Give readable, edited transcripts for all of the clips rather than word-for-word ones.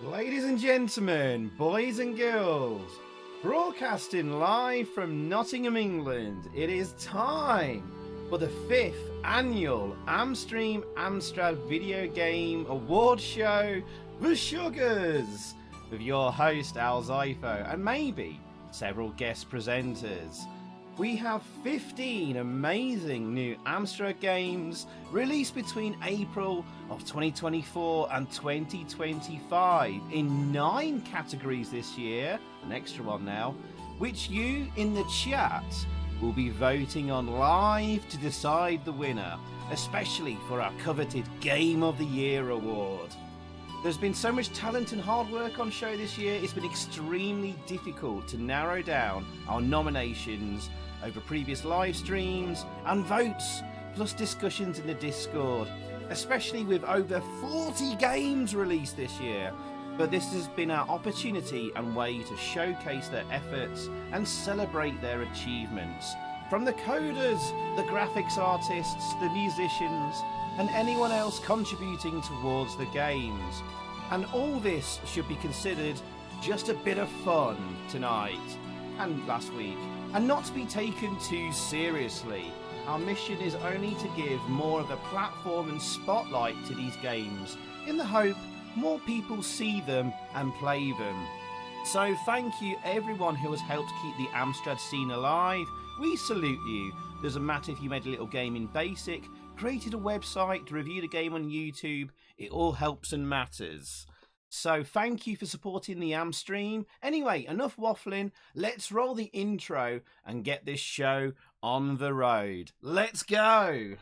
Ladies and gentlemen, boys and girls, broadcasting live from Nottingham, England, it is time for the 5th annual Amstream Amstrad video game award show, the SUGARS, with your host Al Zypho and maybe several guest presenters. We have 15 amazing new Amstrad games released between April of 2024 and 2025 in 9 categories this year, an extra one now, which you in the chat will be voting on live to decide the winner, especially for our coveted Game of the Year award. There's been so much talent and hard work on show this year, it's been extremely difficult to narrow down our nominations over previous live streams and votes, plus discussions in the Discord, especially with over 40 games released this year. But this has been our opportunity and way to showcase their efforts and celebrate their achievements. From the coders, the graphics artists, the musicians, and anyone else contributing towards the games. And all this should be considered just a bit of fun tonight and last week, and not to be taken too seriously. Our mission is only to give more of a platform and spotlight to these games, in the hope more people see them and play them. So thank you everyone who has helped keep the Amstrad scene alive. We salute you. Doesn't matter if you made a little game in BASIC, created a website, reviewed a game on YouTube, it all helps and matters. So thank you for supporting the Amstream. Anyway, enough waffling, let's roll the intro and get this show on the road. Let's go!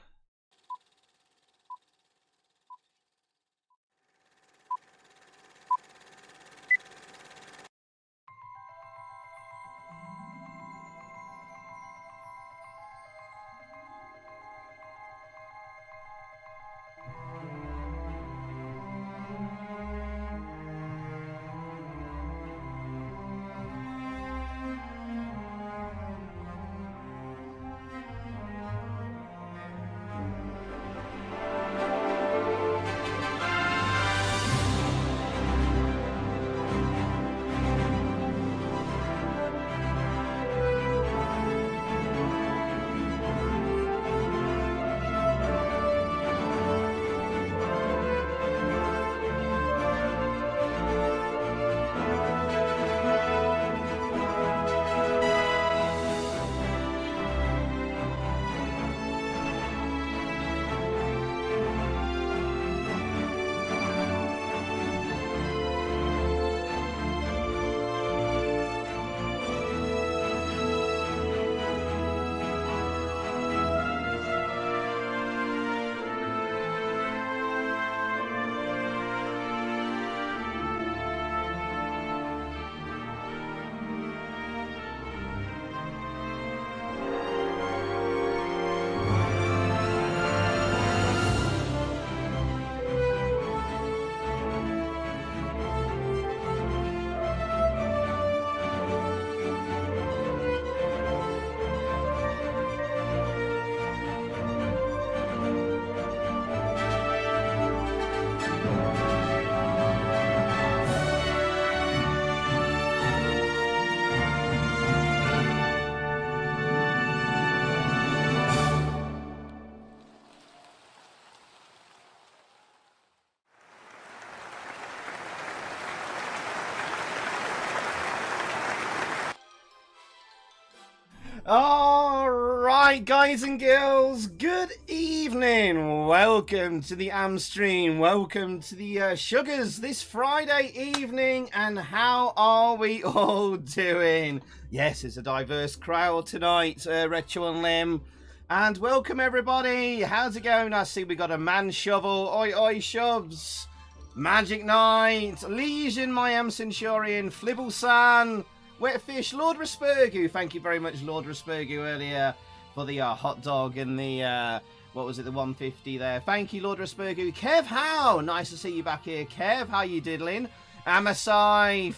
Alright guys and girls, good evening, welcome to the Amstream, welcome to the SUGARS this Friday evening, and how are we all doing? Yes, it's a diverse crowd tonight, Retro and Lem, and welcome everybody, how's it going? I see we got a Man Shovel, oi oi shoves, Magic Knight, Legion, my Am Centurion, Flibble-san, Wetfish, Lord Raspergu, thank you very much Lord Raspergu earlier for the hot dog and the, what was it, the 150 there. Thank you Lord Raspergu. Kev Howe, nice to see you back here. Kev, how you diddling? Amasaif,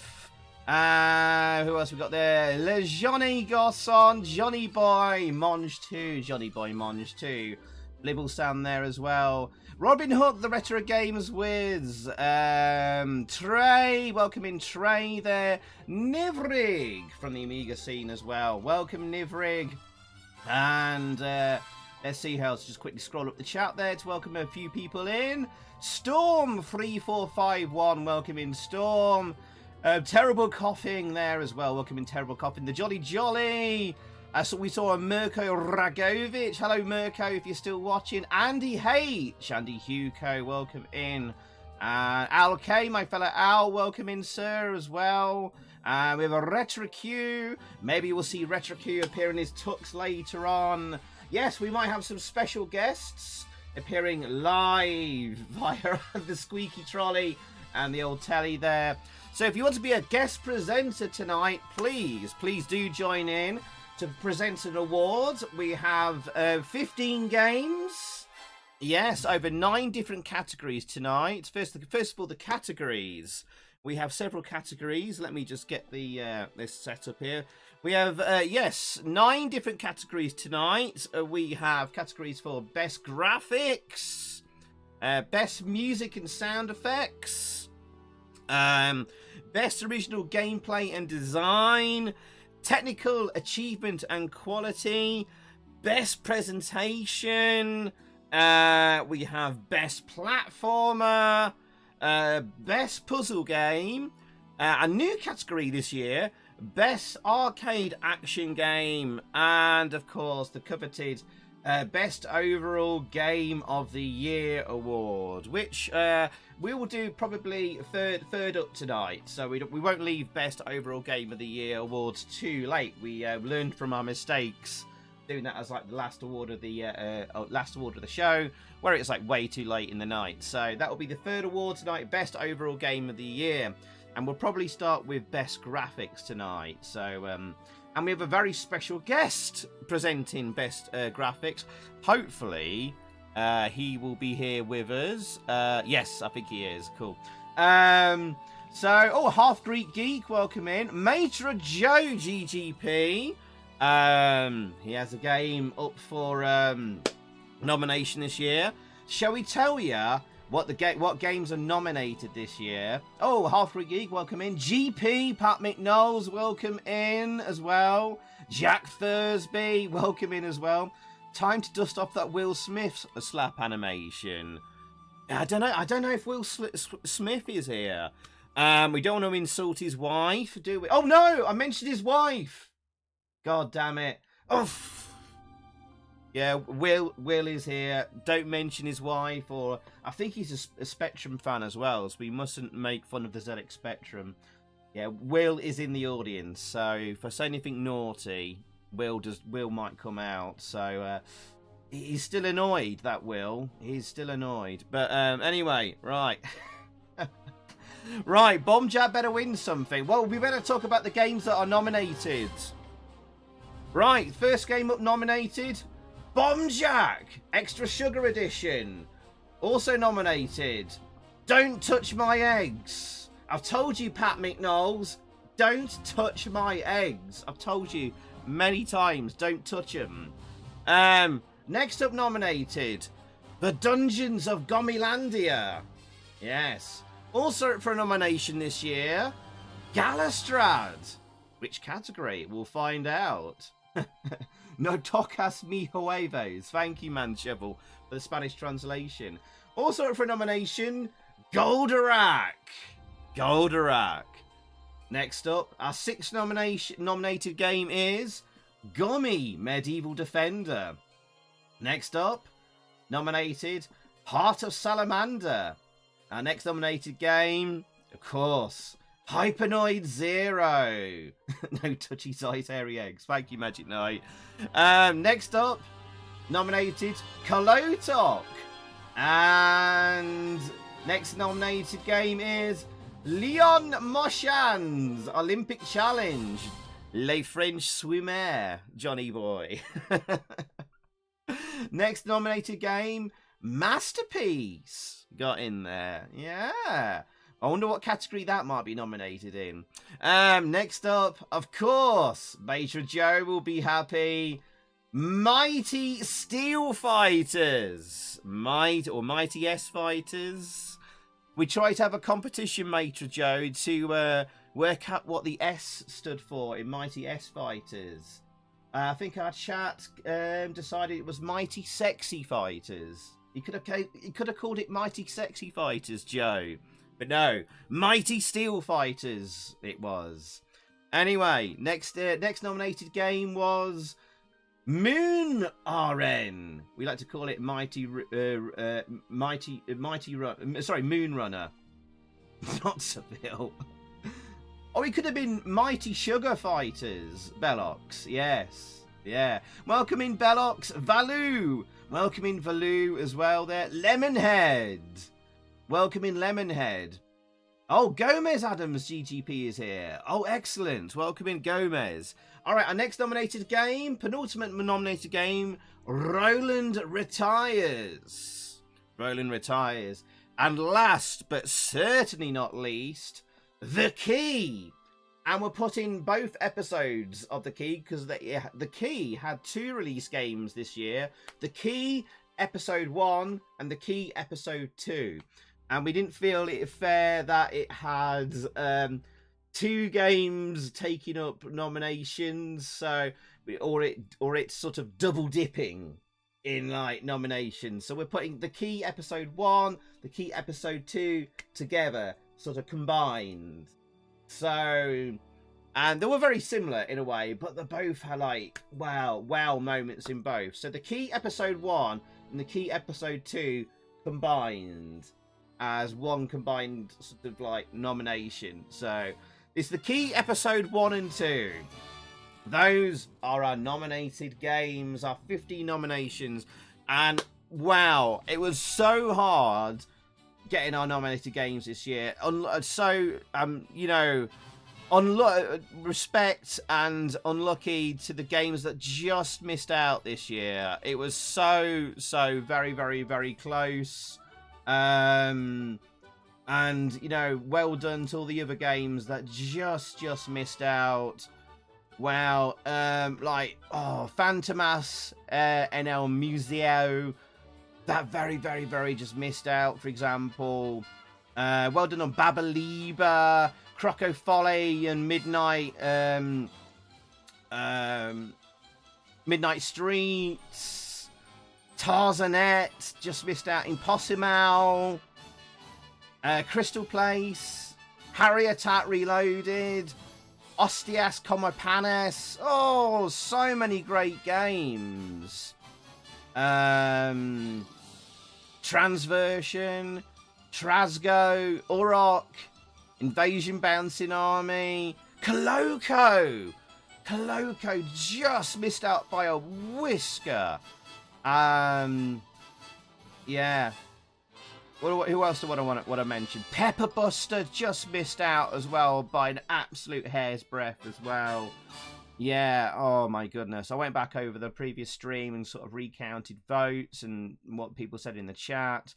who else we got there? Le Johnny Gosson, Johnny Boy Monge 2, Johnny Boy Monge 2. Libelstown there as well. Robin Hood, the Retro Games Wiz. Trey, welcome in Trey there. Nivrig from the Amiga scene as well. Welcome, Nivrig. And let's see how to just quickly scroll up the chat there to welcome a few people in. Storm3451, welcome in Storm. Terrible Coughing there as well. Welcome in Terrible Coughing. The Jolly Jolly. So we saw a Mirko Ragovic. Hello, Mirko, if you're still watching. Andy H. Andy Hugo, welcome in. Al K, my fellow Al, welcome in, sir, as well. We have a Retro Q. Maybe we'll see Retro Q appear in his tux later on. Yes, we might have some special guests appearing live via the squeaky trolley and the old telly there. So if you want to be a guest presenter tonight, please do join in to present an award. We have 15 games. Yes, over 9 different categories tonight. First of all, the categories. We have several categories. Let me just get the this set up here. We have, 9 different categories tonight. We have categories for best graphics, best music and sound effects, best original gameplay and design, technical achievement and quality, best presentation, we have best platformer, best puzzle game, a new category this year, best arcade action game, and of course the coveted best overall game of the year award, which we will do probably third up tonight. So we won't leave best overall game of the year awards too late. We learned from our mistakes doing that as like the last award of the show, where it's like way too late in the night. So that will be the third award tonight, best overall game of the year, and we'll probably start with best graphics tonight. So and we have a very special guest presenting best graphics. Hopefully, he will be here with us. Yes, I think he is. Cool. Half Greek Geek, welcome in. Matra Joe GGP. He has a game up for nomination this year. Shall we tell you what games are nominated this year? Oh, Half Greek Geek, welcome in. GP, Pat McKnowles, welcome in as well. Jack Thursby, welcome in as well. Time to dust off that Will Smith slap animation. I don't know if Will Smith is here. We don't want to insult his wife, do we? Oh no, I mentioned his wife. God damn it. Oh. Yeah, Will is here. Don't mention his wife, or I think he's a Spectrum fan as well, so we mustn't make fun of the ZX Spectrum. Yeah, Will is in the audience, so if I say anything naughty, Will might come out. So he's still annoyed, that Will. He's still annoyed. But anyway, right. Right, Bomb Jab better win something. Well, we better talk about the games that are nominated. Right, first game up nominated, Bomb Jack Extra Sugar Edition. Also nominated, Don't Touch My Eggs. I've told you, Pat McKnowles, don't touch my eggs. I've told you many times, don't touch them. Next up nominated, The Dungeons of Gomilandia. Yes. Also for a nomination this year, Galastrad. Which category? We'll find out. No tocas mi huevos. Thank you, Manshovel, for the Spanish translation. Also for a nomination, Goldorak. Next up, our 6th nominated game is Gummy Medieval Defender. Next up, nominated, Heart of Salamander. Our next nominated game, of course, Hypernoid Zero. No touchy size hairy eggs. Thank you, Magic Knight. Next up, nominated, Kolotok. And next nominated game is Leon Moshan's Olympic Challenge. Les French Swimmer, Johnny boy. Next nominated game, Masterpiece. Got in there. Yeah. I wonder what category that might be nominated in. Next up, of course, Major Joe will be happy. Mighty Steel Fighters. Mighty S Fighters. We tried to have a competition, Maitre Joe, to work out what the S stood for in Mighty S Fighters. I think our chat decided it was Mighty Sexy Fighters. He could have called it Mighty Sexy Fighters, Joe. But no, Mighty Steel Fighters it was. Anyway, next nominated game was Moon RN. We like to call it Moon Runner. Not Seville. Oh, it could have been Mighty Sugar Fighters. Bellox, yes. Yeah. Welcome in Bellox. Valu. Welcome in Valu as well there. Lemonhead. Welcome in Lemonhead. Oh, Gomez Adams GGP is here. Oh, excellent. Welcome in Gomez. All right, our next nominated game, penultimate nominated game, Roland Retires. Roland Retires. And last, but certainly not least, The Key. And we're putting both episodes of The Key because The Key had 2 release games this year. The Key Episode 1 and The Key Episode 2. And we didn't feel it fair that it had 2 games taking up nominations, so or it's sort of double dipping in like nominations. So we're putting The Key Episode 1, The Key Episode 2 together, sort of combined. So, and they were very similar in a way, but they both had like wow moments in both. So The Key Episode 1 and The Key Episode 2 combined as one combined sort of like nomination. So it's The Key Episode 1 and 2. Those are our nominated games, our 50 nominations. And wow, it was so hard getting our nominated games this year. Respect and unlucky to the games that just missed out this year. It was so very, very, very close. And well done to all the other games that just missed out. Wow. Fantomas NL Museo, that very, very, very just missed out, for example. Well done on Babaliba, Croco Folly and Midnight Streets. Tarzanette just missed out. Impossimal. Crystal Place. Harry Attack Reloaded. Ostias Comopanes. Oh, so many great games. Transversion. Trasgo. Urok. Invasion Bouncing Army. Coloco. Coloco just missed out by a whisker. Yeah. Who else do I want to mention? Pepper Buster just missed out as well by an absolute hair's breadth as well. Yeah, oh my goodness. I went back over the previous stream and sort of recounted votes and what people said in the chat.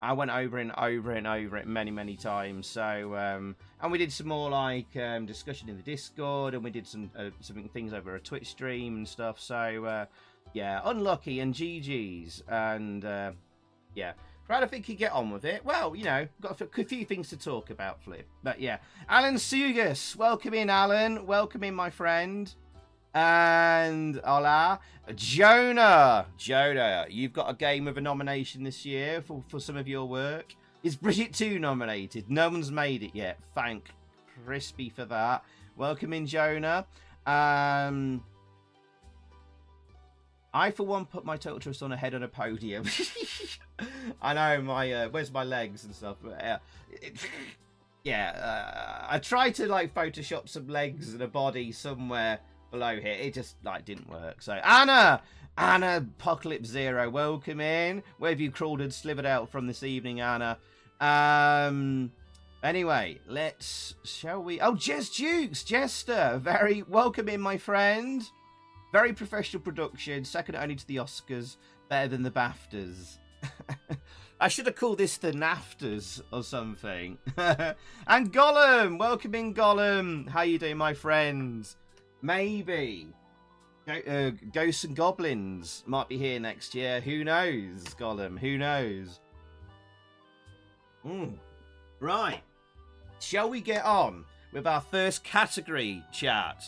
I went over it many times. So, and we did some more like discussion in the Discord, and we did some things over a Twitch stream and stuff. So, yeah, unlucky and GG's, and yeah, proud I think you get on with it. Well, you know, got a few things to talk about, Flip. But yeah, Alan Sugas, welcome in, Alan. Welcome in, my friend. And hola, Jonah, you've got a game with a nomination this year for some of your work. Is Bridget 2 nominated? No one's made it yet. Thank Crispy for that. Welcome in, Jonah. I, for one, put my total trust on a head on a podium. I know, my where's my legs and stuff. But, I tried to like Photoshop some legs and a body somewhere below here. It just like didn't work. So Anna Apocalypse Zero, welcome in. Where have you crawled and slivered out from this evening, Anna? Anyway, shall we? Oh, Jester, very welcome in, my friend. Very professional production, second only to the Oscars, better than the BAFTAs. I should have called this the NAFTAs or something. And Gollum, welcome in, Gollum. How you doing, my friends? Maybe Ghosts and Goblins might be here next year. Who knows, Gollum? Who knows? Right. Shall we get on with our first category, chat?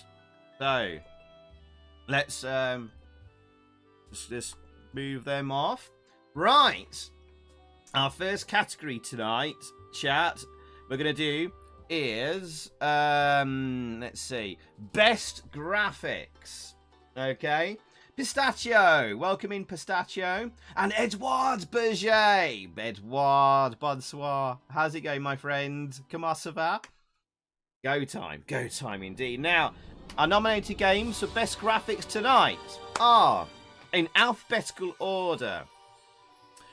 So, let's just move them off. Right. Our first category tonight, chat, we're going to do is, let's see, best graphics. Okay. Pistachio. Welcome in, Pistachio. And Edouard Berger. Edouard, bonsoir. How's it going, my friend? Comment ça va? Go time. Go time indeed. Now, our nominated games for best graphics tonight are, in alphabetical order,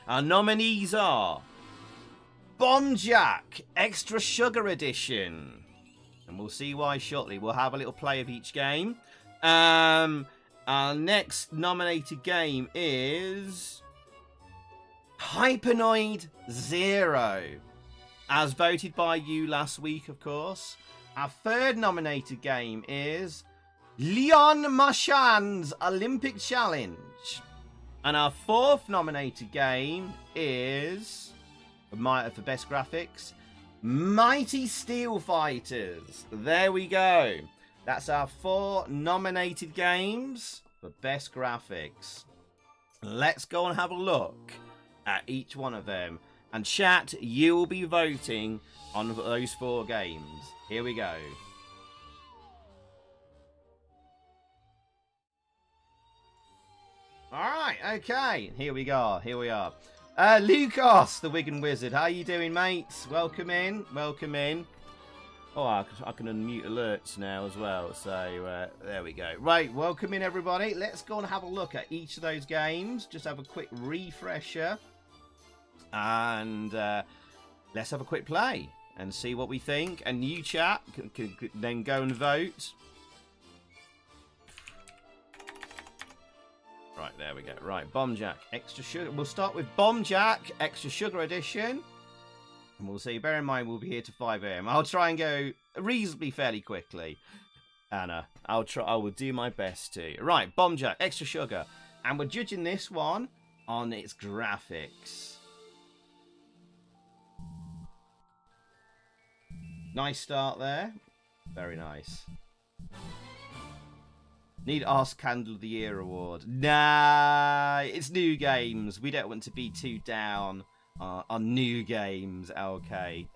our nominees are Bomb Jack Extra Sugar Edition. And we'll see why shortly. We'll have a little play of each game. Our next nominated game is Hypenoid Zero, as voted by you last week, of course. Our third nominated game is Leon Marchand's Olympic Challenge. And our fourth nominated game is, for best graphics, Mighty Steel Fighters. There we go. That's our 4 nominated games for best graphics. Let's go and have a look at each one of them. And chat, you will be voting on those 4 games. Here we go. Alright, okay. Here we go. Here we are. Lucas, the Wigan Wizard. How you doing, mates? Welcome in. Welcome in. Oh, I can unmute alerts now as well. So, there we go. Right, welcome in, everybody. Let's go and have a look at each of those games. Just have a quick refresher. And let's have a quick play and see what we think. And you, chat, can then go and vote. Right, there we go. Right, Bomb Jack Extra Sugar. We'll start with Bomb Jack Extra Sugar Edition. And we'll see. Bear in mind, we'll be here to 5 AM. I'll try and go reasonably fairly quickly. Anna, I will do my best to. Right, Bomb Jack Extra Sugar. And we're judging this one on its graphics. Nice start there. Very nice. Need Ask Candle of the Year award. Nah, it's new games. We don't want to be too down on new games. Okay.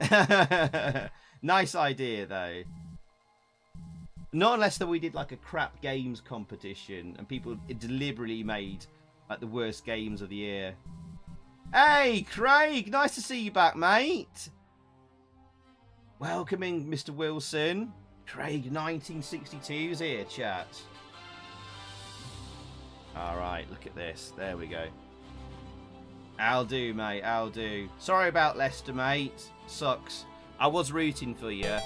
Nice idea, though. Not unless that we did like a crap games competition and people deliberately made like the worst games of the year. Hey, Craig, nice to see you back, mate. Welcome in, Mr. Wilson. Craig 1962's here, chat. Alright, look at this. There we go. I'll do, mate. I'll do. Sorry about Leicester, mate. Sucks. I was rooting for you.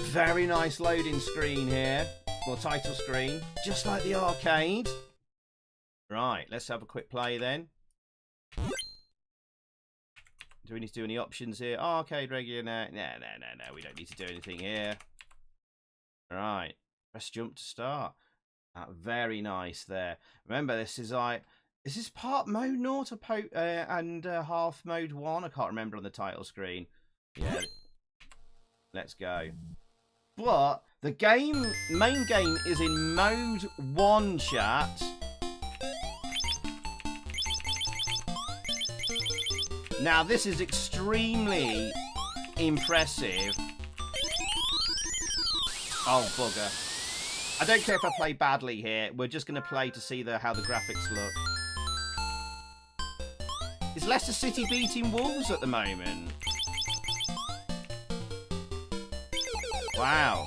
Very nice loading screen here. Or title screen. Just like the arcade. Right, let's have a quick play then. Do we need to do any options here? Arcade, regular, no. No. We don't need to do anything here. Right. Press jump to start. Very nice there. Remember, this is like, is this part mode 0 and half mode 1? I can't remember on the title screen. Yeah. Let's go. But the main game is in mode 1, chat. Now, this is extremely impressive. Oh, bugger. I don't care if I play badly here. We're just going to play to see how the graphics look. Is Leicester City beating Wolves at the moment? Wow.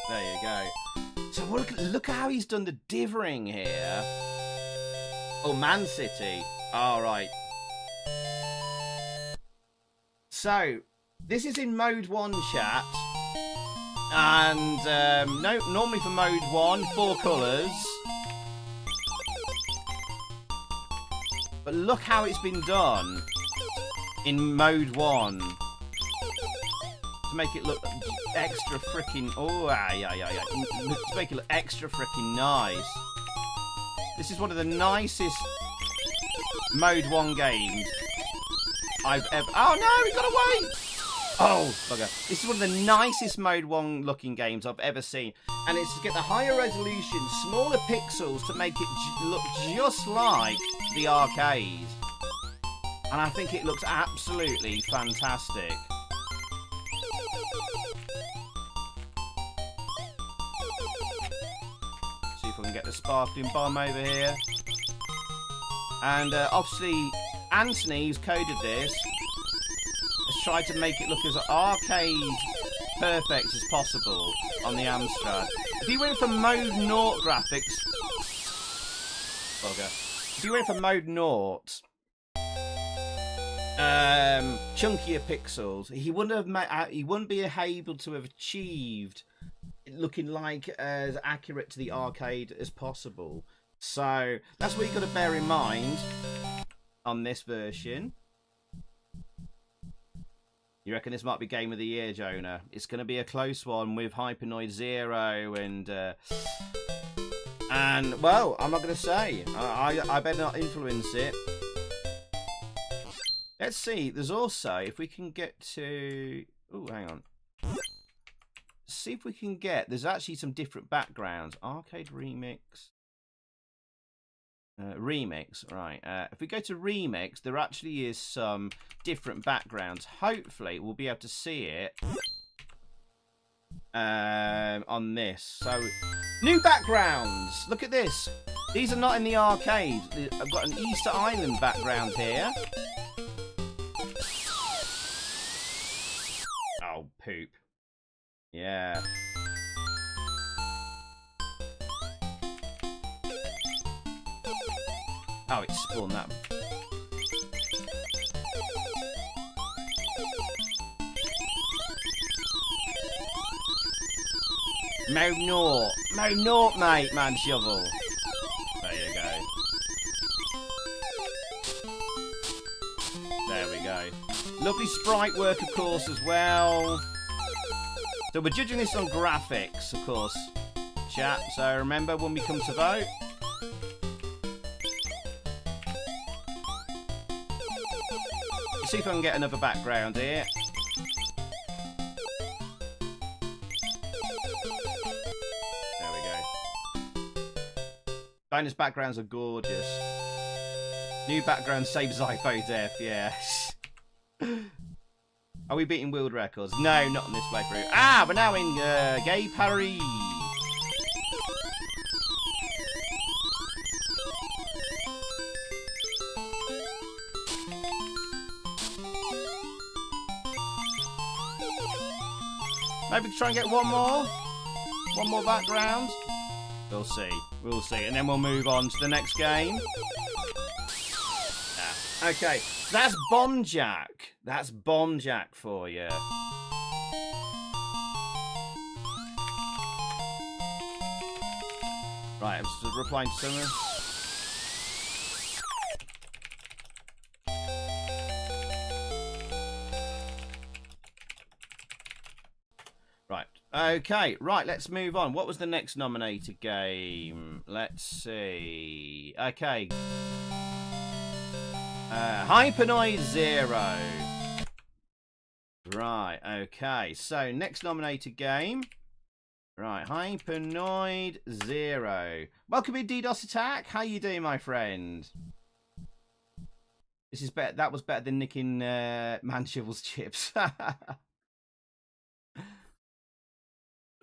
There you go. So look how he's done the dithering here. Oh, Man City. All right. So, this is in mode 1, chat. And, no, normally for mode 1, 4 colours. But look how it's been done. in mode 1 to make it look extra freaking. Oh, yeah. To make it look extra freaking nice. This is one of the nicest mode 1 games I've ever. Oh no, we got away! Oh, bugger. This is one of the nicest mode 1 looking games I've ever seen. And it's to get the higher resolution, smaller pixels to make it look just like the arcade. And I think it looks absolutely fantastic. See if we can get the sparkling bomb over here. And obviously, Anthony, who's coded this, has tried to make it look as arcade perfect as possible on the Amstrad. If you went for mode 0 graphics, bugger. If you went for mode 0, chunkier pixels, he wouldn't be able to have achieved looking like as accurate to the arcade as possible. So that's what you've got to bear in mind on this version. You reckon this might be Game of the Year, Jonah? It's going to be a close one with Hypenoid Zero and well, I'm not going to say. I better not influence it. Let's see. There's also, if we can get to. Oh, hang on. See if we can get. There's actually some different backgrounds. Arcade remix. Remix, right. If we go to remix, there actually is some different backgrounds. Hopefully, we'll be able to see it on this. So, new backgrounds. Look at this. These are not in the arcade. I've got an Easter Island background here. Oh, poop. Yeah. Oh, it spawned that. Mode 0. Mode 0, mate, man shovel. There you go. There we go. Lovely sprite work, of course, as well. So we're judging this on graphics, of course, chat. So remember when we come to vote. See if I can get another background here. There we go. Bonus backgrounds are gorgeous. New background saves Zypho Death, yes. Are we beating world records? No, not on this playthrough. Ah, we're now in Gay Paris. Maybe try and get one more background. We'll see. We'll see. And then we'll move on to the next game. Ah. Okay, that's Bomb Jack. That's Bomb Jack for you. Right, I'm just replying to someone. Okay, right, let's move on. What was the next nominated game? Let's see. Okay. Hypenoid Zero. Right, okay. So, next nominated game. Right, Hypenoid Zero. Welcome in, DDoS Attack. How you doing, my friend? This is better. That was better than nicking Manshovel's chips.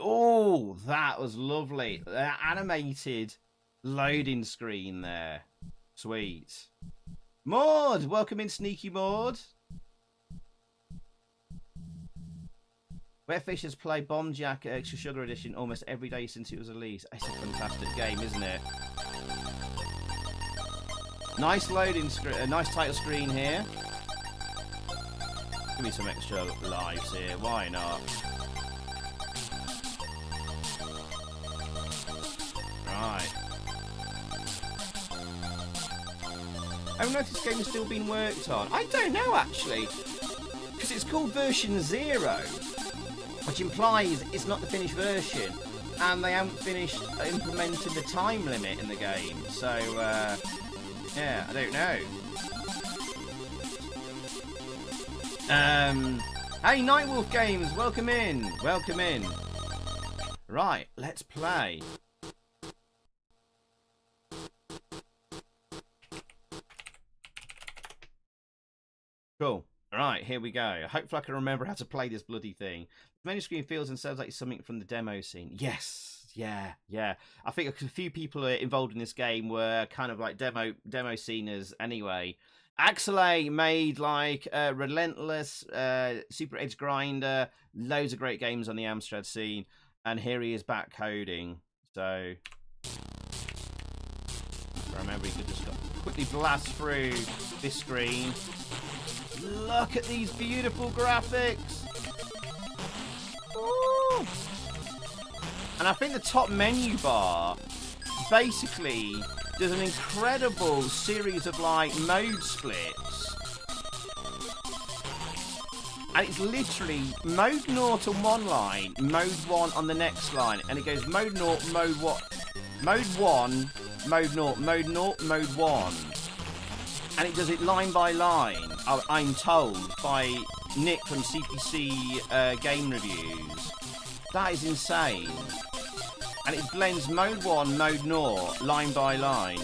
Oh, that was lovely. That animated loading screen there. Sweet. Maud, welcome in, Sneaky Maud. Wetfish has played Bomb Jack Extra Sugar Edition almost every day since it was released. It's a fantastic game, isn't it? Nice loading screen, a nice title screen here. Give me some extra lives here, why not? Right. I don't know if this game is still being worked on. I don't know, actually. Because it's called version 0, which implies it's not the finished version. And they haven't finished implementing the time limit in the game. So, yeah, I don't know. Hey, Nightwolf Games, welcome in. Welcome in. Right, let's play. Cool. Alright, here we go. Hopefully I can remember how to play this bloody thing. The menu screen feels and sounds like something from the demo scene. Yes. Yeah. I think a few people involved in this game were kind of like demo sceners anyway. Axelay made like Relentless, Super Edge Grinder, loads of great games on the Amstrad scene. And here he is back coding. So remember, he could just quickly blast through this screen. Look at these beautiful graphics. Ooh. And I think the top menu bar basically does an incredible series of like mode splits. And it's literally mode 0 to one line, mode 1 on the next line. And it goes mode 0, mode 1, mode 1, mode 0, mode 0, mode 1. And it does it line by line, I'm told, by Nick from CPC Game Reviews. That is insane. And it blends mode 1, mode 0, line by line.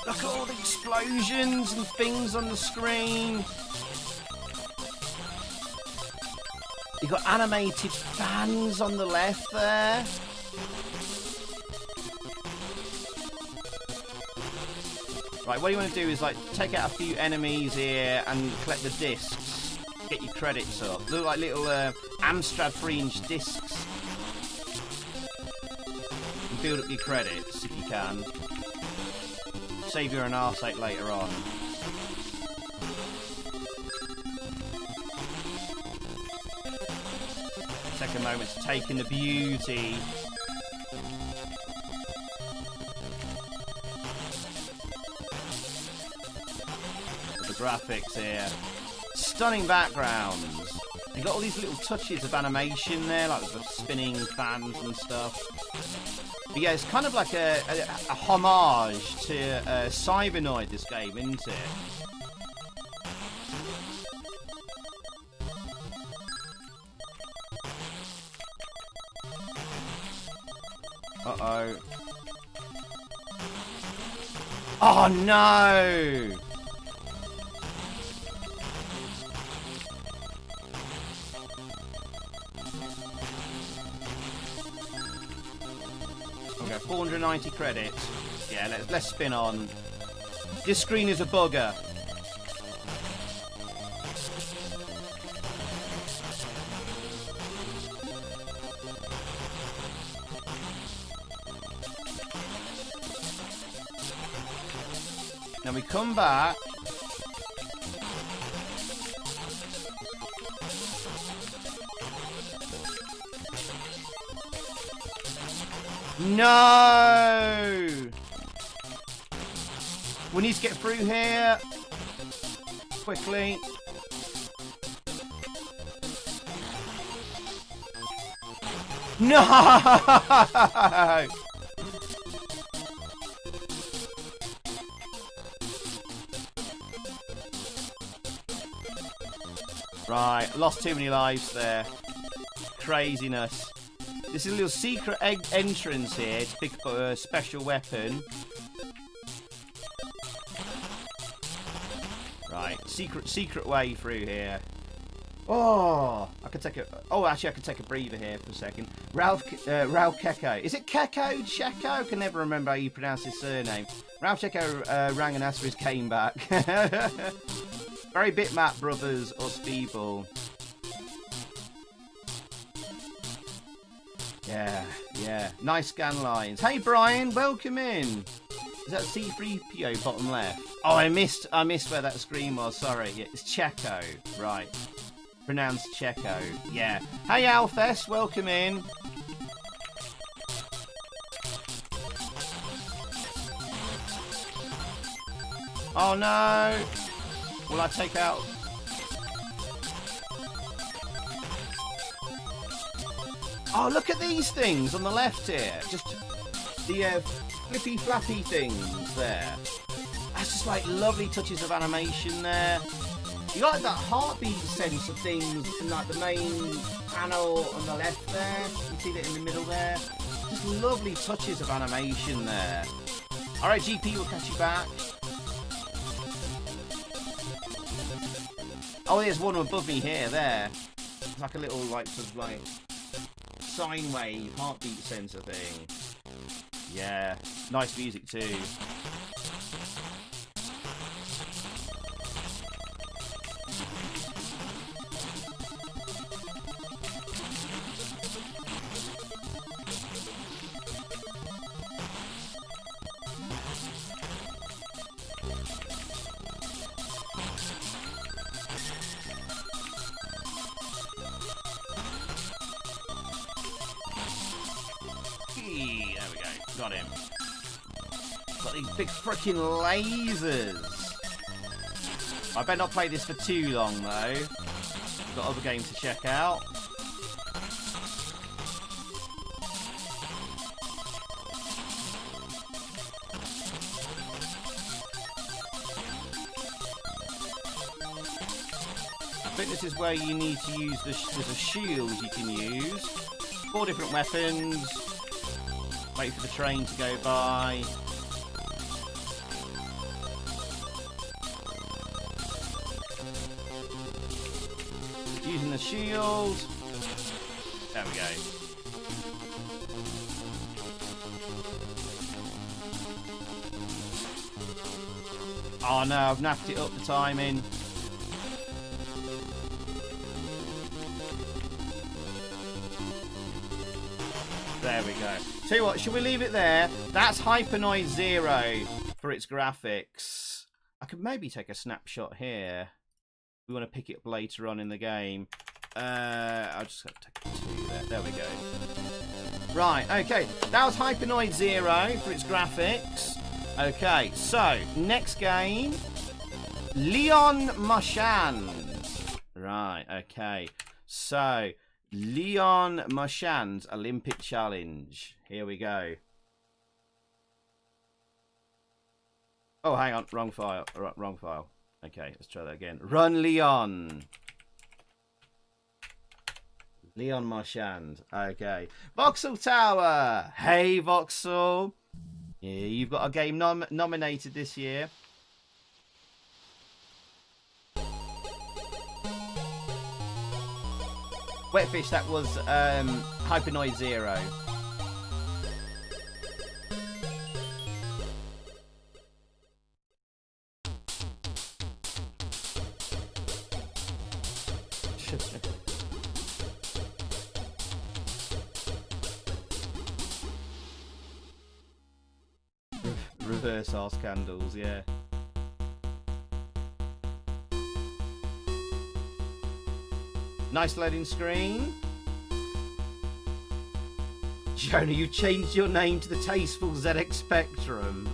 Look at all the explosions and things on the screen. You've got animated fans on the left there. Right, what you want to do is like take out a few enemies here and collect the discs. Get your credits up. Look like little Amstrad 3-inch discs. And build up your credits if you can. Save you an arsehole later on. Take a moment to take in the beauty. Graphics here. Stunning backgrounds. You got all these little touches of animation there, like the spinning fans and stuff. But yeah, it's kind of like a homage to Cybernoid, this game, isn't it? Uh-oh. Oh no! Okay, 490 credits. Yeah, let's spin on. This screen is a bugger. Now we come back. No! We need to get through here quickly. No! Right, lost too many lives there. Craziness. This is a little secret entrance here to pick up a special weapon. Right, secret way through here. Oh, I could take a. Oh, actually, I could take a breather here for a second. Ralph Keko. Is it Keko? Sheko? I can never remember how you pronounce his surname. Ralph Keko rang and asked for his cane back. Very Bitmap Brothers or Speedball. Yeah. Nice scan lines. Hey Brian, welcome in. Is that C3PO bottom left? Oh, I missed where that screen was. Sorry. Yeah, it's Checo. Right. Pronounced Checo. Yeah. Hey Alfes, welcome in. Oh no! Will I take out... Oh, look at these things on the left here. Just the flippy flappy things there. That's just like lovely touches of animation there. You got that heartbeat sense of things in like the main panel on the left there. You see that in the middle there. Just lovely touches of animation there. Alright, GP, we'll catch you back. Oh, there's one above me here, there. It's like a little, like, sort of like sine wave, heartbeat sensor thing. Yeah, nice music too. There we go, got him. Got these big freaking lasers. I better not play this for too long though. We've got other games to check out. I think this is where you need to use the there's a shield you can use. 4 different weapons. Wait for the train to go by. Using the shield. There we go. Oh no, I've naffed it up the timing. There we go. Tell you what, should we leave it there? That's Hypernoid Zero for its graphics. I could maybe take a snapshot here. We want to pick it up later on in the game. I'll just have to take 2 there. There we go. Right, okay. That was Hypernoid Zero for its graphics. Okay, so next game, Leon Marchand. Right, okay. So Leon Marchand's Olympic Challenge. Here we go. Oh, hang on. Wrong file. Wrong file. Okay, let's try that again. Run, Leon. Leon Marchand. Okay. Voxel Tower. Hey, Voxel. Yeah, you've got a game nominated this year. Wetfish, that was Hypernoid Zero. Reverse arse candles, yeah. Nice loading screen. Jonah, you changed your name to the tasteful ZX Spectrum.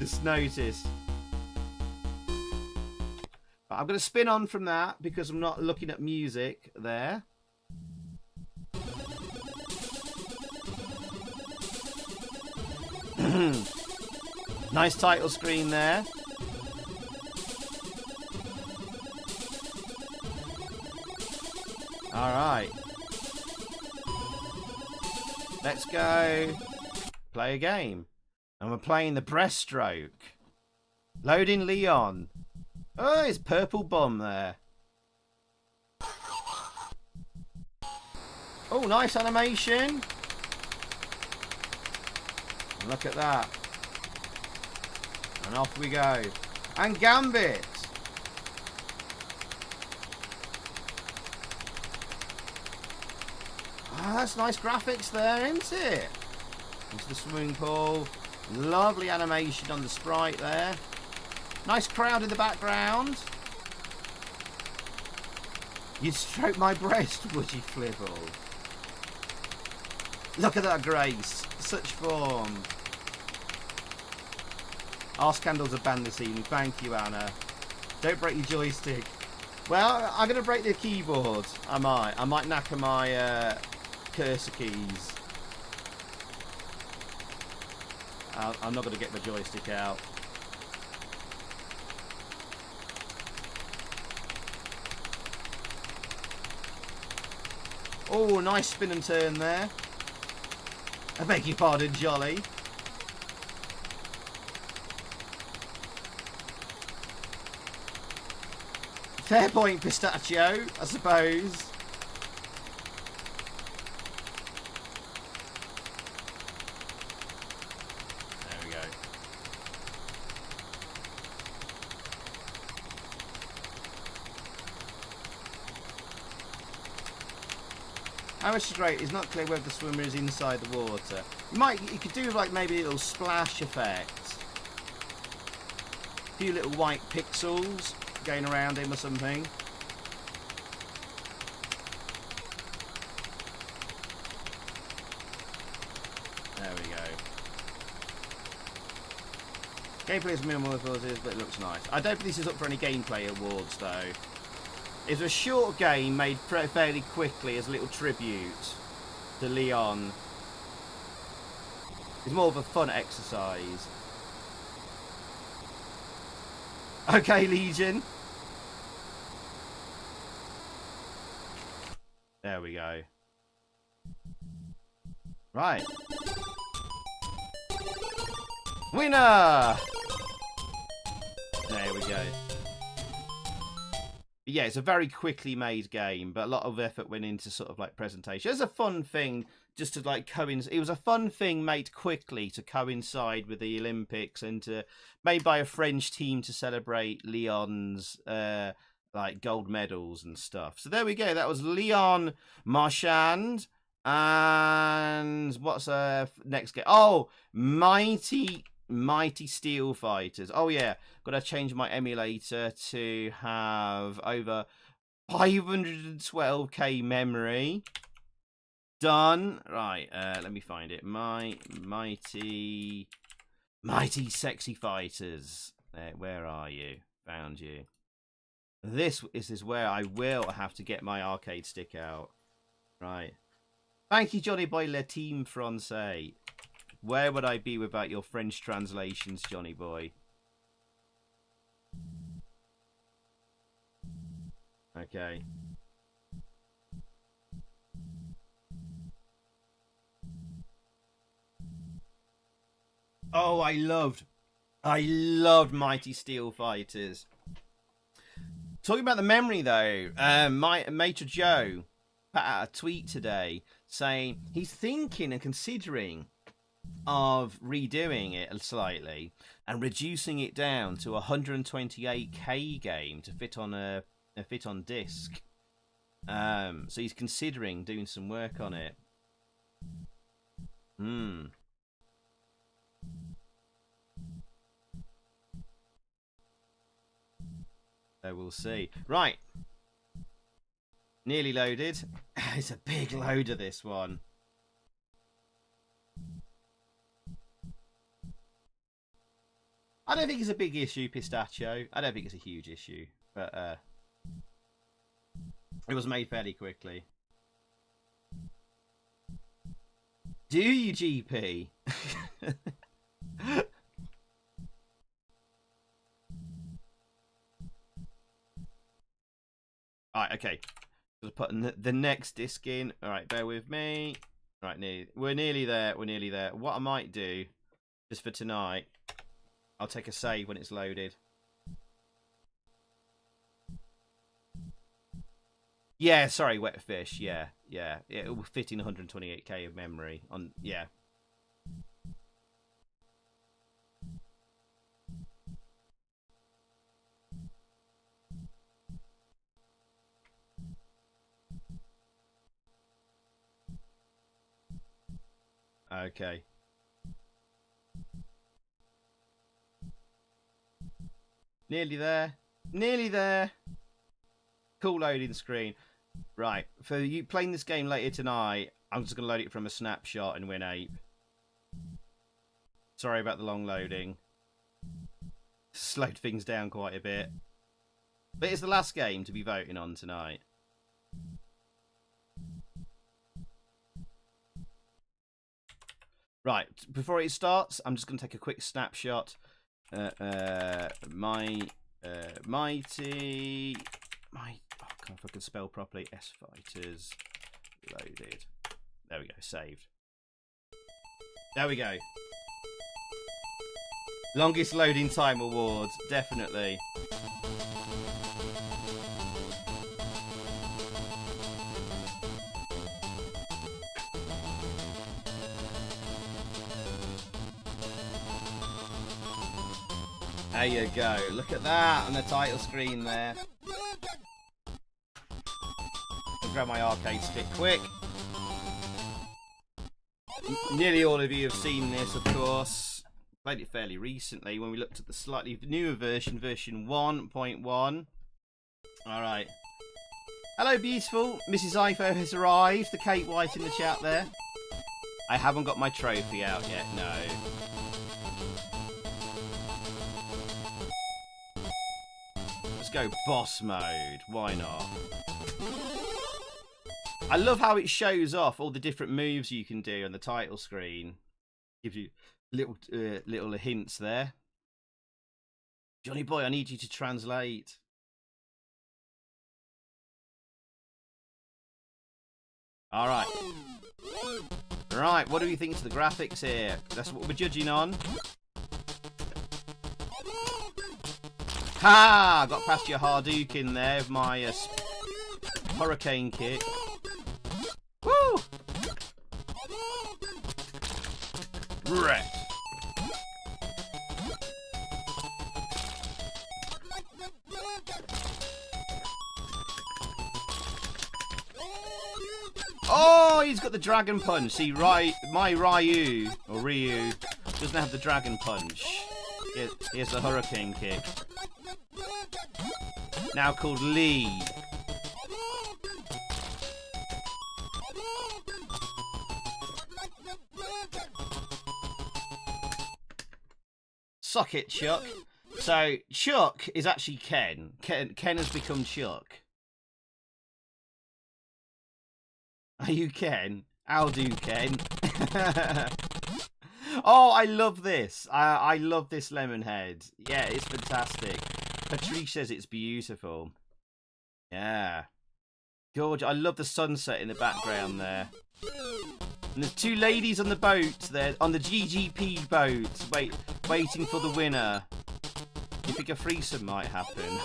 Just noticed. I'm going to spin on from that because I'm not looking at music there. Nice title screen there. Alright. Let's go play a game. And we're playing the breaststroke. Loading Leon. Oh, it's purple bomb there. Oh, nice animation. Look at that. And off we go. And Gambit. Ah, that's nice graphics there, isn't it? Into the swimming pool. Lovely animation on the sprite there. Nice crowd in the background. You'd stroke my breast, would you, Flibble? Look at that grace. Such form. Arse candles are banned this evening. Thank you, Anna. Don't break your joystick. Well, I'm going to break the keyboard. I might. I might knacker my cursor keys. I'm not going to get my joystick out. Oh, nice spin and turn there. I beg your pardon, Jolly. Fair point, Pistachio, I suppose. There we go. How much is great? It's not clear whether the swimmer is inside the water. You could do like maybe a little splash effect. A few little white pixels going around him or something. There we go. Gameplay is minimal as well as it is, but it looks nice. I don't think this is up for any gameplay awards though. It's a short game made fairly quickly as a little tribute to Leon. It's more of a fun exercise. Okay, Legion. There we go. Right. Winner! There we go. Yeah, it's a very quickly made game, but a lot of effort went into sort of like presentation. It's a fun thing just to like coincide. It was a fun thing made quickly to coincide with the Olympics and made by a French team to celebrate Leon's like gold medals and stuff. So there we go. That was Leon Marchand. And what's next game? Oh, Mighty Steel Fighters. Oh yeah, gotta change my emulator to have over 512k memory. Done. Right, let me find it. Mighty Sexy Fighters. Where are you? Found you. This is where I will have to get my arcade stick out. Right. Thank you, Johnny Boy, Le Team Francais. Where would I be without your French translations, Johnny Boy? Okay. Oh, I loved Mighty Steel Fighters. Talking about the memory though, Major Joe put out a tweet today saying he's thinking and considering of redoing it slightly and reducing it down to a 128k game to fit on fit on disc. So he's considering doing some work on it. So we'll see. Right. Nearly loaded. It's a big loader, this one. I don't think it's a big issue, Pistachio. I don't think it's a huge issue. But it was made fairly quickly. Do you, GP? Alright, okay. Just putting the next disc in. Alright, bear with me. Right, we're nearly there. We're nearly there. What I might do, just for tonight, I'll take a save when it's loaded. Yeah, sorry, wet fish. Yeah. It will fit in 128k of memory on. Yeah. Okay. Nearly there. Nearly there. Cool loading screen. Right. For you playing this game later tonight, I'm just going to load it from a snapshot and win 8. Sorry about the long loading. Slowed things down quite a bit. But it's the last game to be voting on tonight. Right, before it starts, I'm just going to take a quick snapshot. Mighty... Oh, can't fucking spell properly. S Fighters loaded. There we go, saved. There we go. Longest loading time awards, definitely. There you go. Look at that on the title screen there. I'll grab my arcade stick quick. Nearly all of you have seen this, of course. Played it fairly recently when we looked at the slightly newer version, version 1.1. Alright. Hello, beautiful. Mrs. Ifo has arrived. The Kate White in the chat there. I haven't got my trophy out yet, no. Let's go boss mode. Why not? I love how it shows off all the different moves you can do on the title screen. Gives you little hints there. Johnny boy, I need you to translate. All right. Right, what do we think to the graphics here? That's what we're judging on. Ha! Got past your Hadouken there with my hurricane kick. Woo! Wrecked. Oh, he's got the dragon punch. See, my Ryu, or Ryu, doesn't have the dragon punch. Here's the hurricane kick. Now called Lee. Suck it, Chuck. So, Chuck is actually Ken. Ken has become Chuck. Are you Ken? I'll do Ken. Oh, I love this. I love this lemon head. Yeah, it's fantastic. Patrice says it's beautiful. Yeah. Gorgeous. I love the sunset in the background there. And there's two ladies on the boat there, on the GGP boat, waiting for the winner. You think a threesome might happen?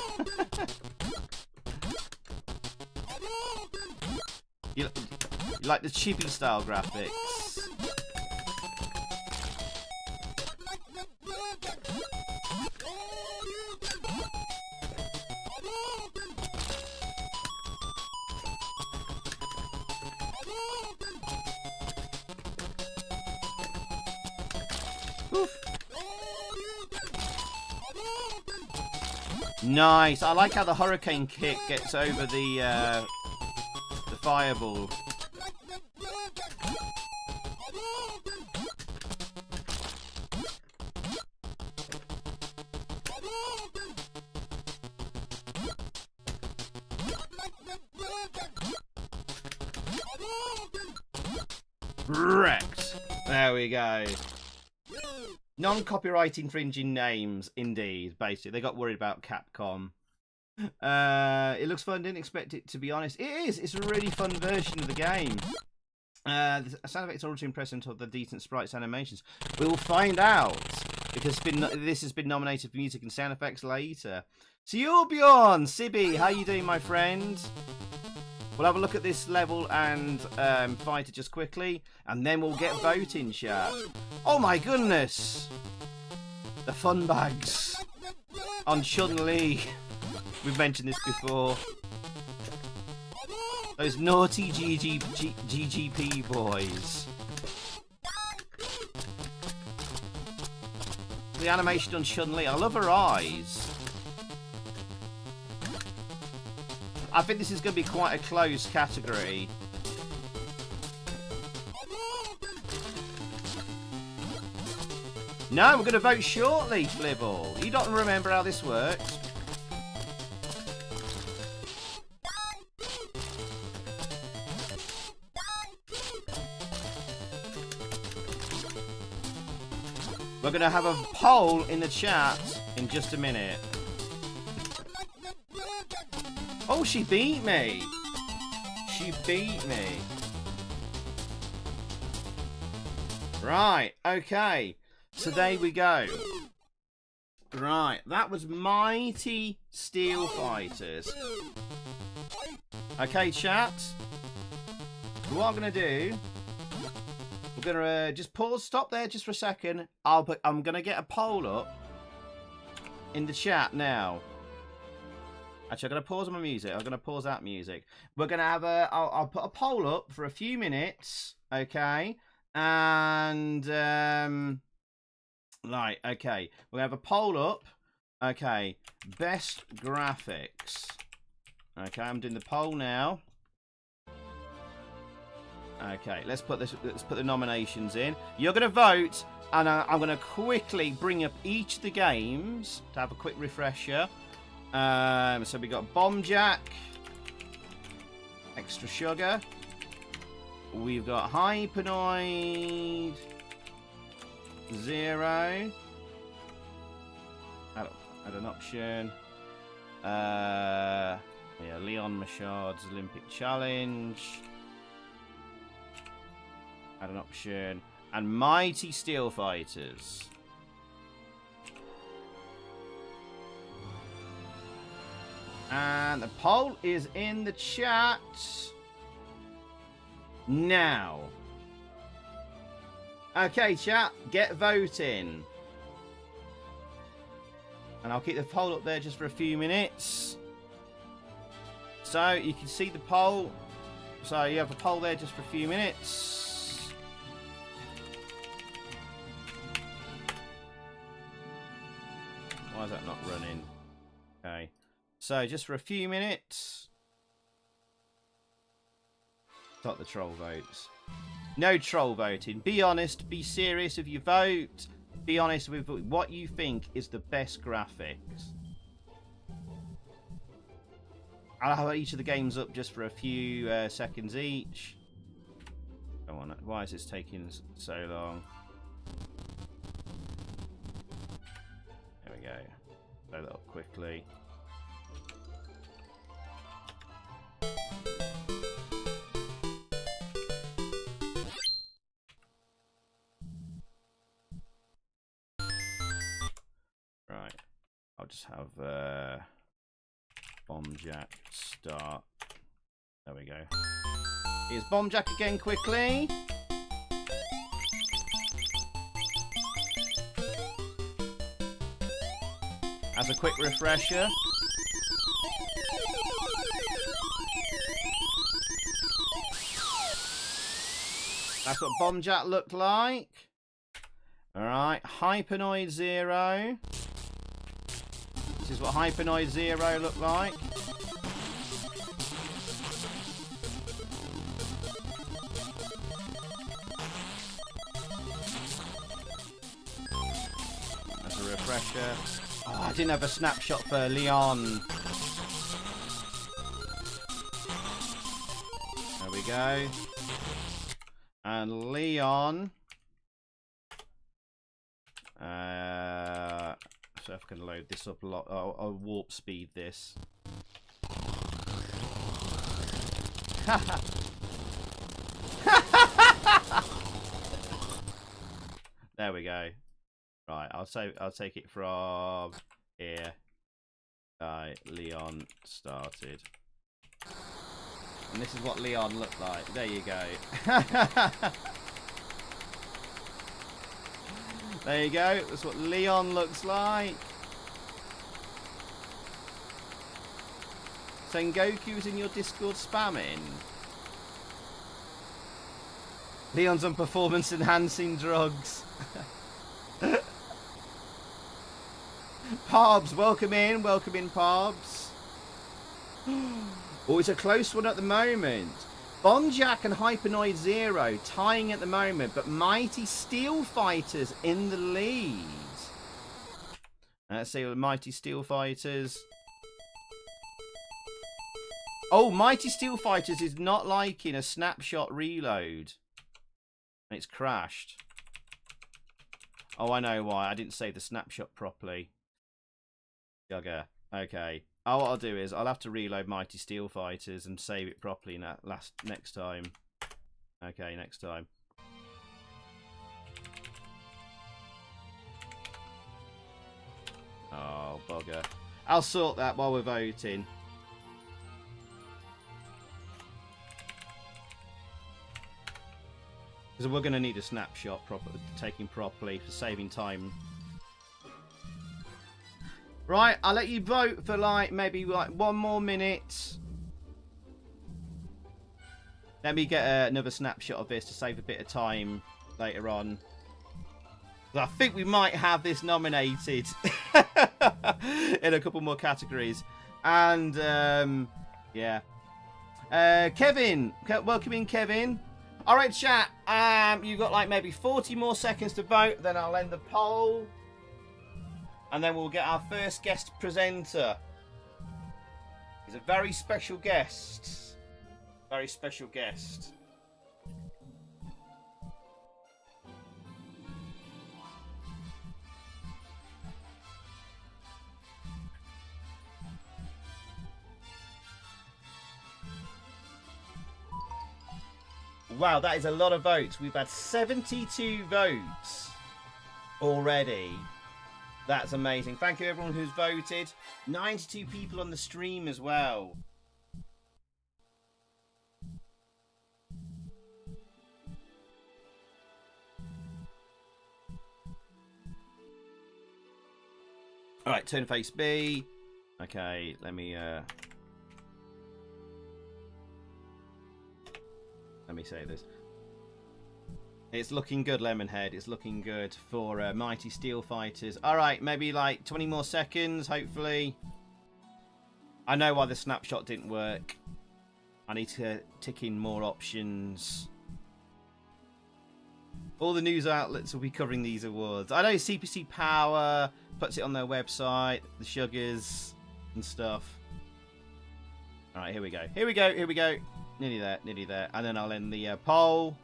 You like the chibi style graphics? Nice. I like how the hurricane kick gets over the fireball. Wrecked. There we go. Non-copyright infringing names, indeed. Basically, they got worried about Capcom. It looks fun. Didn't expect it, to be honest. It is. It's a really fun version of the game. The sound effects are also impressive of the decent sprites animations. We'll find out because this has been nominated for music and sound effects later. So Bjorn, Sibby, how you doing, my friend? We'll have a look at this level and fight it just quickly, and then we'll get voting, chat. Oh my goodness! The fun bags on Chun-Li. We've mentioned this before. Those naughty GGP boys. The animation on Chun-Li. I love her eyes. I think this is going to be quite a close category. No, we're going to vote shortly, Flibble. You don't remember how this works. We're going to have a poll in the chat in just a minute. Oh, she beat me. She beat me. Right, okay. So there we go. Right, that was Mighty Steel Fighters. Okay, chat. What I'm going to do, we're going to just pause, stop there just for a second. I'm going to get a poll up in the chat now. Actually, I'm going to pause my music. I'm going to pause that music. We're going to have I'll put a poll up for a few minutes, okay? And, right, okay. We'll have a poll up. Okay, best graphics. Okay, I'm doing the poll now. Okay, let's put the nominations in. You're going to vote, and I'm going to quickly bring up each of the games to have a quick refresher. So we got Bomb Jack, Extra Sugar. We've got Hypenoid Zero. Add an option. Yeah, Leon Machard's Olympic Challenge. Add an option. And Mighty Steel Fighters. And the poll is in the chat now. Okay, chat, get voting. And I'll keep the poll up there just for a few minutes. So you can see the poll. So you have a poll there just for a few minutes. Why is that not running? Okay. So just for a few minutes. Stop the troll votes. No troll voting. Be honest. Be serious if you vote. Be honest with what you think is the best graphics. I'll have each of the games up just for a few seconds each. Come on. Why is this taking so long? There we go. Load that up quickly. Right, I'll just have Bomb Jack start. There we go. Here's Bomb Jack again quickly. As a quick refresher. That's what Bomb Jack looked like. Alright, Hypenoid Zero. This is what Hypenoid Zero looked like. That's a refresher. Oh, I didn't have a snapshot for Leon. There we go. And Leon. So if I can load this up a lot, I'll warp speed this. There we go. Right, I'll take it from here. Leon started. And this is what Leon looked like. There you go. There you go. That's what Leon looks like. Sengoku's in your Discord spamming. Leon's on performance enhancing drugs. Parbs, welcome in, Parbs. Oh, it's a close one at the moment. Bonjack and Hypernoid Zero tying at the moment, but Mighty Steel Fighters in the lead. Let's see what Mighty Steel Fighters. Oh, Mighty Steel Fighters is not liking a snapshot reload. It's crashed. Oh, I know why. I didn't save the snapshot properly. Bugger. Okay. Oh, what I'll do is I'll have to reload Mighty Steel Fighters and save it properly next time. Okay, next time. Oh, bugger. I'll sort that while we're voting. Because we're going to need a snapshot taken properly for saving time. Right, I'll let you vote for maybe 1 more minute. Let me get another snapshot of this to save a bit of time later on. I think we might have this nominated in a couple more categories. And, yeah. Kevin, welcome in, Kevin. All right, chat. You've got maybe 40 more seconds to vote. Then I'll end the poll. And then we'll get our first guest presenter. He's a very special guest. Very special guest. Wow, that is a lot of votes. We've had 72 votes already. That's amazing. Thank you everyone who's voted. 92 people on the stream as well. Alright, turn face B. Okay, let me say this. It's looking good, Lemonhead. It's looking good for Mighty Steel Fighters. Alright, maybe 20 more seconds, hopefully. I know why the snapshot didn't work. I need to tick in more options. All the news outlets will be covering these awards. I know CPC Power puts it on their website, the SUGARS and stuff. Alright, here we go. Here we go, here we go. Nearly there, nearly there. And then I'll end the poll.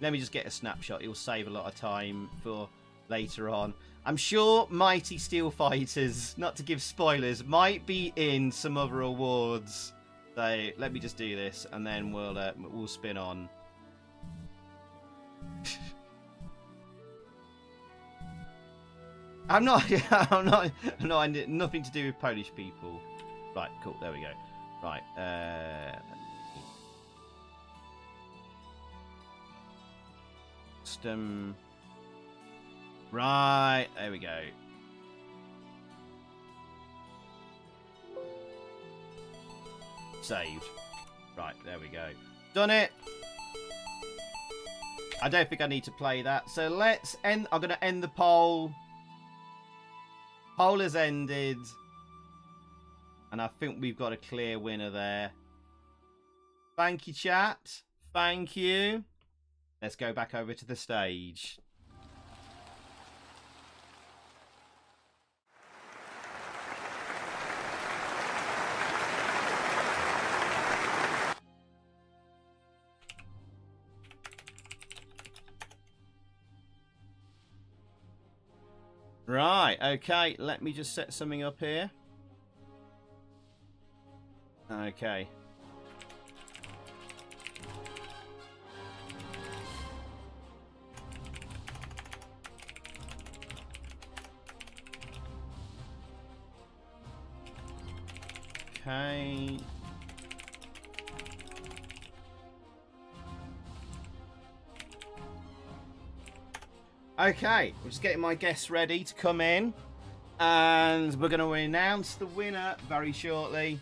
Let me just get a snapshot. It will save a lot of time for later on. I'm sure Mighty Steel Fighters, not to give spoilers, might be in some other awards. So let me just do this, and then we'll spin on. I'm not. Nothing to do with Polish people. Right, cool. There we go. Right. Custom. Right. There we go. Saved. Right. There we go. Done it. I don't think I need to play that. So let's end. I'm going to end the poll. Poll has ended. And I think we've got a clear winner there. Thank you, chat. Thank you. Let's go back over to the stage. Right, okay. Let me just set something up here. Okay. Okay. Okay, I'm just getting my guests ready to come in. And we're going to announce the winner very shortly.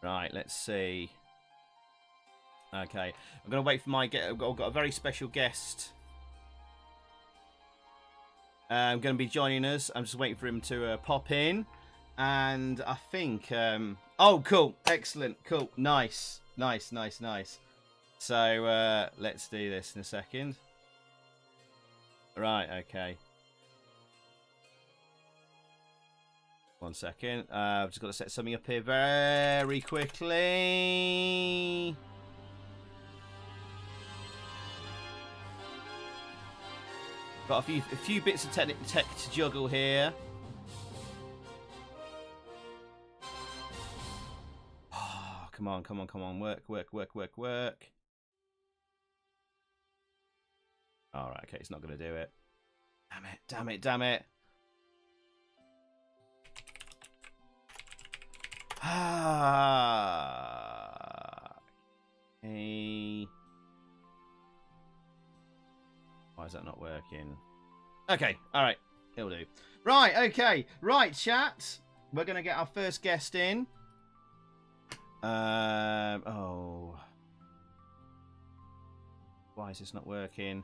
Right, let's see. Okay, I'm going to wait for my guest. I've got a very special guest. going to be joining us. I'm just waiting for him to pop in. And I think... oh, cool. Excellent. Cool. Nice. Nice, nice, nice. So let's do this in a second. Right, okay. 1 second. I've just got to set something up here very quickly. Got a few bits of tech to juggle here. Oh, come on, come on, come on. Work, work, work, work, work. All right, okay, it's not going to do it. Damn it, damn it, damn it. Okay. Why is that not working? Okay, all right, it'll do. Right, okay, right, chat. We're gonna get our first guest in. Oh, why is this not working?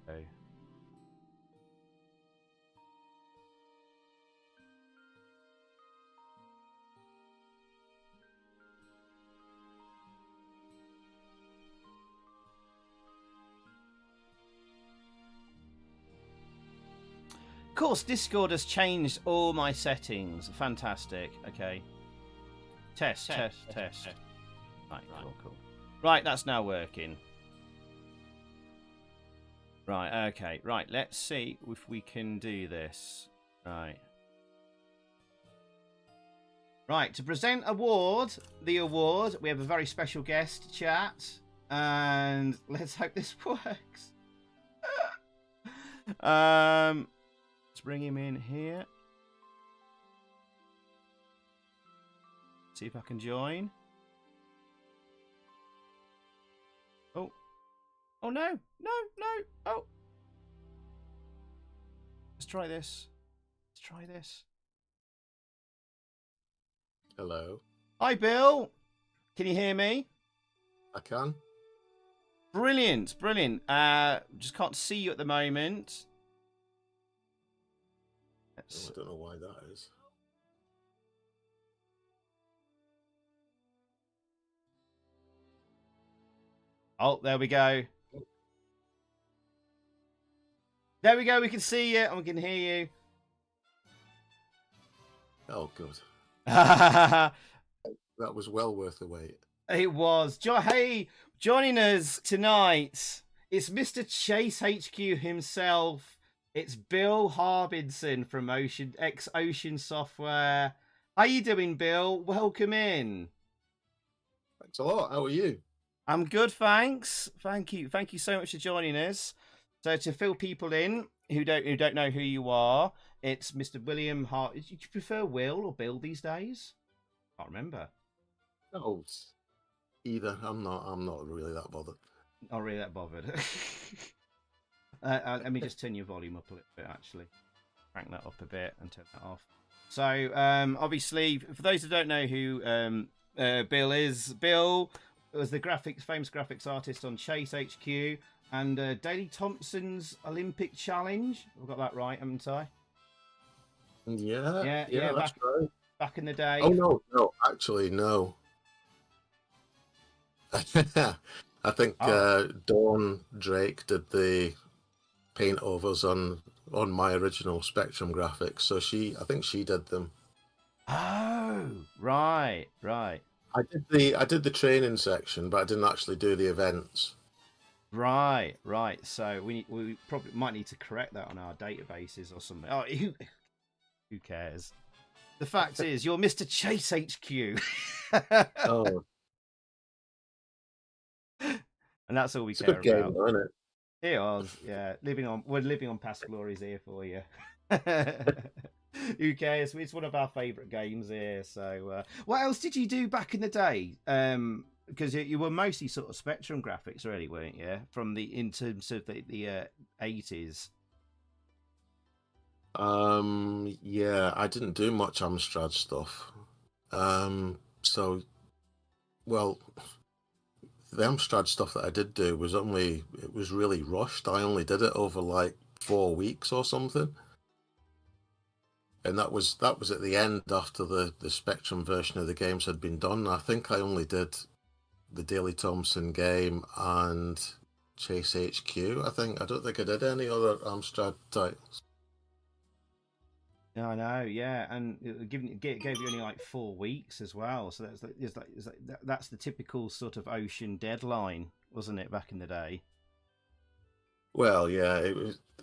Oh. Of course, Discord has changed all my settings. Fantastic. Okay. Test. Right, cool, cool. Right, that's now working. Right, okay. Right, let's see if we can do this. Right. Right, to present the award, we have a very special guest, chat. And let's hope this works. Let's bring him in here. See if I can join. Oh. Oh, no. No, no. Oh. Let's try this. Let's try this. Hello. Hi, Bill. Can you hear me? I can. Brilliant, brilliant. Just can't see you at the moment. I don't know why that is. Oh, there we go. There we go. We can see you and we can hear you. Oh, good. That was well worth the wait. It was. Hey, joining us tonight, it's Mr. Chase HQ himself. It's Bill Harbinson from Ocean Software. How you doing, Bill? Welcome in. Thanks a lot. How are you? I'm good, thanks. Thank you so much for joining us. So to fill people in who don't know who you are, it's Mr. William Hart. Do you prefer Will or Bill these days? I can't remember. Oh, either. I'm not really that bothered. Not really that bothered. Let me just turn your volume up a little bit, actually. Crank that up a bit and turn that off. So, obviously, for those who don't know who Bill is, Bill was the famous graphics artist on Chase HQ and Daley Thompson's Olympic Challenge. I've got that right, haven't I? Yeah, that's right. Back in the day. Oh, no, actually, no. I think Dawn Drake did the paint overs on my original Spectrum graphics, so I think she did them. Oh, right. I did the training section, but I didn't actually do the events. Right. So we probably might need to correct that on our databases or something. Oh, who cares? The fact is, you're Mr. Chase HQ. Oh. And that's all we It's care a good game, about. though, isn't it? It was, yeah. We're living on past glories here for you. Who cares? It's one of our favourite games here. So, what else did you do back in the day? Because you were mostly sort of Spectrum graphics, really, weren't you? In terms of the 80s. Yeah, I didn't do much Amstrad stuff. So, well, the Amstrad stuff that I did do was it was really rushed. I only did it over like 4 weeks or something. And that was at the end after the Spectrum version of the games had been done. I think I only did the Daley Thompson game and Chase HQ. I don't think I did any other Amstrad titles. No, I know, yeah, and it gave you only like 4 weeks as well. So that's the typical sort of Ocean deadline, wasn't it, back in the day? Well, yeah,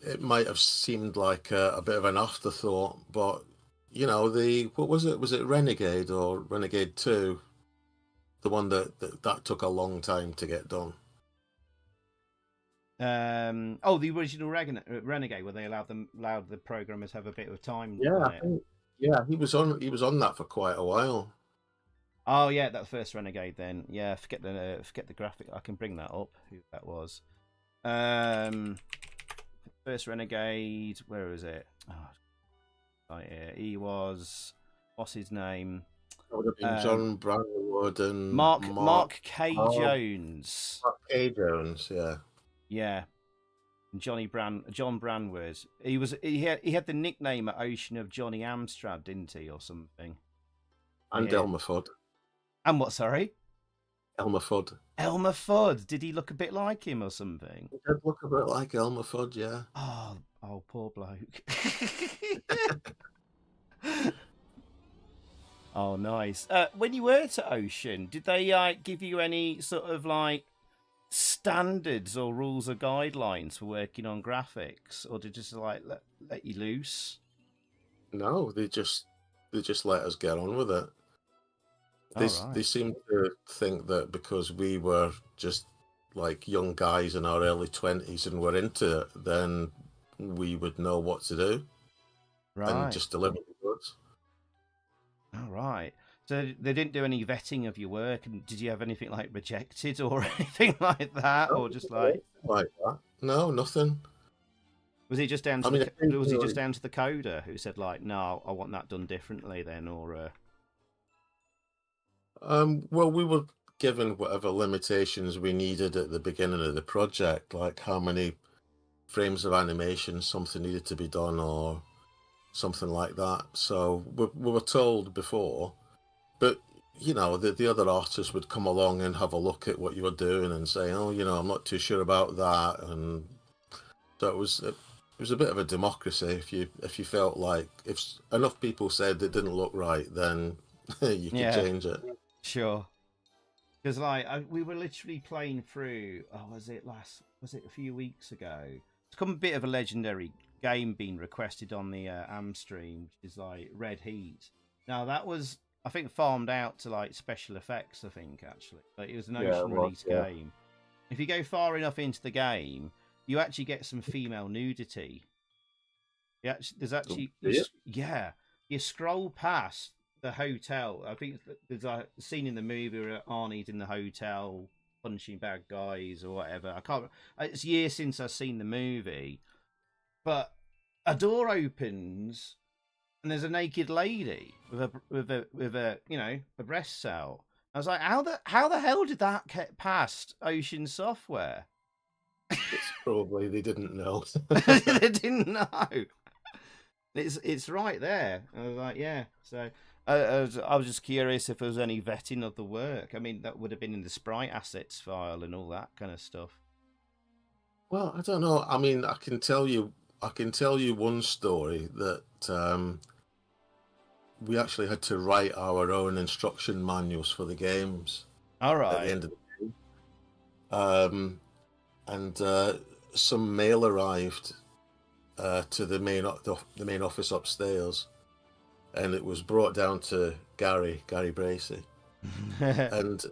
it might have seemed like a bit of an afterthought, but you know, what was it? Was it Renegade or Renegade 2? The one that took a long time to get done. The original Renegade, where they allowed the programmers have a bit of time. Yeah, he was on that for quite a while. Oh yeah, that first Renegade then. Yeah, forget the graphic. I can bring that up. Who that was? First Renegade. Where is it? Oh, right here. He was. What's his name? That would have been John Brandwood and Mark K. Jones. Mark K. Jones, yeah. Yeah. John Brandwood. He had the nickname at Ocean of Johnny Amstrad, didn't he, or something? And Elmer Fudd. And what? Sorry. Elmer Fudd. Elmer Fudd. Did he look a bit like him or something? He did look a bit like Elmer Fudd, yeah. Oh, poor bloke. Oh, nice. When you were to Ocean, did they give you any sort of like standards or rules or guidelines for working on graphics, or did they just like let you loose? No, they just let us get on with it. They seem to think that because we were just like young guys in our early 20s and were into it, then we would know what to do, and just deliver the goods. All right. So they didn't do any vetting of your work, and did you have anything like rejected or anything like that, or just like that? No, nothing. Was it just down to the coder who said like, no, I want that done differently then, or? Well, we were given whatever limitations we needed at the beginning of the project, like how many frames of animation something needed to be done, or something like that. So we were told before, but you know, the other artists would come along and have a look at what you were doing and say, oh, you know, I'm not too sure about that. And so it was a bit of a democracy. If you felt like if enough people said it didn't look right, then you could change it. Sure. Because like we were literally playing through. Was it a few weeks ago? It's become a bit of a legendary game being requested on the Amstream, which is like Red Heat. Now that was, I think, farmed out to like special effects. I think actually, like it was an Ocean release game. If you go far enough into the game, you actually get some female nudity. You scroll past the hotel. I think there's a scene in the movie where Arnie's in the hotel punching bad guys or whatever. I can't. It's years since I've seen the movie, but a door opens and there's a naked lady with a a breast cell. I was like, how the hell did that get past Ocean Software? It's probably they didn't know. They didn't know. It's right there. I was like, yeah. So I was just curious if there was any vetting of the work. I mean, that would have been in the sprite assets file and all that kind of stuff. Well, I don't know. I mean, I can tell you one story that we actually had to write our own instruction manuals for the games. All right. At the end of the game. And some mail arrived to the main office upstairs, and it was brought down to Gary Bracey, and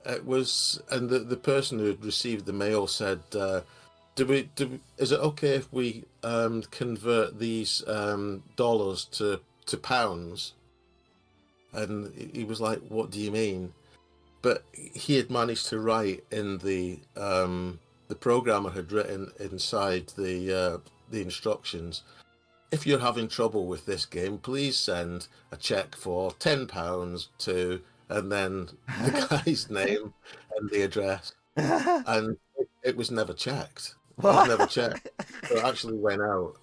it was, and the person who had received the mail said, is it okay if we convert these dollars to pounds? And he was like, what do you mean? But he had managed to write in the programmer had written inside the instructions, if you're having trouble with this game, please send a check for £10 to and then the guy's name and the address, and it was never checked. It was never checked. So it actually went out.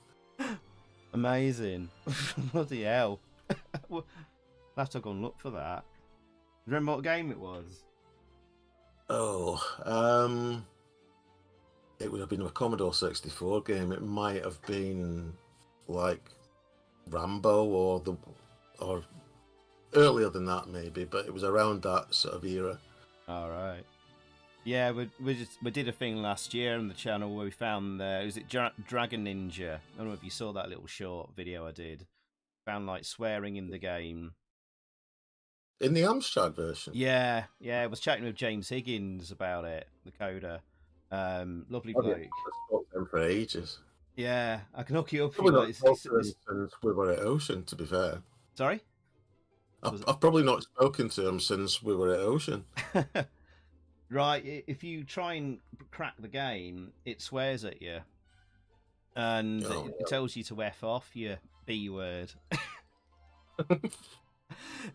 Amazing. Bloody hell. I'll have to go and look for that. Remember what game it was? Oh, it would have been a Commodore 64 game. It might have been like Rambo or earlier than that maybe, but it was around that sort of era. All right. Yeah, we did a thing last year on the channel where we found was it Dragon Ninja? I don't know if you saw that little short video I did. Found like swearing in the game. In the Amstrad version? Yeah. I was chatting with James Higgins about it, the coder. Lovely bloke. Yeah, I've spoken to him for ages. Yeah, I can hook you up. Probably not spoken since we were at Ocean, to be fair. Sorry? I've probably not spoken to him since we were at Ocean. Right, if you try and crack the game, it swears at you. And it tells you to F off, you B word.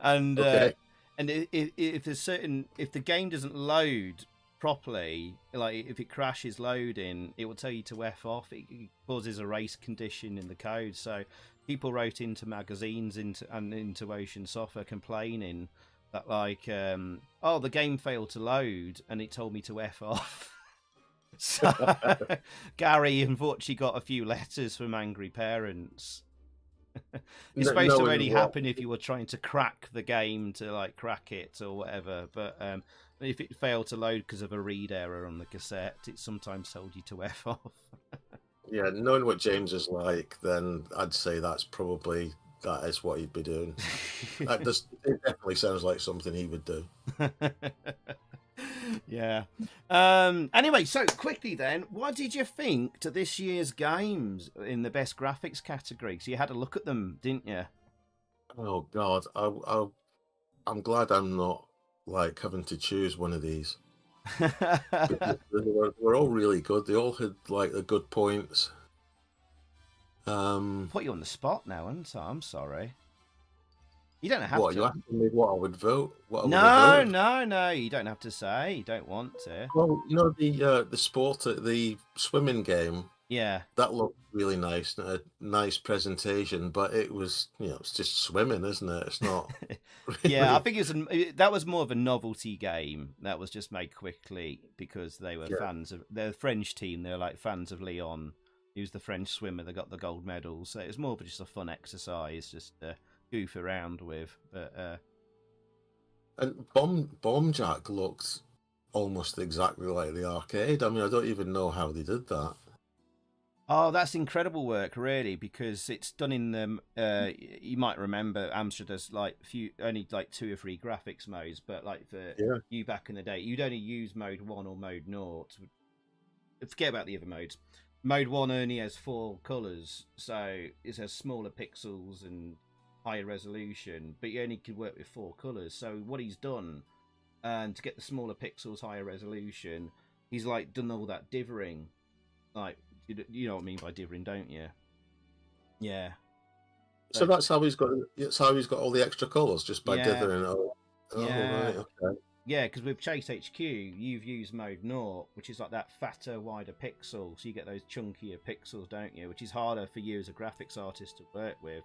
And okay. And if the game doesn't load properly, like if it crashes loading, it will tell you to F off. It causes a race condition in the code. So people wrote into magazines into Ocean Software complaining that like, oh, the game failed to load and it told me to F off. So Gary unfortunately got a few letters from angry parents. It's supposed to only happen if you were trying to crack the game to like crack it or whatever, but if it failed to load because of a read error on the cassette, it sometimes told you to F off. Yeah, knowing what James is like, then I'd say that is what he'd be doing. It definitely sounds like something he would do. Yeah. Anyway, so quickly then, what did you think to this year's games in the best graphics category? So you had a look at them, didn't you? Oh God, I'm glad I'm not like having to choose one of these. We're all really good. They all had like the good points. Put you on the spot now, haven't I? I'm sorry. You don't have what, to. You asking me what I would vote? No, you don't have to say. You don't want to. Well, you know the swimming game. Yeah. That looked really nice, a nice presentation, but it was, it's just swimming, isn't it? It's not. Really... Yeah, I think that was more of a novelty game that was just made quickly because they were fans of the French team. They're like fans of Leon, who's the French swimmer that got the gold medal. So it was more of just a fun exercise, just to goof around with. But and Bomb Jack looked almost exactly like the arcade. I mean, I don't even know how they did that. Oh, that's incredible work, really, because it's done in the. You might remember Amstrad does like only like 2 or 3 graphics modes, but like for you back in the day, you'd only use mode 1 or mode 0. Forget about the other modes. Mode 1 only has 4 colours, so it has smaller pixels and higher resolution, but you only could work with 4 colours. So what he's done, and to get the smaller pixels, higher resolution, he's like done all that dithering, like. You know what I mean by dithering, don't you? Yeah. So that's how he's got. It's how he's got all the extra colours, just by dithering. Oh, yeah. Right, okay. Yeah, because with Chase HQ, you've used mode 0, which is like that fatter, wider pixel, so you get those chunkier pixels, don't you? Which is harder for you as a graphics artist to work with.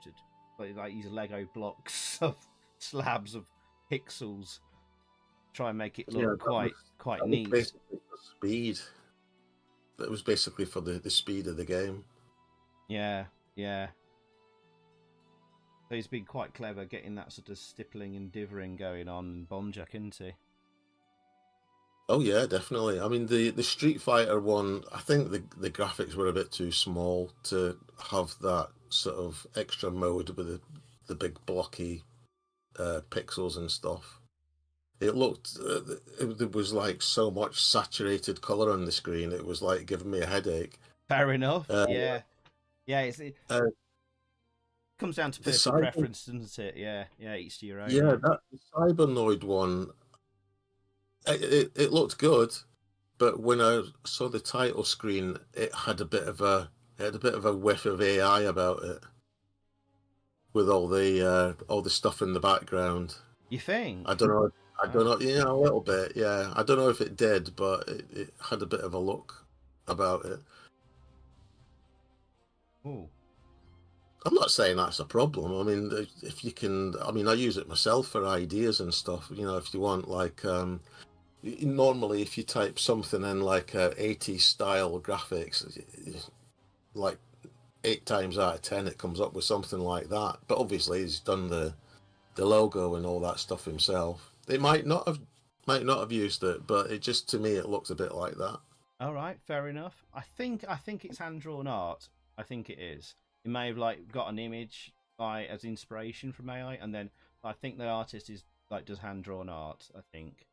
Like these Lego blocks of slabs of pixels, try and make it look quite neat. Basically for speed. That was basically for the speed of the game. Yeah. So he's been quite clever getting that sort of stippling and dithering going on in Bomb Jack, isn't he? Oh yeah, definitely. I mean, the Street Fighter one, I think the graphics were a bit too small to have that sort of extra mode with the big blocky pixels and stuff. It looked, there was like so much saturated colour on the screen. It was like giving me a headache. Fair enough. Yeah. It comes down to personal preference, doesn't it? Yeah, each to your own. Yeah, that Cybernoid one, it looked good, but when I saw the title screen, it had a bit of a whiff of AI about it, with all the stuff in the background. You think? I don't know. I don't know. Yeah, a little bit. Yeah, I don't know if it did, but it had a bit of a look about it. Oh, I'm not saying that's a problem. I mean, if you can, I mean, I use it myself for ideas and stuff. You know, if you want, like, normally if you type something in like 80s style graphics, like 8 times out of 10 it comes up with something like that. But obviously he's done the logo and all that stuff himself. It might not have used it, but it just, to me, it looks a bit like that. all right, fair enough. I think it's hand drawn art. I think it is. It may have like got an image as inspiration from AI, and then I think the artist is like does hand drawn art. I think.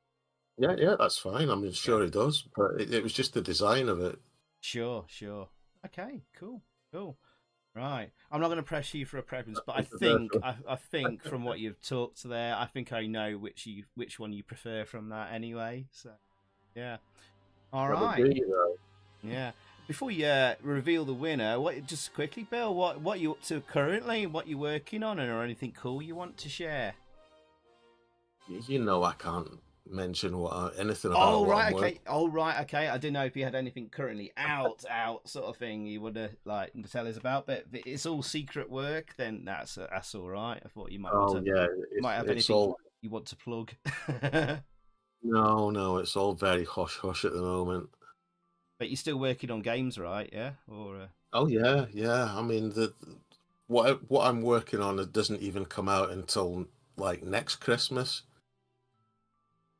Yeah, yeah, that's fine. I mean, Yeah. sure he does, but it was just the design of it. Sure, sure. Okay, cool, cool. Right. I'm not going to press you for a preference, but I think Controversial. I think from what you've talked there, I think I know which one you prefer from that anyway. So yeah. All That would right. be, though. Yeah. Before you reveal the winner, what just quickly, Bill, what you up to currently? What you working on, or anything cool you want to share? You know, I can't mention anything about Oh what I'm right, working. okay. Oh right, okay. I didn't know if you had anything currently out, sort of thing you would like to tell us about, but if it's all secret work, then that's all right. I thought you might want Oh to yeah, might have it's anything all you want to plug. no, no, it's all very hush hush at the moment. But you're still working on games, right? Yeah, or Oh yeah, yeah. I mean, what I'm working on, it doesn't even come out until like next Christmas,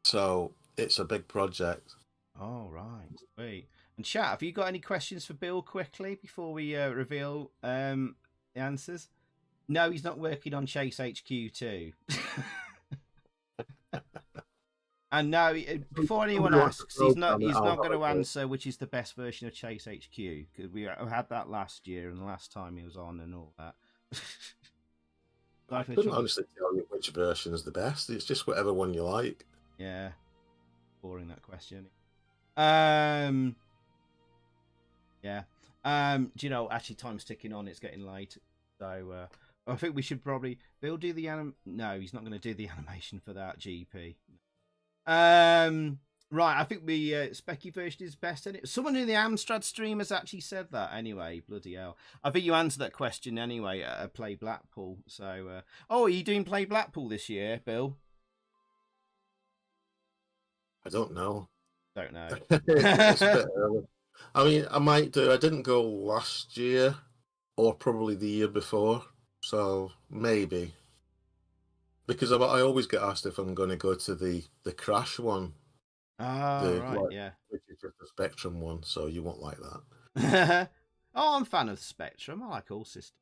so it's a big project. oh right, wait. And chat, have you got any questions for Bill quickly before we reveal the answers? No, he's not working on Chase HQ2. And no, before anyone Somebody wants to asks, program it, he's I'll not have going a to go. answer which is the best version of Chase HQ because we had that last year and the last time he was on and all that. I Life in a couldn't trouble. honestly tell you which version is the best. It's just whatever one you like. Yeah, boring that question. Um, yeah. Do you know? Actually, time's ticking on. It's getting late, so I think we should probably Bill do the No, he's not going to do the animation for that GP. Right, I think the Specky version is best. And someone in the Amstrad stream has actually said that. Anyway, bloody hell! I think you answered that question anyway at Play Blackpool. So, oh, are you doing Play Blackpool this year, Bill? I don't know. Don't know. It's a bit early. I mean, I might do. I didn't go last year, or probably the year before, so maybe. Because I always get asked if I'm going to go to the Crash one, Oh, the right, like, yeah. which is just the Spectrum one, so you won't like that. Oh, I'm a fan of the Spectrum. I like all systems.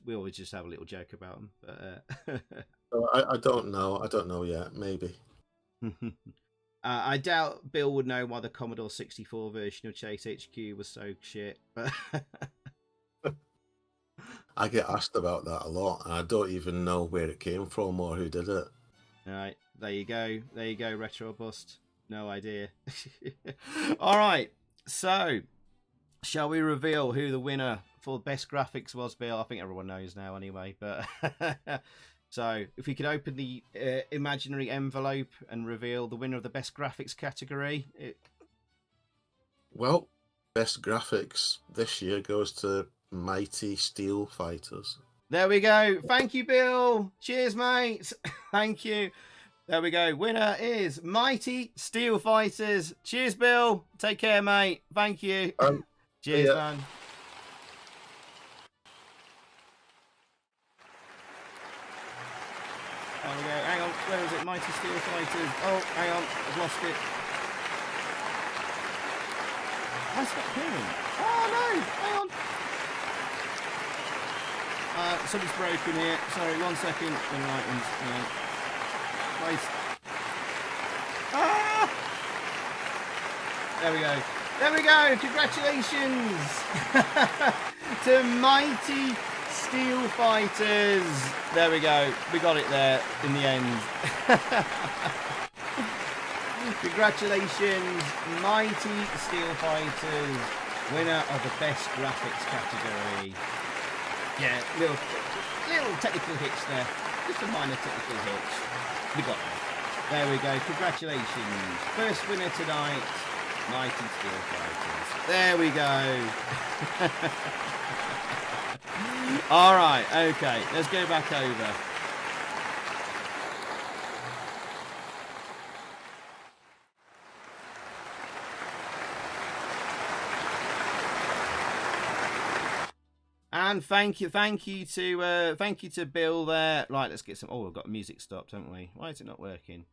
We always just have a little joke about them. But So I don't know. I don't know yet. Maybe. I doubt Bill would know why the Commodore 64 version of Chase HQ was so shit. But I get asked about that a lot, and I don't even know where it came from or who did it. all right, there you go. There you go, Retro Bust. No idea. All right, so shall we reveal who the winner for best graphics was, Bill? I think everyone knows now anyway. But so if we could open the imaginary envelope and reveal the winner of the best graphics category. Well, best graphics this year goes to Mighty Steel Fighters. There we go. Thank you, Bill. Cheers, mate. Thank you. There we go. Winner is Mighty Steel Fighters. Cheers, Bill. Take care, mate. Thank you. Cheers, Yeah. man. There we go. Hang on. Where is it? Mighty Steel Fighters. Oh, hang on. I've lost it. I stopped hearing. Oh, no. Hang on. Something's broken here. Sorry, 1 second. Right, place. Ah! There we go. There we go. Congratulations to Mighty Steel Fighters. There we go. We got it there in the end. Congratulations, Mighty Steel Fighters, winner of the best graphics category. Yeah, little technical hitch there. Just a minor technical hitch. We got there. There we go. Congratulations. First winner tonight, Mighty Steel Fighters. There we go. All right. Okay. Let's go back over. And thank you to Bill there. Right, let's get some. Oh, we've got music stopped, haven't we? Why is it not working?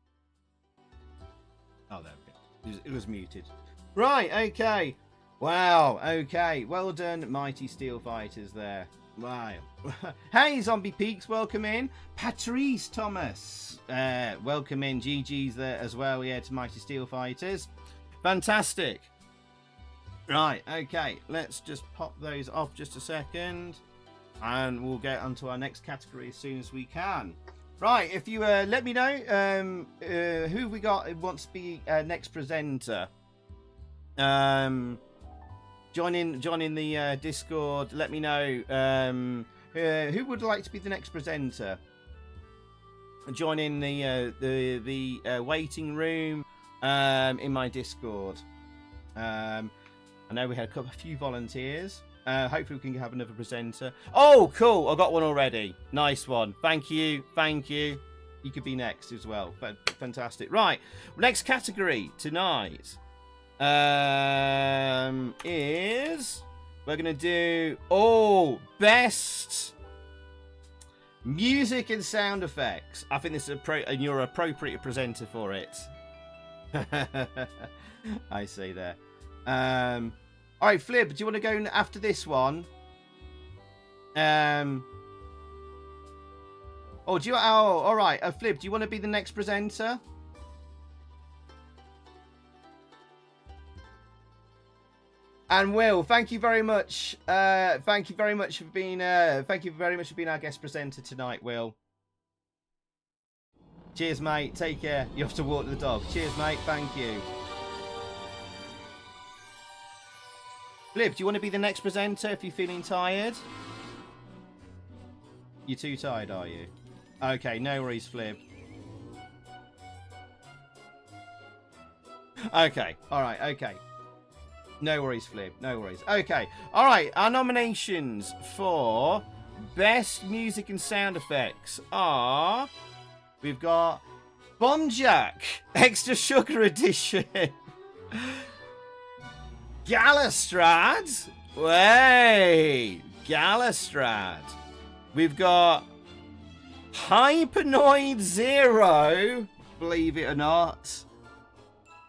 Oh, there we go. It was muted. Right, okay. Wow, okay. Well done, Mighty Steel Fighters there. Wow. Hey, Zombie Peaks, welcome in. Patrice Thomas, welcome in. GG's there as well, yeah, to Mighty Steel Fighters. Fantastic. Right, okay, let's just pop those off just a second and we'll get onto our next category as soon as we can. Right, if you let me know who we got who wants to be next presenter. Join in the Discord, let me know who would like to be the next presenter. Join in the waiting room in my Discord. I know we had a few volunteers. Hopefully we can have another presenter. Oh, cool. I got one already. Nice one. Thank you. Thank you. You could be next as well. Fantastic. Right. Next category tonight is... We're going to do... best music and sound effects. I think this is and you're appropriate presenter for it. I see there. All right, Flib, do you want to go after this one? All right, Flib, do you want to be the next presenter? And Will, thank you very much. Thank you very much for being our guest presenter tonight, Will. Cheers, mate. Take care. You have to walk the dog. Cheers, mate. Thank you. Flip, do you want to be the next presenter if you're feeling tired? You're too tired, are you? Okay, no worries, Flip. Okay, alright, okay. No worries, Flip, no worries. Okay, alright, our nominations for Best Music and Sound Effects are... We've got Bomb Jack, Extra Sugar Edition. Galastrad? Wait, Galastrad. We've got Hypernoid Zero, believe it or not.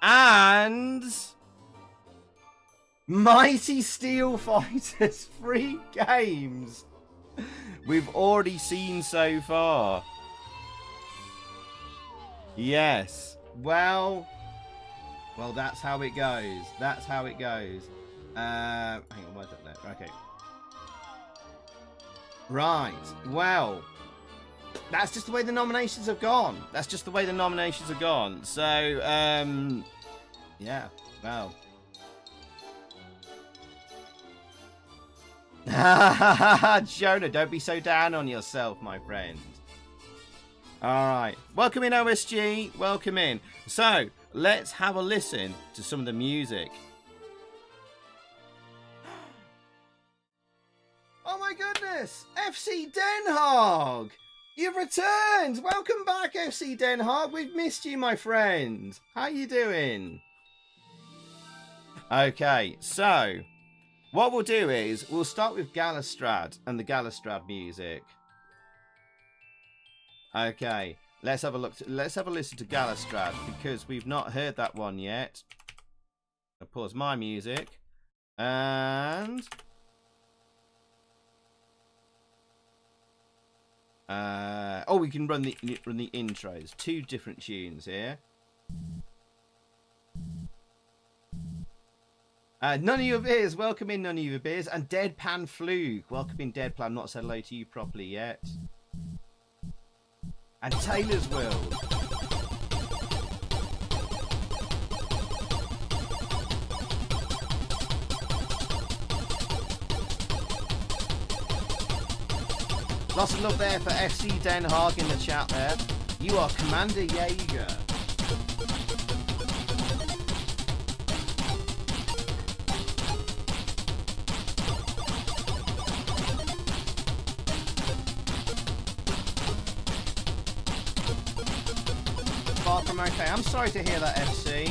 And Mighty Steel Fighters 3 games we've already seen so far. Yes. Well, that's how it goes. That's how it goes. Hang on, where's that there? Okay. Right. Well, that's just the way the nominations have gone. That's just the way the nominations have gone. So, yeah. Well. Jonah, don't be so down on yourself, my friend. Alright. Welcome in, OSG. Welcome in. So, let's have a listen to some of the music. Oh my goodness! FC Den Haag! You've returned! Welcome back, FC Den Haag. We've missed you, my friend. How you doing? Okay, so what we'll do is we'll start with Galastrad and the Galastrad music. Okay, let's have a look. Let's have a listen to Galastrad because we've not heard that one yet. I'll pause my music and we can run the intros. Two different tunes here. None of your beers, welcome in, none of your beers, and Deadpan Fluke, welcome in, Deadpan. Not said hello to you properly yet. And Taylor's World. Lots of love there for FC Den Haag in the chat there. You are Commander Jaeger. Far from okay. I'm sorry to hear that, FC.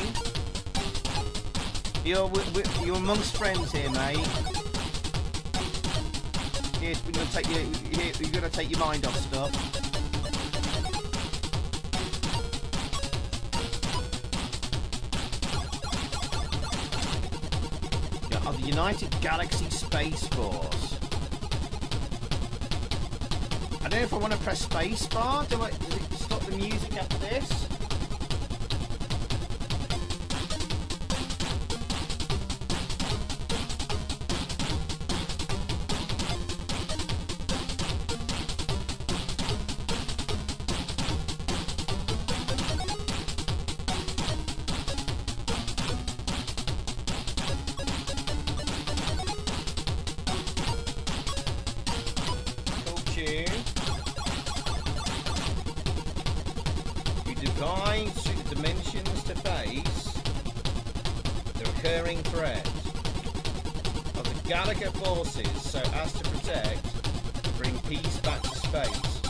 You're amongst friends here, mate. We're gonna take you're gonna take your mind off stuff. Yeah, of the United Galaxy Space Force. I don't know if I want to press spacebar. Does it stop the music after this? Dimensions to face the recurring threat of the Gallagher forces so as to protect, bring peace back to space.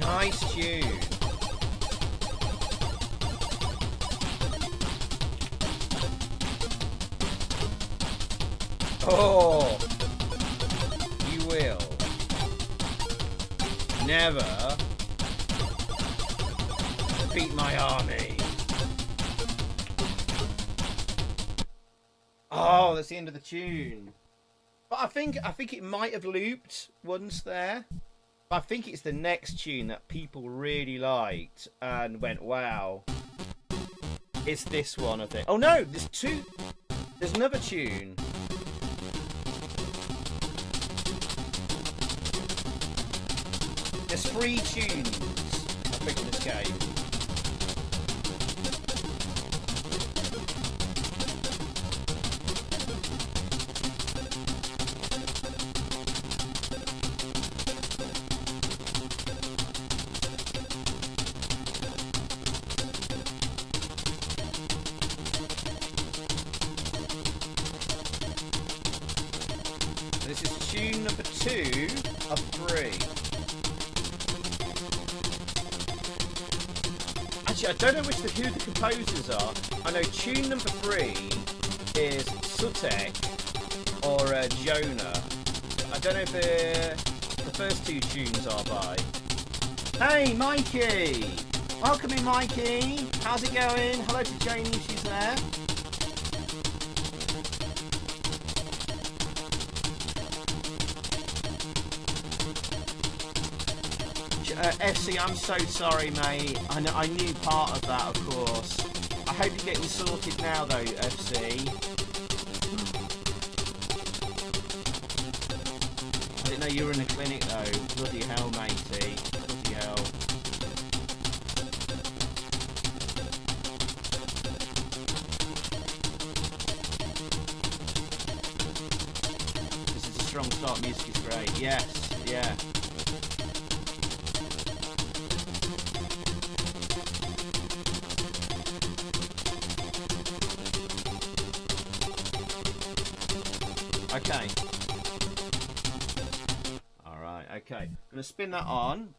Nice tune. Oh, you will never defeat my army. Oh, that's the end of the tune. But I think it might have looped once there. But I think it's the next tune that people really liked and went, wow. It's this one, I think. Oh no, there's two. There's another tune. There's 3 tunes, I think, in this game. This is tune number 2 of 3. Actually, I don't know who the composers are. I know tune number 3 is Sutek or Jonah. I don't know if the first 2 tunes are by. Hey, Mikey! Welcome in, Mikey. How's it going? Hello to Janie, she's there. FC, I'm so sorry, mate. I knew part of that, of course. I hope you're getting sorted now, though, FC. I didn't know you were in a clinic, though. Bloody hell, matey. Bloody hell. This is a strong start. Music is great. Yes, yeah. Okay. Alright, okay. I'm going to spin that on.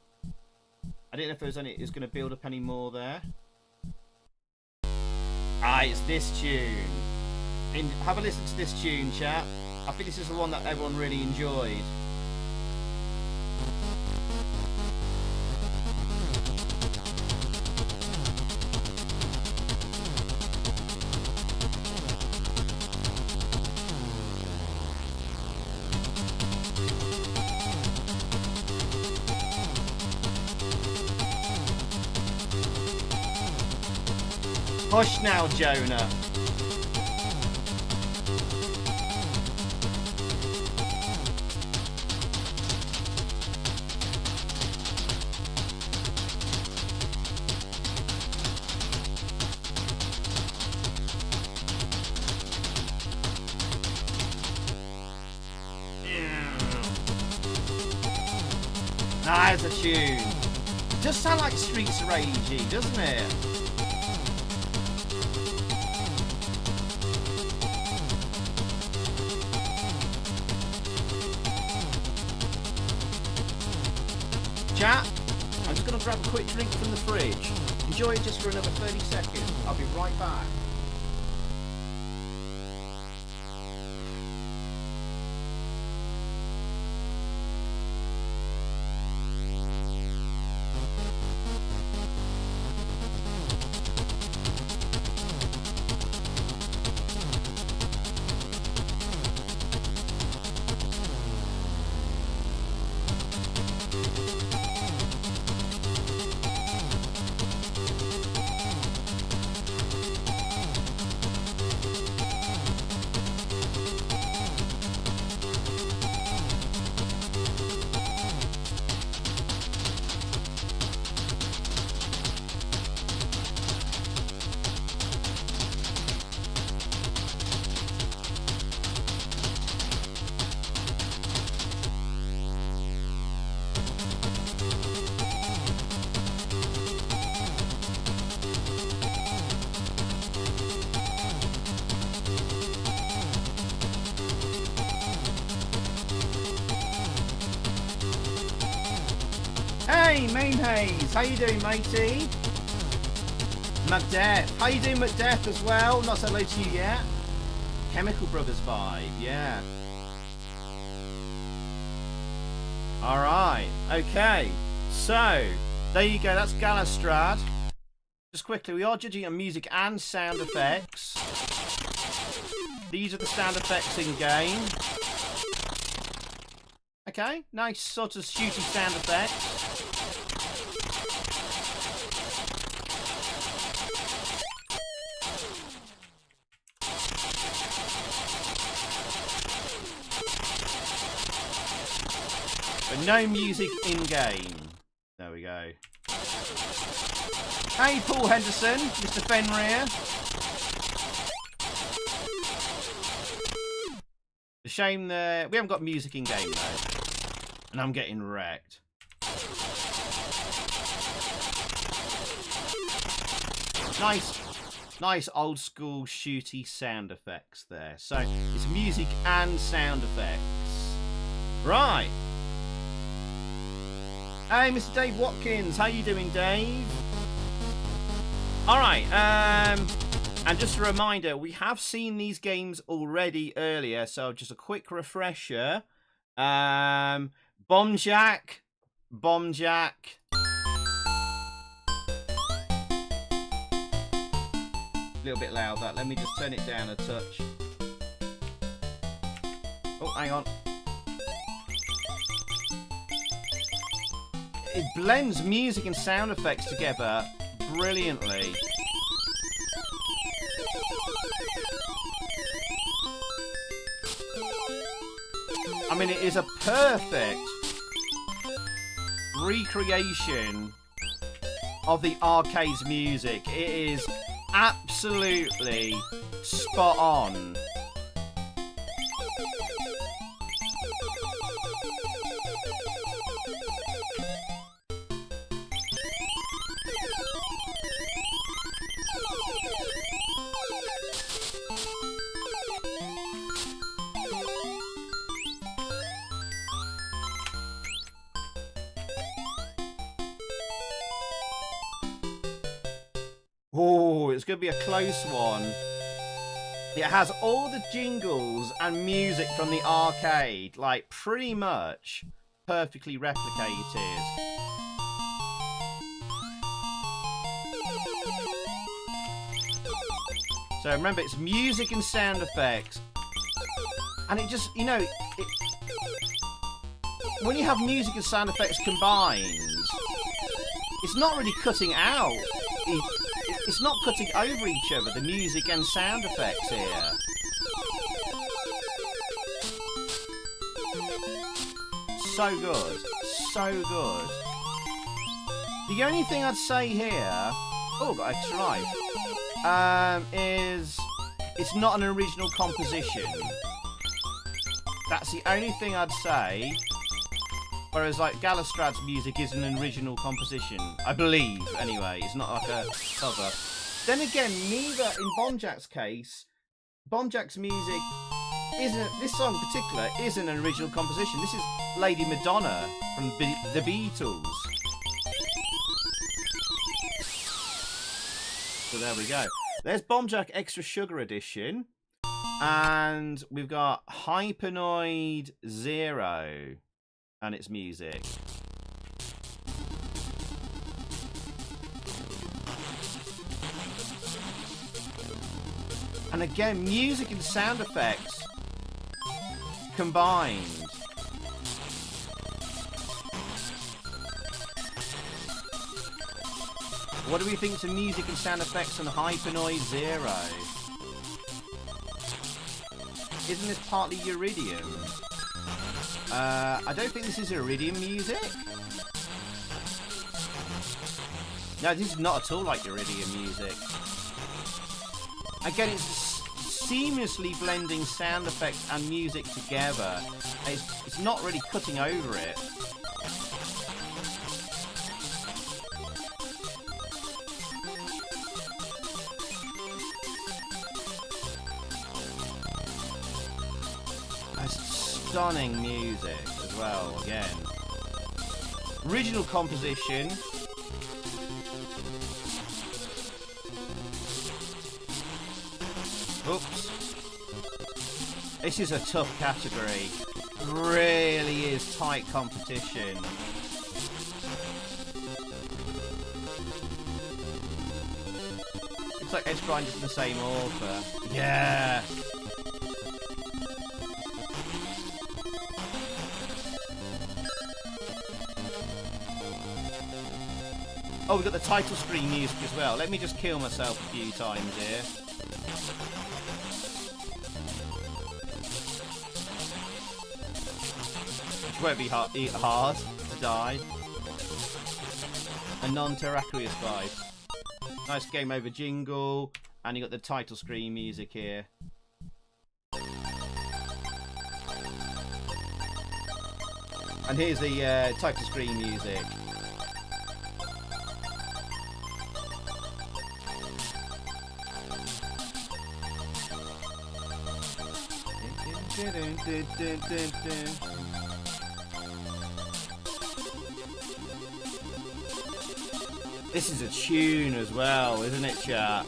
I didn't know if it was going to build up any more there. Ah, it's this tune. Have a listen to this tune, chat. I think this is the one that everyone really enjoyed. Hush now, Jonah. Nice a tune. Does sound like Streets of Ragey, doesn't it? Chat, I'm just going to grab a quick drink from the fridge. Enjoy it just for another 30 seconds. I'll be right back. Hey, Main Haze, how you doing, matey? Macdeath, how you doing, Macdeath, as well? Not so low to you yet. Chemical Brothers vibe, yeah. Alright, okay. So, there you go, that's Amstrad. Just quickly, we are judging on music and sound effects. These are the sound effects in game. Okay, nice sort of shooty sound effects. But no music in game. There we go. Hey, Paul Henderson, Mr. Fenrir. The shame that we haven't got music in game though. And I'm getting wrecked. Nice old school shooty sound effects there. So it's music and sound effects. Right. Hey, Mr. Dave Watkins, how you doing, Dave? All right. And just a reminder, we have seen these games already earlier, so just a quick refresher. Bomb Jack. A little bit loud, that. Let me just turn it down a touch. Oh, hang on. It blends music and sound effects together brilliantly. I mean, it is a perfect recreation of the arcade's music. It is absolutely spot on. Oh, it's going to be a close one. It has all the jingles and music from the arcade, like pretty much perfectly replicated. So remember, it's music and sound effects. And it just, you know, when you have music and sound effects combined, it's not really cutting out. It's not cutting over each other, the music and sound effects here. So good. So good. The only thing I'd say here... Oh, got extra life. Is... It's not an original composition. That's the only thing I'd say. Whereas like Galistrad's music is an original composition, I believe. Anyway, it's not like a cover. Then again, neither in Bonjack's case, Bonjack's music isn't. This song in particular isn't an original composition. This is Lady Madonna from the Beatles. So there we go. There's Bonjack Extra Sugar Edition. And we've got Hypenoid Zero and its music. And again, music and sound effects combined. What do we think to music and sound effects on Hypenoid Zero? Isn't this partly Iridium? I don't think this is Iridium music. No, this is not at all like Iridium music. Again, it's seamlessly blending sound effects and music together. It's not really cutting over it. Stunning music as well, again. Original composition. Oops. This is a tough category. Really is tight competition. Looks like Edge Grind is the same author. Yeah. Oh, we've got the title screen music as well. Let me just kill myself a few times here. Which won't be hard to die. A non-Terraqueous vibe. Nice game over jingle. And you got the title screen music here. And here's the title screen music. This is a tune as well, isn't it, chat?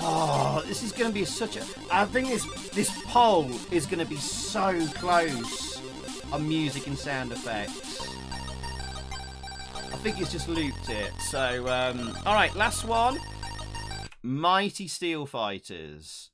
Oh, this is going to be such a... I think this poll is going to be so close on music and sound effects. I think it's just looped it. So, alright, last one. Mighty Steel Fighters.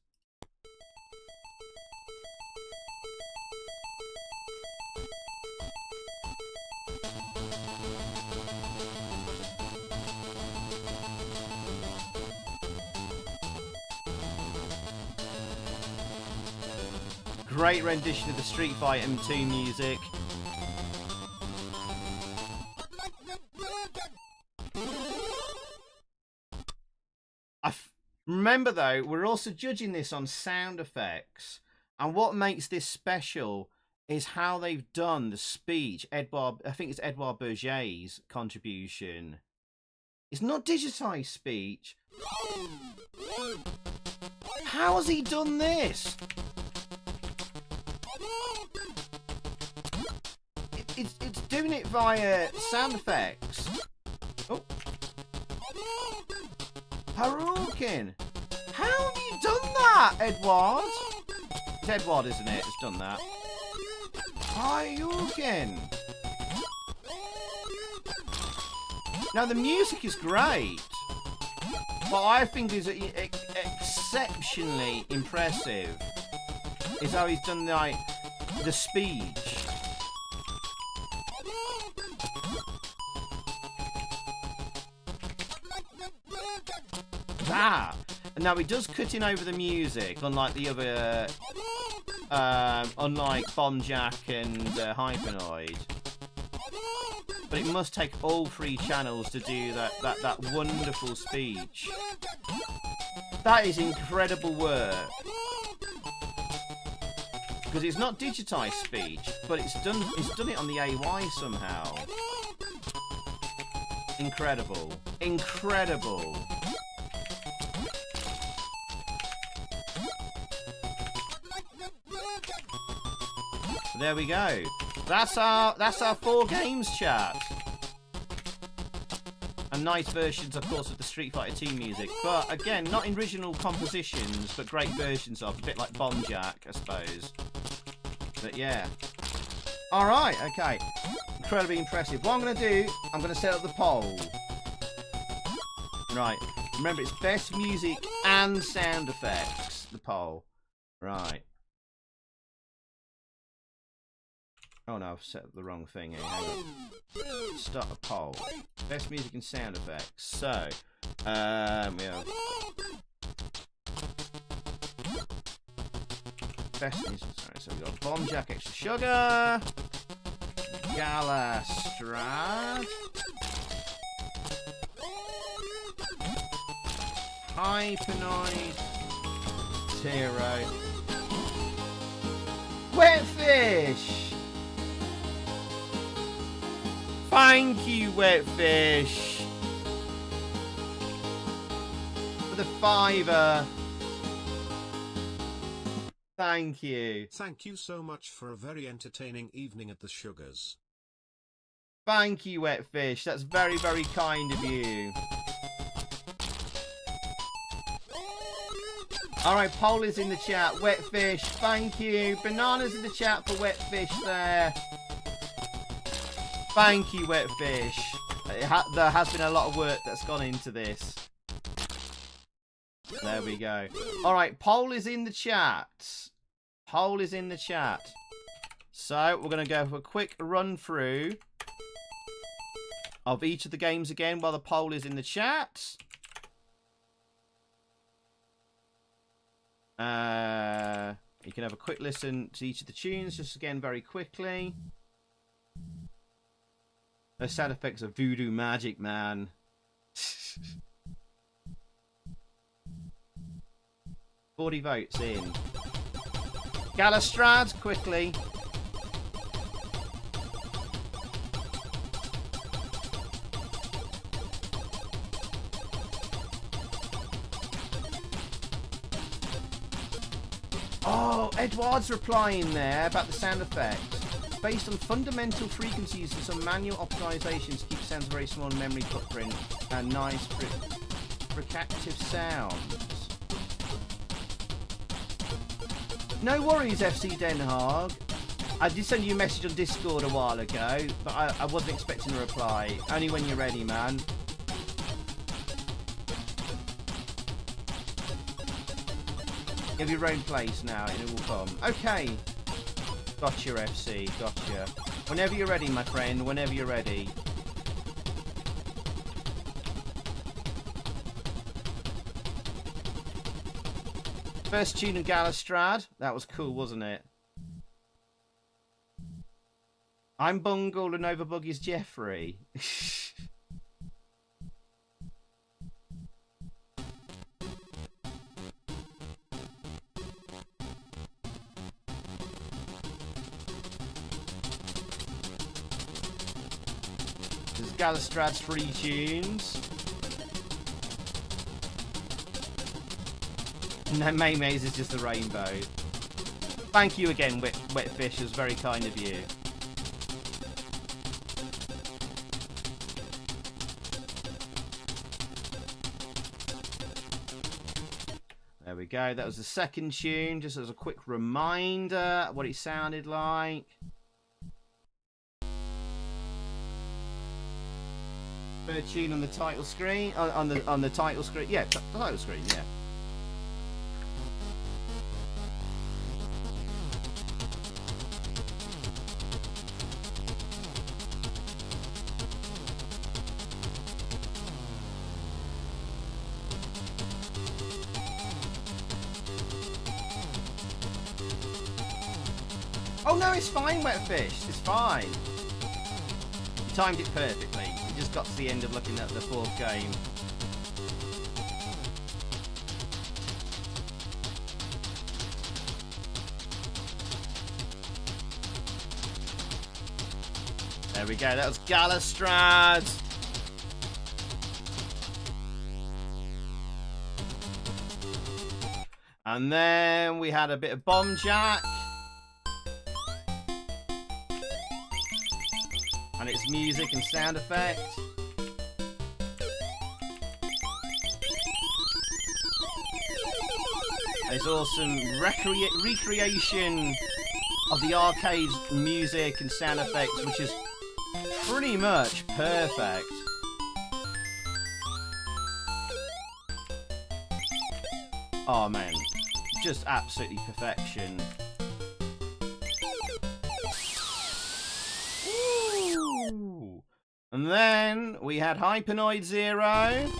Great rendition of the Street Fighter 2 music. Remember though, we're also judging this on sound effects, and what makes this special is how they've done the speech. I think it's Edouard Berger's contribution. It's not digitized speech. How has he done this? It's doing it via sound effects. Oh. Harukin! How have you done that, Edward? It's Edward, isn't it? It's done that. Harukin! Now, the music is great. What I think is exceptionally impressive is how he's done, like, the speech. That. And now he does cutting over the music, unlike the other, unlike Bonjack and Hypenoid. But it must take all 3 channels to do that wonderful speech. That is incredible work. because it's not digitized speech, but it's done it on the AY somehow. Incredible. Incredible. There we go. That's our 4 games, chat. And nice versions, of course, of the Street Fighter 2 music. But again, not original compositions, but great versions of. A bit like Bomb Jack, I suppose. But yeah. Alright, okay. Incredibly impressive. What I'm going to do, I'm going to set up the poll. Right. Remember, it's best music and sound effects, the poll. Right. Oh no, I've set up the wrong thing here. Hang on. Start a poll. Best music and sound effects. So, yeah. Best music. Sorry, so we've got Bomb Jack Extra Sugar, Amstrad, Hypenoid, Zero, Wetfish. Thank you, Wetfish, for the $5. Thank you. Thank you so much for a very entertaining evening at the Sugars. Thank you, Wetfish. That's very, very kind of you. Alright, poll is in the chat. Wetfish, thank you. Bananas in the chat for Wetfish there. Thank you, Wetfish. There has been a lot of work that's gone into this. There we go. Alright, poll is in the chat. Poll is in the chat. So, we're going to go for a quick run through of each of the games again while the poll is in the chat. You can have a quick listen to each of the tunes, just again very quickly. The sound effects of Voodoo Magic, man. 40 votes in. Galastrad, quickly. Oh, Edward's replying there about the sound effects. Based on fundamental frequencies and some manual optimizations to keep sounds very small in memory footprint and nice fricative sounds. No worries, FC Den Haag. I did send you a message on Discord a while ago, but I wasn't expecting a reply. Only when you're ready, man. You have your own place now, and it will come. Okay. Gotcha, FC. Gotcha. Whenever you're ready, my friend. Whenever you're ready. First tune of Galastrad. That was cool, wasn't it? I'm Bungle and Overbuggy's Jeffrey. This is Galastrad's 3 tunes. No, May Maze is just a rainbow. Thank you again, Wetfish. It was very kind of you. There we go. That was the second tune, just as a quick reminder what it sounded like. Third tune on the title screen. On the title screen. Yeah, the title screen. Yeah. Oh no, it's fine, Wetfish. It's fine. You timed it perfectly. You just got to the end of looking at the 4th game. There we go. That was Galastrad. And then we had a bit of Bomb Jack. And its music and sound effect. There's awesome recreation of the arcade music and sound effects, which is pretty much perfect. Oh man, just absolutely perfection. Ooh. And then we had Hypenoid Zero.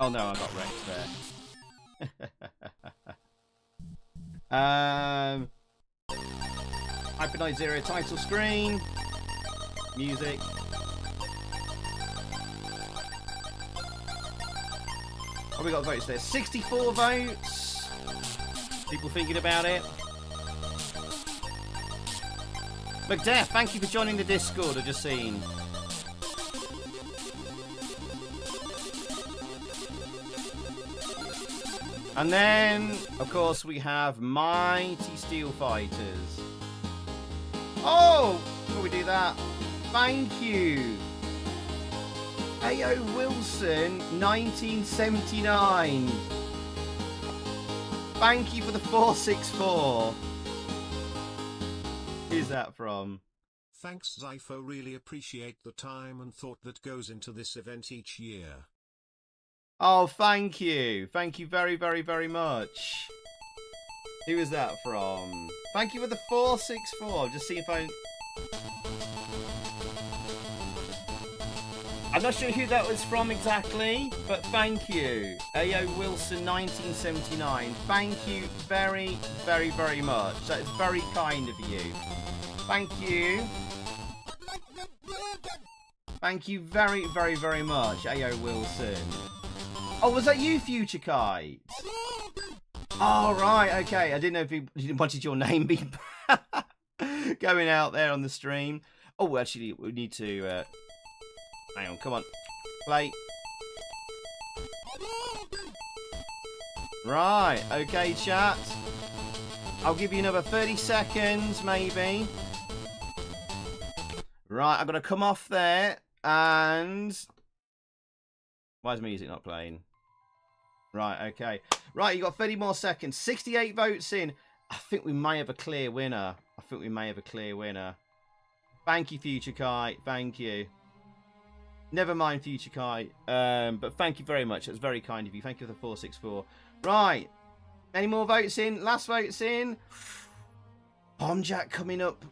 Oh no, I got wrecked there. Hypenoid Zero title screen. Music. What we got votes there? 64 votes. People thinking about it. McDeath, thank you for joining the Discord, I've just seen. And then, of course, we have Mighty Steel Fighters. Oh! Before we do that, thank you. A.O. Wilson, 1979. Thank you for the 464. Who's that from? Thanks Zypho, really appreciate the time and thought that goes into this event each year. Oh, thank you. Thank you very, very, very much. Who is that from? Thank you for the 464. Just see if I'm not sure who that was from exactly, but thank you. A.O. Wilson, 1979. Thank you very, very, very much. That is very kind of you. Thank you. Thank you very, very, very much, A.O. Wilson. Oh, was that you, Future Kite? Oh, right, okay. I didn't know if you wanted your name be going out there on the stream. Oh, actually, we need to... hang on, come on. Play. Right, okay, chat. I'll give you another 30 seconds, maybe. Right, I'm going to come off there, and... Why is music not playing? Right, okay. Right, you got 30 more seconds. 68 votes in. I think we may have a clear winner. Thank you, Future Kite. Thank you. Never mind, Future Kite. But thank you very much. That's very kind of you. Thank you for the 464. Right. Any more votes in? Last votes in. Bomb Jack coming up.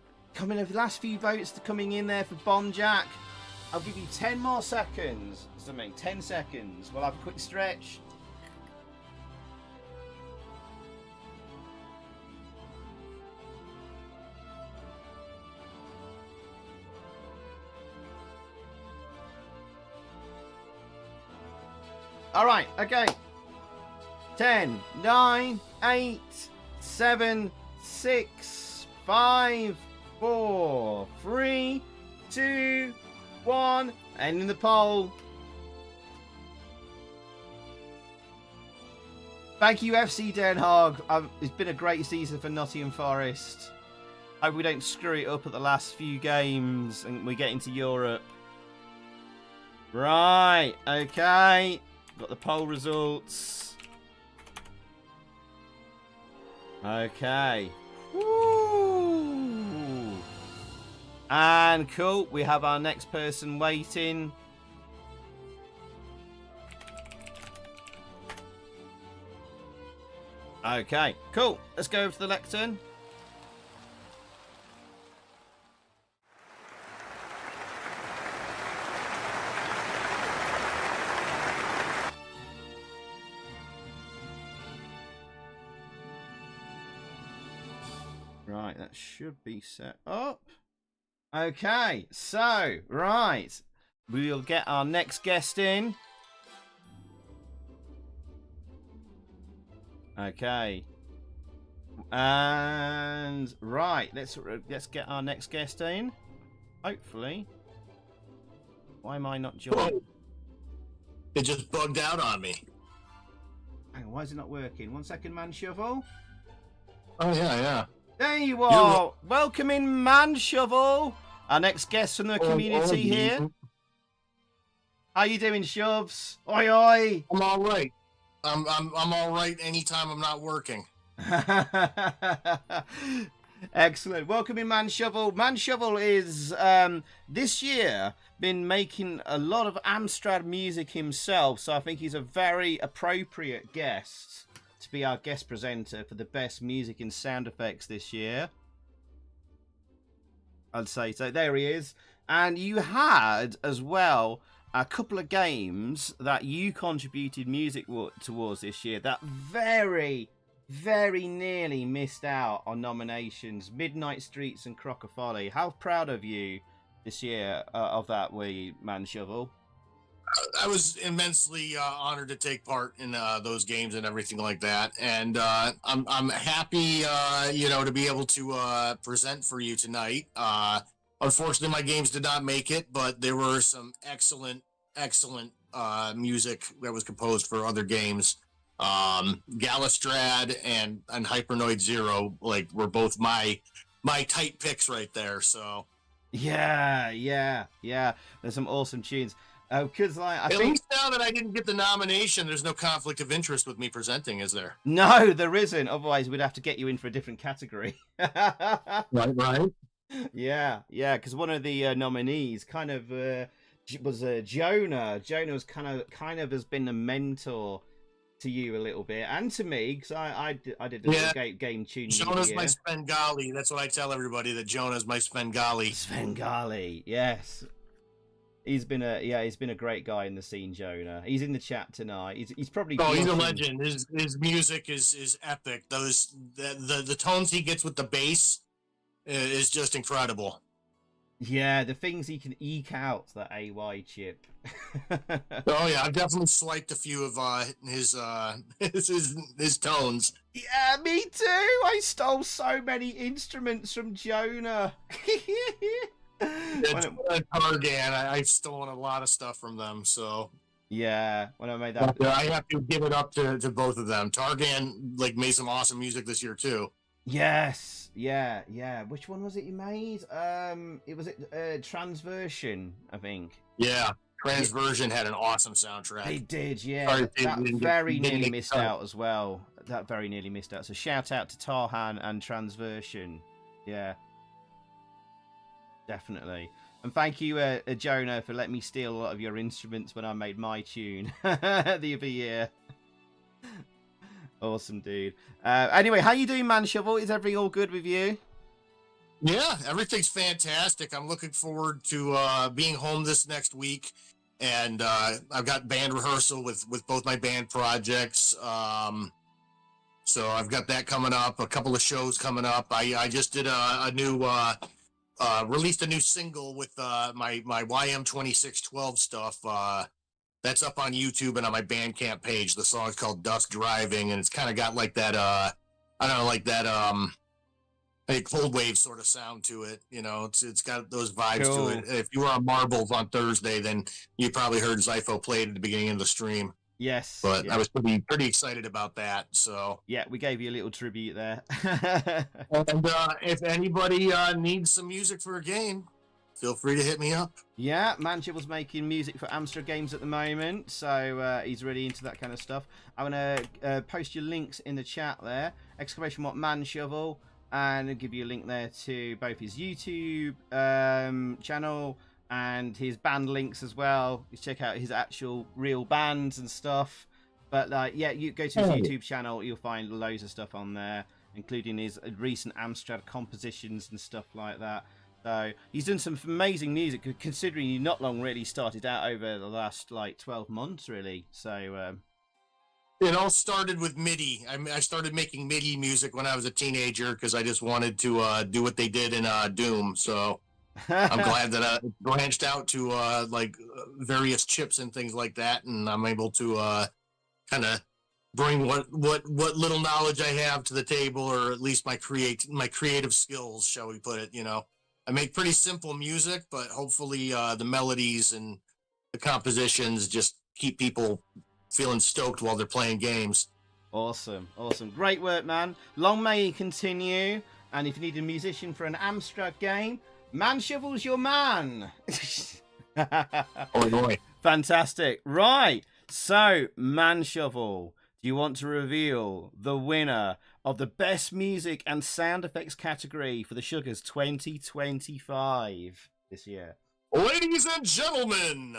Last few votes coming in there for Bomb Jack. I'll give you 10 more seconds. Something. 10 seconds. We'll have a quick stretch. Alright, okay. 10, 9, 8, 7, 6, 5, 4, 3, 2, 1. Ending the poll. Thank you, FC Den Haag. It's been a great season for Nottingham Forest. Hope we don't screw it up at the last few games and we get into Europe. Right, okay. Got the poll results. Okay. Woo. And cool, we have our next person waiting. Okay, cool. Let's go over to the lectern. Right, that should be set up. Okay, so, right. We'll get our next guest in. Okay. And right, let's get our next guest in. Hopefully. Why am I not joining? It just bugged out on me. Hang on, why is it not working? 1 second, Man Shovel. Oh yeah. There you are. Welcome in, Man Shovel. Our next guest from the community here. How you doing, Shoves? Oi oi. I'm all right. I'm all right anytime I'm not working. Excellent. Welcome in, Man Shovel. Man Shovel is this year been making a lot of Amstrad music himself, so I think he's a very appropriate guest to be our guest presenter for the best music and sound effects this year. I'd say so. There he is. And you had as well a couple of games that you contributed music towards this year that very nearly missed out on nominations. Midnight Streets and Crock of Folly. How proud of you this year of that, were you, Man Shovel? I was immensely honored to take part in those games and everything like that, and I'm happy, to be able to present for you tonight. Unfortunately, my games did not make it, but there were some excellent music that was composed for other games. Galistrad and Hypernoid Zero were both my tight picks right there. So yeah. There's some awesome tunes. Because I think least now that I didn't get the nomination, there's no conflict of interest with me presenting, is there? No, there isn't. Otherwise, we'd have to get you in for a different category. Right. Yeah. Because one of the nominees kind of was Jonah. Jonah was kind of has been a mentor to you a little bit, and to me, because I did a little game tune. Jonah's my Svengali. That's what I tell everybody, that Jonah's my Svengali. Svengali, yes. He's been a great guy in the scene, Jonah. He's in the chat tonight. He's probably he's a legend. His music is epic. The tones he gets with the bass is just incredible. Yeah, the things he can eke out, that AY chip. Oh yeah, I've definitely swiped a few of his tones. Yeah, me too. I stole so many instruments from Jonah. Targan, I've stolen a lot of stuff from them. So yeah, when I made that, I have to give it up to both of them. Targan made some awesome music this year too. Yes, yeah. Which one was it you made? It was Transversion, I think. Yeah, Transversion had an awesome soundtrack. They did, yeah. That very nearly missed out as well. That very nearly missed out. So shout out to Tarhan and Transversion. Yeah. Definitely. And thank you, Jonah, for letting me steal a lot of your instruments when I made my tune the other year. Awesome, dude. Anyway, how you doing, Man Shovel? Is everything all good with you? Yeah, everything's fantastic. I'm looking forward to being home this next week. And I've got band rehearsal with both my band projects. So I've got that coming up, a couple of shows coming up. I just did a new... released a new single with my YM2612 stuff. That's up on YouTube and on my Bandcamp page. The song's called Dusk Driving, and it's kind of got a cold wave sort of sound to it. It's got those vibes Cool. to it. If you were on Marbles on Thursday, then you probably heard Zypho played at the beginning of the stream. Yes. But yeah. I was pretty excited about that. So yeah, we gave you a little tribute there. and if anybody needs some music for a game, feel free to hit me up. Yeah, Man Shovel's making music for Amstrad games at the moment, so he's really into that kind of stuff. I'm gonna post your links in the chat there. !Man Shovel, and I'll give you a link there to both his YouTube channel and his band links as well. You check out his actual real bands and stuff. But you go to his YouTube channel, you'll find loads of stuff on there, including his recent Amstrad compositions and stuff like that. So he's done some amazing music, considering he not long really started out over the last 12 months really. So it all started with MIDI. I started making MIDI music when I was a teenager because I just wanted to do what they did in Doom. So I'm glad that it branched out to various chips and things like that, and I'm able to kind of bring what little knowledge I have to the table, or at least my creative skills, shall we put it. I make pretty simple music, but hopefully the melodies and the compositions just keep people feeling stoked while they're playing games. Awesome. Great work, man. Long may it continue. And if you need a musician for an Amstrad game, Man Shovel's your man. Oh boy. Fantastic. Right. So, Man Shovel, do you want to reveal the winner of the Best Music and Sound Effects category for the Sugars 2025 this year? Ladies and gentlemen,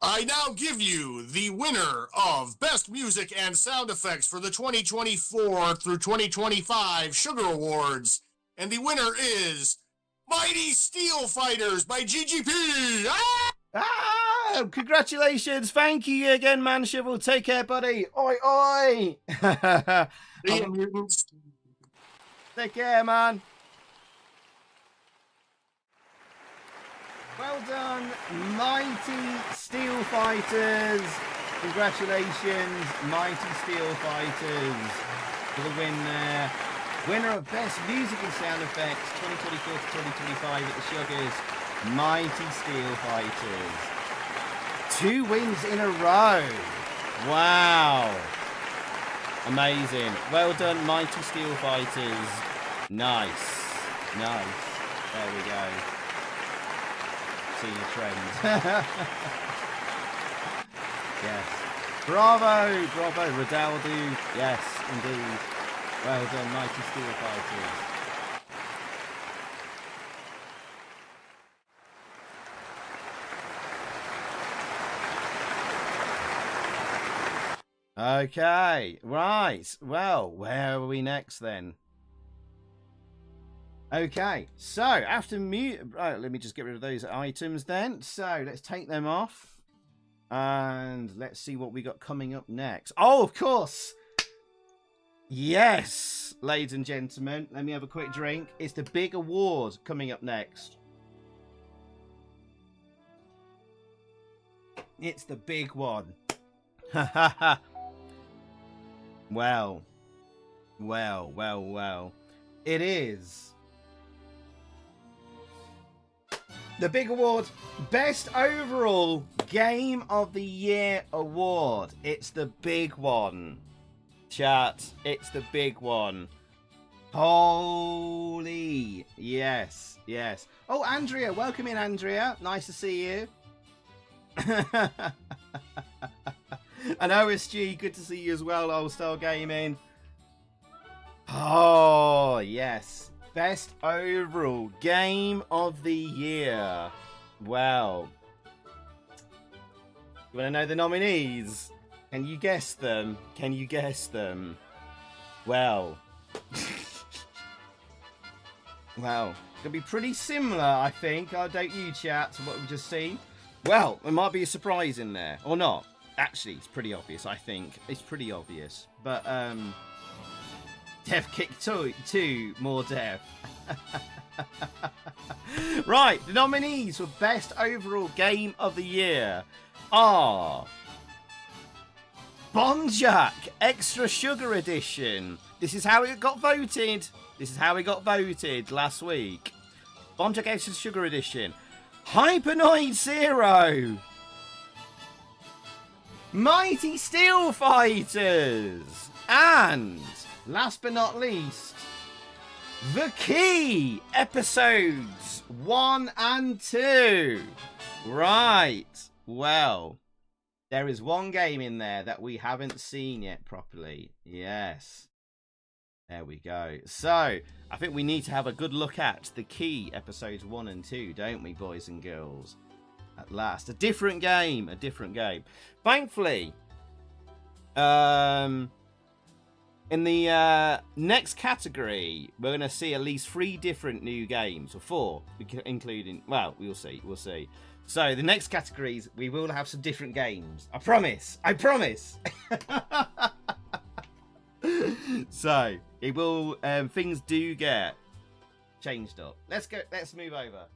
I now give you the winner of Best Music and Sound Effects for the 2024 through 2025 Sugar Awards. And the winner is Mighty Steel Fighters by GGP. Congratulations. Thank you again, Man Shovel. Take care, buddy. Oi, oi. Take care, man. Well done, Mighty Steel Fighters. Congratulations, Mighty Steel Fighters, for the win there. Winner of Best Music and Sound Effects 2024 to 2025 at the Sugars, Mighty Steel Fighters. 2 wins in a row. Wow. Amazing. Well done, Mighty Steel Fighters. Nice. There we go. See the trend. Yes. Bravo, Rodaldo. Yes, indeed. Well done, Mighty Steel Fighters. Okay, right. Well, where are we next then? Okay, so after right, let me just get rid of those items then. So let's take them off. And let's see what we got coming up next. Oh, of course. Yes, ladies and gentlemen. Let me have a quick drink. It's the big award coming up next. It's the big one. Ha ha ha. Well. It is the big award, Best Overall Game of the Year Award. It's the big one, chat. It's the big one. Holy yes. Oh, Andrea, welcome in, Andrea. Nice to see you. And OSG, good to see you as well, Old Style Gaming. Oh, yes. Best Overall Game of the Year. Well, you want to know the nominees? Can you guess them? Well, well, it'll be pretty similar, I think. I don't you, chat, to what we've just seen. Well, there might be a surprise in there, or not. Actually, it's pretty obvious, I think. It's pretty obvious. But, Dev Kick 2, more Dev. Right, the nominees for Best Overall Game of the Year are Bonjack Extra Sugar Edition. This is how it got voted. Last week. Bonjack Extra Sugar Edition. Hypernoid Zero. Mighty Steel Fighters. And last but not least, The Key episodes 1 and 2. Right. Well, there is one game in there that we haven't seen yet properly. Yes. There we go. So, I think we need to have a good look at The Key episodes 1 and 2, don't we, boys and girls? At last. A different game. Thankfully, in the next category, we're going to see at least 3 different new games, or 4, including, well, we'll see. So the next categories, we will have some different games. I promise. So it will, things do get changed up. Let's move over.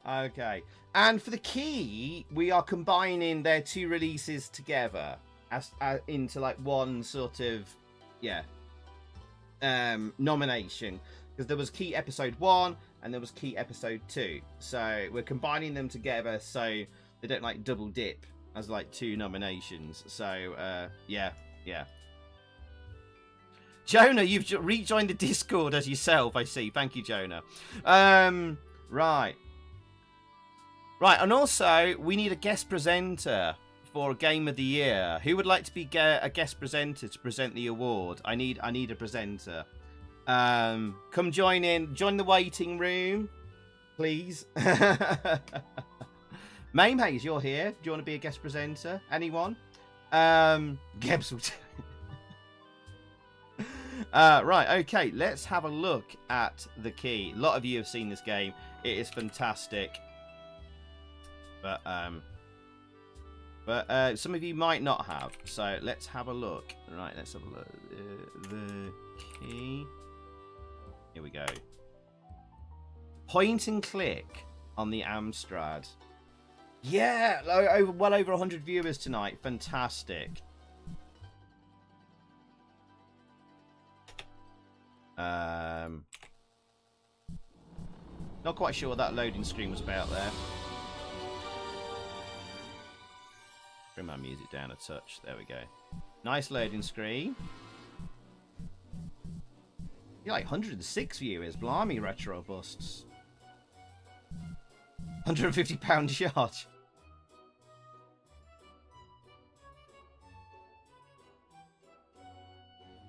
Okay. And for the key, we are combining their 2 releases together as into like one sort of nomination, because there was key episode 1 and there was key episode 2. So we're combining them together so they don't like double dip as like 2 nominations. So yeah. Jonah, you've rejoined the Discord as yourself, I see. Thank you, Jonah. Right, and also we need a guest presenter for Game of the Year. Who would like to be a guest presenter to present the award? I need a presenter. Come join the waiting room, please. Mame Hayes, you're here. Do you want to be a guest presenter? Anyone? Gebs will right, okay, let's have a look at the key. A lot of you have seen this game. It is fantastic. But some of you might not have. So let's have a look. Right, let's have a look. The key. Here we go. Point and click on the Amstrad. Yeah, well over 100 viewers tonight. Fantastic. Not quite sure what that loading screen was about there. Bring my music down a touch. There we go. Nice loading screen. You're like 106 viewers. Blimey, retro busts. £150 charge.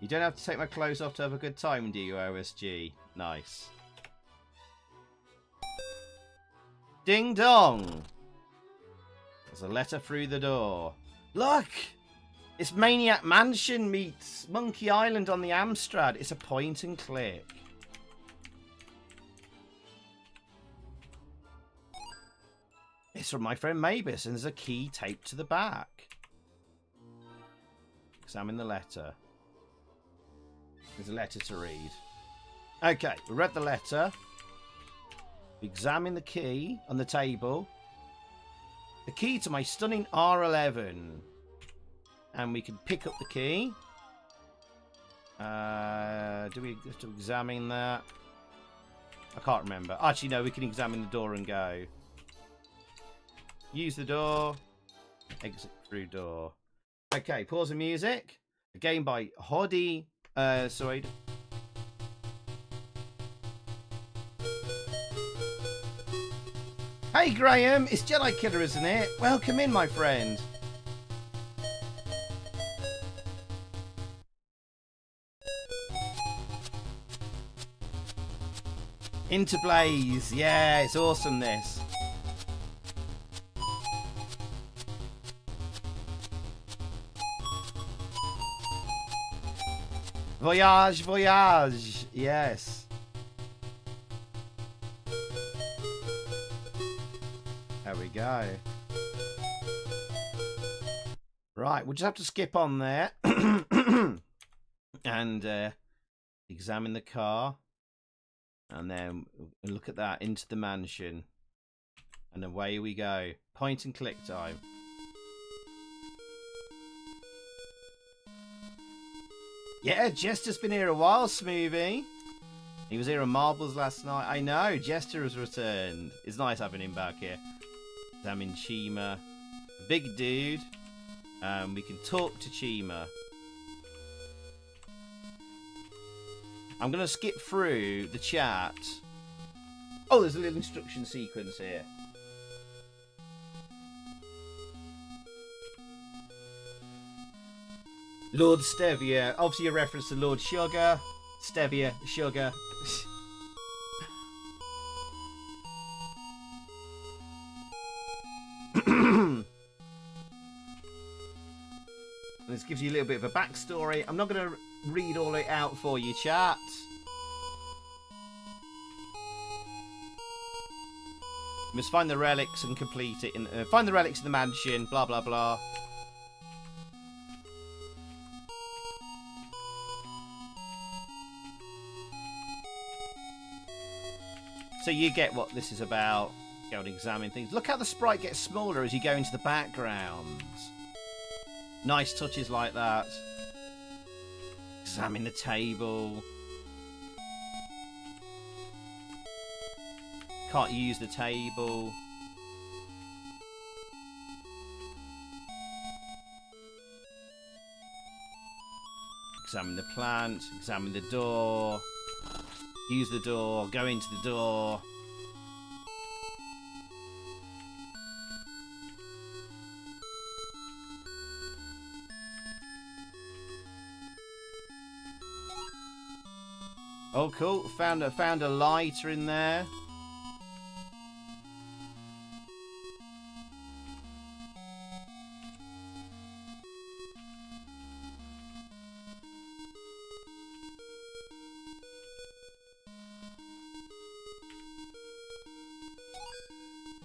You don't have to take my clothes off to have a good time, do you, OSG? Nice. Ding dong! There's a letter through the door. Look! It's Maniac Mansion meets Monkey Island on the Amstrad. It's a point and click. It's from my friend Mavis, and there's a key taped to the back. Examine the letter. There's a letter to read. Okay, we read the letter. We examine the key on the table. The key to my stunning R11. And we can pick up the key. Do we have to examine that? I can't remember. Actually, no, we can examine the door and go. Use the door. Exit through door. Okay, pause the music. A game by Hoddy. Sorry. Hey Graham, it's Jedi Killer, isn't it? Welcome in, my friend. Into Blaze, yeah, it's awesome this. Voyage, voyage, yes. There we go. Right, we'll just have to skip on there and examine the car, and then look at that, into the mansion, and away we go. Point and click time. Yeah, Jester's been here a while, Smoothie. He was here on Marbles last night. I know, Jester has returned. It's nice having him back here. Examine Chima. Big dude. We can talk to Chima. I'm going to skip through the chat. Oh, there's a little instruction sequence here. Lord Stevia, obviously a reference to Lord Sugar. Stevia, sugar. This gives you a little bit of a backstory. I'm not going to read all it out for you, chat. You must find the relics and complete it. Find the relics in the mansion, blah, blah, blah. So you get what this is about. Go and examine things. Look how the sprite gets smaller as you go into the background. Nice touches like that. Examine the table. Can't use the table. Examine the plant. Examine the door. Use the door. Go into the door. Oh, cool! Found a lighter in there.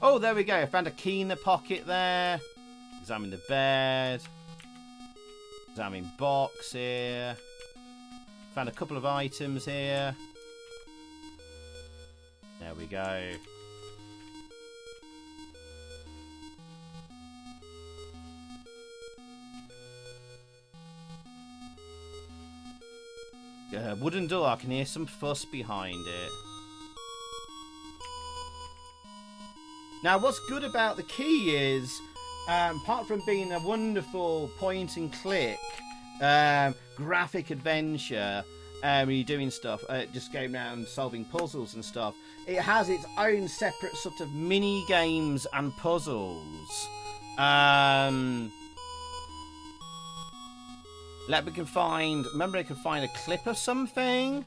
Oh, there we go. I found a key in the pocket there. Examine the bed. Examine box here. Found a couple of items here. There we go. Wooden door. I can hear some fuss behind it. Now, what's good about the key is, apart from being a wonderful point and click graphic adventure, when you're doing stuff, just going around solving puzzles and stuff, it has its own separate sort of mini games and puzzles. Let me can find. Remember, I could find a clip of something.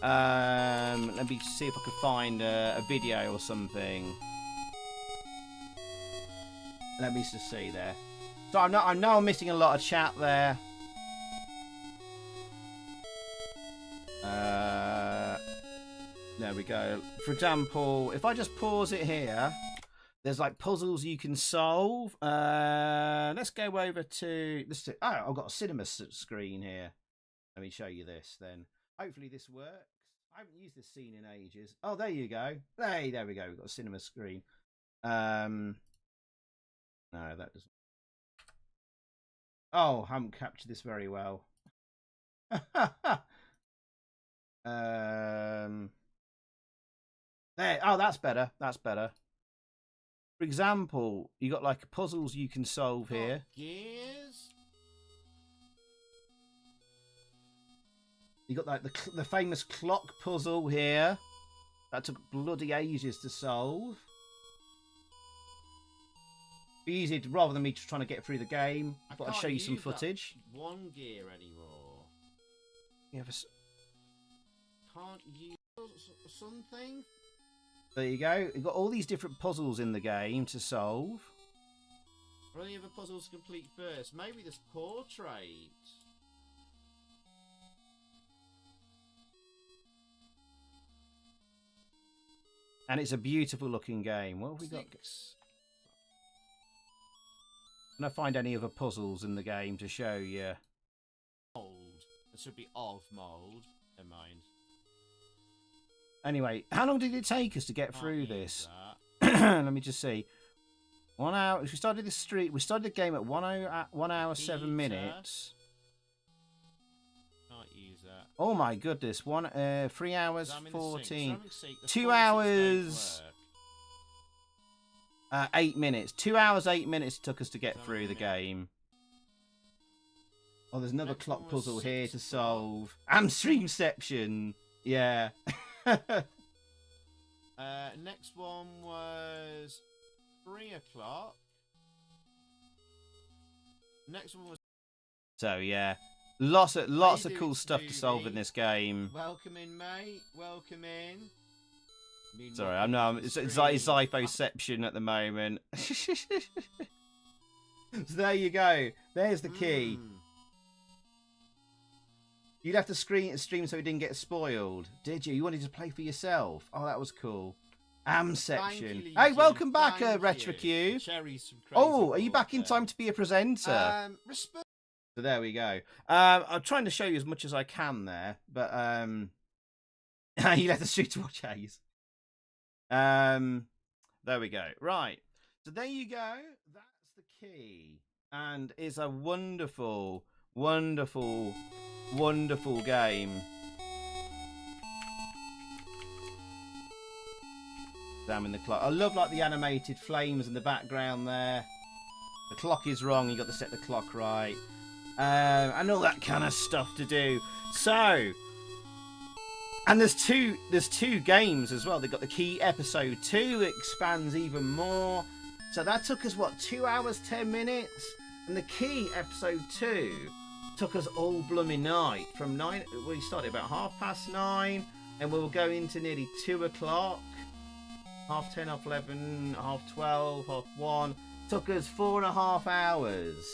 Let me see if I could find a video or something. Let me just see there. So I know I'm missing a lot of chat there. There we go. For example, if I just pause it here, there's like puzzles you can solve. Let's go over to this. Oh, I've got a cinema screen here. Let me show you this then. Hopefully this works. I haven't used this scene in ages. Oh, there you go. Hey, there we go. We've got a cinema screen. No, that doesn't. Oh, I haven't captured this very well. There. Oh, that's better. That's better. For example, you got like puzzles you can solve here. Gears. You got like the famous clock puzzle here. That took bloody ages to solve. Easy to, rather than me just trying to get through the game. I thought I'd show you some footage. One gear anymore. You have Can't use something. There you go. You've got all these different puzzles in the game to solve. Are any other puzzles complete first? Maybe this portrait. And it's a beautiful looking game. What have we got? Can I find any other puzzles in the game to show you? Mold. It should be of mold. Never mind. Anyway, how long did it take us to get through this? Let me just see. 1 hour. We started this street. We started the game at 1 hour 7 minutes. Can't use that. Oh my goodness! 3 hours 14. 2 2 hours. 8 minutes. 2 hours 8 minutes it took us to get through the game. Oh, there's another Next clock one was puzzle here 6 to o'clock. solve. Amstreamception. Yeah. Next one was 3 o'clock. Next one was. So yeah, lots of Hey, cool stuff to solve in Scooby. this game. Welcome in, mate. Welcome in. Sorry, I know it's Zyphoception at the moment. So there you go. There's the key. You'd have to stream so it didn't get spoiled, did you? You wanted to play for yourself. Oh, that was cool. Amception. Hey, welcome back, RetroQ. Oh, are you back in time to be a presenter? Respect. So there we go. I'm trying to show you as much as I can there, but you left the street to watch Hayes. There we go. Right. So there you go. That's the key. And it's a wonderful, wonderful, wonderful game. Damn in the clock. I love like the animated flames in the background there. The clock is wrong. You got to set the clock right. And all that kind of stuff to do. So, and there's two games as well. They've got the key episode 2 expands even more. So that took us what, 2 hours 10 minutes, and the key episode 2 took us all blooming night from 9. We started about 9:30, and we were going to nearly 2 o'clock. 10:30, 11:30, 12:30, 1:30. Took us 4.5 hours.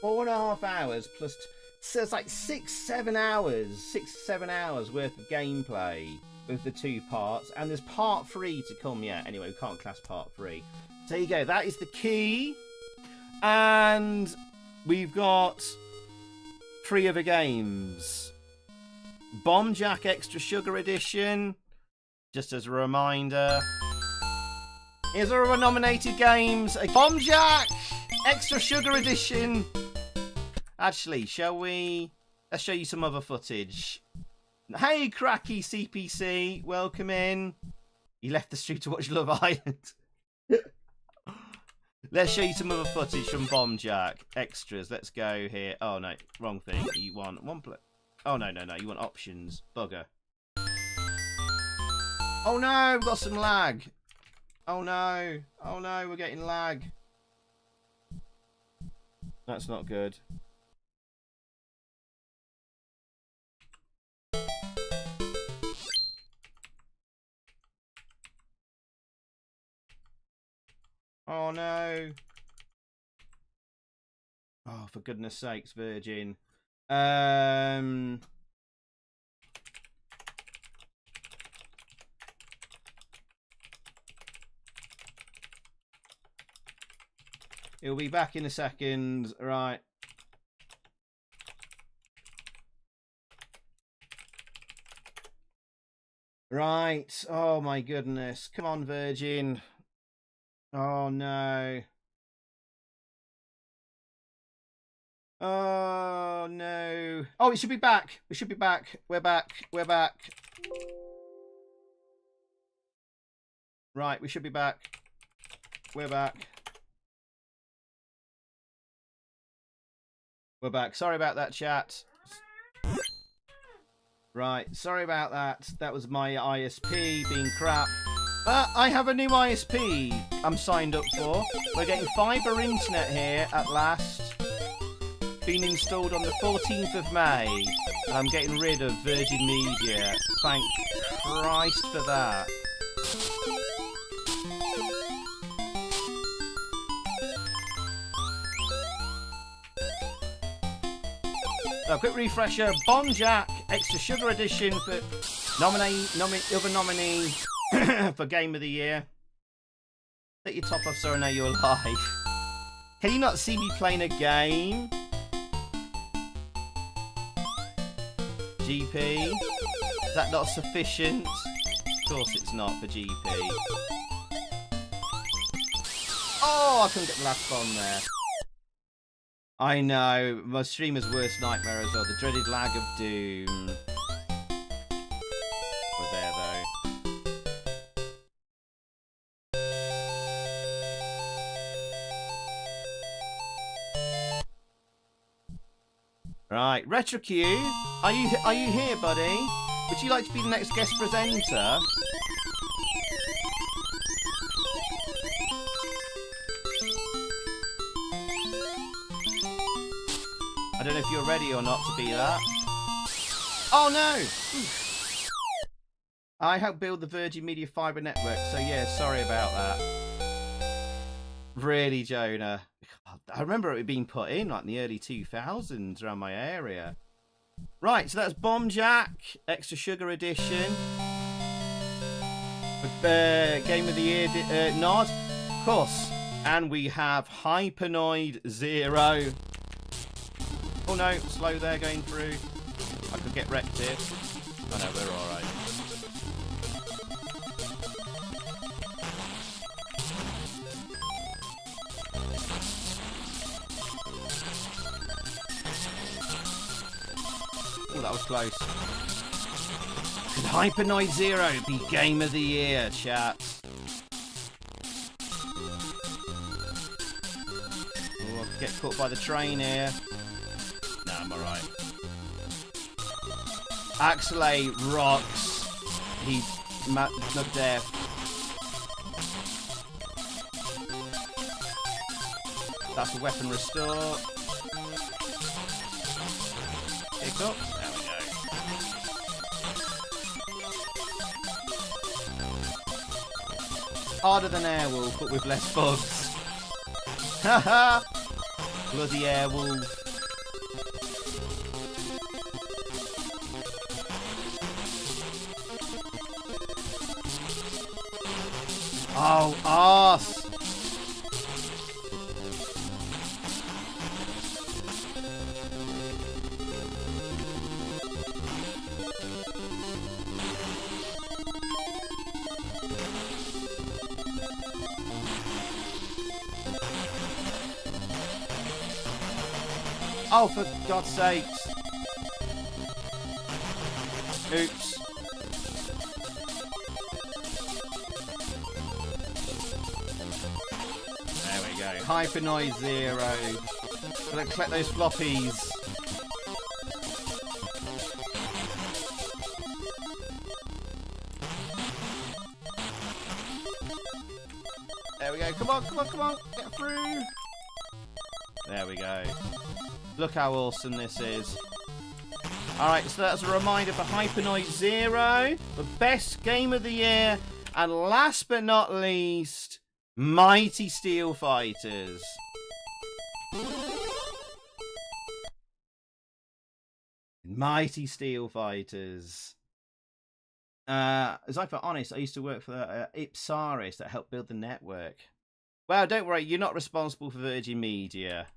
4.5 hours plus. So it's like 6-7 hours worth of gameplay with the 2 parts, and there's part 3 to come yet. Anyway, we can't class part 3. So there you go. That is the key, and we've got 3 other games. Bomb Jack Extra Sugar Edition. Just as a reminder, here's all our nominated games. Bomb Jack Extra Sugar Edition. Actually, shall we? Let's show you some other footage. Hey, Cracky CPC, welcome in. You left the street to watch Love Island. Let's show you some other footage from Bomb Jack. Extras, let's go here. Oh, no, wrong thing. You want one play. Oh, no, you want options. Bugger. Oh, no, we've got some lag. Oh, no, we're getting lag. That's not good. Oh no. Oh, for goodness sakes, Virgin. He'll be back in a second. Right. Right. Oh my goodness. Come on, Virgin. Oh no. Oh no. Oh, it should be back. We should be back. We're back. We're back. Right, we should be back. We're back. We're back. Sorry about that, chat. Right, sorry about that. That was my ISP being crap. But I have a new ISP I'm signed up for. We're getting fibre internet here at last. Been installed on the 14th of May. And I'm getting rid of Virgin Media. Thank Christ for that. So, quick refresher. Bomb Jack Extra Sugar Edition for other nominee for Game of the Year. Let your top off so I know you're live. Can you not see me playing a game? GP? Is that not sufficient? Of course it's not for GP. Oh, I couldn't get the last bomb there. I know, my streamer's worst nightmare as well, the dreaded lag of doom. We're there though. Right, RetroQ, are you here, buddy? Would you like to be the next guest presenter? I don't know if you're ready or not to be that. Oh no! Oof. I helped build the Virgin Media Fibre Network, so yeah, sorry about that. Really, Jonah? I remember it being put in like in the early 2000s around my area. Right, so that's Bomb Jack, Extra Sugar Edition. Game of the Year nod, of course. And we have Hypernoid Zero. Oh no, slow there going through. I could get wrecked here. Oh no, we're alright. Oh, that was close. Could Hypernoid Zero be Game of the Year, chat? Oh, I could get caught by the train here. Nah, I'm alright. Axelay rocks. He's not deaf. That's the weapon restore. Pick up. There we go. Harder than Airwolf, but with less bugs. Haha! Bloody Airwolf. Oh, arse! Oh, for God's sakes. Oops. There we go. Hypernoid Zero. Gotta collect those floppies. There we go. Come on, come on, come on. Get through. There we go. Look how awesome this is. Alright, so that's a reminder for Hypernoid Zero, the best game of the year, and last but not least, Mighty Steel Fighters. Mighty Steel Fighters. As I be honest, I used to work for Ipsaris that helped build the network. Well, don't worry, you're not responsible for Virgin Media,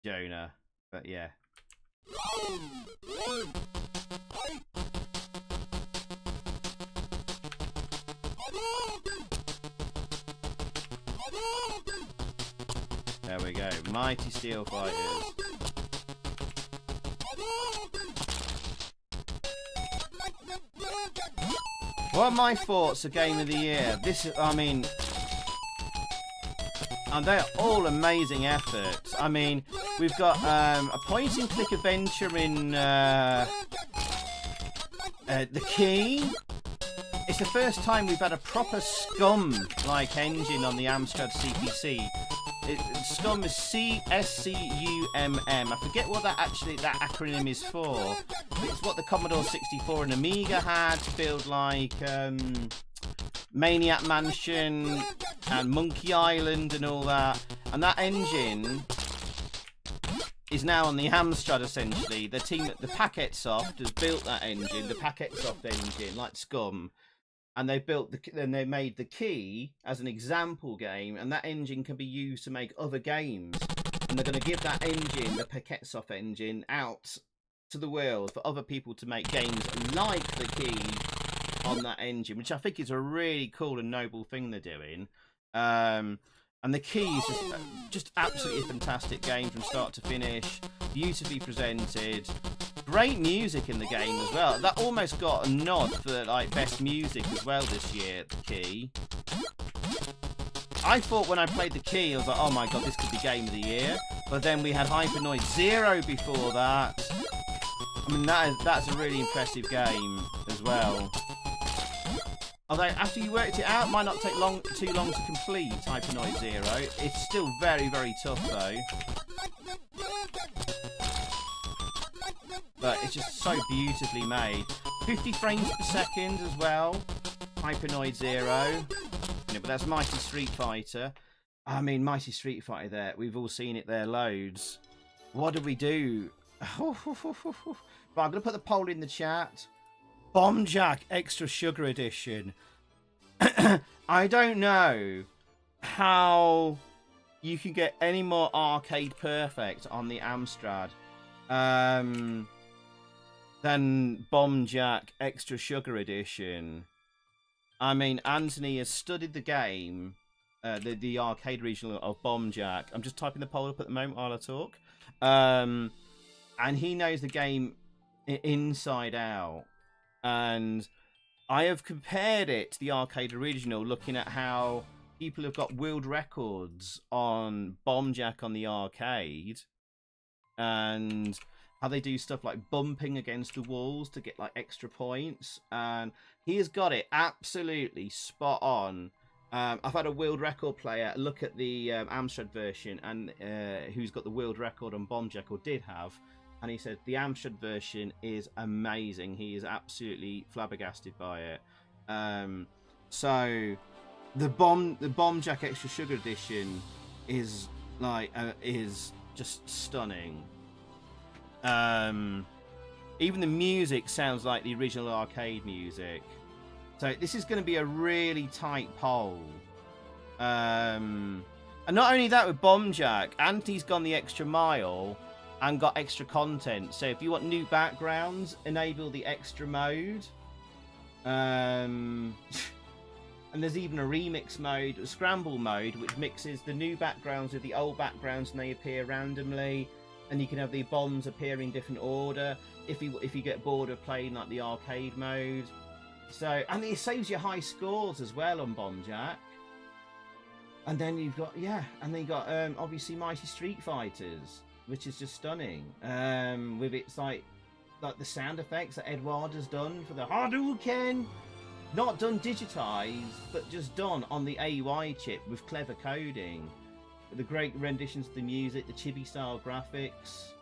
Jonah. But yeah. There we go. Mighty Steel Fighters. What are my thoughts of Game of the Year? This, I mean, and they're all amazing efforts. I mean, we've got a point-and-click adventure in The Key. It's the first time we've had a proper Scum-like engine on the Amstrad CPC. Scum is C-S-C-U-M-M. I forget what that acronym is for. It's what the Commodore 64 and Amiga had to build like Maniac Mansion and Monkey Island and all that. And that engine is now on the Amstrad essentially. The team at the Packetsoft has built that engine, the Packetsoft engine, like Scum. And they made The Key as an example game, and that engine can be used to make other games. And they're going to give that engine, the Packetsoft engine, out to the world for other people to make games like The Key on that engine, which I think is a really cool and noble thing they're doing. And The Key is just absolutely a fantastic game from start to finish, beautifully presented. Great music in the game as well. That almost got a nod for like best music as well this year, The Key. I thought when I played The Key, I was like, oh my god, this could be Game of the Year. But then we had Hypernoid Zero before that. I mean, that's a really impressive game as well. Although after you worked it out, it might not take too long to complete Hypernoid Zero. It's still very, very tough though. But it's just so beautifully made. 50 frames per second as well. Hypernoid Zero. Yeah, but that's Mighty Street Fighter. I mean, Mighty Street Fighter there. We've all seen it there loads. What do we do? Right, I'm going to put the poll in the chat. Bomb Jack Extra Sugar Edition. I don't know how you can get any more arcade perfect on the Amstrad than Bomb Jack Extra Sugar Edition. I mean, Anthony has studied the game, the arcade regional of Bomb Jack. I'm just typing the poll up at the moment while I talk. And he knows the game inside out. And I have compared it to the arcade original, looking at how people have got world records on Bomb Jack on the arcade, and how they do stuff like bumping against the walls to get like extra points. And he has got it absolutely spot on. I've had a world record player look at the Amstrad version, and who's got the world record on Bomb Jack, or did have, and he said the Amstrad version is amazing. He is absolutely flabbergasted by it. So the Bomb Jack Extra Sugar Edition is like is just stunning. Even the music sounds like the original arcade music. So this is going to be a really tight poll. And not only that, with Bomb Jack, Anthony's gone the extra mile and got extra content. So if you want new backgrounds, enable the extra mode. And there's even a remix mode, a scramble mode, which mixes the new backgrounds with the old backgrounds, and they appear randomly. And you can have the bombs appear in different order if you get bored of playing like the arcade mode. So, and it saves you high scores as well on Bomb Jack. And then you've got obviously Mighty Street Fighters, which is just stunning. With its like the sound effects that Edward has done for the Hadouken, not done digitized, but just done on the AUI chip with clever coding. The great renditions of the music, the chibi style graphics.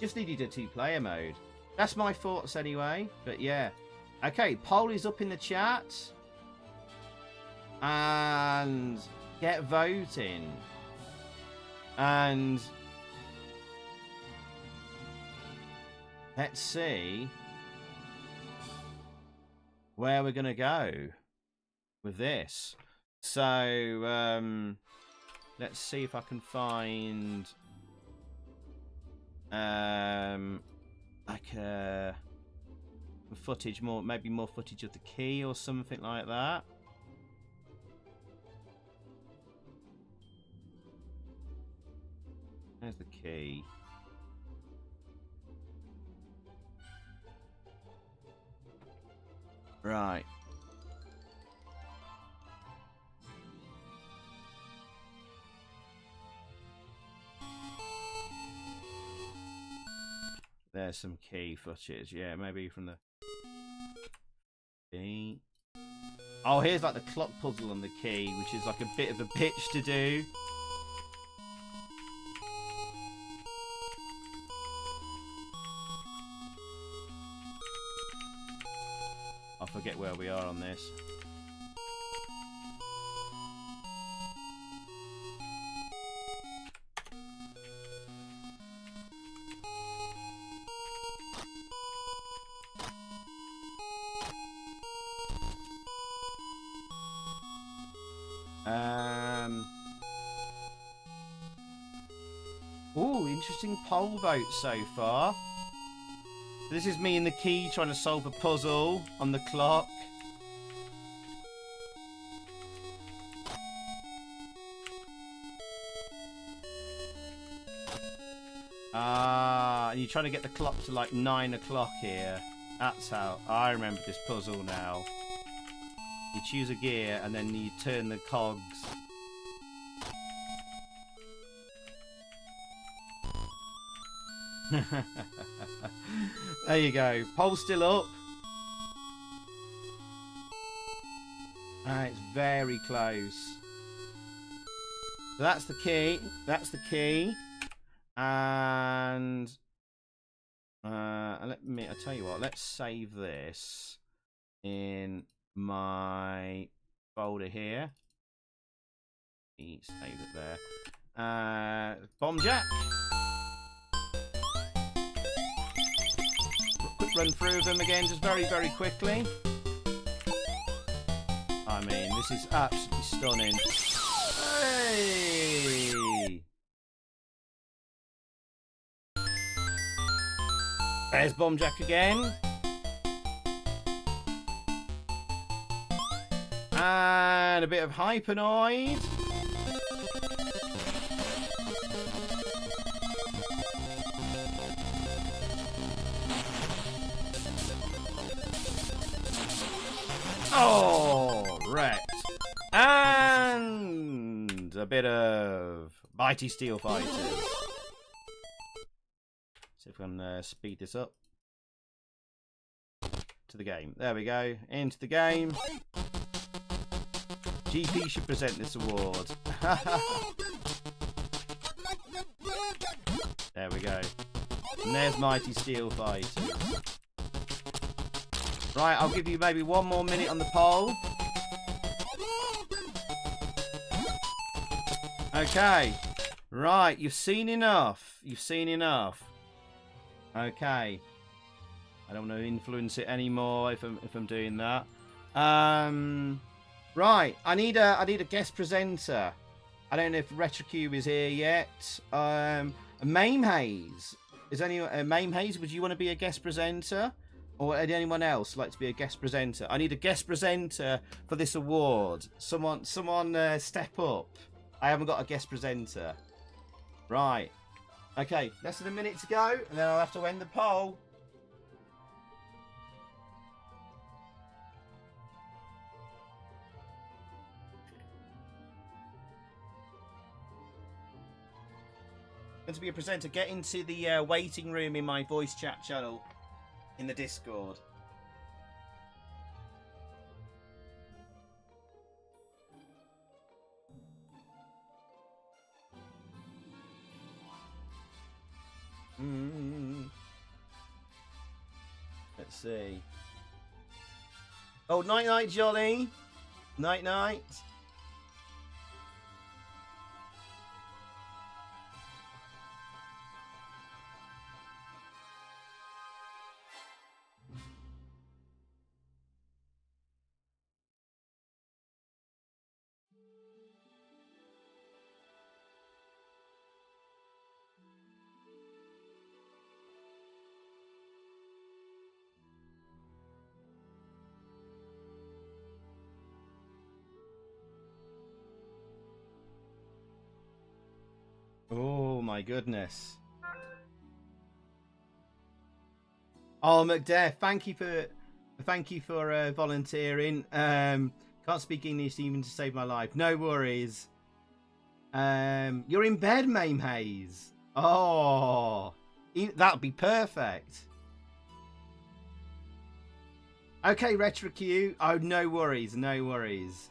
Just needed a 2-player mode. That's my thoughts anyway. But yeah. Okay, poll is up in the chat. And get voting. And let's see where we're going to go with this. So, let's see if I can find like footage, maybe more footage of the key or something like that. There's the key. Right. There's some key footage. Yeah, maybe from the key. Oh, here's like the clock puzzle on the key, which is like a bit of a bitch to do. I forget where we are on this. Ooh, interesting poll vote so far. This is me and the key trying to solve a puzzle on the clock. And you're trying to get the clock to like 9 o'clock here. That's how I remember this puzzle now. You choose a gear and then you turn the cogs. There you go. Poll's still up. It's very close. So that's the key. That's the key. And I tell you what. Let's save this in my folder here. Save it there. Bomb Jack. Quick run through of them again, just very, very quickly. I mean, this is absolutely stunning. Hey! There's Bomb Jack again. And a bit of Hypenoid. Oh, wrecked. And a bit of Mighty Steel Fighters. See if we can speed this up. To the game. There we go. Into the game. GP should present this award. There we go. And there's Mighty Steel Fighters. Right, I'll give you maybe 1 more minute on the poll. Okay. Right, you've seen enough. You've seen enough. Okay. I don't want to influence it anymore if I'm doing that. Right, I need a guest presenter. I don't know if RetroCube is here yet. Mame Hayes. Is anyone Mame Hayes? Would you want to be a guest presenter, or would anyone else like to be a guest presenter? I need a guest presenter for this award. Someone, step up. I haven't got a guest presenter. Right. Okay, less than a minute to go, and then I'll have to end the poll. Going to be a presenter. Get into the waiting room in my voice chat channel in the Discord. Let's see. Oh, night night, Johnny. Night night. Oh my goodness. Oh, McDeath, thank you for volunteering. Can't speak English even to save my life. No worries. You're in bed, Mame Hayes. Oh, that'd be perfect. Okay, RetroQ. Oh, no worries, no worries.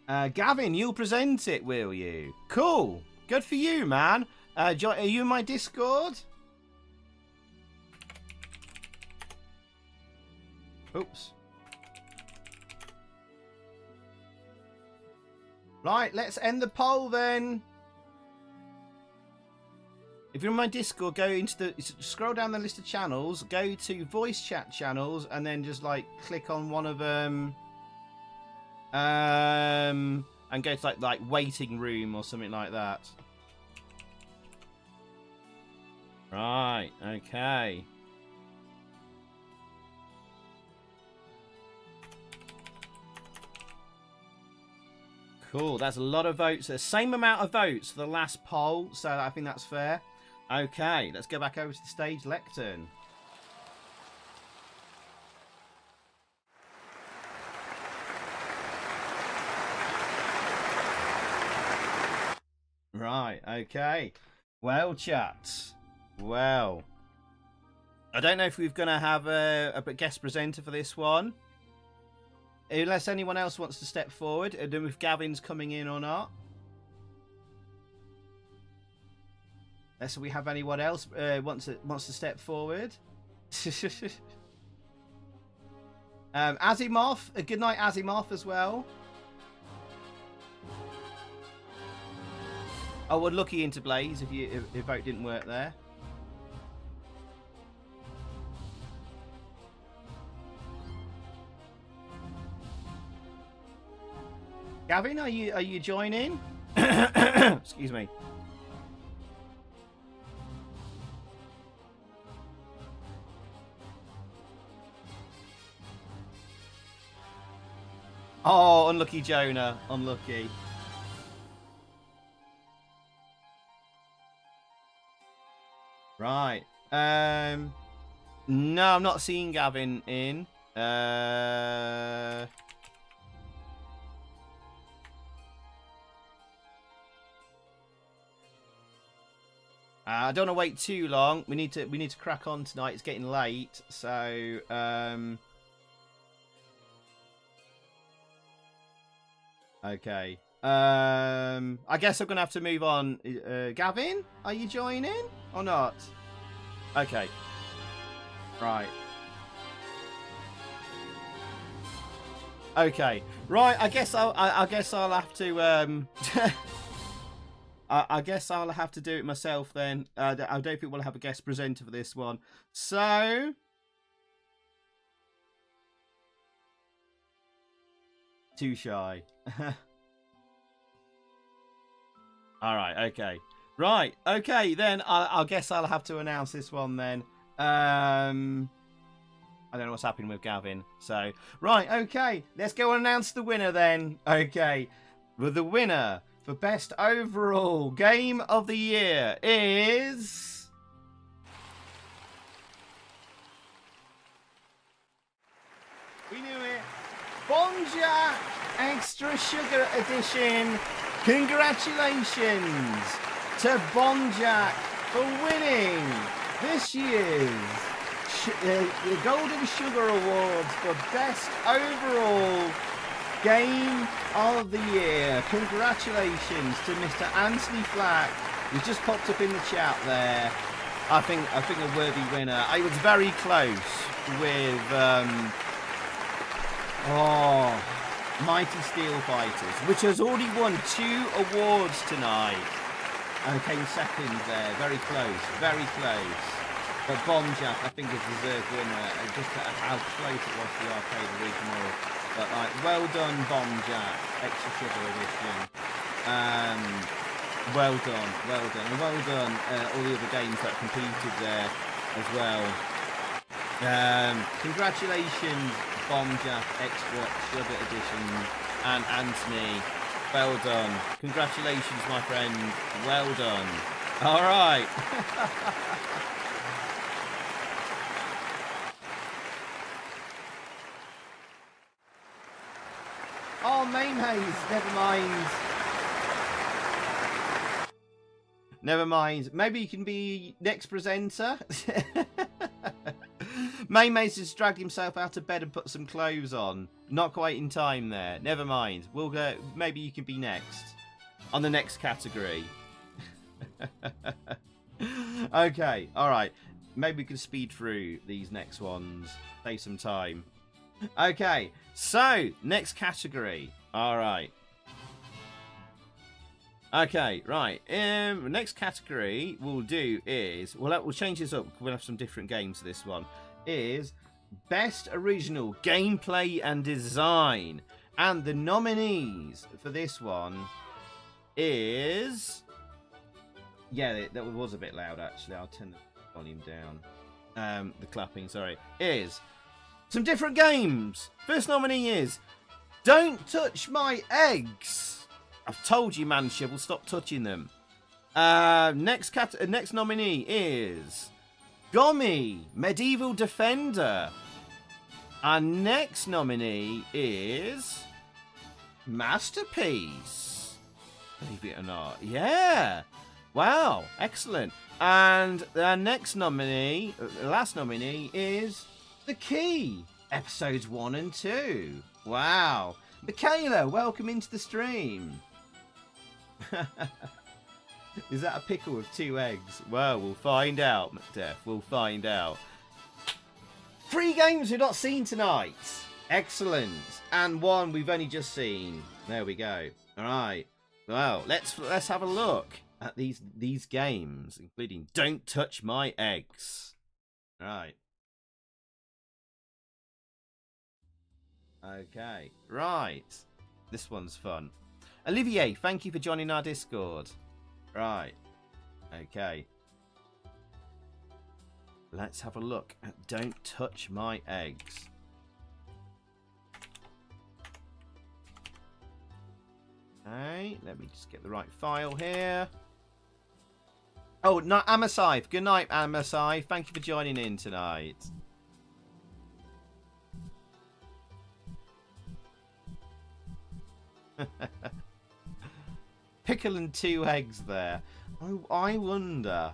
Gavin, you'll present it, will you? Cool. Good for you, man. Are you in my Discord? Oops. Right, let's end the poll then. If you're in my Discord, go into scroll down the list of channels, go to voice chat channels, and then just like click on one of them. And go to like waiting room or something like that. Right, okay. Cool, that's a lot of votes. The same amount of votes for the last poll, so I think that's fair. Okay, let's go back over to the stage lectern. Right, okay. Well, chat. Well. I don't know if we're going to have a guest presenter for this one. Unless anyone else wants to step forward. I don't know if Gavin's coming in or not. Unless we have anyone else wants to step forward. Asimov. Good night, Asimov, as well. Oh, well, lucky into Blaze if your vote didn't work there. Gavin, are you joining? Excuse me. Oh, unlucky Jonah, unlucky. Right. No, I'm not seeing Gavin in. I don't want to wait too long. We need to crack on tonight. It's getting late, so okay. I guess I'm gonna have to move on. Gavin, are you joining or not? Okay. Right. Okay. Right. I guess I'll have to. I guess I'll have to do it myself then. I don't think we'll have a guest presenter for this one. So, too shy. All right. Okay. Right. Okay. Then I guess I'll have to announce this one then. I don't know what's happening with Gavin. So, right. Okay. Let's go and announce the winner then. Okay. Well, the winner for best overall game of the year is we knew it, Bonjack Extra Sugar Edition. Congratulations to Bonjack for winning this year's the Golden Sugar Awards for best overall game of the year. Congratulations to Mr. Anthony Flack, who's just popped up in the chat there. I think a worthy winner. I was very close with Mighty Steel Fighters, which has already won 2 awards tonight and came second there. Very close, very close. But Bonjack, I think, is a deserved winner. Just how close it was to the arcade original. But like, well done, Bonjack, Extra Sugar Edition. Well done, and well done all the other games that competed there as well. Congratulations, Bonjack, Extra Sugar Edition, and Anthony. Well done. Congratulations, my friend. Well done. All right. Oh, main haze. Never mind. Never mind. Maybe you can be next presenter. Maymaze has dragged himself out of bed and put some clothes on. Not quite in time there. Never mind. We'll go. Maybe you can be next on the next category. Okay. All right. Maybe we can speed through these next ones. Save some time. Okay. So next category. All right. Okay, right. Next category we'll do is we'll change this up. We'll have some different games for this one. Is best original gameplay and design, and the nominees for this one is that was a bit loud actually. I'll turn the volume down. The clapping, sorry. Is some different games. First nominee is Don't Touch My Eggs. I've told you, man, Shovel, stop touching them. Next nominee is Gummy Medieval Defender. Our next nominee is Masterpiece. Believe it or not, yeah. Wow, excellent. And our next nominee, last nominee, is The Key, episodes 1 and 2. Wow. Michaela, welcome into the stream. Is that a pickle with 2 eggs? Well, we'll find out, McDeath. We'll find out. 3 games we've not seen tonight. Excellent. And 1 we've only just seen. There we go. All right. Well, let's have a look at these games, including Don't Touch My Eggs. All right. Okay. Right. This one's fun. Olivier, thank you for joining our Discord. Right. Okay. Let's have a look at Don't Touch My Eggs. Okay, let me just get the right file here. Oh, no, Amasai. Good night, Amasai. Thank you for joining in tonight. Pickle and 2 eggs there. Oh, I wonder.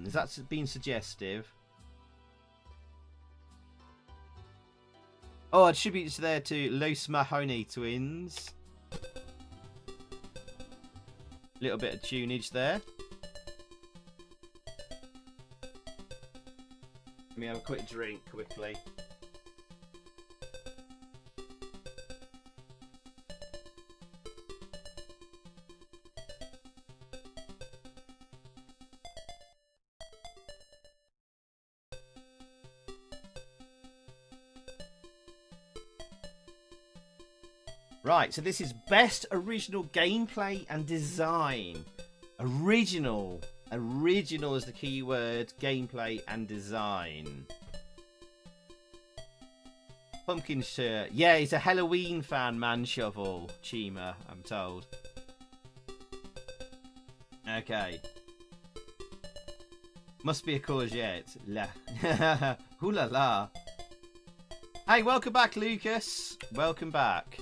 Is that being suggestive? Oh, it tributes there to Los Mahoney twins. Little bit of tunage there. Let me have a quick drink quickly. Right, so this is best original gameplay and design. Original. Original is the key word. Gameplay and design. Pumpkin shirt. Yeah, he's a Halloween fan, Man Shovel. Chima, I'm told. Okay. Must be a courgette. La. Ooh la la. Hey, welcome back, Lucas. Welcome back.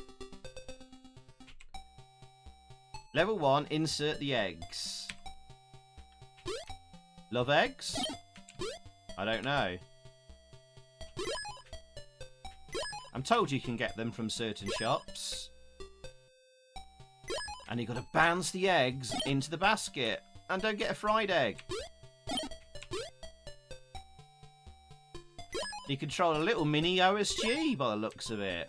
Level 1, insert the eggs. Love eggs? I don't know. I'm told you can get them from certain shops. And you got to bounce the eggs into the basket. And don't get a fried egg. You control a little mini OSG by the looks of it.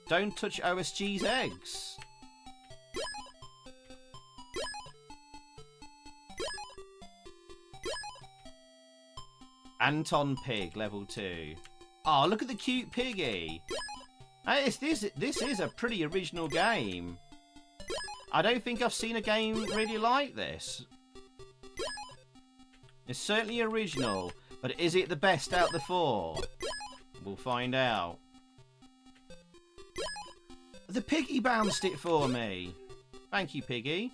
Don't touch OSG's eggs. Anton Pig, level 2. Oh, look at the cute piggy. Hey, this is a pretty original game. I don't think I've seen a game really like this. It's certainly original, but is it the best out of the 4? We'll find out. The piggy bounced it for me. Thank you, piggy.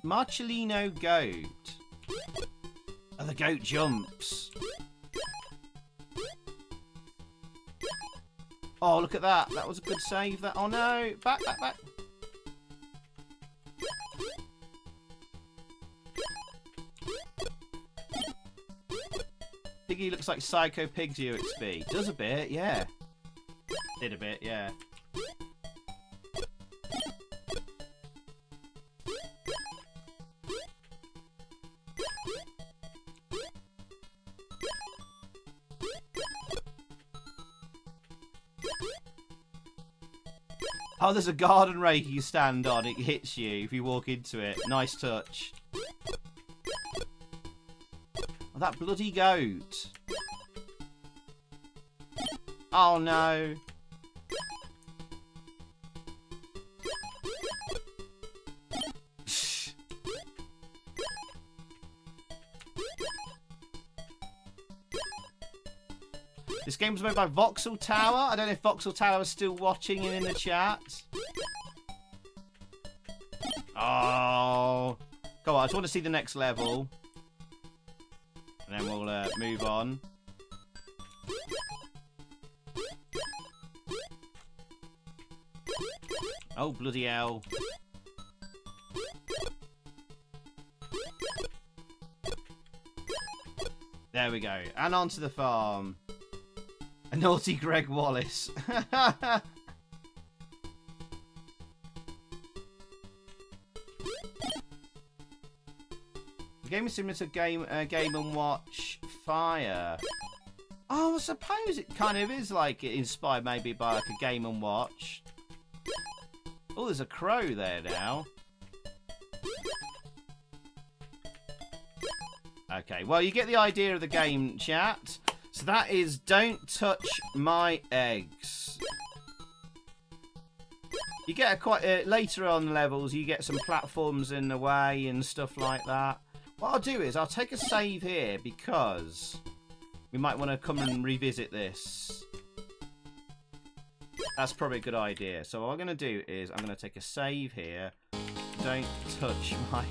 Marcellino goat. Oh, the goat jumps. Oh, look at that. That was a good save. That. Oh no! Back, back, back. Piggy looks like Psycho Pig's UXB. Does a bit, yeah. Did a bit, yeah. Oh, there's a garden rake you stand on. It hits you if you walk into it. Nice touch. Oh, that bloody goat. Oh, no. This game was made by Voxel Tower. I don't know if Voxel Tower is still watching and in the chat. Oh. Come on, I just want to see the next level. And then we'll move on. Oh, bloody hell. There we go. And onto the farm. A naughty Greg Wallace. The game is similar to Game & Watch Fire. Oh, I suppose it kind of is like inspired maybe by like a Game & Watch. Oh, there's a crow there now. Okay, well, you get the idea of the game, chat. So that is Don't Touch My Eggs. You get later on levels, you get some platforms in the way and stuff like that. What I'll do is I'll take a save here because we might want to come and revisit this. That's probably a good idea. So what I'm going to do is I'm going to take a save here. Don't touch my...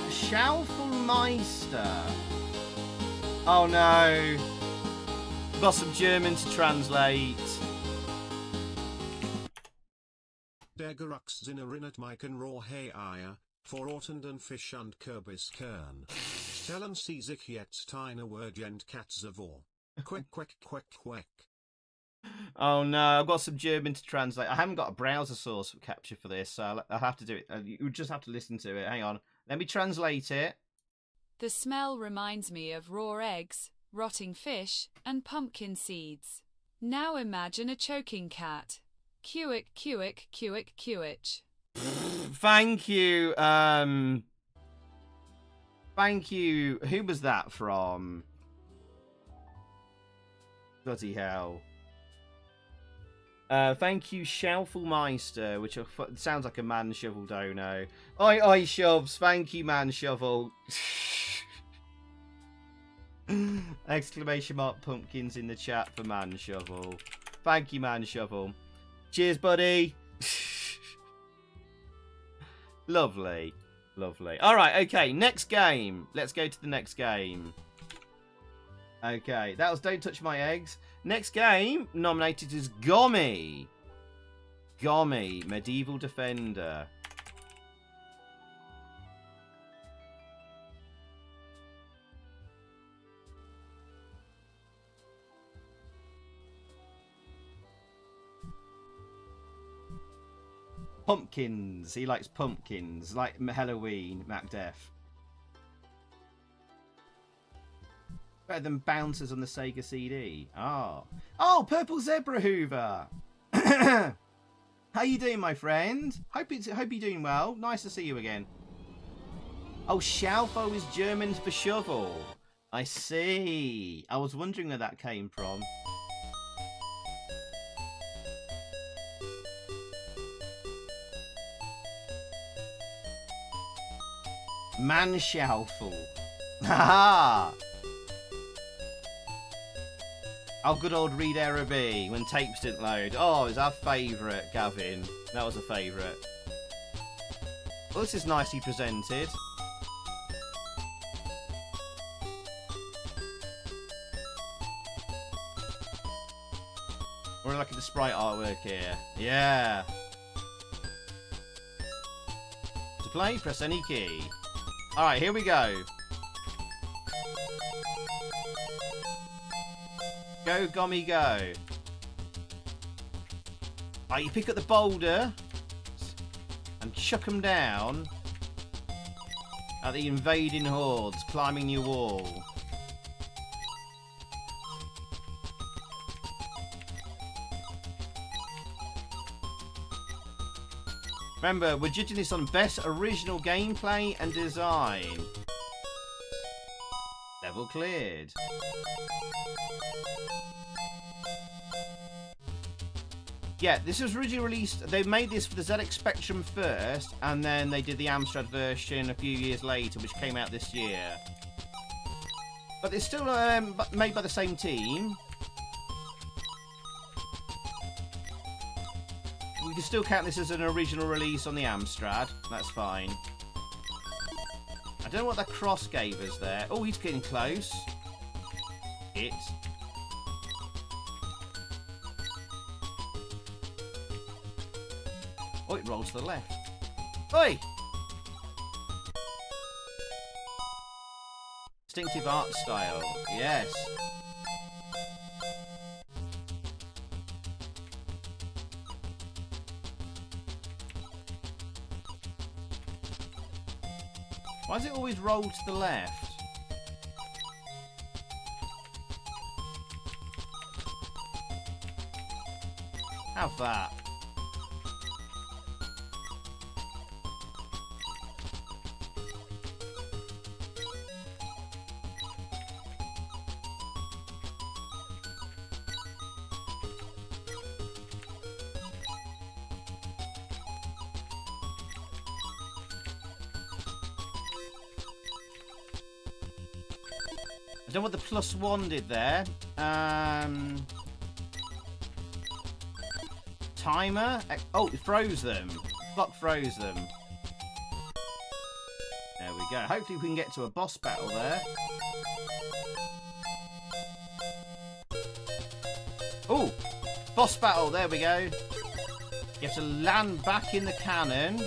Schaufelmeister. Oh no. Got some German to translate. Der Geruchssinnerin Meiken roh hey Eier, vor Ortenden Fisch und Kürbiskern. Stellen Sie sich jetzt eine Urgent Katze vor. Quick, quick, quick, quick. Oh no, I've got some German to translate. I haven't got a browser source capture for this, so I'll have to do it. You just have to listen to it. Hang on. Let me translate it. The smell reminds me of raw eggs, rotting fish, and pumpkin seeds. Now imagine a choking cat. Cuick, cuick, cuick, cuich. Thank you. Thank you. Who was that from? Bloody hell. Thank you, Schaufelmeister, which sounds like a man shovel dono. Oi, oi, shoves. Thank you, man shovel. Exclamation mark pumpkins in the chat for man shovel. Thank you, man shovel. Cheers, buddy. Lovely. Lovely. All right, okay, next game. Let's go to the next game. Okay, that was Don't Touch My Eggs. Next game nominated is Gommy. Gommy, Medieval Defender. Pumpkins. He likes pumpkins, like Halloween, Macdef. Better than bouncers on the Sega CD. Oh. Oh, Purple Zebra Hoover. How you doing, my friend? Hope you're doing well. Nice to see you again. Oh, Schaufel is German for shovel. I see. I was wondering where that came from. Manschaufel. Haha. Oh, good old Read Error B, when tapes didn't load. Oh, it's our favourite, Gavin. That was a favourite. Well, this is nicely presented. We're looking at the sprite artwork here. Yeah. To play, press any key. Alright, here we go. Go, Gommy, go. Right, you pick up the boulder and chuck them down at the invading hordes climbing your wall. Remember, we're judging this on best original gameplay and design. Level cleared. Yeah, this was originally released. They made this for the ZX Spectrum first, and then they did the Amstrad version a few years later, which came out this year. But it's still made by the same team. We can still count this as an original release on the Amstrad. That's fine. I don't know what that cross gave us there. Oh, he's getting close. It. Oh, it rolls to the left. Oi! Distinctive art style. Yes. Why does it always roll to the left? Have that. I don't know what the +1 did there. Timer. Oh, it froze them. Clock froze them. There we go. Hopefully we can get to a boss battle there. Oh, boss battle. There we go. You have to land back in the cannon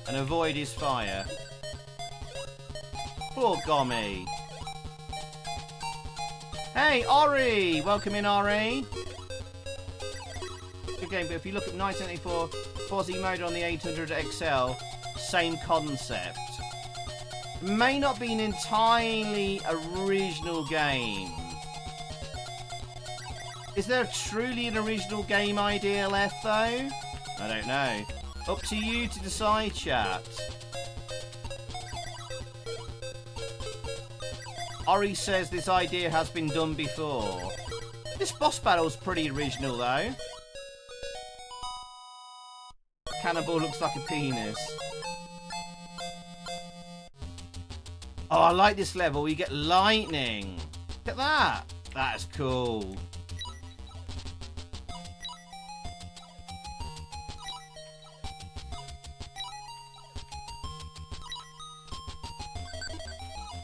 and avoid his fire. Poor Gommy. Hey, Ori! Welcome in, Ori. Good game, but if you look at 1984 Fozzy mode on the 800 XL, same concept. May not be an entirely original game. Is there truly an original game idea left, though? I don't know. Up to you to decide, chat. Ori says this idea has been done before. This boss battle's pretty original, though. Cannonball looks like a penis. Oh, I like this level. You get lightning. Look at that. That is cool.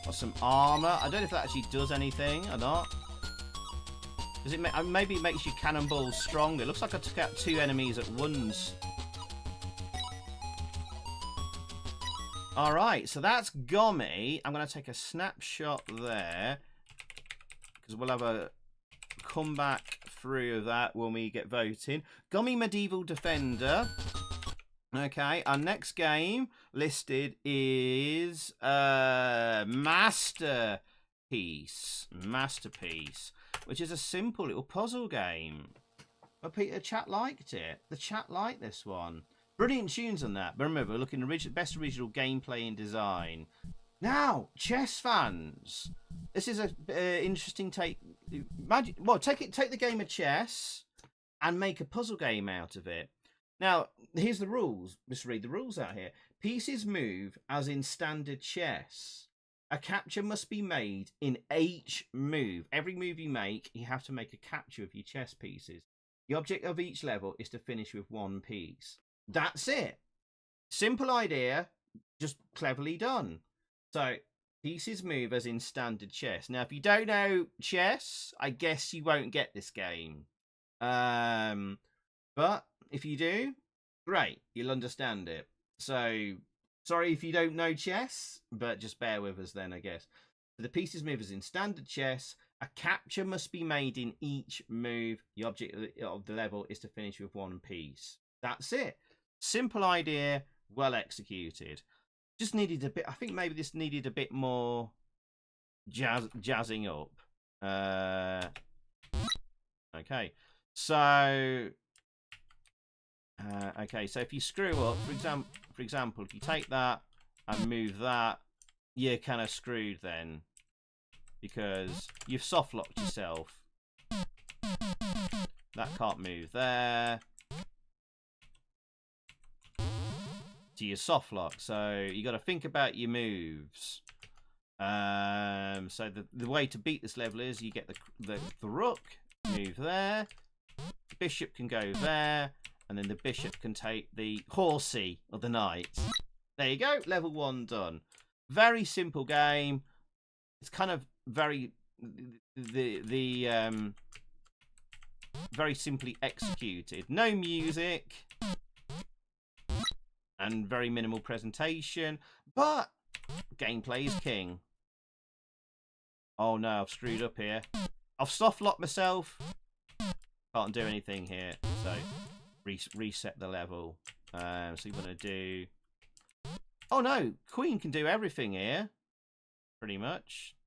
Got some armor. I don't know if that actually does anything or not. Does it? Maybe it makes your cannonballs stronger. It looks like I took out 2 enemies at once. Alright, so that's Gummy. I'm going to take a snapshot there, because we'll have a comeback through of that when we get voting. Gummy Medieval Defender. Okay, our next game listed is Masterpiece, which is a simple little puzzle game. But Peter, chat liked it. The chat liked this one. Brilliant tunes on that. But remember, we're looking at best original gameplay and design. Now, chess fans, this is an interesting take. Imagine, well, take the game of chess and make a puzzle game out of it. Now, here's the rules. Let's read the rules out here. Pieces move as in standard chess. A capture must be made in each move. Every move you make, you have to make a capture of your chess pieces. The object of each level is to finish with 1 piece. That's it. Simple idea, just cleverly done. So, pieces move as in standard chess. Now, if you don't know chess, I guess you won't get this game. But if you do, great, you'll understand it. So, sorry if you don't know chess, but just bear with us then, I guess. So the pieces move as in standard chess. A capture must be made in each move. The object of the level is to finish with 1 piece. That's it. Simple idea, well executed. Just needed a bit. I think maybe this needed a bit more jazzing up. Okay, so so if you screw up, for example, if you take that and move that, you're kind of screwed then, because you've soft locked yourself. That can't move there. To your soft lock, so you got to think about your moves. So the way to beat this level is you get the rook, move there, bishop can go there, and then the bishop can take the horsey or the knight. There you go, level 1 done. Very simple game. It's kind of very very simply executed. No music. And very minimal presentation, but gameplay is king. Oh no, I've screwed up here. I've soft locked myself. Can't do anything here, so reset the level. So you want to do... Oh no, Queen can do everything here, pretty much.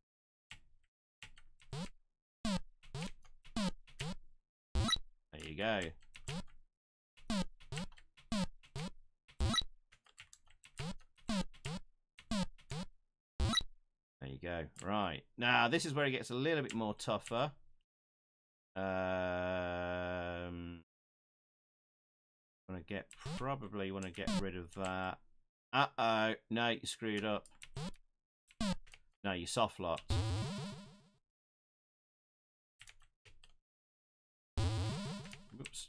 There you go. There you go. Right. Now, this is where it gets a little bit more tougher. Probably want to get rid of that. Uh-oh. No, you screwed up. No, you soft locked. Oops.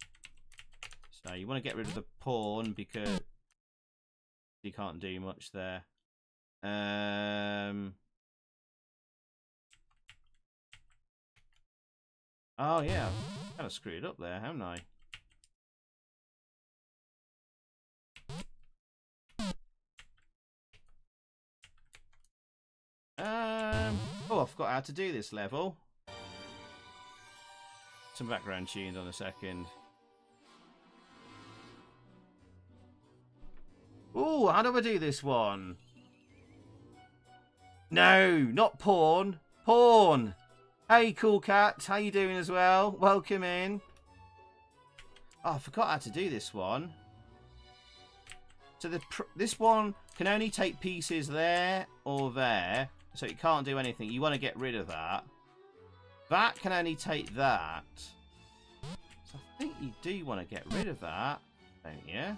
You want to get rid of the pawn because you can't do much there. Oh yeah, I've kind of screwed up there, haven't I? Oh, I forgot how to do this level. Some background tunes on a second. Ooh, how do I do this one? No, not pawn. Pawn. Hey, cool cat. How you doing as well? Welcome in. Oh, I forgot how to do this one. So this one can only take pieces there or there. So it can't do anything. You want to get rid of that. That can only take that. So I think you do want to get rid of that, don't you?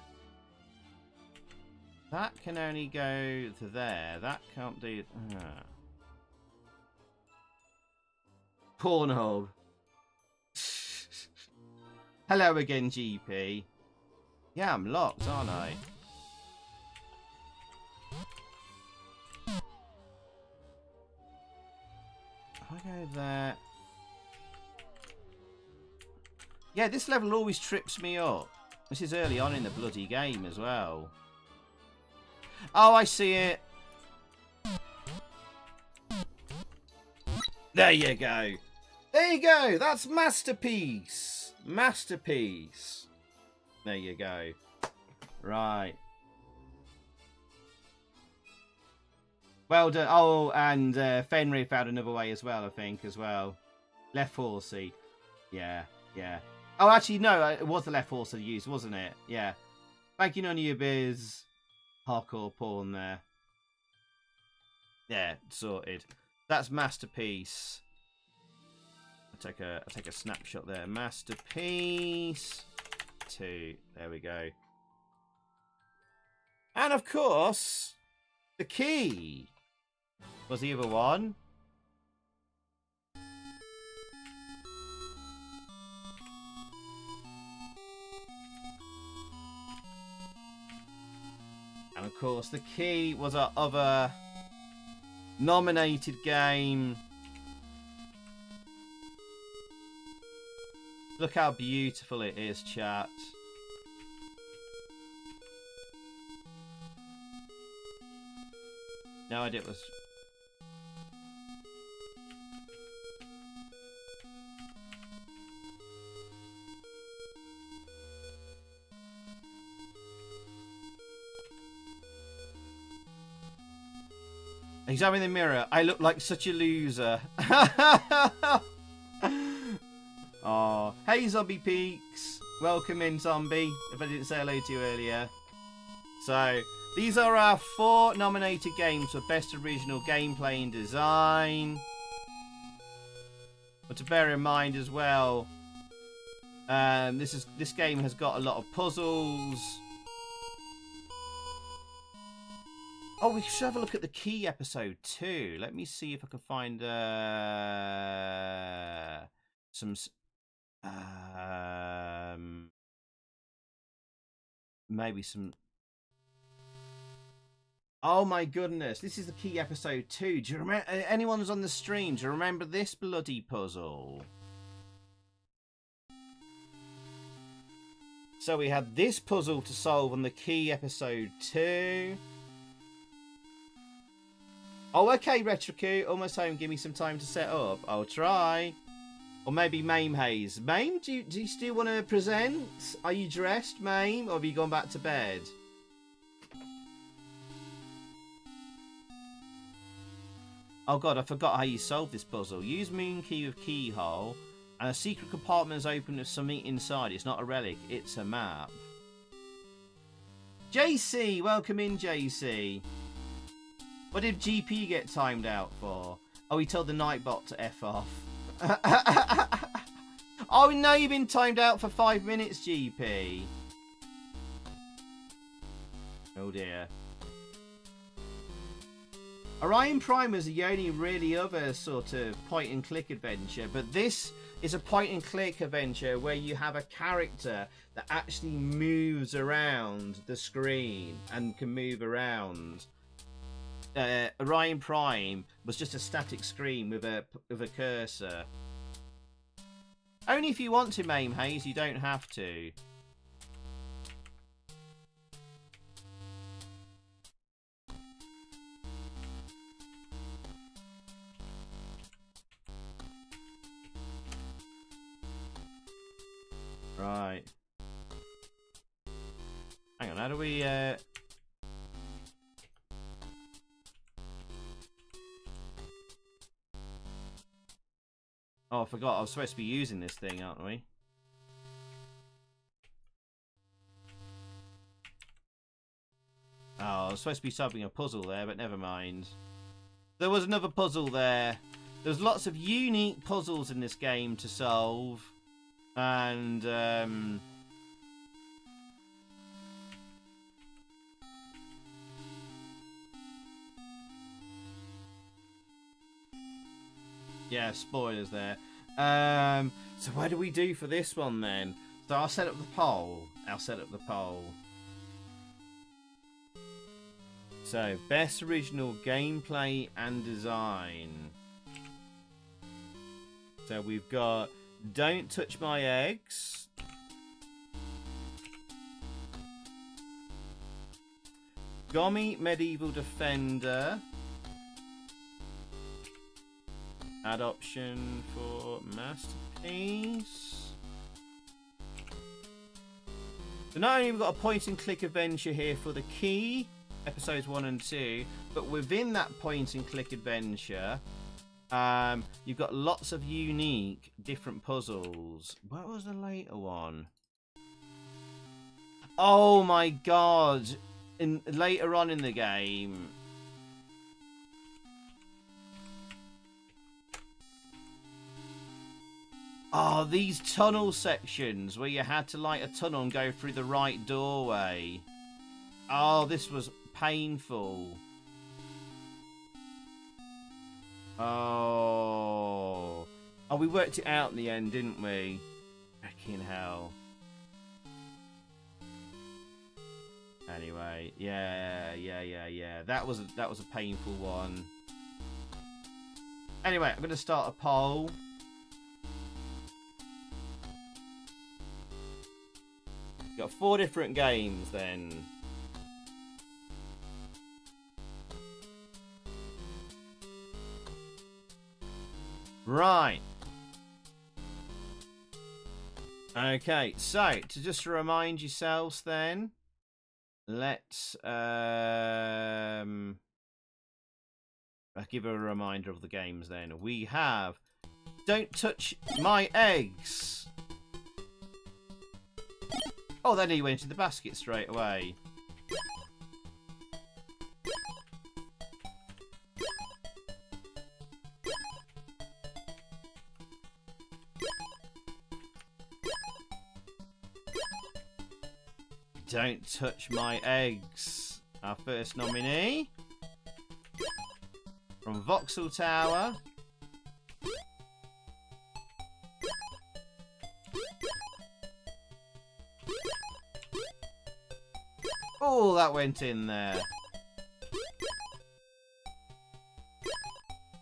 That can only go to there. That can't do... Pornhub. Hello again, GP. Yeah, I'm locked, aren't I? If I go there... Yeah, this level always trips me up. This is early on in the bloody game as well. Oh, I see it. There you go. There you go. That's masterpiece. Masterpiece. There you go. Right. Well done. Oh, and Fenrir found another way as well, I think, as well. Left horsey. Yeah, yeah. Oh, actually, no. It was the left horse I used, wasn't it? Yeah. Thank you, none of your biz. Hardcore porn there. Yeah, sorted. That's masterpiece. I'll take a snapshot there. Masterpiece 2. There we go. And of course, the key was the other one. And of course, the key was our other nominated game. Look how beautiful it is, chat. No idea it was... Examine the mirror. I look like such a loser. Oh, hey Zombie Peaks. Welcome in, Zombie, if I didn't say hello to you earlier. So, these are our 4 nominated games for Best Original Gameplay and Design. But to bear in mind as well, this game has got a lot of puzzles. Oh, we should have a look at the key episode too. Let me see if I can find some maybe some. Oh my goodness, this is the key episode 2. Do you remember? Anyone who's on the stream, do you remember this bloody puzzle? So we had this puzzle to solve on the key episode 2. Oh, okay, Retrocu. Almost home. Give me some time to set up. I'll try. Or maybe Mame Hayes. Mame, do you still want to present? Are you dressed, Mame? Or have you gone back to bed? Oh, God, I forgot how you solved this puzzle. Use Moon Key with Keyhole. And a secret compartment is open with something inside. It's not a relic. It's a map. JC! Welcome in, JC. What did GP get timed out for? Oh, he told the Nightbot to F off. Oh, no, you've been timed out for 5 minutes, GP. Oh, dear. Orion Prime was the only really other sort of point and click adventure, but this is a point and click adventure where you have a character that actually moves around the screen and can move around. Orion Prime was just a static screen with a cursor. Only if you want to, Mame Haze, you don't have to. Right. Hang on, how do we... Oh, I forgot. I was supposed to be using this thing, aren't we? Oh, I was supposed to be solving a puzzle there, but never mind. There was another puzzle there. There's lots of unique puzzles in this game to solve. And, yeah, spoilers there. So what do we do for this one then? So I'll set up the poll. So, best original gameplay and design. So we've got Don't Touch My Eggs. Gummy Medieval Defender. Add option for Masterpiece. So not only have we got a point and click adventure here for the key, episodes 1 and 2, but within that point and click adventure, you've got lots of unique different puzzles. What was the later one? Oh my god! Later on in the game. Oh, these tunnel sections where you had to light a tunnel and go through the right doorway. Oh, this was painful. Oh, we worked it out in the end, didn't we? Fucking hell. Anyway, yeah. That was a painful one. Anyway, I'm going to start a poll. Got 4 different games then. Right. Okay, so to just remind yourselves then, let's I'll give a reminder of the games then. We have Don't Touch My Eggs. Oh, then he went into the basket straight away. Don't Touch My Eggs. Our first nominee. From Vauxhall Tower. Oh, that went in there.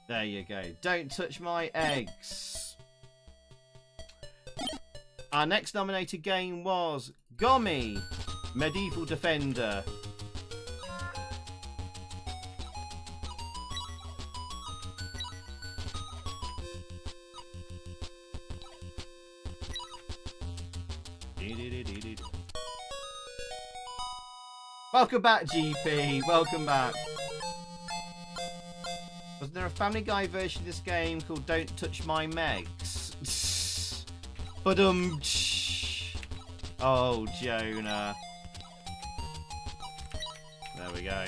There you go. Don't Touch My Eggs. Our next nominated game was Gummy Medieval Defender. Welcome back, GP. Welcome back. Wasn't there a Family Guy version of this game called Don't Touch My Megs? But oh, Jonah. There we go.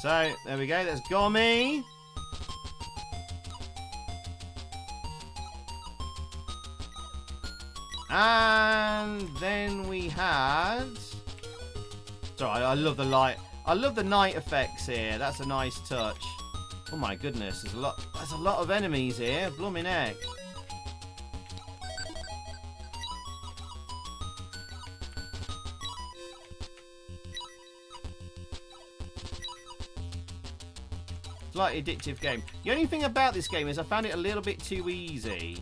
So, there we go. There's Gummy. And then we had... Sorry, I love the light. I love the night effects here. That's a nice touch. Oh my goodness, there's a lot of enemies here. Blooming heck. Slightly addictive game. The only thing about this game is I found it a little bit too easy.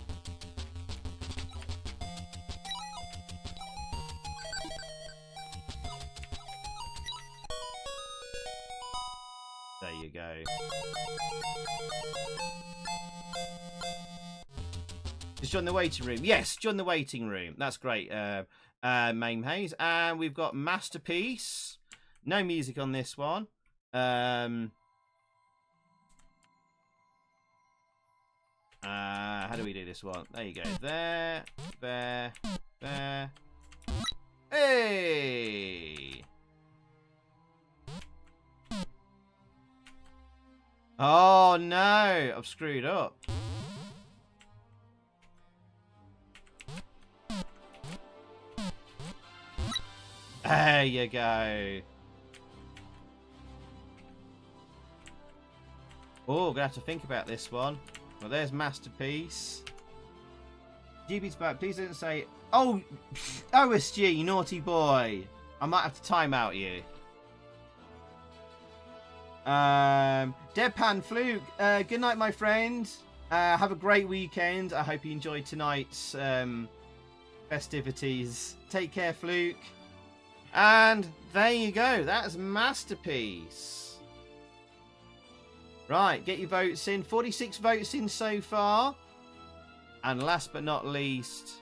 There you go. Just join the waiting room. Yes, join the waiting room. That's great. Main Haze. And we've got Masterpiece. No music on this one. How do we do this one? There you go. There. Hey! Oh no! I've screwed up. There you go. Oh, gonna have to think about this one. Well, there's Masterpiece. GB's back. Please don't say, "Oh, OSG, you naughty boy." I might have to time out you. Deadpan Fluke. Good night, my friend. Have a great weekend. I hope you enjoyed tonight's festivities. Take care, Fluke. And there you go. That's Masterpiece. Right, get your votes in. 46 votes in so far. And last but not least,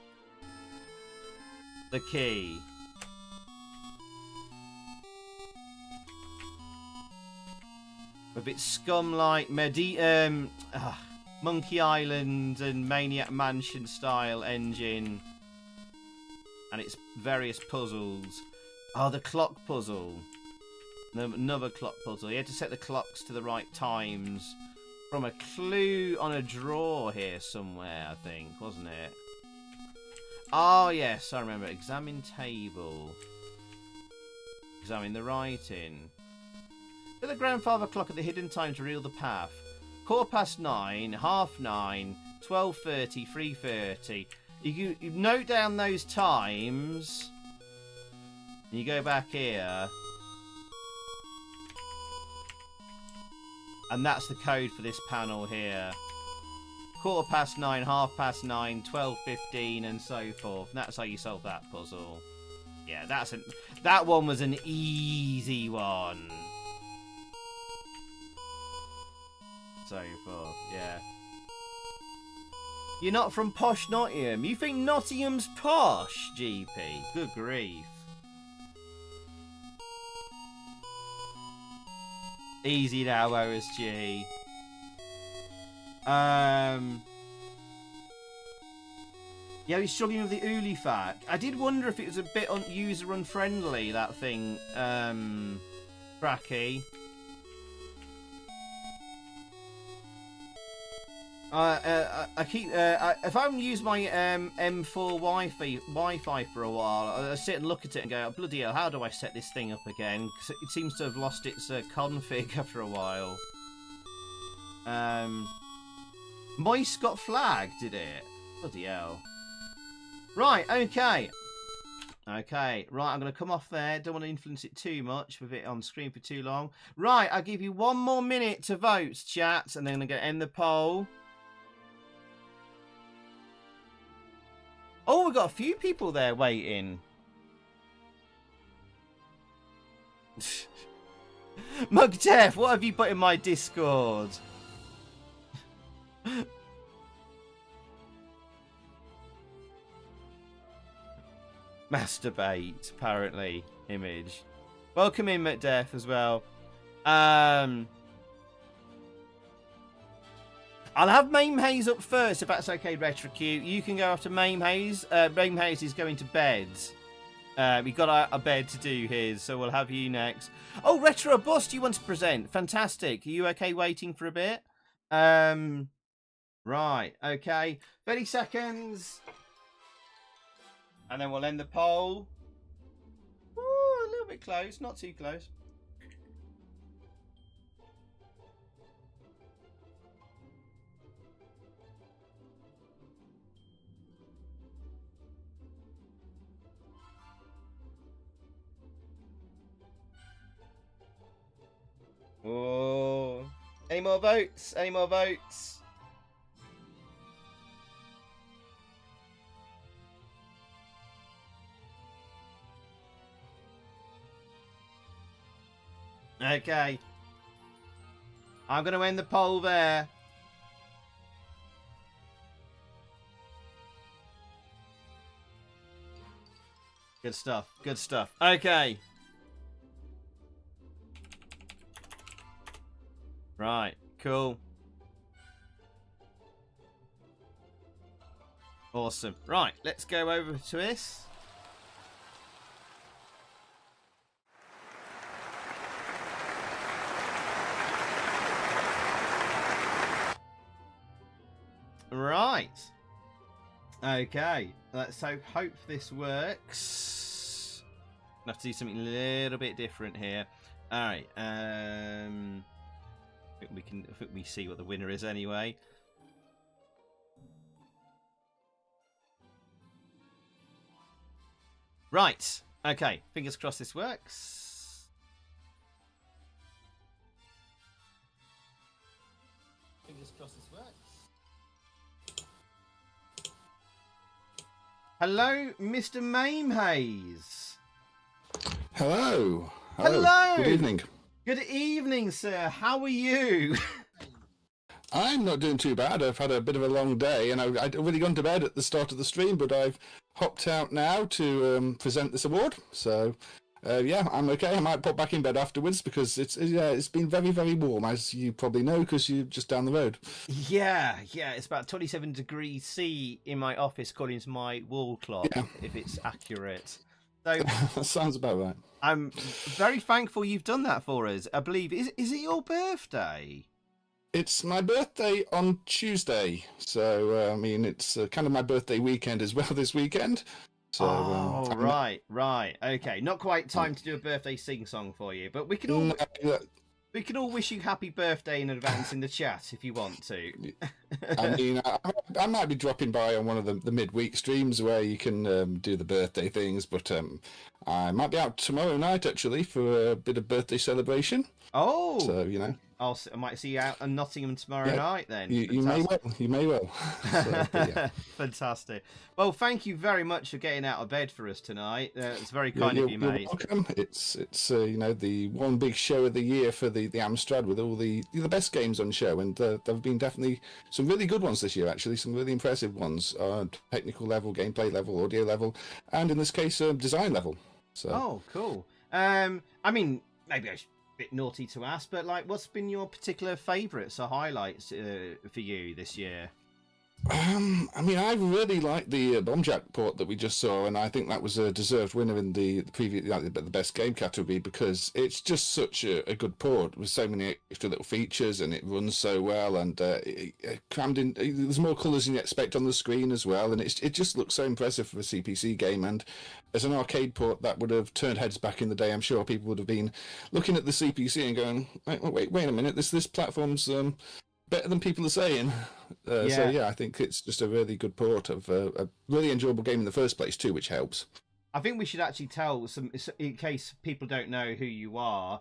the key. With its scum-like Monkey Island and Maniac Mansion style engine. And its various puzzles. Oh, the clock puzzle. Another clock puzzle. You had to set the clocks to the right times from a clue on a drawer here somewhere, I think, wasn't it? Oh, yes, I remember. Examine table. Examine the writing. Put the grandfather clock at the hidden time to reveal the path. 9:15, 9:30, 12:30, 3:30. You note down those times. And you go back here. And that's the code for this panel here. 9:15, 9:30, 12:15, and so forth. And that's how you solve that puzzle. Yeah, that one was an easy one. So forth, yeah. You're not from posh Nottingham. You think Nottingham's posh, GP? Good grief. Easy now, OSG. Yeah, he's struggling with the Ulifac. I did wonder if it was a bit user unfriendly, that thing, Cracky. I keep if I haven't used my M4 Wi-Fi for a while, I sit and look at it and go, oh, bloody hell, how do I set this thing up again? Because it seems to have lost its config after a while. Moist got flagged, did it? Bloody hell. Right, okay. Okay, right, I'm going to come off there. Don't want to influence it too much with it on screen for too long. Right, I'll give you 1 more minute to vote, chat, and then I'm going to end the poll. Oh, we've got a few people there waiting. Mugdef, what have you put in my Discord? Masturbate, apparently, image. Welcome in, McDef, as well. I'll have Mame Haze up first, if that's okay, Retrocute. You can go after Mame Haze. Mame Haze is going to bed. We've got a bed to do here, so we'll have you next. Oh, Retro Bust, you want to present? Fantastic. Are you okay waiting for a bit? Right, okay. 30 seconds. And then we'll end the poll. Ooh, a little bit close, not too close. Oh, any more votes? Any more votes? Okay. I'm going to end the poll there. Good stuff. Good stuff. Okay. Right. Cool. Awesome. Right. Let's go over to this. Right. Okay. Let's hope this works. I have to do something a little bit different here. All right. I think we see what the winner is anyway. Right. Okay. Fingers crossed this works. Fingers crossed this works. Hello, Mr. Maimhaze. Hello. Hello. Good evening. Good evening, sir. How are you? I'm not doing too bad. I've had a bit of a long day, and I'd already gone to bed at the start of the stream, but I've hopped out now to present this award. So, yeah, I'm okay. I might pop back in bed afterwards because it's been very, very warm, as you probably know, because you're just down the road. Yeah, it's about 27 degrees C in my office, according to my wall clock, if it's accurate. So that sounds about right. I'm very thankful you've done that for us. I believe is it your birthday? It's my birthday on Tuesday, so I mean it's kind of my birthday weekend as well this weekend. So, right, okay. Not quite time to do a birthday sing-song for you, but we can all wish you happy birthday in advance in the chat if you want to. I mean, I might be dropping by on one of the midweek streams where you can do the birthday things, but I might be out tomorrow night actually for a bit of birthday celebration. Oh, so you know. I might see you out in Nottingham tomorrow night then. You may well. You may well. So, yeah. Fantastic. Well, thank you very much for getting out of bed for us tonight. It's very kind of you, mate. You're welcome. It's you know, the one big show of the year for the Amstrad with all the best games on show, and there have been definitely some really good ones this year. Actually, some really impressive ones, technical level, gameplay level, audio level, and in this case, design level. So. Oh, cool. I mean, maybe I should. Bit naughty to ask, but like, what's been your particular favourites or highlights for you this year? I mean, I really liked the Bombjack port that we just saw, and I think that was a deserved winner in the previous, the best game category, because it's just such a good port with so many extra little features, and it runs so well, and it crammed in. There's more colours than you expect on the screen as well, and it just looks so impressive for a CPC game. And as an arcade port, that would have turned heads back in the day. I'm sure people would have been looking at the CPC and going, wait a minute, this platform's better than people are saying. So yeah, I think it's just a really good port of a really enjoyable game in the first place too, which helps. I think we should actually tell some, in case people don't know who you are,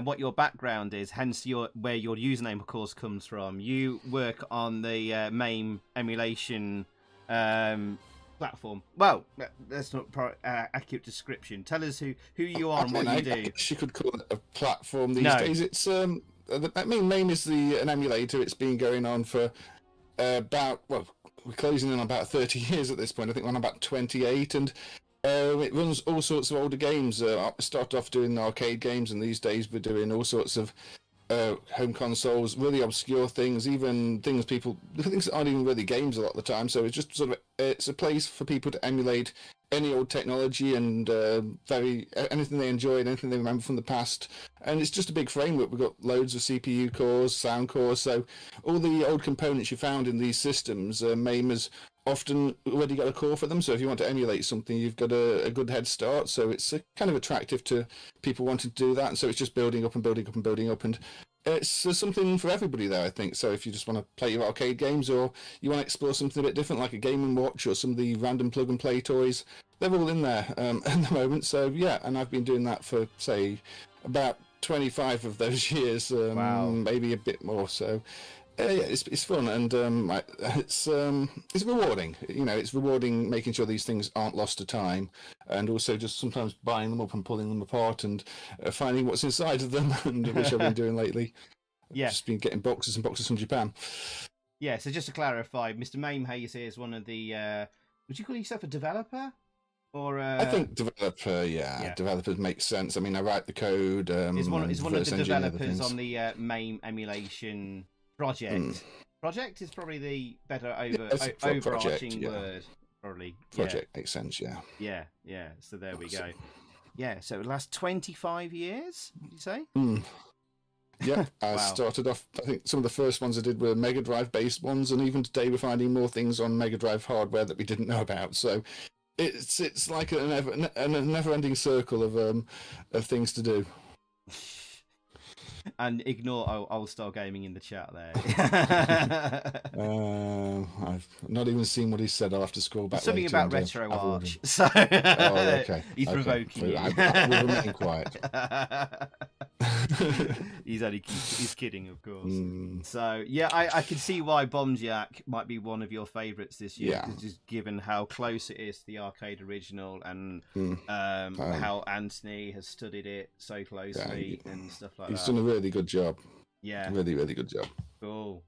what your background is, hence where your username of course comes from. You work on the MAME emulation platform. Well, that's not accurate description. Tell us who you are and what you do. I guess you could call it a platform these days. It's MAME is an emulator. It's been going on for we're closing in on about 30 years at this point. I think we're on about 28, and it runs all sorts of older games. I started off doing arcade games, and these days we're doing all sorts of home consoles, really obscure things, even things that aren't even really games a lot of the time. So it's just it's a place for people to emulate any old technology and anything they enjoy and anything they remember from the past. And it's just a big framework. We've got loads of CPU cores, sound cores, so all the old components you found in these systems, MAME has often already got a core for them. So if you want to emulate something, you've got a good head start. So it's kind of attractive to people wanting to do that. And so it's just building up and building up and building up. And it's something for everybody there, I think. So if you just want to play your arcade games, or you want to explore something a bit different, like a Game & Watch or some of the random plug-and-play toys, they're all in there at the moment. So yeah, and I've been doing that for, say, about 25 of those years, maybe a bit more. So, yeah, it's fun, and it's rewarding. You know, it's rewarding making sure these things aren't lost to time, and also just sometimes buying them up and pulling them apart and finding what's inside of them, and which I've been doing lately. Yeah, just been getting boxes and boxes from Japan. Yeah, so just to clarify, Mr. Mame Hayes here is one of the. Would you call yourself a developer? Or I think developer, yeah, developers make sense. I mean, I write the code. Is one of the developers on the MAME emulation project. Project is probably the better overarching word. Probably project makes sense. Yeah. So there we go. Yeah. So it lasts 25 years. Did you say? Yeah, I started off. I think some of the first ones I did were Mega Drive based ones, and even today we're finding more things on Mega Drive hardware that we didn't know about. So it's like a never-ending circle of things to do. And ignore old style gaming in the chat there. I've not even seen what he said. I'll have to scroll back. Something about Retro Arch. So okay. He's provoking you. I will remain quiet. He's kidding, of course. So yeah, I can see why Bomb Jack might be one of your favourites this year, just given how close it is to the arcade original and how Anthony has studied it so closely and stuff like that. He's done a really good job. Yeah, really good job. Cool.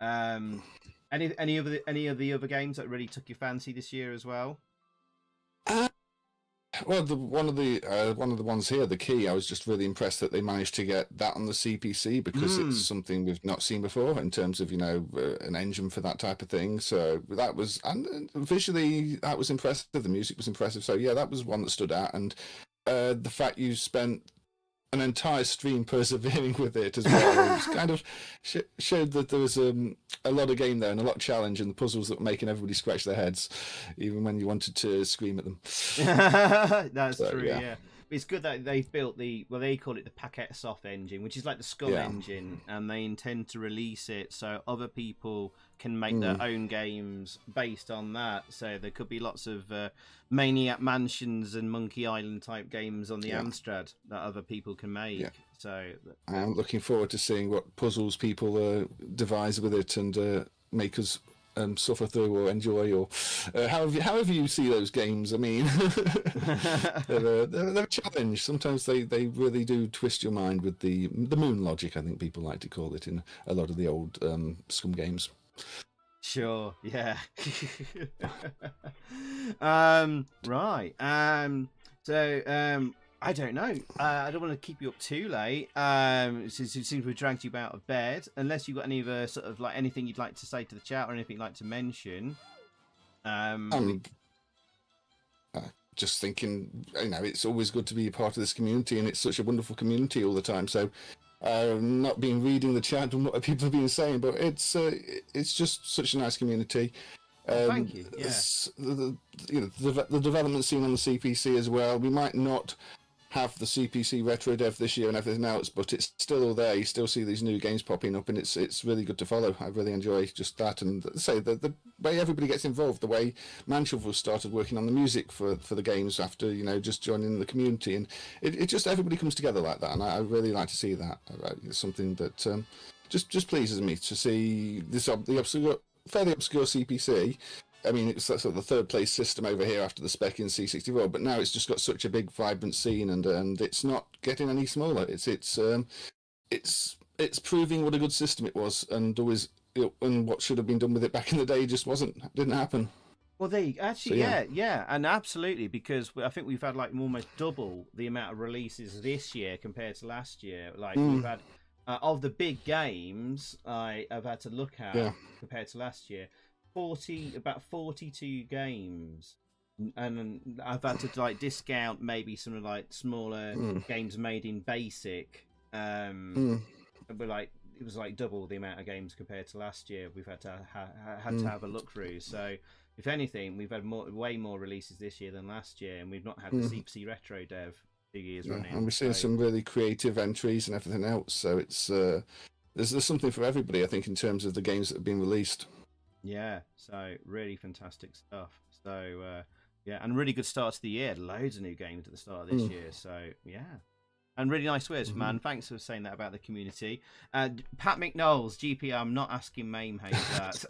Any of the other games that really took your fancy this year as well? Well, one of the ones here, the Key, I was just really impressed that they managed to get that on the CPC, because it's something we've not seen before in terms of, you know, an engine for that type of thing. So that was, and visually that was impressive. The music was impressive. So yeah, that was one that stood out. And the fact you spent an entire stream persevering with it as well, it was kind of showed that there was a lot of game there and a lot of challenge, and the puzzles that were making everybody scratch their heads even when you wanted to scream at them. That's true. Yeah, it's good that they've built they call it the Packet Soft engine, which is like the Skull engine, and they intend to release it so other people can make their own games based on that. So there could be lots of Maniac Mansions and Monkey Island type games on the Amstrad that other people can make. So I'm looking forward to seeing what puzzles people devise with it and make us suffer through or enjoy, or however you see those games. I mean, they're a challenge. Sometimes they really do twist your mind with the moon logic, I think people like to call it in a lot of the old Scum games. Sure, yeah. Right. So I don't know. I don't want to keep you up too late. Since it seems we've dragged you out of bed, unless you've got any other sort of like anything you'd like to say to the chat or anything you'd like to mention. Just thinking, you know, it's always good to be a part of this community, and it's such a wonderful community all the time. So, not been reading the chat and what people have been saying, but it's just such a nice community. Thank you. Yeah. The development scene on the CPC as well. We might not have the CPC retro dev this year and everything else, but it's still all there. You still see these new games popping up, and it's really good to follow. I really enjoy just that, and say the way everybody gets involved, the way Manshovel started working on the music for the games after, you know, just joining the community, and it just everybody comes together like that, and I really like to see that. It's something that just pleases me to see this fairly obscure CPC. I mean, it's sort of the third place system over here after the spec in C64, but now it's just got such a big, vibrant scene, and it's not getting any smaller. It's proving what a good system it was, and always, and what should have been done with it back in the day just didn't happen. Well, yeah, and absolutely, because I think we've had like almost double the amount of releases this year compared to last year. Like we've had of the big games I've had to look at compared to last year. About 42 games, and I've had to like discount maybe some of like smaller games made in BASIC. But like it was like double the amount of games compared to last year. We've had to have a look through. So if anything, we've had way more releases this year than last year, and we've not had the CPC retro dev 2 years running. And we're seeing some really creative entries and everything else. So it's there's something for everybody, I think, in terms of the games that have been released. Yeah, so really fantastic stuff. So yeah, and really good start to the year. Loads of new games at the start of this year. So yeah, And really nice words, man. Thanks for saying that about the community. Pat McKnowles, GP, I'm not asking Mame Hayes that.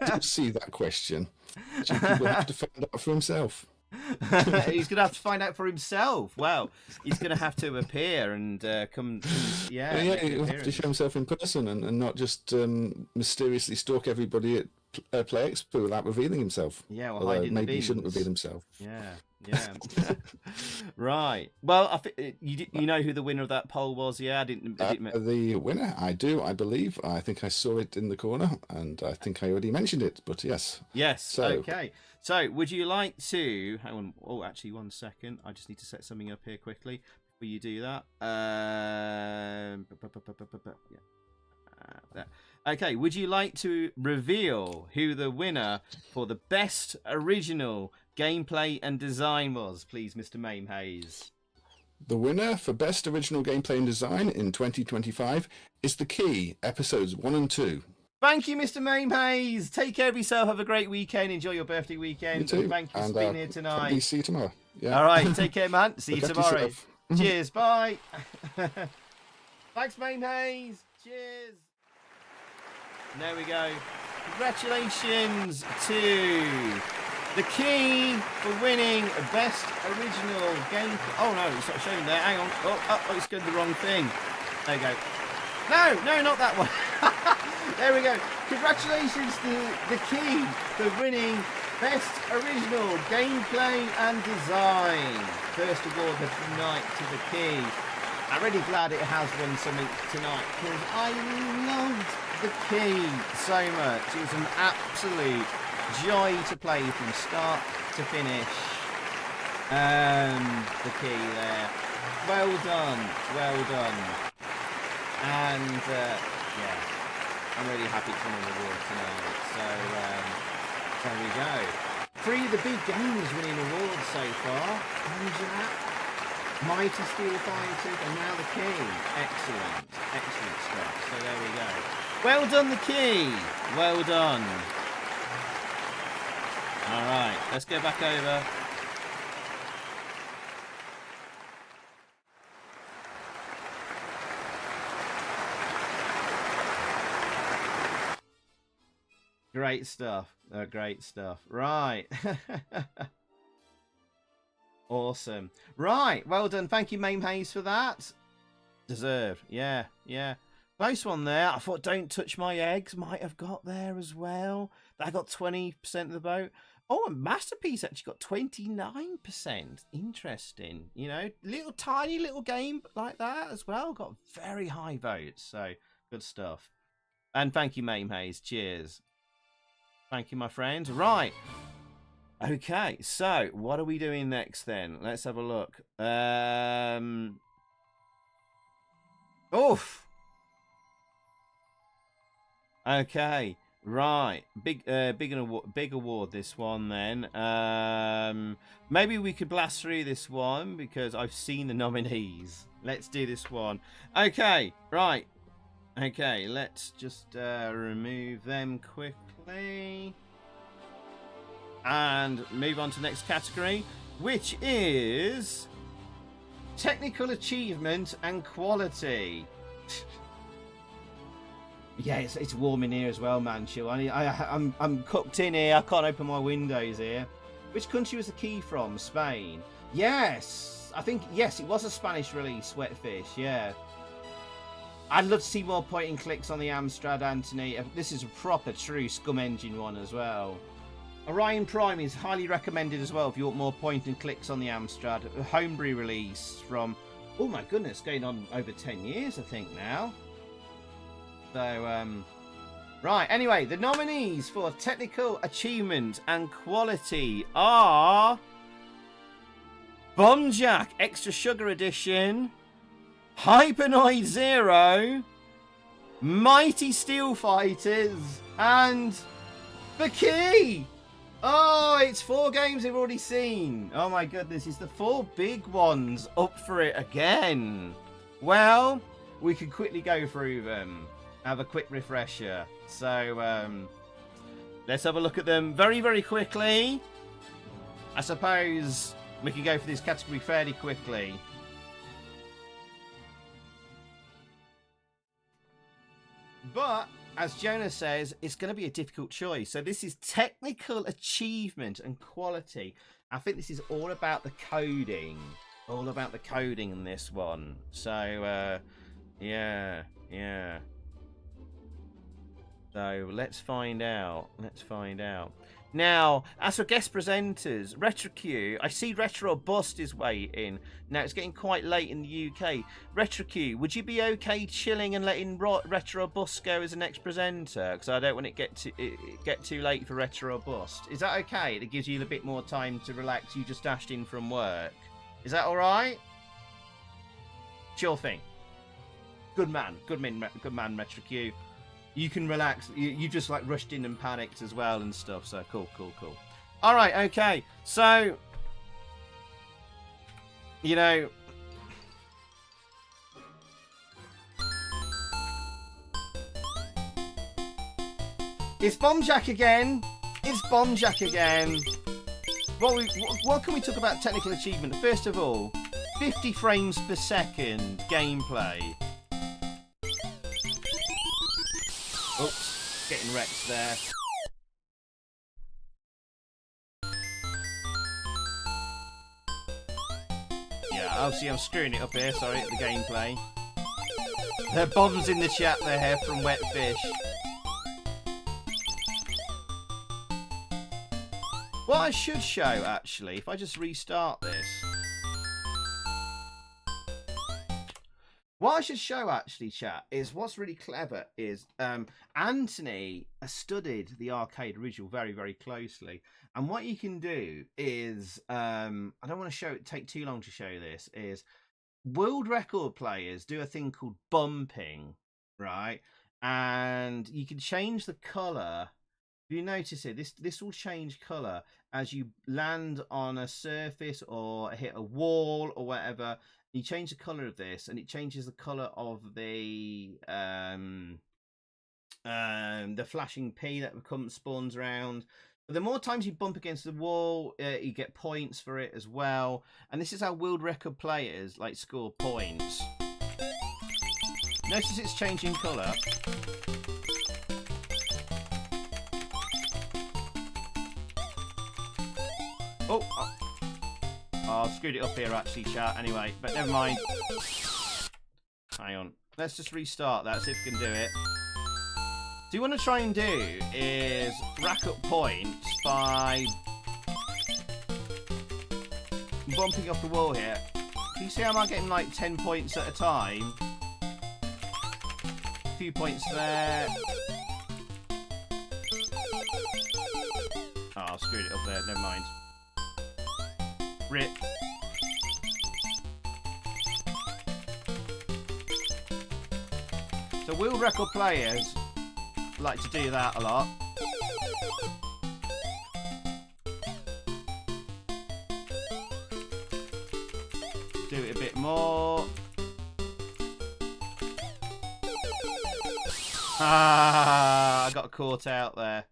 I don't see that question. GP will have to find out for himself. He's going to have to find out for himself. Well, he's going to have to appear and come. Yeah, he'll have to show himself in person and not just mysteriously stalk everybody at Play Expo without revealing himself. Yeah, well, although maybe he shouldn't reveal himself. Yeah. Right. Well, I think you know who the winner of that poll was. Yeah, I didn't. The winner, I do. I believe. I think I saw it in the corner, and I think I already mentioned it. But yes. Yes. So, okay. So, would you like to? Hang on. Oh, actually, 1 second. I just need to set something up here quickly before you do that. There. Okay. Would you like to reveal who the winner for the best original gameplay and design was, please, Mr. Mame Hayes? The winner for best original gameplay and design in 2025 is The Key, episodes 1 and 2. Thank you, Mr. Mame Hayes. Take care of yourself. Have a great weekend. Enjoy your birthday weekend. You too. And thank you for being here tonight. See you tomorrow. Yeah. All right. Take care, man. See you tomorrow. Mm-hmm. Cheers. Bye. Thanks, Mame Hayes. Cheers. There we go. Congratulations to The Key for winning best original game. Oh no, it's not showing there. Hang on. Oh, it's going the wrong thing. There you go. No, not that one. There we go. Congratulations to The Key for winning best original gameplay and design. First award of the night to The Key. I'm really glad it has won something tonight because I loved The Key so much. It was an absolute joy to play from start to finish. The Key there. Well done. And yeah, I'm really happy to win an award tonight. So there we go. 3 of the big games winning awards so far. Amstrad, Mighty Steel Fighters, and now The Key. Excellent stuff. So there we go. Well done, The Key. Well done. All right, let's go back over. Great stuff. Great stuff. Right. Awesome. Right. Well done. Thank you, Mame Hayes, for that. Deserved. Yeah. Close one there. I thought Don't Touch My Eggs might have got there as well. That got 20% of the vote. Oh, and Masterpiece actually got 29%. Interesting. You know, tiny little game like that as well. Got very high votes. So, good stuff. And thank you, Mame Hayes. Cheers. Thank you, my friend. Right. Okay, so what are we doing next then? Let's have a look. Oof. Okay, right. Big award this one then. Maybe we could blast through this one because I've seen the nominees. Let's do this one. Okay, right. Okay, let's just remove them quickly. And move on to the next category, which is technical achievement and quality. Yeah, it's warm in here as well, man. Chill. I'm cooked in here. I can't open my windows here. Which country was the key from? Spain. Yes, I think yes. It was a Spanish release. Sweatfish. Yeah. I'd love to see more point and clicks on the Amstrad, Anthony. This is a proper, true Scum Engine one as well. Orion Prime is highly recommended as well if you want more point and clicks on the Amstrad. A homebrew release from, oh my goodness, going on over 10 years, I think now. So, right, anyway, the nominees for technical achievement and quality are Bombjack Extra Sugar Edition, Hypernoid Zero, Mighty Steel Fighters, and The Key. Oh, it's 4 games we've already seen. Oh my goodness, it's the 4 big ones up for it again. Well, we can quickly go through them. Have a quick refresher. So, let's have a look at them very, very quickly. I suppose we can go for this category fairly quickly. But as Jonah says, it's going to be a difficult choice. So this is technical achievement and quality. I think this is all about the coding. All about the coding in this one. So, yeah. So let's find out. Now, as for guest presenters, RetroQ, I see Retro Bust is waiting. Now, it's getting quite late in the UK. RetroQ, would you be okay chilling and letting Retro Bust go as the next presenter? Because I don't want it get too late for Retro Bust. Is that okay? It gives you a bit more time to relax. You just dashed in from work. Is that all right? Sure thing. Good man, RetroQ. You can relax. You just like rushed in and panicked as well and stuff. So cool. All right, okay. So, you know, it's Bombjack again. What can we talk about technical achievement? First of all, 50 frames per second gameplay. Oops, getting wrecked there. Yeah, obviously I'm screwing it up here, sorry, at the gameplay. There are bombs in the chat there from Wet Fish. What I should show, actually, if I just restart this. What I should show, actually, chat, is what's really clever is Anthony studied the arcade original very, very closely. And what you can do is, I don't want to take too long to show this, is world record players do a thing called bumping, right? And you can change the colour. If you notice it, this will change colour as you land on a surface or hit a wall or whatever. You change the color of this, and it changes the color of the flashing P that spawns around. But the more times you bump against the wall, you get points for it as well. And this is how world record players like score points. Notice it's changing color. Oh, I screwed it up here actually, chat. Anyway, but never mind. Hang on. Let's just restart that, see if we can do it. So you want to try and do is rack up points by bumping off the wall here. Can you see how I'm getting like 10 points at a time? A few points there. Oh, I screwed it up there. Never mind. Rip. So world record players like to do that a lot. Do it a bit more. Ah, I got caught out there.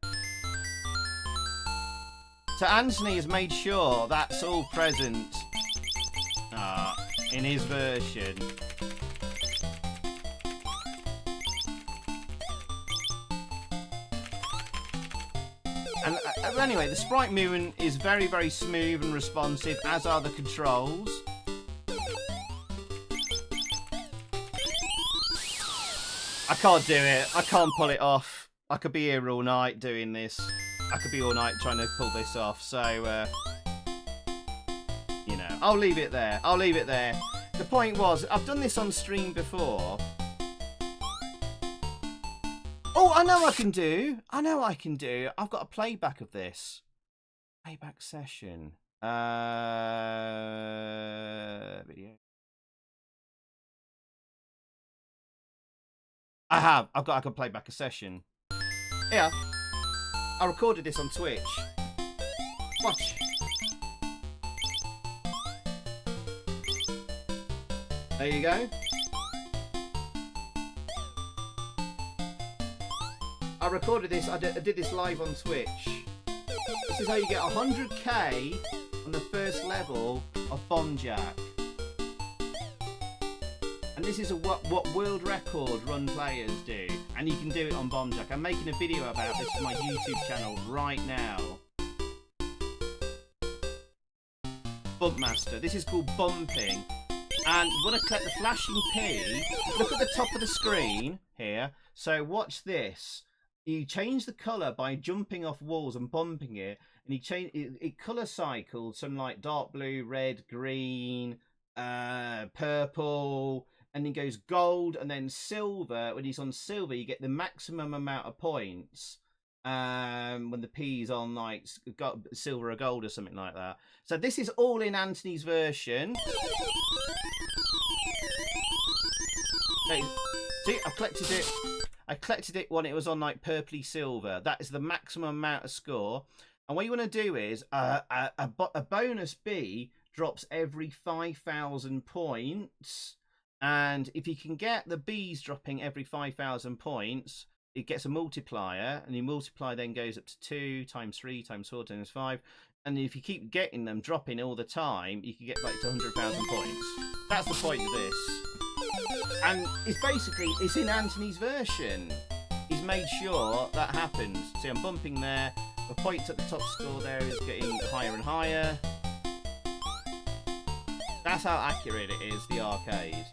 So Anthony has made sure that's all present in his version. And anyway, the sprite movement is very, very smooth and responsive, as are the controls. I can't do it. I can't pull it off. I could be here all night doing this. I could be all night trying to pull this off, so, you know, I'll leave it there. The point was, I've done this on stream before. Oh, I know I can do. I've got a playback of this. Playback session. Video. I can play back a session. Yeah. I recorded this on Twitch. Watch. There you go. I recorded this. I did this live on Twitch. This is how you get 100k on the first level of Bombjack. And this is what world record run players do. And you can do it on Bombjack. I'm making a video about this on my YouTube channel right now. Bumpmaster. This is called bumping. And you want to collect the flashing P. Look at the top of the screen here. So watch this. You change the colour by jumping off walls and bumping it. And you change it colour cycles, some like dark blue, red, green, purple, and then goes gold and then silver. When he's on silver, you get the maximum amount of points when the P's on like silver or gold or something like that. So this is all in Anthony's version. See, I collected it. I collected it when it was on like purpley silver. That is the maximum amount of score. And what you want to do is a bonus B drops every 5,000 points. And if you can get the B's dropping every 5,000 points, it gets a multiplier. And your multiplier then goes up to 2 times 3 times 4 times 5. And if you keep getting them dropping all the time, you can get back to 100,000 points. That's the point of this. And it's basically, it's in Anthony's version. He's made sure that happens. See, I'm bumping there. The points at the top score there is getting higher and higher. That's how accurate it is, the arcade.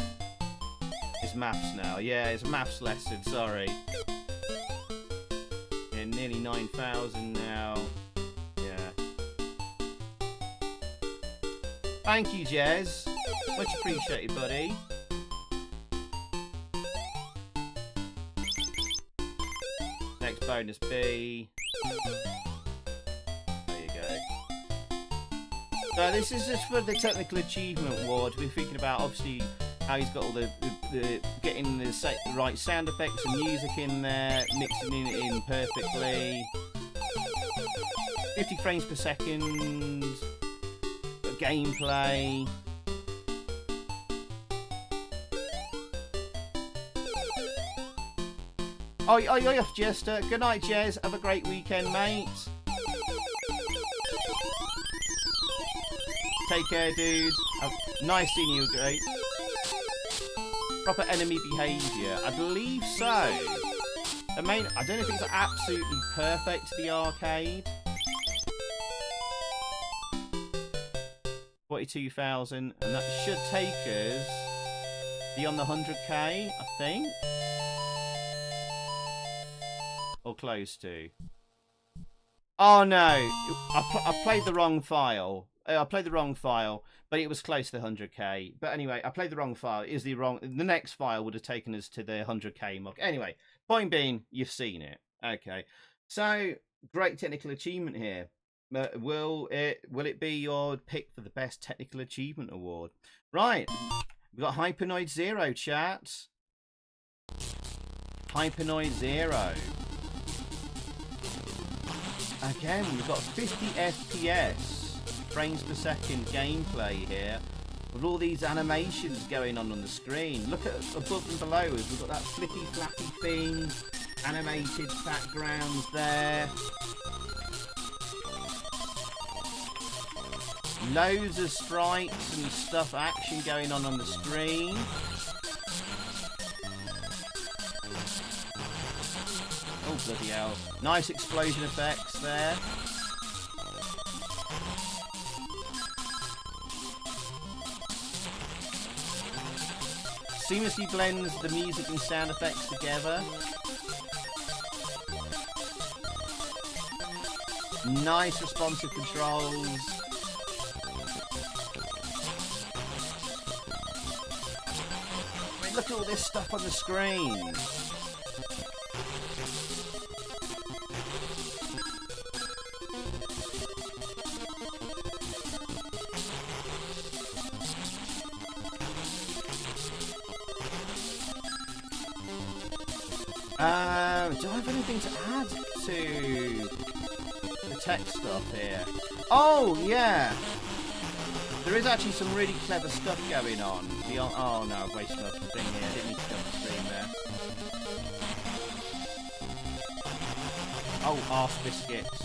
It's maths now. Yeah, it's a maths lesson, sorry. Yeah, nearly 9,000 now. Yeah. Thank you, Jez. Much appreciated, buddy. Next bonus B. There you go. So this is just for the Technical Achievement Award. We're thinking about obviously how he's got all the getting the right sound effects and music in there, mixing it in perfectly. 50 frames per second. Gameplay. Oh, you're off, Jester. Good night, Jez. Have a great weekend, mate. Take care, dude. Nice seeing you, great. Proper enemy behaviour. I believe so. I don't know if it's absolutely perfect, the arcade. 42,000. And that should take us beyond the 100k, I think. Or close to. Oh no, I played the wrong file. I played the wrong file, but it was close to the 100k. But anyway, I played the wrong file. The next file would have taken us to the 100k mark. Anyway, point being, you've seen it. Okay, so great technical achievement here. Will it be your pick for the best technical achievement award? Right, we've got Hypernoid Zero, chat. Hypernoid Zero. Again, we've got 50 FPS, frames per second gameplay here, with all these animations going on the screen. Look at above and below us, we've got that flippy flappy thing, animated backgrounds there. Loads of sprites and stuff, action going on the screen. Oh, bloody hell. Nice explosion effects there. Seamlessly blends the music and sound effects together. Nice responsive controls. I mean, look at all this stuff on the screen. Do I have anything to add to the tech stuff here? Oh, yeah. There is actually some really clever stuff going on. Oh, no, I've wasted my thing here. I didn't need to jump the screen there. Oh, arse biscuits.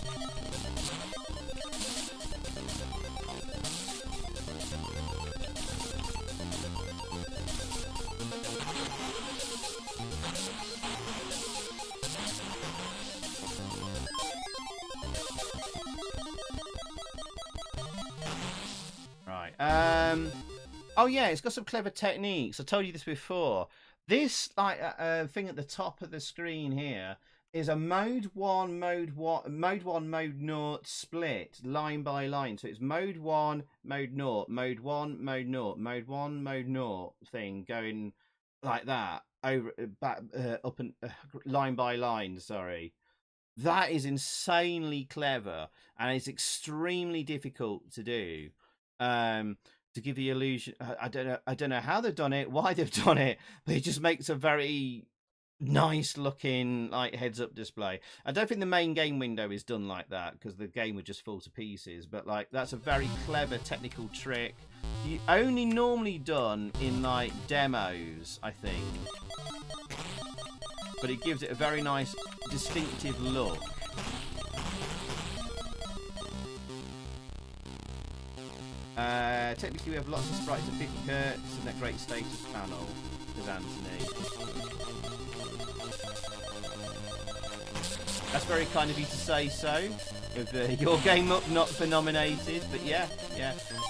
Oh yeah, it's got some clever techniques. I told you this before. This thing at the top of the screen here is a mode 1, mode 0 split line by line. So it's mode 1, mode 0, mode 1, mode 0, mode 1, mode 0 thing going like that over back up and line by line. Sorry, that is insanely clever and it's extremely difficult to do. To give the illusion, I don't know how they've done it, why they've done it, but it just makes a very nice looking like heads up display. I don't think the main game window is done like that because the game would just fall to pieces, but like that's a very clever technical trick. You only normally done in like demos, I think, but it gives it a very nice distinctive look. Technically we have lots of sprites and 50 Kurtz and that great status panel, says Anthony. That's very kind of you to say so, with your game up not for nominated, but yeah.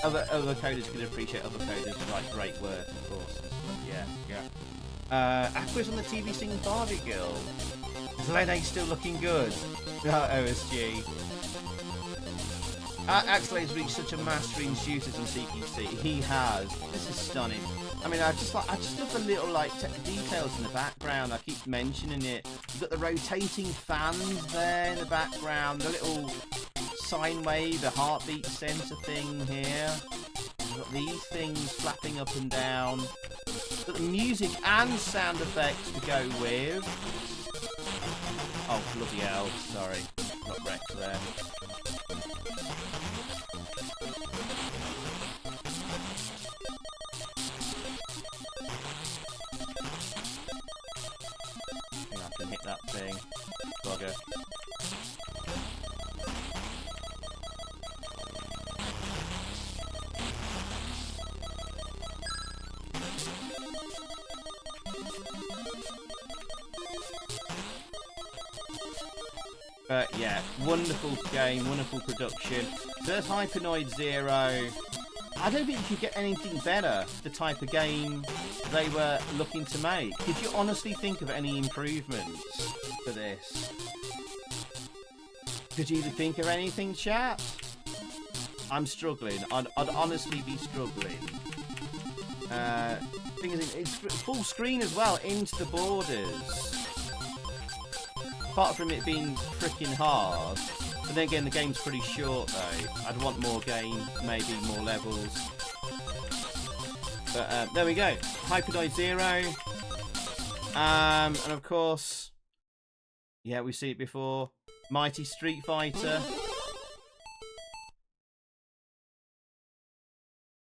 Other coders can appreciate other coders write great work, of course. Yeah. Aqua's on the TV singing Barbie Girl. Is Lenny still looking good? OSG. Axelay's reached such a mastery in shooters and CPC. He has. This is stunning. I mean, I just love the little like details in the background. I keep mentioning it. You've got the rotating fans there in the background, the little sine wave, the heartbeat sensor thing here. You've got these things flapping up and down. You've got the music and sound effects to go with. Oh, bloody hell! Sorry, got wrecked there. I can hit that thing. Bugger. But yeah, wonderful game, wonderful production. There's Hypenoid Zero. I don't think you could get anything better for the type of game they were looking to make. Could you honestly think of any improvements for this? Could you think of anything, chat? I'm struggling. I'd honestly be struggling. Thing is, it's full screen as well, into the borders. Apart from it being freaking hard. But then again, the game's pretty short though. I'd want more game, maybe more levels. But there we go. Hyperdrive Zero. And of course, yeah, we've seen it before. Mighty Street Fighter.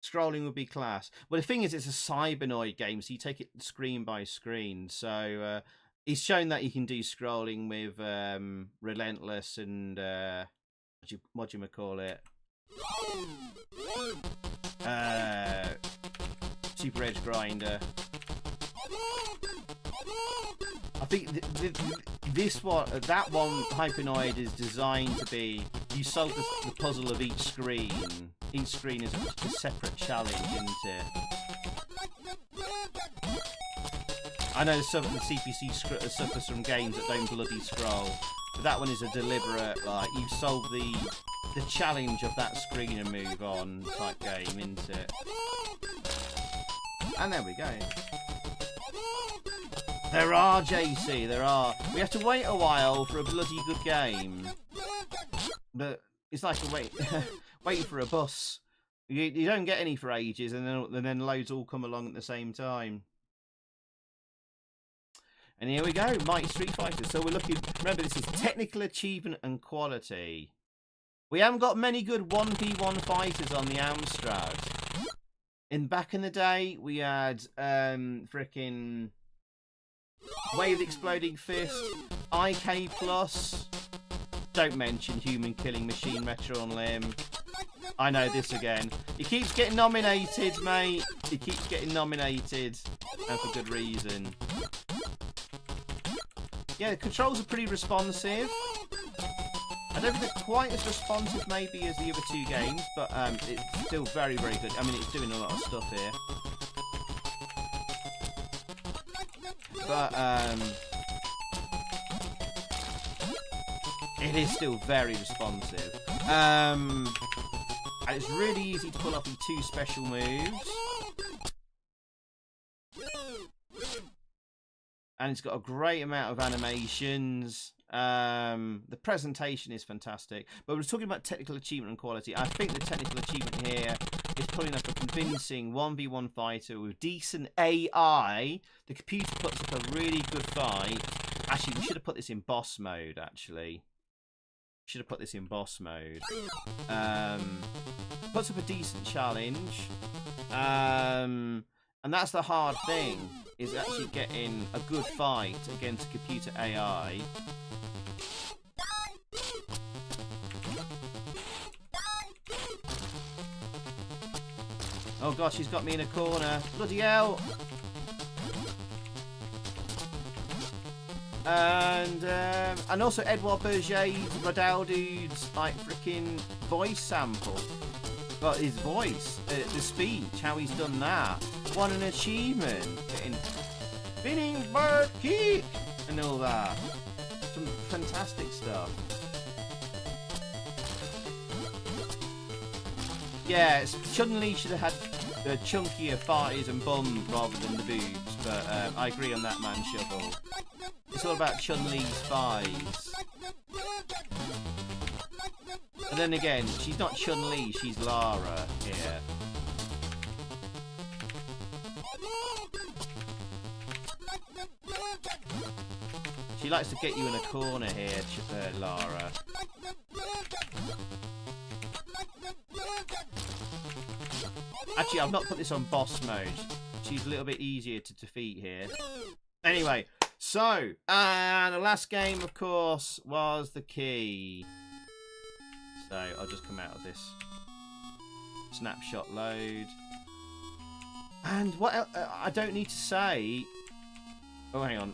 Scrolling would be class. Well, the thing is, it's a Cybernoid game, so you take it screen by screen. So he's shown that you can do scrolling with Relentless and what do you call it? Super Edge Grinder. I think that one Hypenoid is designed to be, you solve the puzzle of each screen. Each screen is a separate challenge, isn't it? I know some of the CPC suffers from games that don't bloody scroll, but that one is a deliberate, like, you solve the challenge of that screen and move on type game, isn't it? And there we go. There are, JC, there are. We have to wait a while for a bloody good game. But it's like waiting for a bus. You don't get any for ages, and then loads all come along at the same time. And here we go, Mighty Street Fighter. So we're looking, remember this is technical achievement and quality. We haven't got many good 1v1 fighters on the Amstrad. Back in the day, we had frickin' Way of the Exploding Fist, IK Plus. Don't mention Human Killing Machine Retro on Limb. I know this again. He keeps getting nominated, mate. He keeps getting nominated, and for good reason. Yeah, the controls are pretty responsive. I don't think it's quite as responsive maybe as the other two games, but it's still very, very good. I mean, it's doing a lot of stuff here. But it is still very responsive. And it's really easy to pull off the 2 special moves. And it's got a great amount of animations. The presentation is fantastic. But we're talking about technical achievement and quality. I think the technical achievement here is pulling off a convincing 1v1 fighter with decent AI. The computer puts up a really good fight. Actually, we should have put this in boss mode, actually. Should have put this in boss mode. Puts up a decent challenge. And that's the hard thing, is actually getting a good fight against computer AI. Oh gosh, he's got me in a corner. Bloody hell! And also Edouard Berger's Rodaldude's like freaking voice sample. But his voice, the speech, how he's done that. What an achievement! Getting spinning bird kick and all that. Some fantastic stuff. Yeah, Chun-Li should have had chunkier thighs and bum rather than the boobs, but I agree on that, man, Shovel. It's all about Chun-Li's thighs. And then again, she's not Chun-Li, she's Lara here. She likes to get you in a corner here, Lara. Actually, I've not put this on boss mode. She's a little bit easier to defeat here. Anyway, so, and the last game, of course, was the key. So, I'll just come out of this snapshot load. And what else? I don't need to say... Oh, hang on.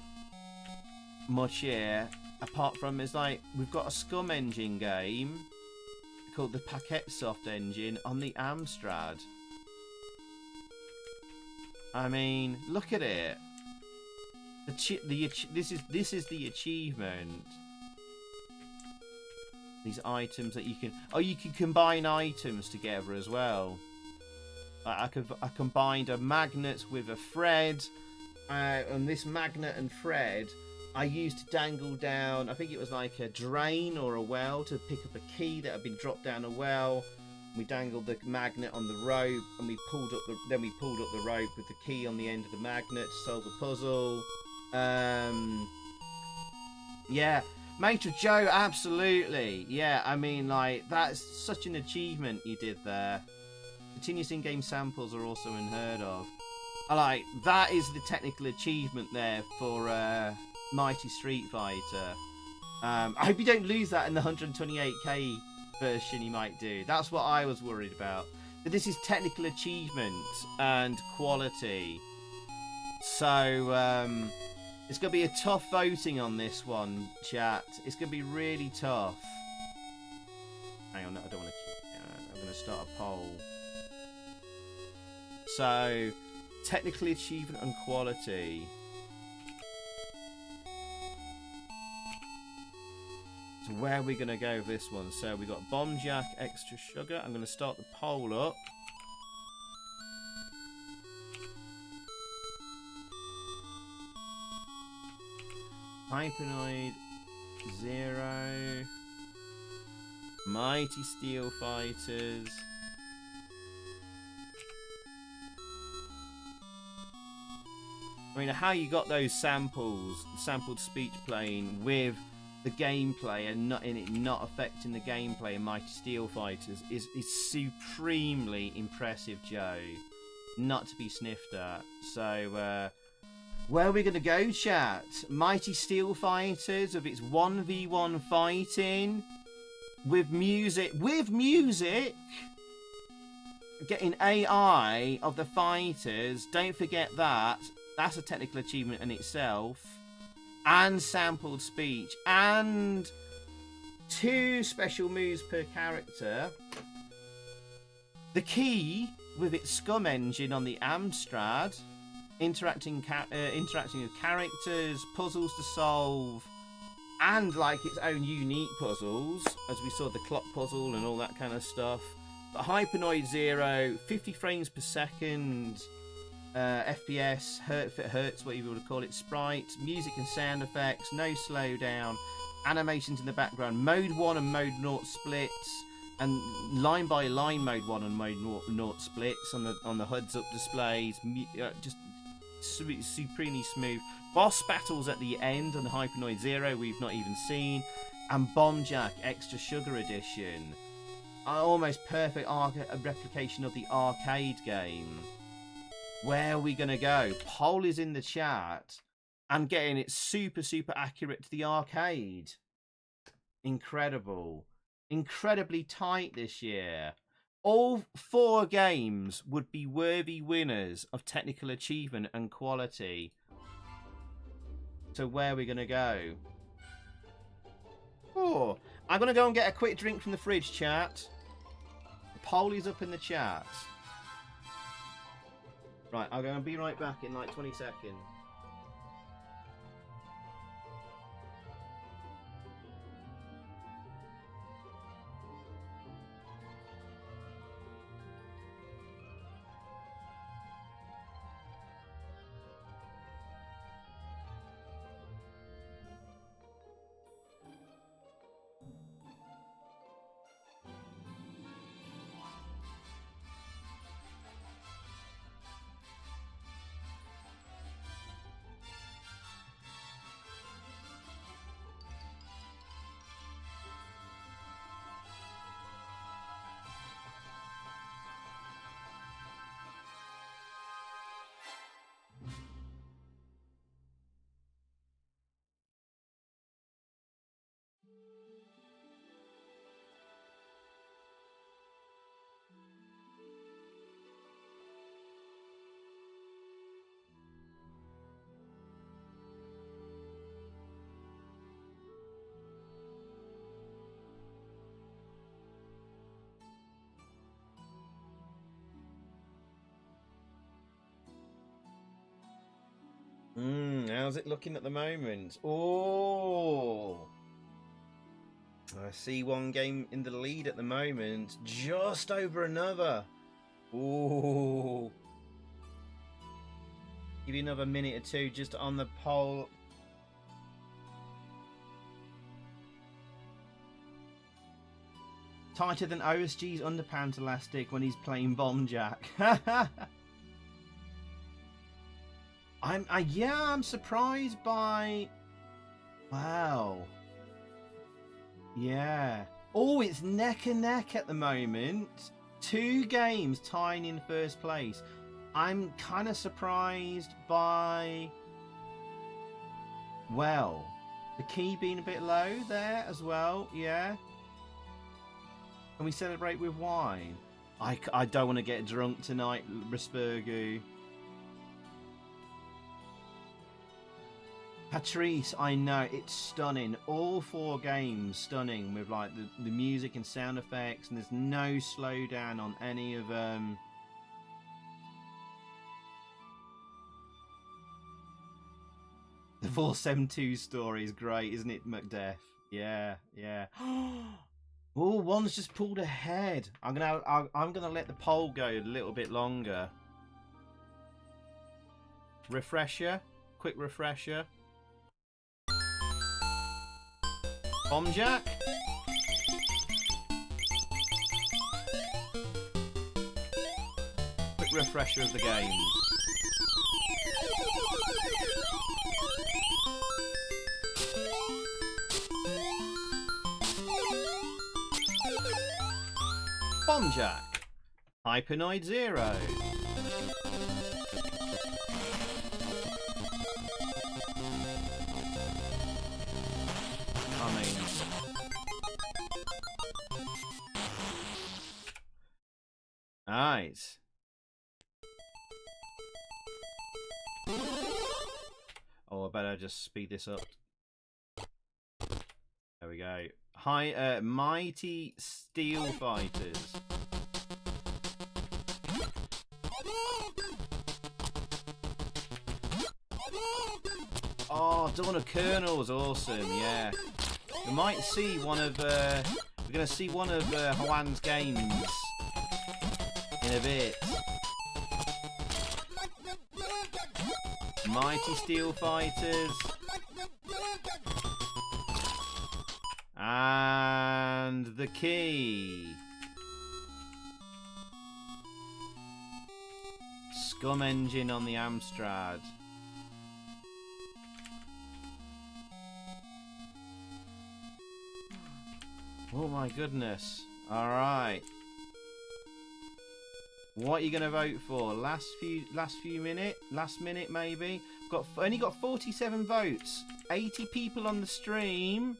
Much here. Apart from, it's like, we've got a Scum engine game called the Paquette Soft engine on the Amstrad. I mean, look at it. This is the achievement. These items that you can... Oh, you can combine items together as well. I combined a magnet with a thread. And this magnet and thread I used to dangle down, I think it was like a drain or a well, to pick up a key that had been dropped down a well. We dangled the magnet on the rope, and we pulled up the rope with the key on the end of the magnet to solve the puzzle. Yeah, Major Joe, absolutely. Yeah, I mean, like, that's such an achievement you did there. Continuous in-game samples are also unheard of. That is the technical achievement there for Mighty Street Fighter. I hope you don't lose that in the 128k version you might do. That's what I was worried about. But this is technical achievement and quality. So, it's going to be a tough voting on this one, chat. It's going to be really tough. Hang on, I don't want to keep... I'm going to start a poll. So, technical achievement and quality. So where are we going to go with this one? So we got Bomb Jack, Extra Sugar. I'm going to start the poll up. Hypenoid, 0. Mighty Steel Fighters. I mean, how you got those samples, sampled speech playing with the gameplay and not affecting the gameplay in Mighty Steel Fighters is supremely impressive, Joe. Not to be sniffed at. So, where are we going to go, chat? Mighty Steel Fighters of its 1v1 fighting with music. Getting AI of the fighters. Don't forget that. That's a technical achievement in itself. And sampled speech. And 2 special moves per character. The key with its scum engine on the Amstrad, interacting with characters, puzzles to solve, and like its own unique puzzles, as we saw the clock puzzle and all that kind of stuff. But Hypenoid Zero, 50 frames per second, FPS, hertz, what you would call it, sprites, music and sound effects, no slowdown, animations in the background, mode 1 and mode 0 splits, and line by line mode 1 and mode 0 splits on the HUDs up displays, just supremely smooth. Boss battles at the end on the Hypenoid Zero we've not even seen, and Bomb Jack Extra Sugar Edition, almost perfect replication of the arcade game. Where are we gonna go? Poll is in the chat, and getting it super accurate to the arcade. Incredible. Incredibly tight this year. All 4 games would be worthy winners of technical achievement and quality. So where are we going to go? Oh, I'm going to go and get a quick drink from the fridge, chat. The poll is up in the chat. Right, I'm going to be right back in like 20 seconds. How's it looking at the moment? Oh, I see one game in the lead at the moment, just over another. Oh, give you another minute or two just on the poll. Tighter than OSG's underpants elastic when he's playing Bomb Jack. I'm surprised by. Wow. Yeah. Oh, it's neck and neck at the moment. 2 games tying in first place. I'm kind of surprised by. Well, the key being a bit low there as well. Yeah. Can we celebrate with wine? I don't want to get drunk tonight, Rispergu. Patrice, I know, it's stunning. All 4 games stunning with like the music and sound effects, and there's no slowdown on any of them. The 472 story is great, isn't it, Macduff? Yeah, yeah. Oh, one's just pulled ahead. I'm gonna let the poll go a little bit longer. Refresher, quick refresher. Bomb Jack. Quick refresher of the games. Bomb Jack. Hypenoid Zero. Nice. Oh, I better just speed this up. There we go. Mighty Steel Fighters. Oh, Dawn of Colonel's awesome, yeah. We might see one of, we're going to see one of Juan's games in a bit. Mighty Steel Fighters. And the key. Scum engine on the Amstrad. Oh my goodness. Alright. What are you gonna vote for? Last minute maybe? Only got 47 votes. 80 people on the stream.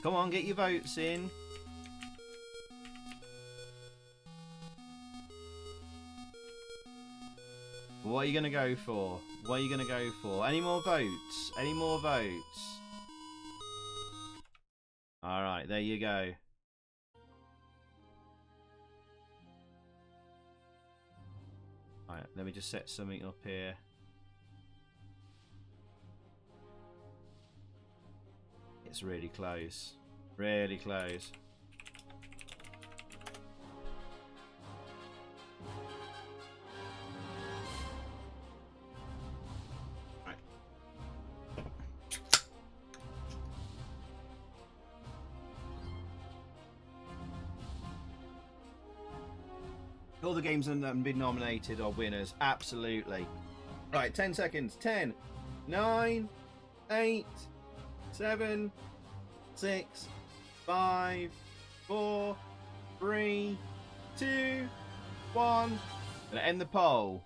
Come on, get your votes in. What are you going to go for? What are you going to go for? Any more votes? Any more votes? Alright, there you go. Alright, let me just set something up here. It's really close. Really close. All the games that have been nominated are winners, absolutely. Right, 10 seconds. 10, 9, 8, 7, 6, 5, 4, 3, 2, 1. Gonna end the poll.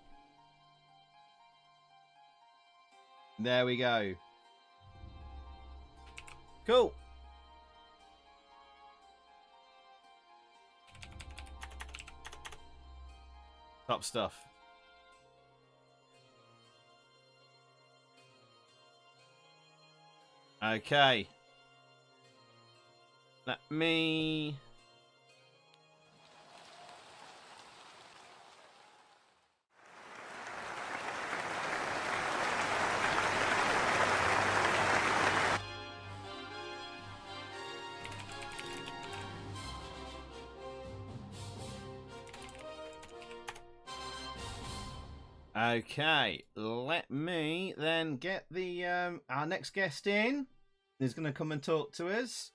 There we go. Cool. Top stuff. Okay. Let me... Okay, let me then get the our next guest in. He's going to come and talk to us.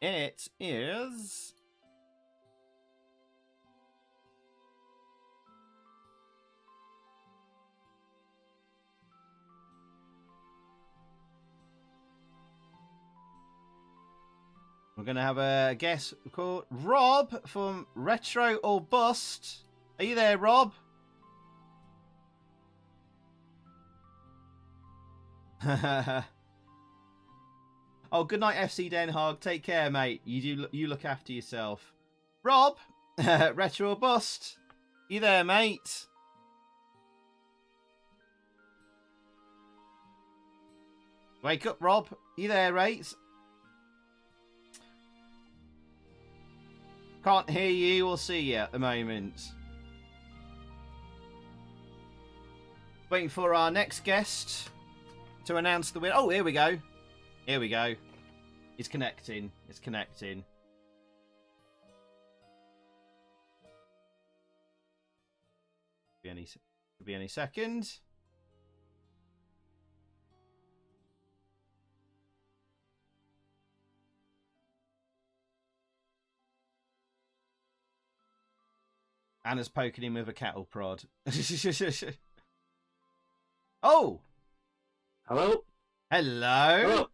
It is... We're going to have a guest called Rob from Retro or Bust. Are you there, Rob? Oh, good night, FC Den Hag. Take care, mate. You look after yourself. Rob, Retro or Bust. You there, mate? Wake up, Rob. You there, mate? Can't hear you or see you at the moment. Waiting for our next guest to announce the win. Oh, here we go. Here we go. It's connecting. It's connecting. Could be any second. Anna's poking him with a cattle prod. Oh! Hello? Hello? Hello?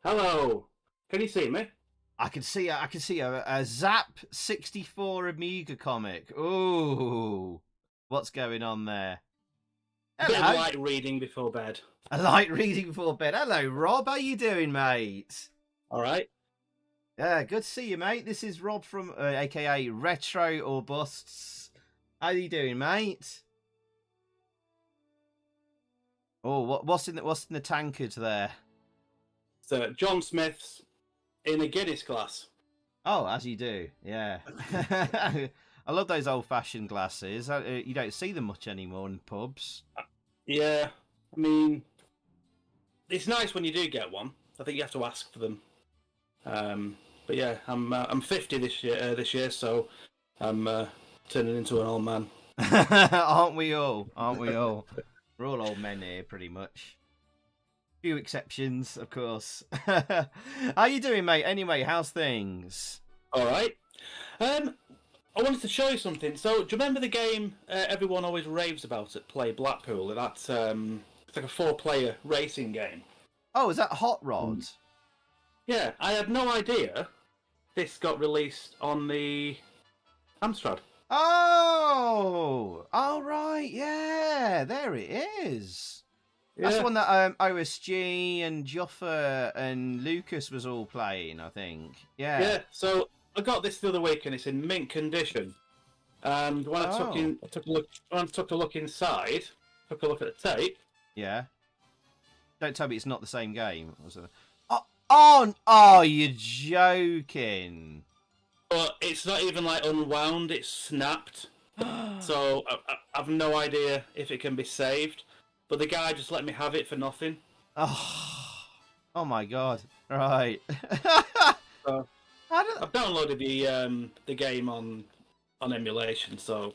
Hello? Can you see me? I can see a Zap 64 Amiga comic. Ooh. What's going on there? A bit of Hello. light reading before bed. A light reading before bed. Hello, Rob. How you doing, mate? Alright. Yeah, good to see you, mate. This is Rob from, aka Retro or Busts. How you doing, mate? Oh, what's in the tankard there? So John Smith's in a Guinness glass. Oh, as you do, yeah. I love those old-fashioned glasses. You don't see them much anymore in pubs. Yeah, I mean, it's nice when you do get one. I think you have to ask for them. But yeah, I'm 50 this year, so I'm turning into an old man. Aren't we all? Aren't we all? We're all old men here, pretty much. Few exceptions, of course. How you doing, mate? Anyway, how's things? All right. I wanted to show you something. So, do you remember the game everyone always raves about at Play Blackpool? That's it's like a 4-player racing game. Oh, is that Hot Rod? Yeah, I had no idea this got released on the Amstrad. Oh, all right, yeah, there it is. That's the one that OSG and Joffa and Lucas was all playing, I think. Yeah. Yeah. So I got this the other week, and it's in mint condition. And when I took a look inside, took a look at the tape. Yeah. Don't tell me it's not the same game. Was it? Oh, you're joking. But it's not even like unwound; it's snapped. So I've no idea if it can be saved. But the guy just let me have it for nothing. Oh my god! Right. So, I've downloaded the game on emulation, so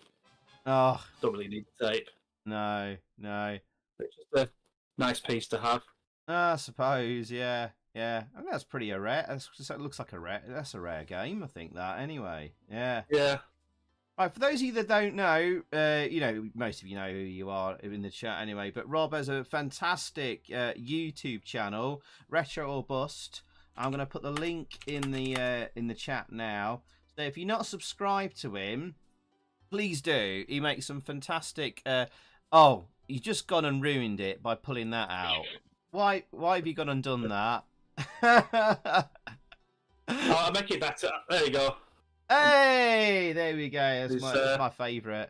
don't really need the tape. No. It's just a nice piece to have. I suppose, yeah. I mean, that's pretty rare. It looks like that's a rare game, I think, that, anyway. Yeah. Yeah. Right, for those of you that don't know, most of you know who you are in the chat anyway, but Rob has a fantastic YouTube channel, Retro or Bust. I'm going to put the link in the chat now. So if you're not subscribed to him, please do. He makes some fantastic... you just gone and ruined it by pulling that out. Why have you gone and done that? I'll make it better. There you go. Hey, there we go. That's my favourite.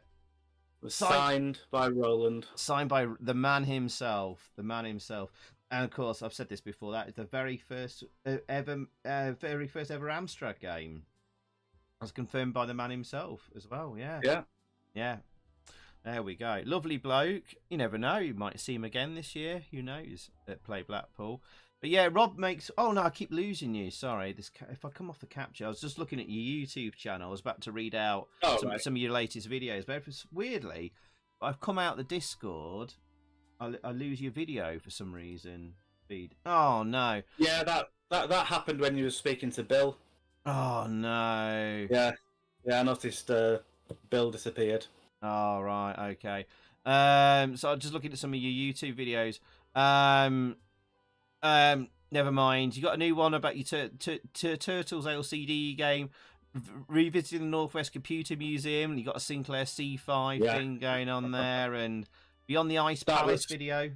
Signed by Roland. Signed by the man himself. And of course, I've said this before. That is the very first ever Amstrad game. As confirmed by the man himself as well. Yeah. There we go. Lovely bloke. You never know. You might see him again this year. Who knows? At Play Blackpool. But yeah, Rob makes... Oh, no, I keep losing you. Sorry. If I come off the capture, I was just looking at your YouTube channel. I was about to read out some of your latest videos. But weirdly, I've come out the Discord. I lose your video for some reason. Feed. Oh, no. Yeah, that happened when you were speaking to Bill. Oh, no. Yeah, I noticed Bill disappeared. Oh, right. Okay. So I'm just looking at some of your YouTube videos. Never mind. You got a new one about your Turtles LCD game, revisiting the Northwest Computer Museum. You got a Sinclair C5 thing going on there, and Beyond the Ice Palace video.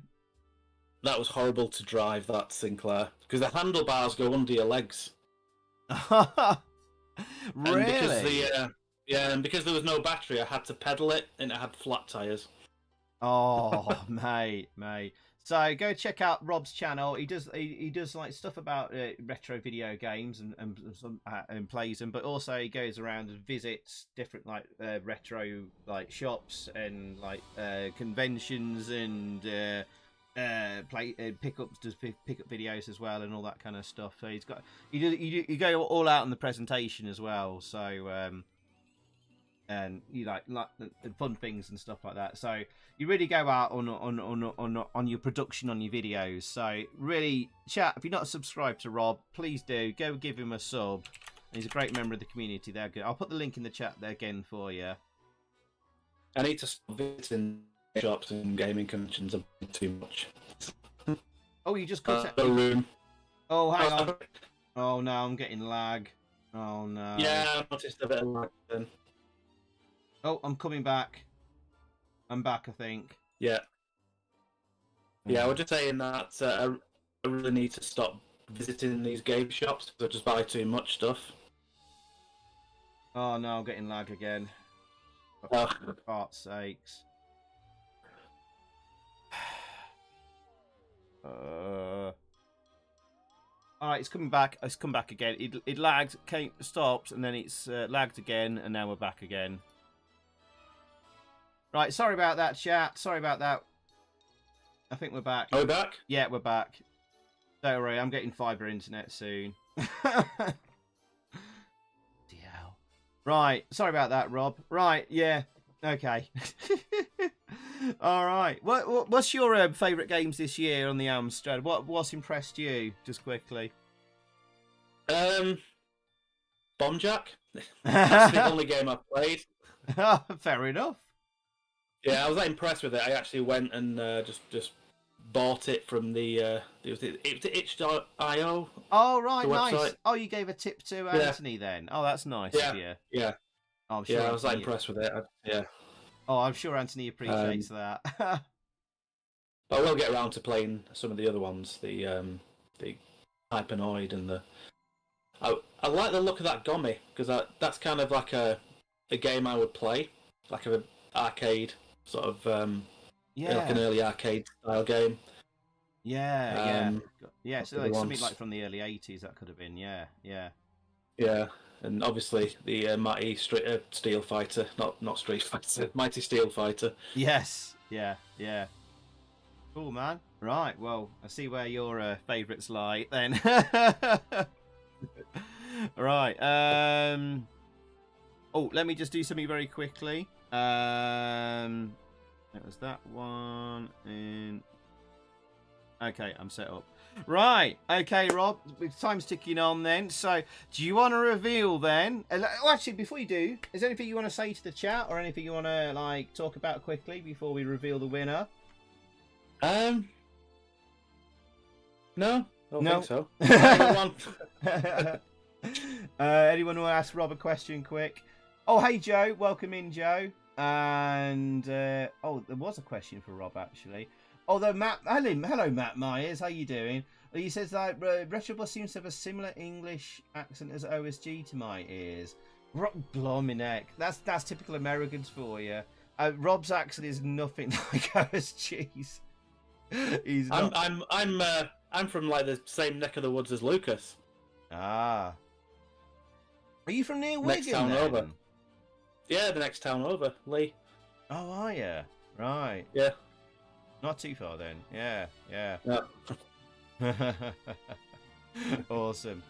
That was horrible to drive, that Sinclair, because the handlebars go under your legs. Really? And because there was no battery, I had to pedal it, and it had flat tires. Oh, mate. So go check out Rob's channel. He does like stuff about retro video games and plays them, but also he goes around and visits different like retro like shops and like conventions and pickups, does pickup videos as well and all that kind of stuff. So you go all out on the presentation as well. So and you like the fun things and stuff like that. So you really go out on your production on your videos. So really, chat. If you're not subscribed to Rob, please do go give him a sub. He's a great member of the community. There, good. I'll put the link in the chat there again for you. I need to stop visiting shops and gaming conventions a bit too much. Oh, you just cut the room. Oh, hang on. Oh no, I'm getting lag. Oh no. Yeah, I noticed a bit of lag then. Oh, I'm coming back. I'm back, I think. Yeah. Yeah, I was just saying that I really need to stop visiting these game shops. I just buy too much stuff. Oh no, I'm getting lag again. Oh. For God's sakes. Alright, it's coming back. It's come back again. It lagged, stopped, and then it's lagged again, and now we're back again. Right, sorry about that, chat. Sorry about that. I think we're back. Are we back? Yeah, we're back. Don't worry, I'm getting fibre internet soon. Right, sorry about that, Rob. Right, yeah, okay. All right. What's your favourite games this year on the Amstrad? What's impressed you? Just quickly. Bombjack. That's the only game I've played. Fair enough. Yeah, I was that impressed with it. I actually went and just bought it from the itch.io. Oh right, nice. Website. Oh, you gave a tip to Anthony then. Oh, that's nice. Yeah. Yeah. Oh, I'm sure. Yeah, I was that impressed with it. Yeah. Oh, I'm sure Anthony appreciates that. But I will get around to playing some of the other ones, the Hypenoid and the. I like the look of that Gummy because that's kind of like a game I would play, like an arcade sort of like an early arcade style game. Yeah. So like something like from the early '80s that could have been. Yeah. And obviously the Mighty Steel Fighter, not Street Fighter, Mighty Steel Fighter. Yes. Yeah. Cool, man. Right. Well, I see where your favourites lie then. Right. Oh, let me just do something very quickly. It was that one. And okay, I'm set up. Right. Okay, Rob. Time's ticking on then. So, do you want to reveal then? Oh, actually, before you do, is there anything you want to say to the chat, or anything you want to like talk about quickly before we reveal the winner? No. Don't think so. Anyone want to ask Rob a question quick? Oh, hey Joe, welcome in, Joe. And oh, there was a question for Rob actually. Although Matt, hello Matt Myers, how you doing? He says that Retrobus seems to have a similar English accent as OSG to my ears. Blimey neck, that's typical Americans for you. Rob's accent is nothing like OSG's. He's not... I'm from like the same neck of the woods as Lucas. Ah. Are you from near Wigan? Next town then? over. Yeah, the next town over, Lee. Oh, are you? Right. Yeah. Not too far then. Yeah. No. Awesome.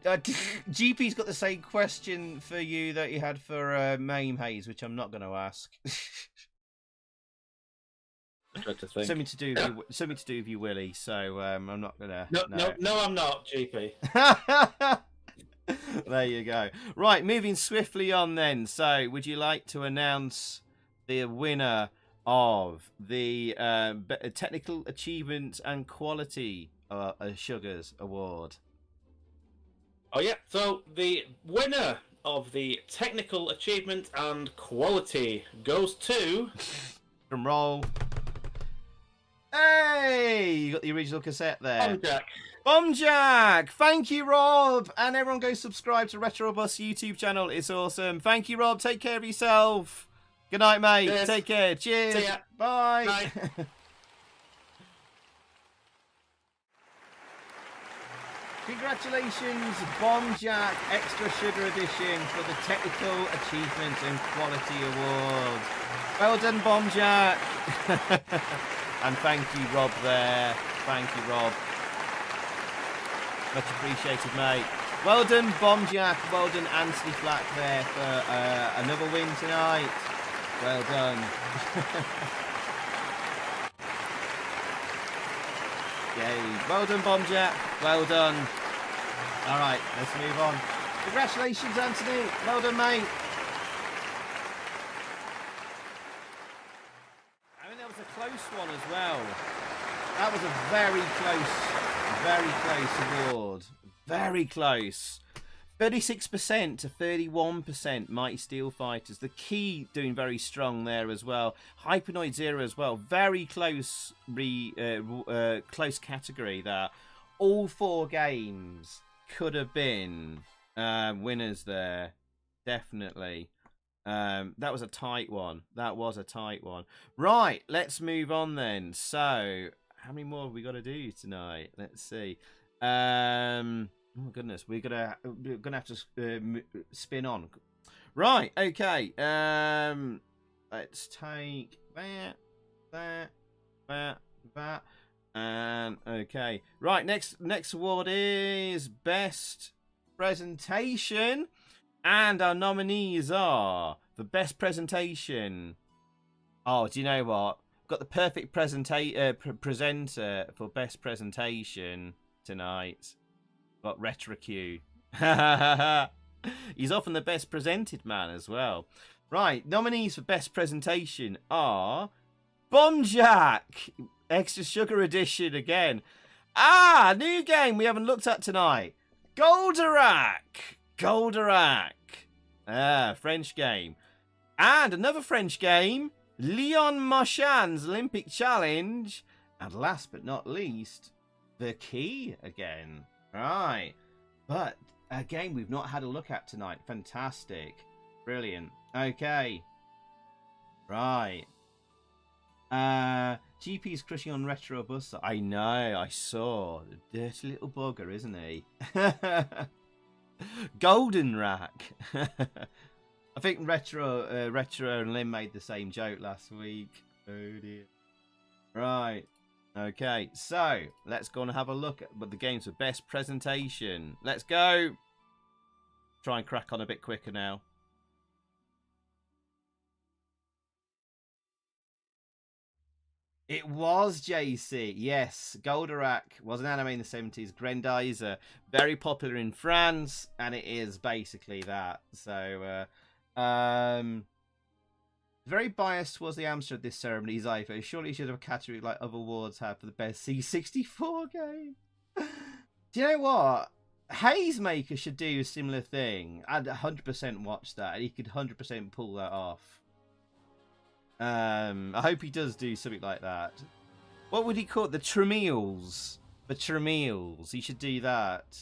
GP's got the same question for you that you had for Mame Hayes, which I'm not going to ask. Something to do with you, Willie. So I'm not gonna. No, I'm not, GP. There you go. Right, moving swiftly on then. So, would you like to announce the winner of the Technical Achievement and Quality SUGARS Award? Oh yeah. So the winner of the Technical Achievement and Quality goes to. Drum roll. Hey, you got the original cassette there. Bombjack! Thank you, Rob! And everyone go subscribe to Retrobus YouTube channel. It's awesome. Thank you, Rob. Take care of yourself. Good night, mate. Cheers. Take care. Cheers. See ya. Bye. Bye. Congratulations, Bombjack Extra Sugar Edition for the Technical Achievement and Quality Award. Well done, Bombjack. And thank you, Rob, there. Thank you, Rob. Much appreciated, mate. Well done, Bombjack. Well done, Anthony Flack, there for another win tonight. Well done. Yay. Well done, Bombjack. Well done. All right, let's move on. Congratulations, Anthony. Well done, mate. I mean, that was a close one as well. That was a very close award. Very close. 36% to 31% Mighty Steel Fighters. The Key doing very strong there as well. Hypenoid Zero as well. Very close close category there. all 4 games could have been winners there. Definitely. That was a tight one. Right, let's move on then. So, how many more have we got to do tonight? Let's see. Oh my goodness, we're gonna have to spin on. Right, okay. Let's take that, and okay. Right, next award is Best Presentation. And our nominees are for Best Presentation. Oh, do you know what? Got the perfect presenter for Best Presentation tonight. Got RetroQ. He's often the best presented man as well. Right, nominees for Best Presentation are Bombjack, Extra Sugar Edition again. New game we haven't looked at tonight. Goldorak. French game. And another French game, Leon Marchand's Olympic Challenge. And last but not least, The Key again. Right. But a game we've not had a look at tonight. Fantastic. Brilliant. Okay. Right. GP's crushing on Retro Bus. I know, I saw. The dirty little bugger, isn't he? Golden Rack. I think Retro and Lynn made the same joke last week. Oh dear. Right. Okay, so let's go and have a look at the games for Best Presentation. Let's go. Try and crack on a bit quicker now. It was JC, yes. Goldorak was an anime in the 70s. Grendizer, very popular in France, and it is basically that. So, very biased was the Amstrad this ceremony. Zypho. Surely he should have a category like other awards have for the best C64 game. Do you know what? Hazemaker should do a similar thing. I'd 100% watch that, and he could 100% pull that off. I hope he does do something like that. What would he call it? The Tremeals. The Tremeals. He should do that.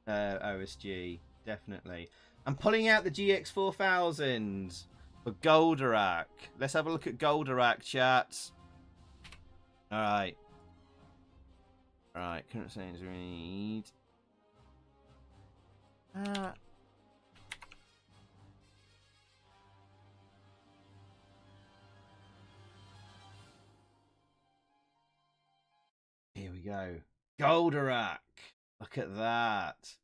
OSG. Definitely. I'm pulling out the GX4000 for Goldorak. Let's have a look at Goldorak, chat. Alright. Alright, current settings read. Here we go. Goldorak. Look at that.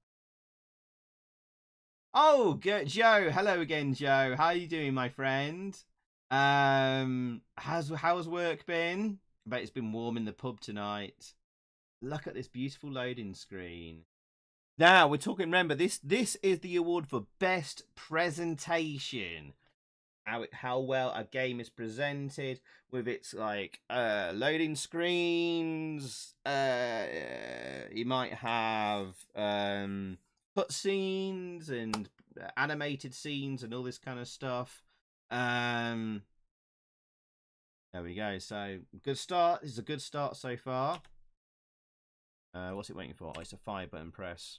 Oh, Joe. Hello again, Joe. How are you doing, my friend? How's work been? I bet it's been warm in the pub tonight. Look at this beautiful loading screen. Now, we're talking, remember, this is the award for Best Presentation. How well a game is presented with its like loading screens. You might have cutscenes and animated scenes and all this kind of stuff. There we go. So good start. This is a good start so far. What's it waiting for? Oh, it's a 5-button press.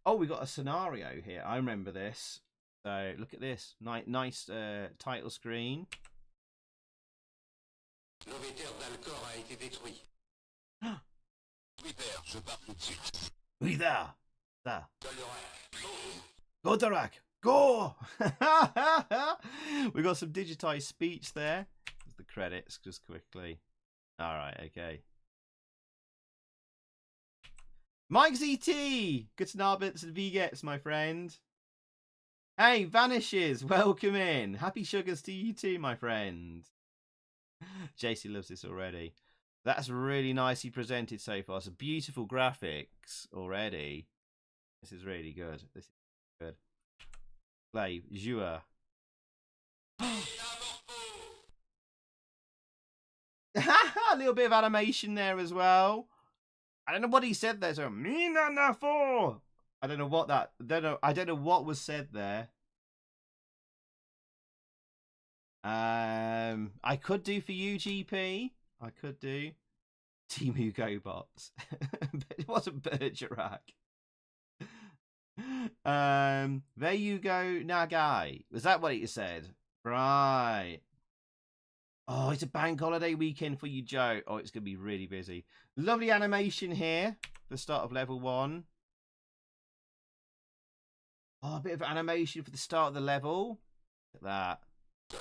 Oh, we got a scenario here. I remember this. So look at this, nice title screen. Oui there. Goldorak, go! We got some digitized speech there. There's the credits just quickly. All right, okay. Mike ZT, good to know bits and V-gets, my friend. Hey, Vanishes, welcome in. Happy sugars to you too, my friend. JC loves this already. That's really nicely presented so far. Some beautiful graphics already. This is really good. This is good. Play, jouer. A little bit of animation there as well. I don't know what he said there. So, Minanafo. I don't know what that. I don't know what was said there. I could do for you, GP. I could do. Team Hugo bots. It wasn't Bergerac. There you go, Nagai. Was that what you said? Right. Oh, it's a bank holiday weekend for you, Joe. Oh, it's going to be really busy. Lovely animation here. The start of level 1. Oh, a bit of animation for the start of the level. Look at that.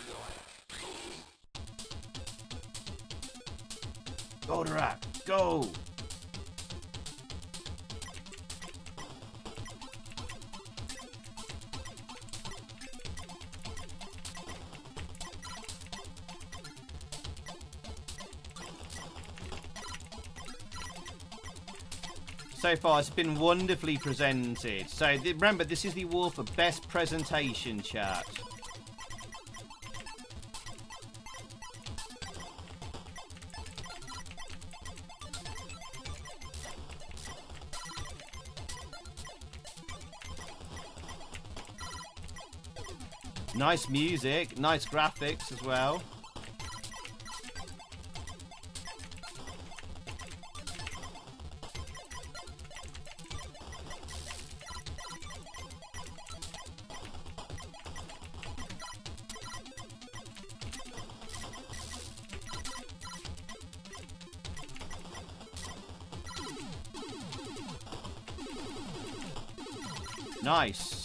Goldorak, go! So far, it's been wonderfully presented. So remember, this is the award for best presentation, chat. Nice music, nice graphics as well. Nice.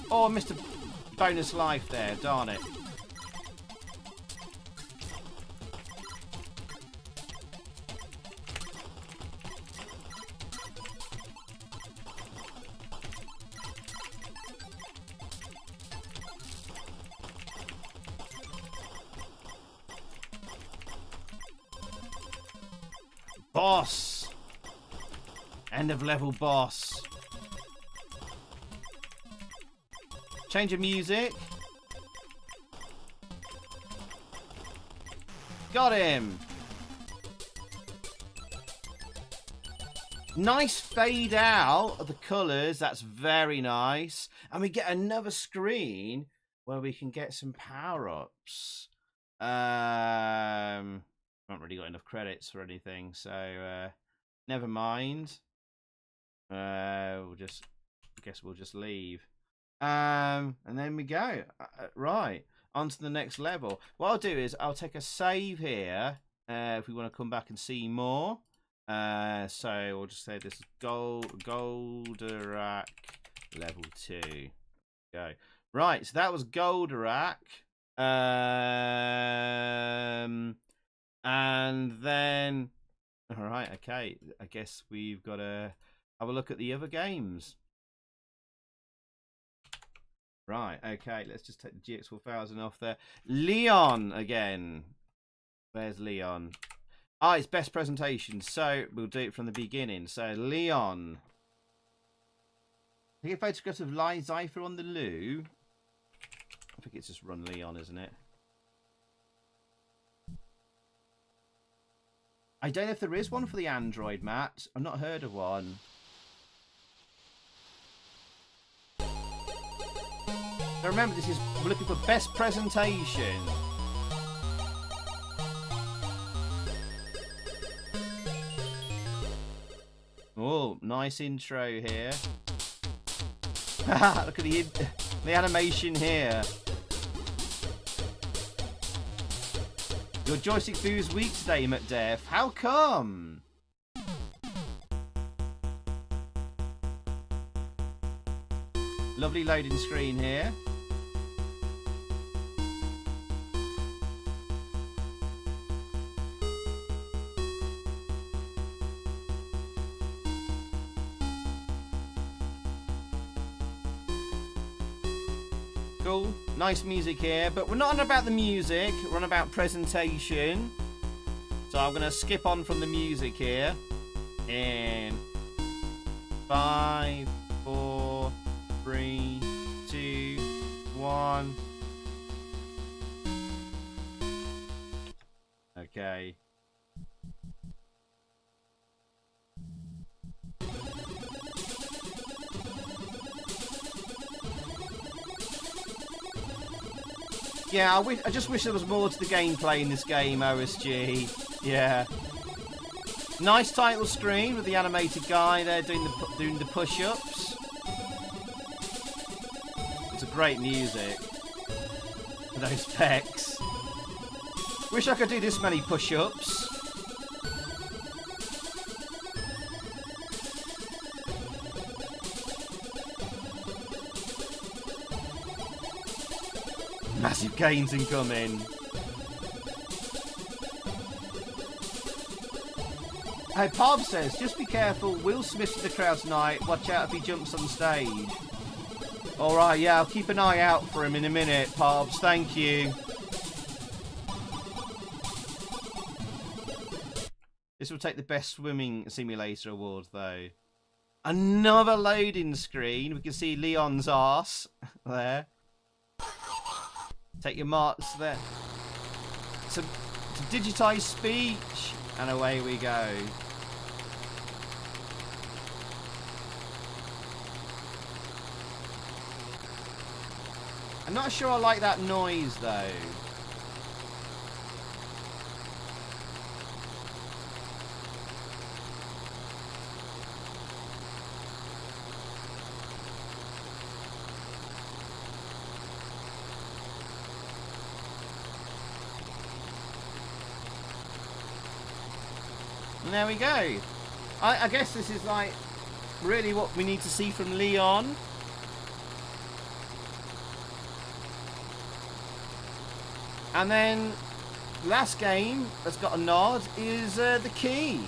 Oh, I missed a bonus life there. Darn it. Boss. End of level boss. Change of music. Got him. Nice fade out of the colours. That's very nice. And we get another screen where we can get some power-ups. Haven't really got enough credits or anything, so never mind. I guess we'll just leave. And then we go. Right, on to the next level. What I'll do is I'll take a save here if we want to come back and see more. So we'll just say this is Goldorak level 2. Go. Right, so that was Goldorak. And then, all right, okay. I guess we've got to have a look at the other games. Right, okay, let's just take the GX4000 off there. Leon again. Where's Leon? Ah, it's best presentation, so we'll do it from the beginning. So, Leon. Take a photograph of Zypher on the loo. I think it's just run Leon, isn't it? I don't know if there is one for the Android, Matt. I've not heard of one. Now remember, we're looking for best presentation. Oh, nice intro here. Look at the animation here. Your joystick boo's weak today, McDeff. How come? Lovely loading screen here. Cool, nice music here, but we're not on about the music, we're on about presentation. So I'm going to skip on from the music here. In 5, 4, 3, 2, 1. Okay. Yeah, I just wish there was more to the gameplay in this game, OSG. Yeah. Nice title screen with the animated guy there doing the push-ups. It's a great music. For those pecs. Wish I could do this many push-ups. Massive gains incoming. Hey, Pob says, just be careful. Will Smith's in the crowd tonight. Watch out if he jumps on stage. Alright, yeah, I'll keep an eye out for him in a minute, Pobs. Thank you. This will take the best swimming simulator award, though. Another loading screen. We can see Leon's arse there. Take your marks there. Some digitized speech. And away we go. I'm not sure I like that noise, though. And there we go. I guess this is like really what we need to see from Leon. And then last game that's got a nod is the key.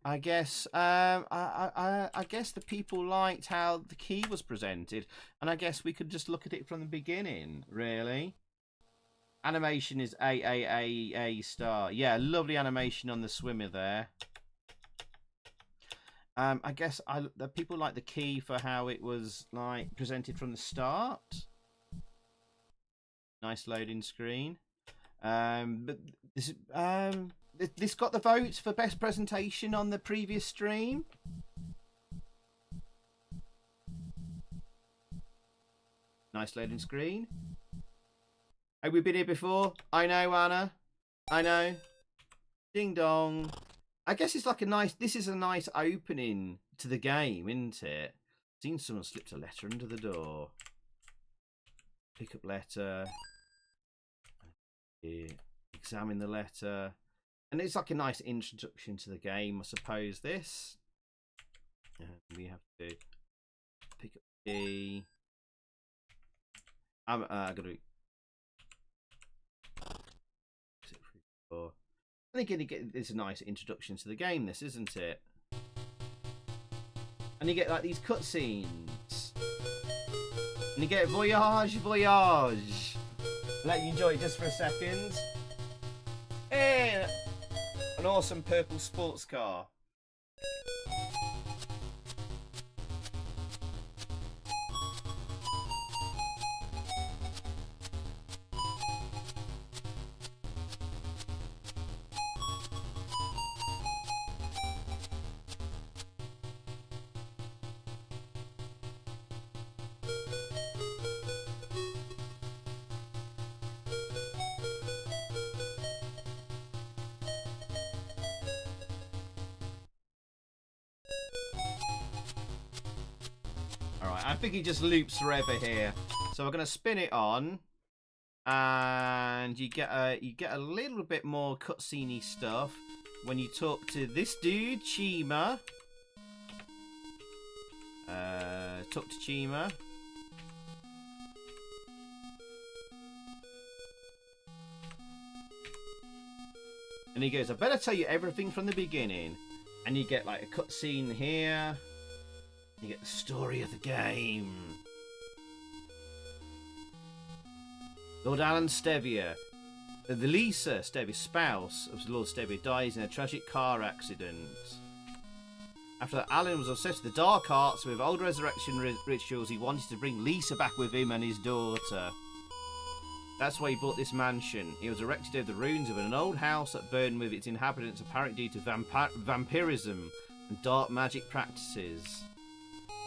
I guess I guess the people liked how the key was presented, and I guess we could just look at it from the beginning, really. Animation is A star. Yeah, lovely animation on the swimmer there. I guess the people like the key for how it was like presented from the start. Nice loading screen. But this got the votes for best presentation on the previous stream. Nice loading screen. Have we been here before? I know, Anna. I know. Ding dong. I guess it's like a nice... This is a nice opening to the game, isn't it? Seen someone slipped a letter under the door. Pick up letter. Examine the letter. And it's like a nice introduction to the game, I suppose, this. And we have to pick up the key. I'm going to... I think it's a nice introduction to the game, this, isn't it? And you get like these cutscenes, and you get voyage, voyage. Let you enjoy it just for a second. Hey, an awesome purple sports car. I think he just loops forever here. So we're going to spin it on, and you get a little bit more cutscene-y stuff when you talk to this dude, Chima. Talk to Chima. And he goes, I better tell you everything from the beginning. And you get like a cutscene here. You get the story of the game. Lord Alan Stevia, the Lisa Stevia's spouse of Lord Stevia, dies in a tragic car accident. After that, Alan was obsessed with the dark arts. With old resurrection rituals, he wanted to bring Lisa back with him and his daughter. That's why he bought this mansion. It was erected over the ruins of an old house that burned, with its inhabitants apparently due to vampirism and dark magic practices.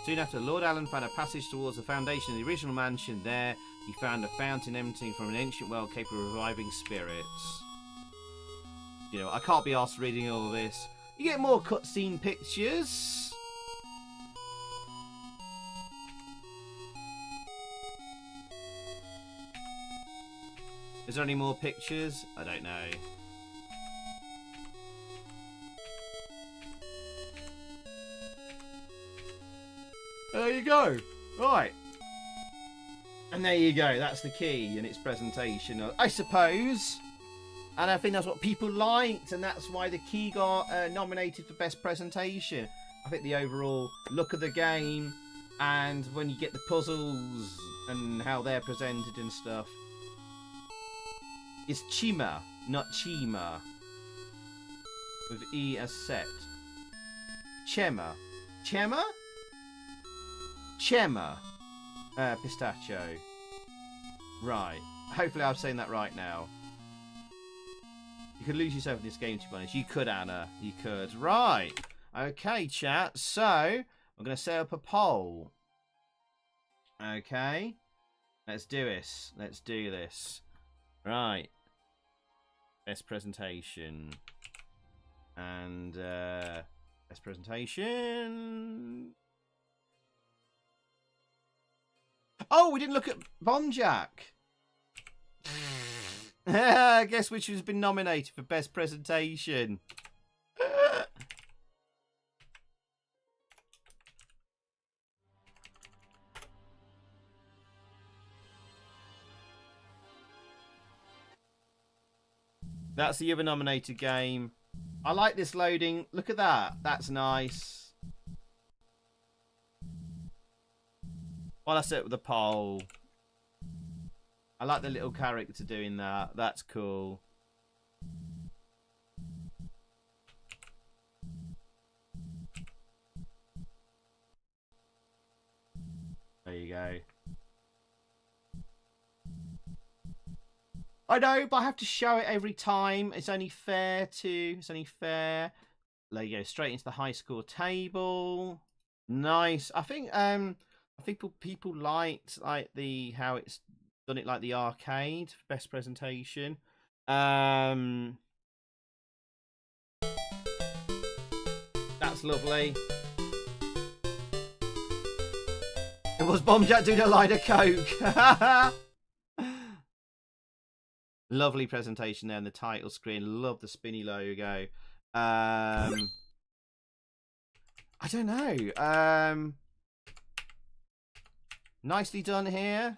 Soon after, Lord Alan found a passage towards the foundation of the original mansion there. You found a fountain emptying from an ancient well capable of reviving spirits. You know, I can't be asked reading all of this. You get more cutscene pictures. Is there any more pictures? I don't know. There you go. Right. And there you go. That's the key in its presentation, I suppose. And I think that's what people liked, and that's why the key got nominated for Best Presentation. I think the overall look of the game, and when you get the puzzles and how they're presented and stuff. It's Chima, not Chima. With E as set. Chema. Chema? Chema. Pistachio. Right. Hopefully I'm saying that right now. You could lose yourself in this game, to be honest. You could, Anna. You could. Right. Okay, chat. So, I'm going to set up a poll. Okay. Let's do this. Let's do this. Right. Best presentation. And, best presentation. Oh, we didn't look at Bomb Jack. Guess which has been nominated for Best Presentation. That's the other nominated game. I like this loading. Look at that. That's nice. While I set with the poll. I like the little character doing that. That's cool. There you go. I know, but I have to show it every time. It's only fair to. It's only fair. There you go. Straight into the high score table. Nice. I think people liked the how it's done it like the arcade for Best Presentation. That's lovely. It was Bomb Jack doing a line of coke. Lovely presentation there in the title screen. Love the spinny logo. I don't know. Nicely done here.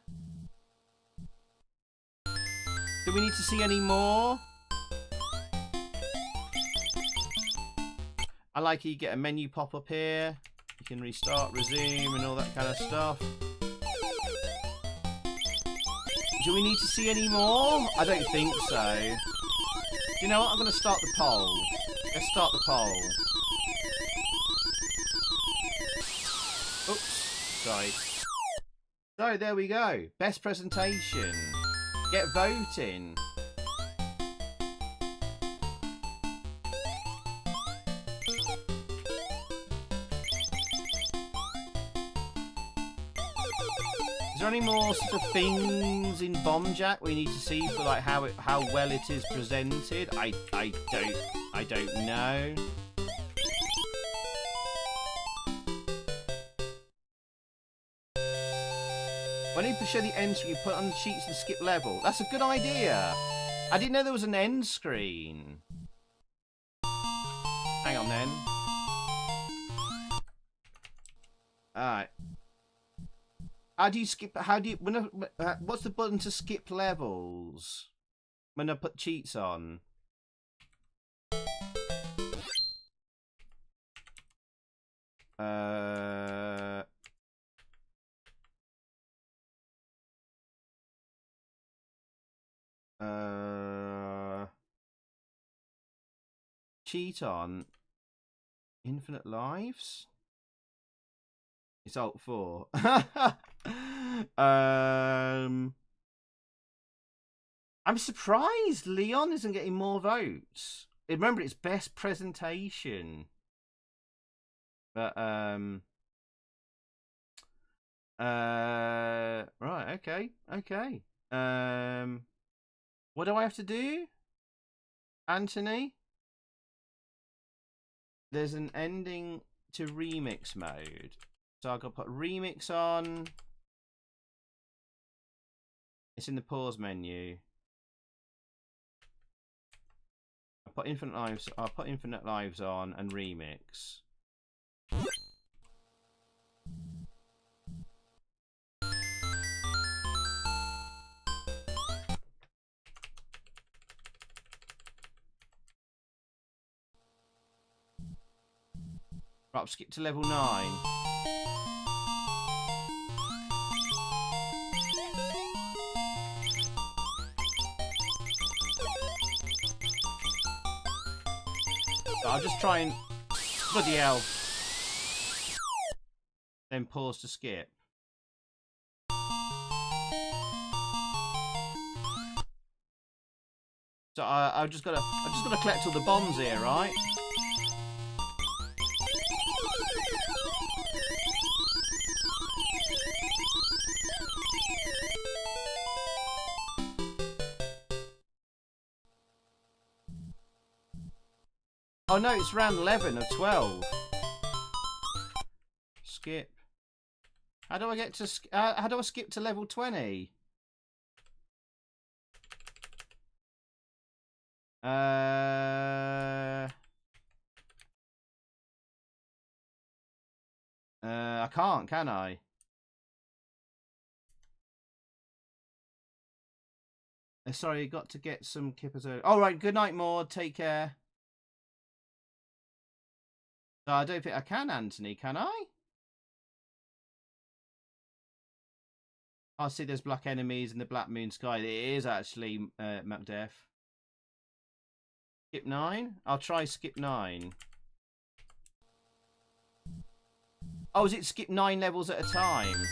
Do we need to see any more? I like how you get a menu pop up here. You can restart, resume, and all that kind of stuff. Do we need to see any more? I don't think so. You know what? I'm going to start the poll. Let's start the poll. Oops. Sorry. So, there we go. Best presentation. Get voting. Is there any more sort of things in Bomb Jack we need to see for like how well it is presented? I don't know. When you show the end screen, you put on the cheats and skip level. That's a good idea. I didn't know there was an end screen. Hang on then. Alright. How do you skip? How do you? What's the button to skip levels? When I put cheats on. Cheat on. Infinite lives. It's Alt 4. I'm surprised Leon isn't getting more votes. Remember, it's Best Presentation. But Right, okay, okay. What do I have to do, Anthony? There's an ending to remix mode. So I've got to put remix on. It's in the pause menu. I'll put infinite lives on and remix. Right, I'll skip to level 9. I'll just try and... Bloody hell. Then pause to skip. So I've just gotta collect all the bombs here, right? Oh no, it's round 11 of 12. Skip. How do I get to... how do I skip to level 20? I can't, can I? Sorry, got to get some kippers early. All right, good night, Maud. Take care. No, I don't think I can, Anthony. Can I? I see there's black enemies in the black moon sky. It is actually Macduff. Skip 9? I'll try skip 9. Oh, is it skip 9 levels at a time?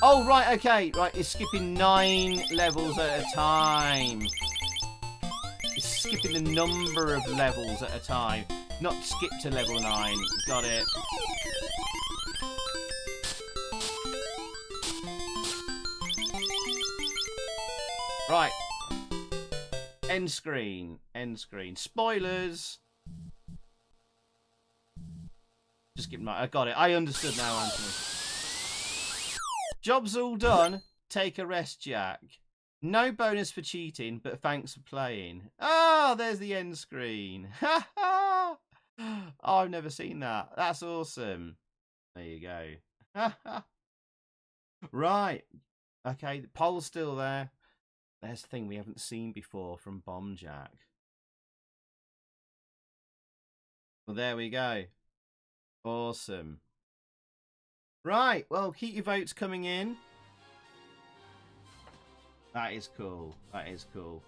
Oh, right, okay. Right, it's skipping 9 levels at a time. It's skipping the number of levels at a time. Not skip to level 9. Got it. Right. End screen. End screen. Spoilers. Just skip 9. I got it. I understood now, Anthony. Job's all done. Take a rest, Jack. No bonus for cheating, but thanks for playing. Oh, there's the end screen. Ha ha! Oh, I've never seen that. That's awesome. There you go. Right. Okay, the poll's still there. There's the thing we haven't seen before from Bomb Jack. Well, there we go. Awesome. Right, well, keep your votes coming in. That is cool. That is cool.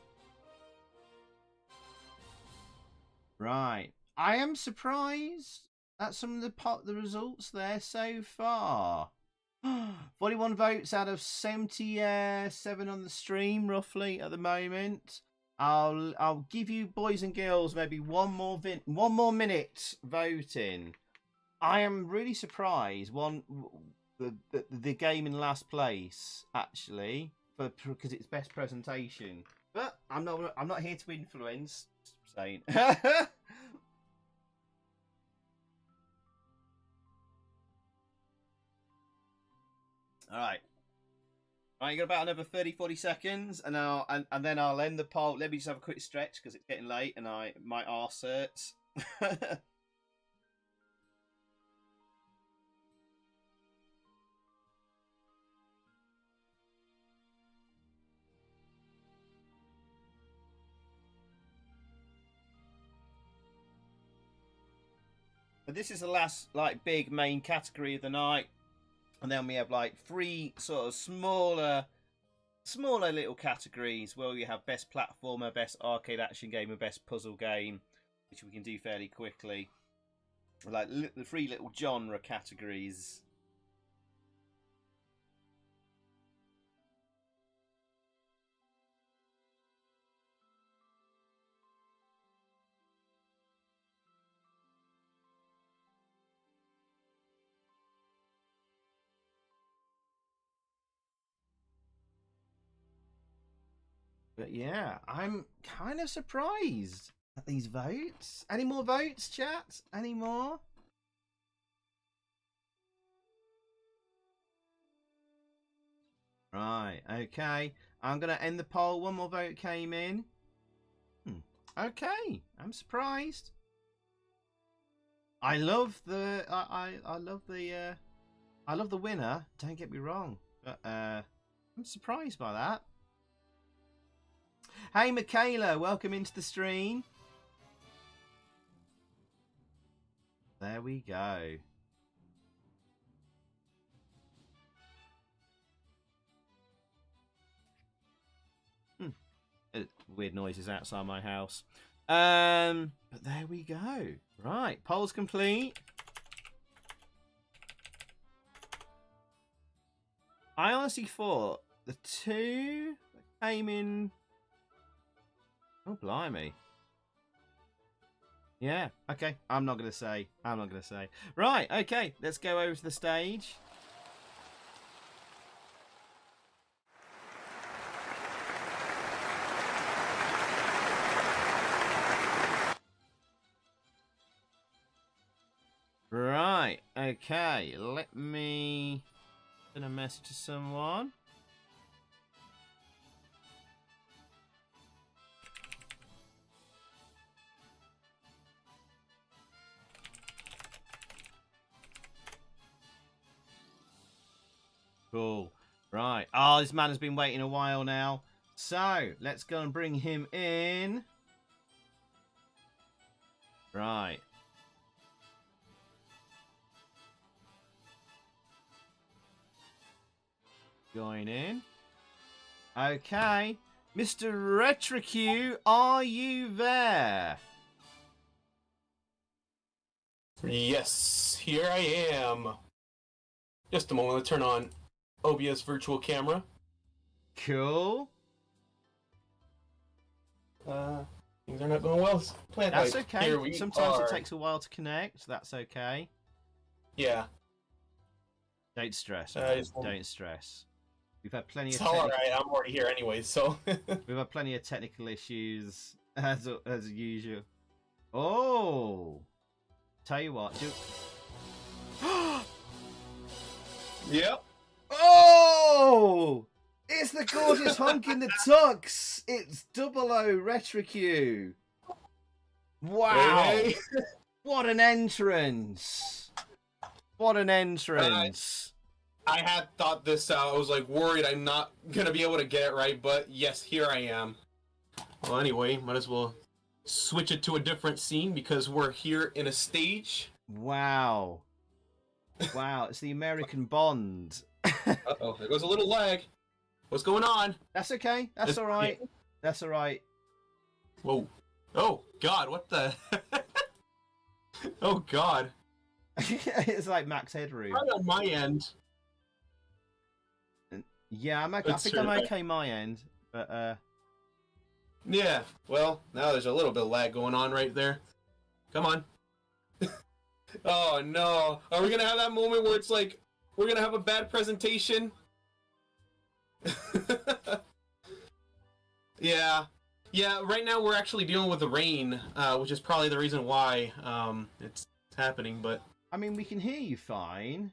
Right. I am surprised at some of the results there so far. 41 votes out of 77 on the stream, roughly, at the moment. I'll give you boys and girls maybe one more minute voting. I am really surprised. The game in last place, actually, because it's best presentation. But I'm not here to influence. Saying. All right. Right, you got about another 30-40 seconds, and then I'll end the poll. Let me just have a quick stretch because it's getting late, and my arse hurts. But this is the last big main category of the night, and then we have 3 sort of smaller little categories where we have best platformer, best arcade action game, and best puzzle game, which we can do fairly quickly. The 3 little genre categories. But yeah, I'm kind of surprised at these votes. Any more votes, chat? Any more? Right, okay. I'm going to end the poll. One more vote came in. Okay, I'm surprised. I love the I love the I love the winner, don't get me wrong. But I'm surprised by that. Hey Michaela, welcome into the stream. There we go. Weird noises outside my house. But there we go. Right, poll's complete. I honestly thought the two that came in. Oh, blimey. Yeah, okay. I'm not going to say. Right, okay. Let's go over to the stage. Right, okay. Let me send a message to someone. Cool. Right. Oh, this man has been waiting a while now. So, let's go and bring him in. Right. Join in. Okay. Mr. Retrocue, are you there? Yes, here I am. Just a moment, let's turn on OBS virtual camera. Cool. Things are not going well. That's okay. Sometimes it takes a while to connect. That's okay. Yeah. Don't stress, man. Don't stress. We've had plenty of. It's all right. I'm already here anyway, so. We've had plenty of technical issues as usual. Oh, tell you what. Yep. Oh, it's the gorgeous hunk in the tux. It's 00 Retrocue. Wow. Hey. What an entrance. What an entrance. I had thought this out. I was like worried I'm not gonna be able to get it right, but yes, here I am. Well, anyway, might as well switch it to a different scene because we're here in a stage. Wow. Wow, it's the American Bond. Uh-oh, there goes a little lag. What's going on? That's okay. That's all right. That's all right. Whoa. Oh, God, what the... Oh, God. It's like max headroom. Right on my end. Yeah, I think I'm okay my end, but yeah, well, now there's a little bit of lag going on right there. Come on. Oh no, are we gonna have that moment where it's like we're gonna have a bad presentation? Yeah, right now we're actually dealing with the rain, which is probably the reason why it's happening, but I mean, we can hear you fine.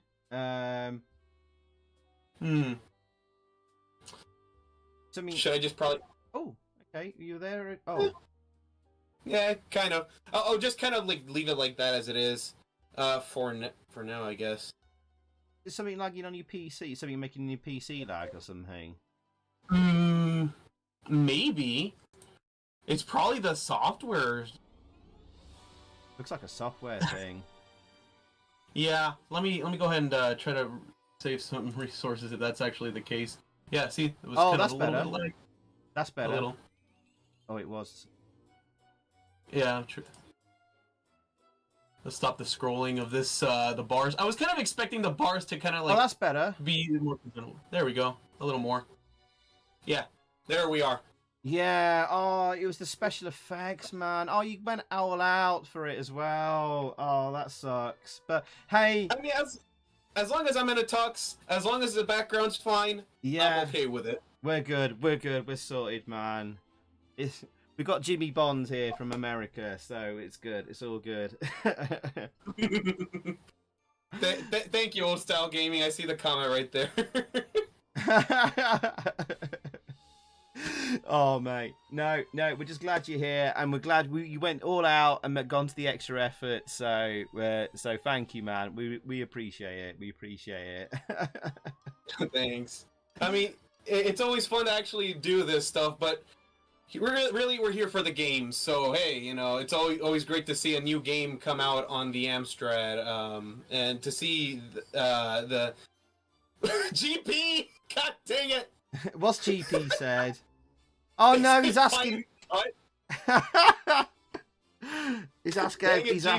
So, I mean, should I just probably... Oh, okay. You there? Oh. Yeah, kind of. Oh, just kind of like leave it like that as it is. For now, I guess. Is something lagging on your PC? Something making your PC lag or something? Maybe. It's probably the software. Looks like a software thing. Yeah, let me go ahead and try to save some resources if that's actually the case. Yeah, see, it was kind that's of a little better. bit lag. That's better. A little. Oh, it was. Yeah, true. Let's stop the scrolling of this, the bars. I was kind of expecting the bars to kind of like... Oh, that's better. Be more... There we go. A little more. Yeah, there we are. Yeah, oh, it was the special effects, man. Oh, you went all out for it as well. Oh, that sucks. But, hey... I mean, as long as I'm in a tux, as long as the background's fine, yeah, I'm okay with it. We're good. We're good. We're sorted, man. We got Jimmy Bond here from America, so it's good. It's all good. Thank you, Old Style Gaming. I see the comment right there. Oh, mate. No, we're just glad you're here, and we're glad you went all out and gone to the extra effort. So thank you, man. We appreciate it. We appreciate it. Thanks. I mean, it's always fun to actually do this stuff, but we're here for the games. So hey, it's always great to see a new game come out on the Amstrad, and to see the GP. God dang it! What's GP said? Oh no, he's asking. He's asked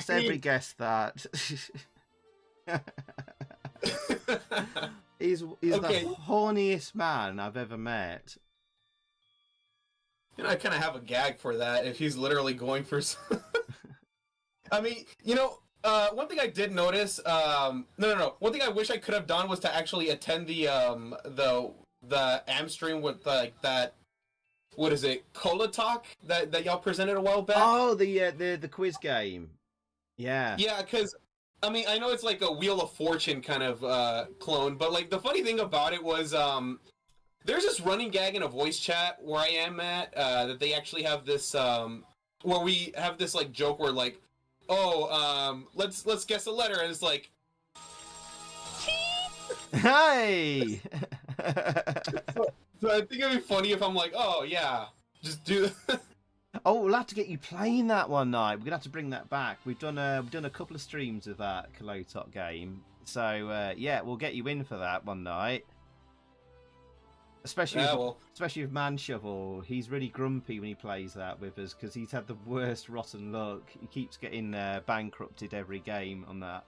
every guest that. he's okay. The horniest man I've ever met. I kind of have a gag for that if he's literally going for. I mean, one thing I did notice. No. One thing I wish I could have done was to actually attend the Amstream with like that. What is it? Cola Talk that y'all presented a while back. Oh, the quiz game. Yeah. Yeah, because I mean, I know it's like a Wheel of Fortune kind of clone, but like the funny thing about it was there's this running gag in a voice chat where I am at that they actually have this where we have this like joke where like, let's guess a letter, and it's like, hey. So I think it'd be funny if I'm like, oh yeah, just do. Oh, we'll have to get you playing that one night. We're gonna have to bring that back. We've done a couple of streams of that Kolotok game, so yeah, we'll get you in for that one night. Especially with Man Shovel, he's really grumpy when he plays that with us because he's had the worst rotten luck. He keeps getting bankrupted every game on that.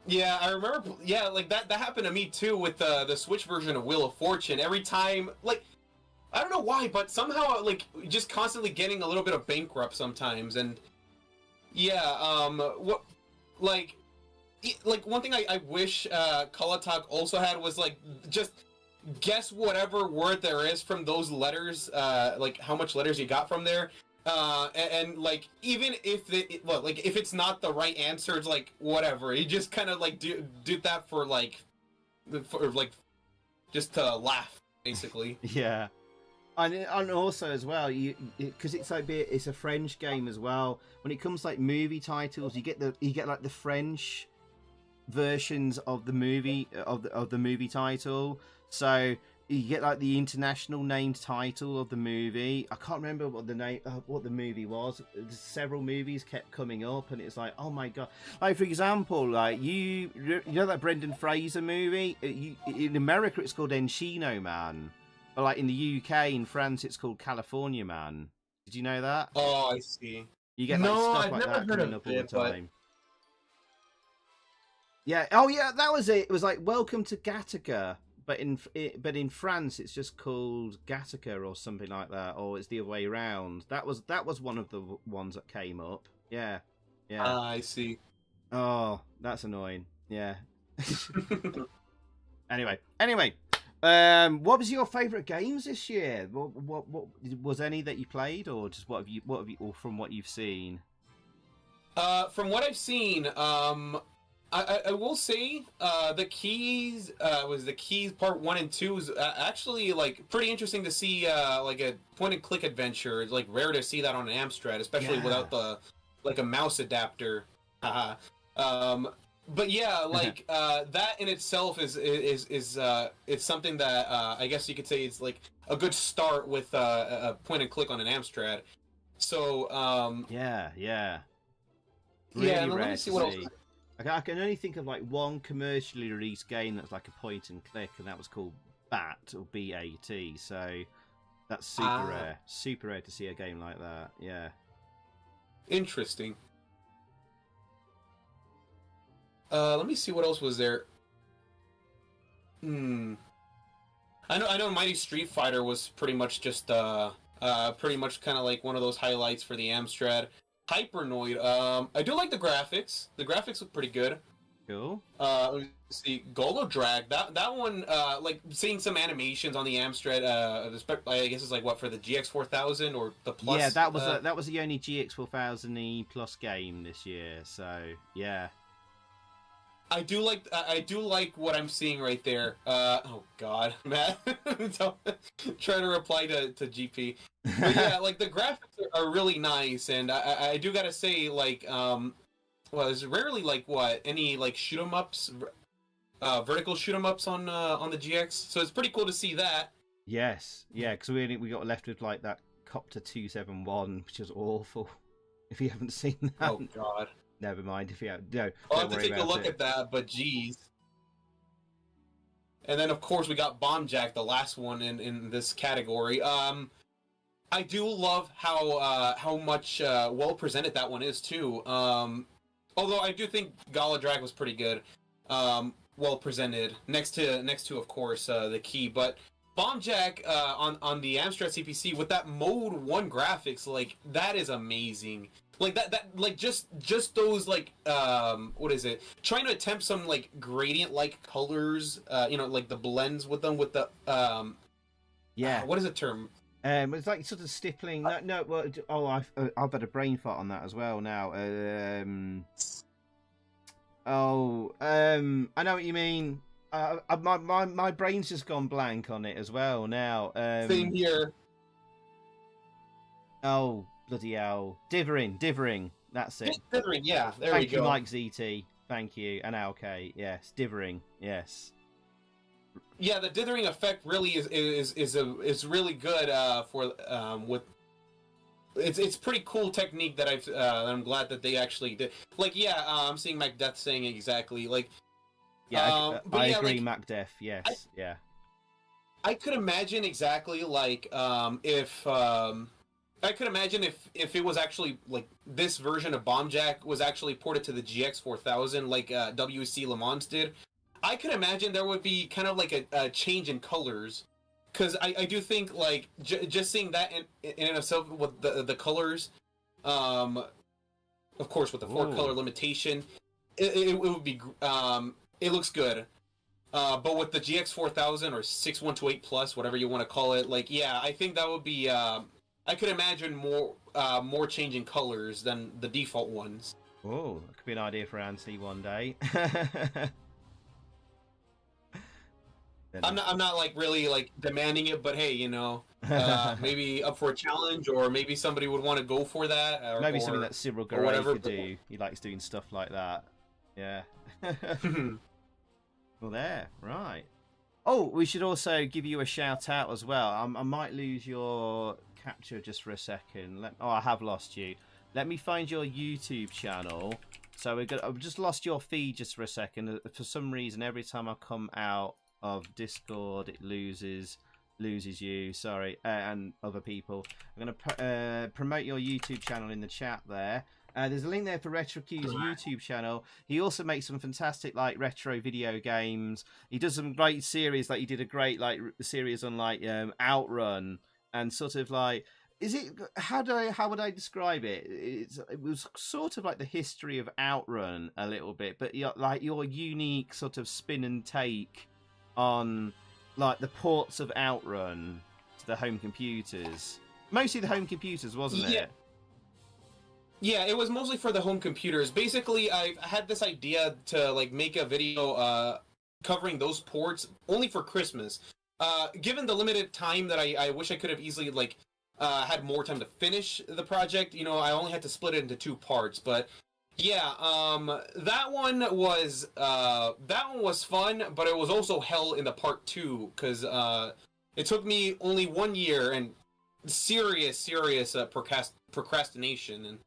Yeah, I remember. Yeah, like that happened to me too with the Switch version of Wheel of Fortune. Every time, like, I don't know why, but somehow, like, just constantly getting a little bit of bankrupt sometimes. And yeah, like one thing I wish Kolotok also had was like just guess whatever word there is from those letters, like how much letters you got from there. And like even if if it's not the right answer, it's like whatever. You just kind of like do that for just to laugh, basically. Yeah, and also as well, because it's like it's a French game as well. When it comes to, like, movie titles, you get like the French versions of the movie of the movie title. So you get like the international named title of the movie. I can't remember what the movie was. Several movies kept coming up, and it's like, oh my god! Like, for example, like you know that Brendan Fraser movie. In America, it's called Encino Man, but like in the UK, in France, it's called California Man. Did you know that? Oh, I see. You get like stuff like that coming up all the time. Yeah. Oh yeah, that was it. It was like Welcome to Gattaca. But in France, it's just called Gattaca or something like that, or it's the other way around. That was one of the ones that came up. Yeah. I see. Oh, that's annoying. Yeah. Anyway, what was your favourite games this year? What was any that you played, or just what have you, or from what you've seen? From what I've seen, I will say the Keys part 1 and 2 was actually like pretty interesting to see, like a point and click adventure. It's like rare to see that on an Amstrad, especially without the a mouse adapter. But yeah, like that in itself is it's something that I guess you could say is like a good start with a point and click on an Amstrad. So yeah. Really rare let me see what else. I can only think of like one commercially released game that's like a point and click, and that was called BAT or BAT. So that's super rare to see a game like that. Yeah, interesting. Let me see what else was there. I know Mighty Street Fighter was pretty much just pretty much kind of like one of those highlights for the Amstrad. Hypernoid. I do like the graphics. The graphics look pretty good. Cool. Let's see, Golo Drag. That one, like seeing some animations on the Amstrad. I guess it's like what for the GX 4000 or the Plus. Yeah, that was the only GX 4000E Plus game this year. So yeah. I do like what I'm seeing right there. Oh God, Matt, trying to reply to GP. But yeah, like the graphics are really nice, and I do gotta say, like, well, there's rarely like any like shoot 'em ups, vertical shoot 'em ups on the GX. So it's pretty cool to see that. Yes, yeah, because we got left with like that Copter 271, which is awful. If you haven't seen that, Oh God. never mind. If you no, I'll don't have to worry take a about look it. at that, but geez. And then of course we got Bomb Jack, the last one in this category. I do love how much well presented that one is too. Although I do think Gala Drag was pretty good, well presented. Next to of course the key, but Bomb Jack on the Amstrad CPC with that Mode 1 graphics, like that is amazing. Like that like just those like what is it? Trying to attempt some like gradient like colors, like the blends with them with the Yeah. what is the term? It's like sort of stippling. No, well, oh, I've had a brain fart on that as well now. I know what you mean. My brain's just gone blank on it as well now. Same here. Oh, bloody hell. Divering. That's it. Dithering, yeah, there Thank we you, go. Mike ZT. Thank you. And okay, yes. Divering, yes. Yeah, the dithering effect really is really good for with. It's pretty cool technique that I'm glad that they actually did. Like, yeah, I'm seeing Macdeath saying exactly like. Yeah, I yeah, agree, like, Macdeath. Yes, yeah. I could imagine exactly like if I could imagine if it was actually like this version of Bomb Jack was actually ported to the GX 4000 like WC Le Mans did. I could imagine there would be kind of like a change in colors, because I do think like just seeing that in and of itself with the colors, of course with the 4-color limitation, it would be it looks good. But with the GX 4000 or 6128 Plus, whatever you want to call it, like yeah, I think that would be I could imagine more changing colors than the default ones. Oh, that could be an idea for Ansi one day. I'm not like really like demanding it, but hey, maybe up for a challenge, or maybe somebody would want to go for that. Maybe something that Cyril Garay whatever. could do. He likes doing stuff like that. Yeah. Well, there, right. Oh, we should also give you a shout out as well. I might lose your capture just for a second. I have lost you. Let me find your YouTube channel. So I've just lost your feed just for a second. For some reason, every time I come out of Discord, it loses you. Sorry, and other people. I'm gonna promote your YouTube channel in the chat there. There's a link there for RetroQ's YouTube channel. He also makes some fantastic like retro video games. He does some great series. Like he did a great like series on like Outrun and sort of like. Is it how would I describe it? It was sort of like the history of Outrun a little bit, but like your unique sort of spin and take on like the ports of Outrun to the home computers. Mostly the home computers, wasn't it? Yeah, it was mostly for the home computers. Basically, I had this idea to like make a video covering those ports only for Christmas. Given the limited time that I wish I could have easily like had more time to finish the project, I only had to split it into 2 parts. But yeah, that one was fun, but it was also hell in the part 2 because it took me only 1 year and serious procrastination, and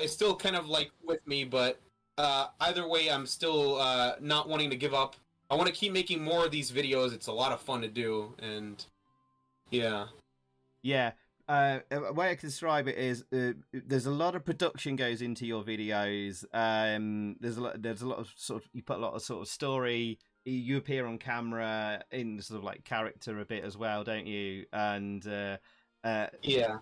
it's still kind of like with me. But either way, I'm still not wanting to give up. I want to keep making more of these videos. It's a lot of fun to do, and yeah. A way I can describe it is there's a lot of production goes into your videos. There's a lot of sort of, you put a lot of sort of story. You appear on camera in sort of like character a bit as well, don't you? And yeah.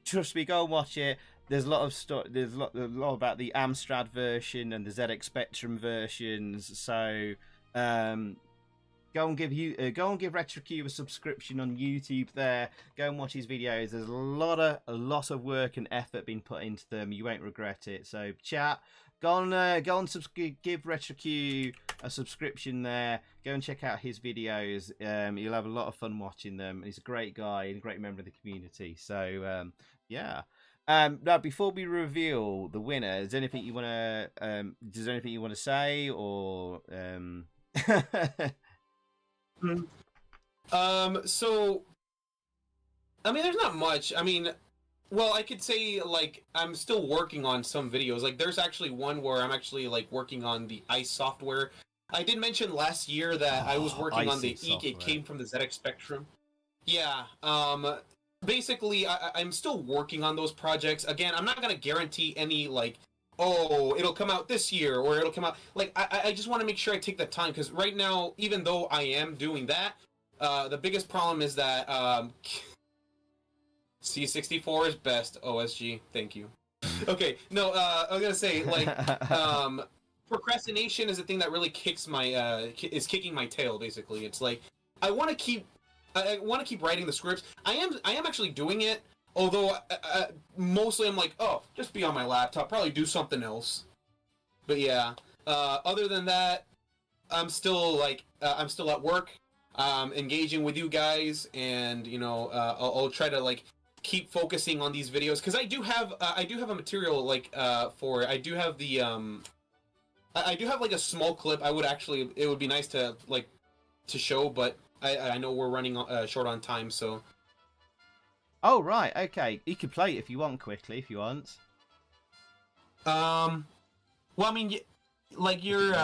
Trust me, go and watch it. there's a lot of stuff. There's a lot about the Amstrad version and the ZX Spectrum versions. So go and give RetroCube a subscription on YouTube. There, go and watch his videos. There's a lot of work and effort being put into them. You won't regret it. So chat. Go on, give RetroCube a subscription there. Go and check out his videos. You'll have a lot of fun watching them. He's a great guy and a great member of the community. So, yeah. Now, before we reveal the winner, is there anything you want to say, or So, I mean, there's not much. I mean, well, I could say, like, I'm still working on some videos. Like, there's actually one where I'm actually, like, working on the ICE software. I did mention last year that I was working on the it came from the ZX Spectrum. Yeah, basically, I'm still working on those projects. Again, I'm not going to guarantee any, like, oh, it'll come out this year, or it'll come out... Like, I just want to make sure I take the time, because right now, even though I am doing that, the biggest problem is that, C64 is best, OSG. Thank you. Okay, no, I was gonna say, like, procrastination is the thing that really kicks my, is kicking my tail, basically. It's like, I want to keep writing the scripts. I am actually doing it, although, mostly I'm like, oh, just be on my laptop, probably do something else. But yeah, other than that, I'm still at work, engaging with you guys, and, you know, I'll try to, like, keep focusing on these videos, because I do have a material, like, for it. I do have the I do have, like, a small clip. It would be nice to, like, to show, but I know we're running short on time, so. Oh right, okay. You can play it if you want quickly, if you want. Well, I mean, like, you're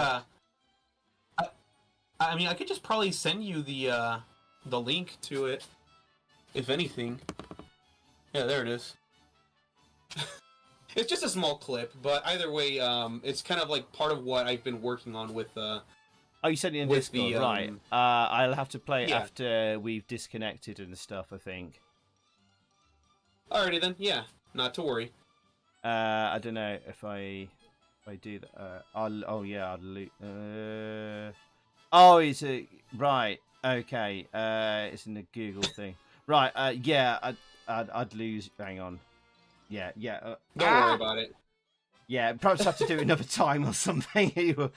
I mean, I could just probably send you the link to it, if anything. Yeah, there it is. It's just a small clip, but either way, it's kind of like part of what I've been working on with. Oh, you sent it in Discord, right? I'll have to play it after we've disconnected and stuff, I think. Alrighty then, yeah, not to worry. I don't know if I do that. I'll loot. Oh, it's a right. Okay. It's in the Google thing. Right. Yeah. I'd lose. Hang on. Yeah. Don't worry about it. Yeah. Perhaps have to do it another time or something.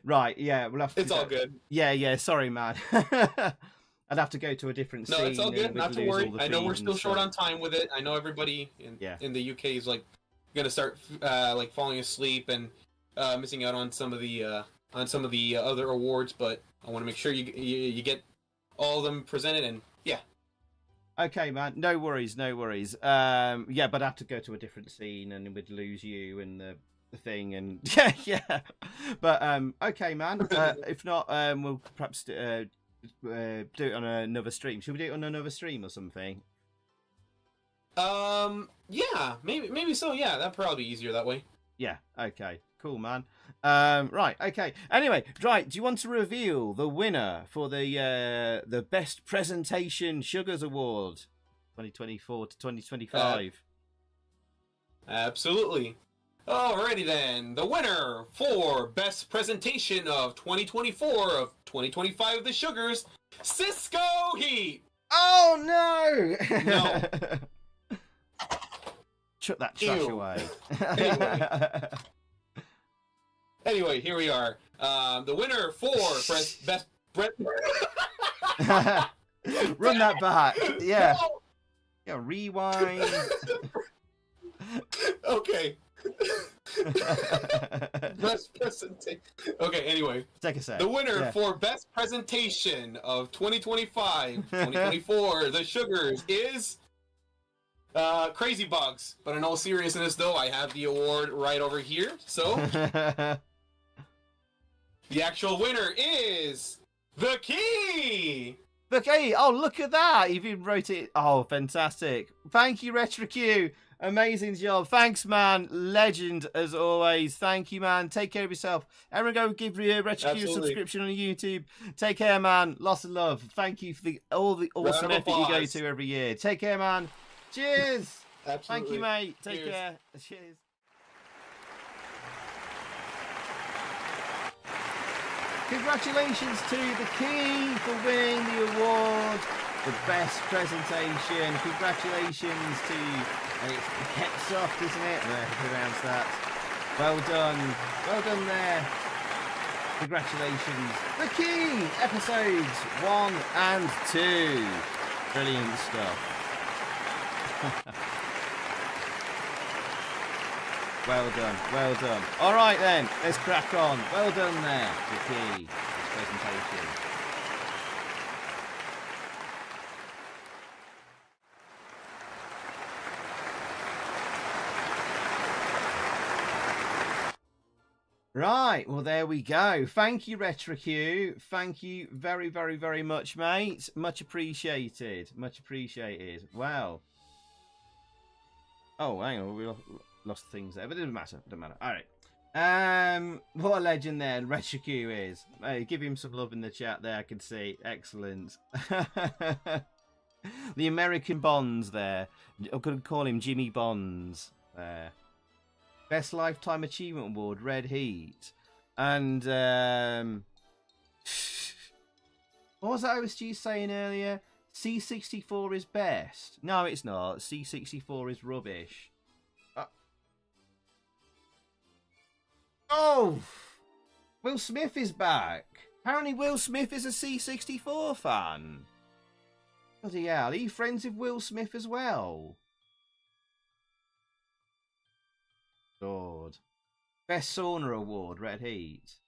Right. Yeah. We'll have to. It's all good. Yeah. Sorry, man. I'd have to go to a different scene. No, it's all good. Not to worry. I know we're still short on time with it. I know everybody in the UK is, like, gonna start like falling asleep and missing out on some of the other awards, but I want to make sure you get all of them presented, and yeah. Okay, man. No worries. Yeah, but I'd have to go to a different scene, and we'd lose you and the thing, and yeah. But okay, man. If not, we'll perhaps do it on another stream. Should we do it on another stream or something? Yeah, maybe so. Yeah, that'd probably be easier that way. Yeah. Okay. Cool, man. Right. Okay. Anyway, right. Do you want to reveal the winner for the best presentation Sugars Award, 2024 to 2025? Absolutely. Alrighty then. The winner for best presentation of 2024 of 2025 of the Sugars, Cisco Heat. Oh no! No. Chuck that trash away. Anyway, here we are. The winner for best. Run that back. Yeah. No! Yeah. Rewind. Okay. Best presentation. Okay. Anyway. Take a sec. The winner for best presentation of 2025-2024, the Sugars is Crazy Bugs. But in all seriousness, though, I have the award right over here. So. The actual winner is The Key! The Key! Oh, look at that! You even wrote it. Oh, fantastic. Thank you, RetroQ. Amazing job. Thanks, man. Legend, as always. Thank you, man. Take care of yourself. Everyone go give RetroQ a subscription on YouTube. Take care, man. Lots of love. Thank you for all the awesome effort you go to every year. Take care, man. Cheers! Absolutely. Thank you, mate. Take Cheers. care. Cheers. Congratulations to the King for winning the award, the best presentation. Congratulations to it's Hetsoft, isn't it? I can pronounce that. Well done there. Congratulations, the King. Episodes 1 and 2. Brilliant stuff. Well done. All right then, let's crack on. Well done there, Vicky. This presentation. Right, well there we go. Thank you, RetroQ. Thank you very much, mate. Much appreciated. Wow. Oh, hang on, we lost things there, but it doesn't matter. All right. What a legend there, RetroQ is. Hey, give him some love in the chat there. I can see. Excellent. The American Bonds there. I'm going to call him Jimmy Bonds there. Best Lifetime Achievement Award, Red Heat. And what was that OSG saying earlier? C64 is best. No, it's not. C64 is rubbish. Oh! Will Smith is back. Apparently Will Smith is a C64 fan. Bloody hell. Are you friends with Will Smith as well? Lord. Best Sauna Award, Red Heat.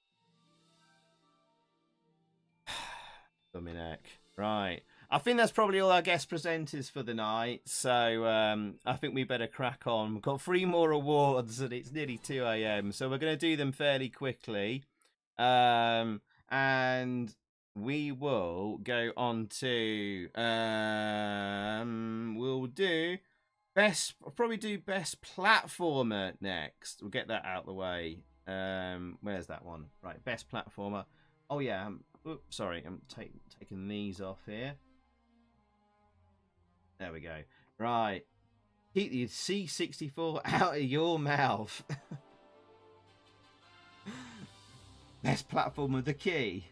Dominic. Right. I think that's probably all our guest presenters for the night. So I think we better crack on. We've got 3 more awards and it's nearly 2 a.m. So we're going to do them fairly quickly. And we will go on to... we'll do... I'll probably do best platformer next. We'll get that out of the way. Where's that one? Right, best platformer. Oh yeah. Oops, sorry, I'm taking these off here. There we go. Right, keep the C64 out of your mouth. Best platformer, the key.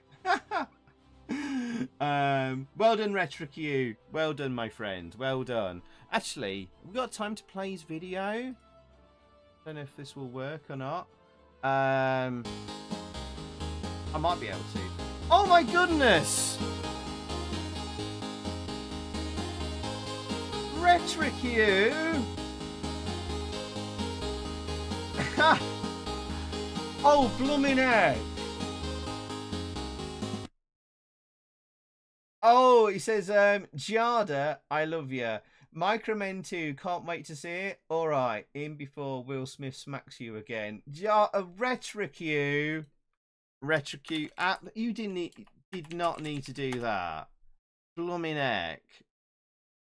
Well done, RetroQ. Well done, my friend. Well done. Actually, we got time to play his video. Don't know if this will work or not. I might be able to. Oh my goodness! RetroQ. Oh, blooming heck. Oh, he says, Giada, I love you. Micromen 2, can't wait to see it. All right, in before Will Smith smacks you again. RetroQ. You did not need to do that. Blooming heck.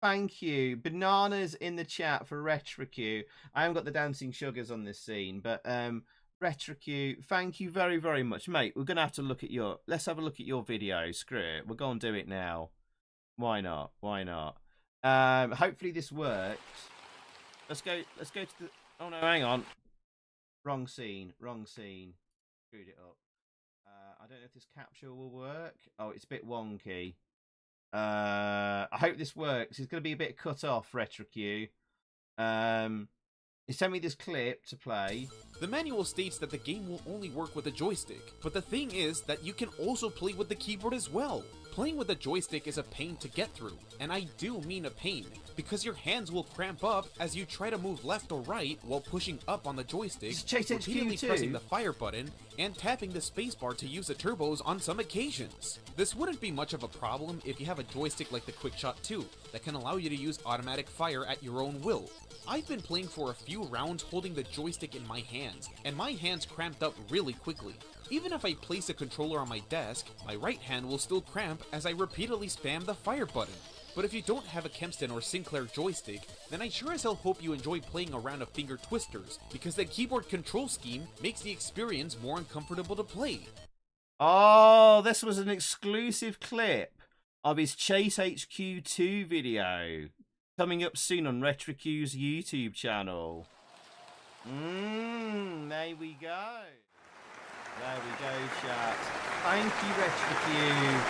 Thank you. Bananas in the chat for RetroQ. I haven't got the dancing sugars on this scene, but RetroQ, thank you very much, mate. We're gonna have to look at your. Let's have a look at your video. Screw it. We're gonna do it now. Why not? Hopefully this works. Let's go to the. Oh no, hang on. Wrong scene. Screwed it up. I don't know if this capture will work. Oh, it's a bit wonky. I hope this works. It's gonna be a bit cut off, RetroQ. He sent me this clip to play. The manual states that the game will only work with a joystick, but the thing is that you can also play with the keyboard as well. Playing with a joystick is a pain to get through, and I do mean a pain, because your hands will cramp up as you try to move left or right while pushing up on the joystick, repeatedly pressing the fire button, and tapping the spacebar to use the turbos on some occasions. This wouldn't be much of a problem if you have a joystick like the QuickShot 2, that can allow you to use automatic fire at your own will. I've been playing for a few rounds holding the joystick in my hands, and my hands cramped up really quickly. Even if I place a controller on my desk, my right hand will still cramp as I repeatedly spam the fire button. But if you don't have a Kempston or Sinclair joystick, then I sure as hell hope you enjoy playing a round of finger twisters, because the keyboard control scheme makes the experience more uncomfortable to play. Oh, this was an exclusive clip of his Chase HQ2 video. Coming up soon on RetroQ's YouTube channel. There we go. There we go, chat. Thank you, RetroQ.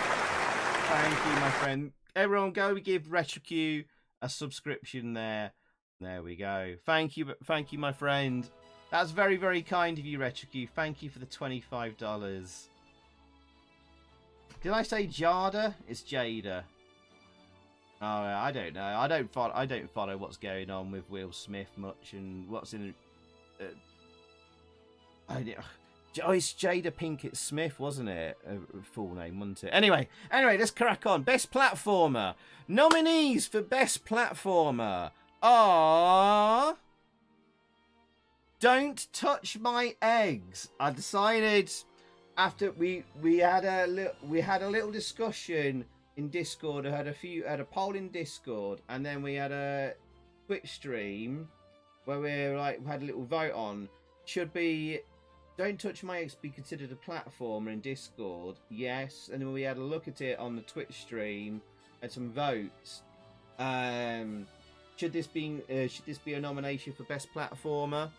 Thank you, my friend. Everyone, go give RetroQ a subscription there. There we go. Thank you, my friend. That's very, very kind of you, RetroQ. Thank you for the $25. Did I say Jada? It's Jada. Oh, I don't know. I don't follow what's going on with Will Smith much and what's in. It's Jada Pinkett Smith, wasn't it? Full name, wasn't it? Anyway, let's crack on. Best Platformer. Nominees for Best Platformer are Don't Touch My Eggs. I decided after we had a little discussion in Discord. I had a poll in Discord, and then we had a Twitch stream where we had a little vote on should be Don't Touch My Eggs be considered a platformer in Discord? Yes. And then we had a look at it on the Twitch stream and some votes. Should this be a nomination for Best Platformer?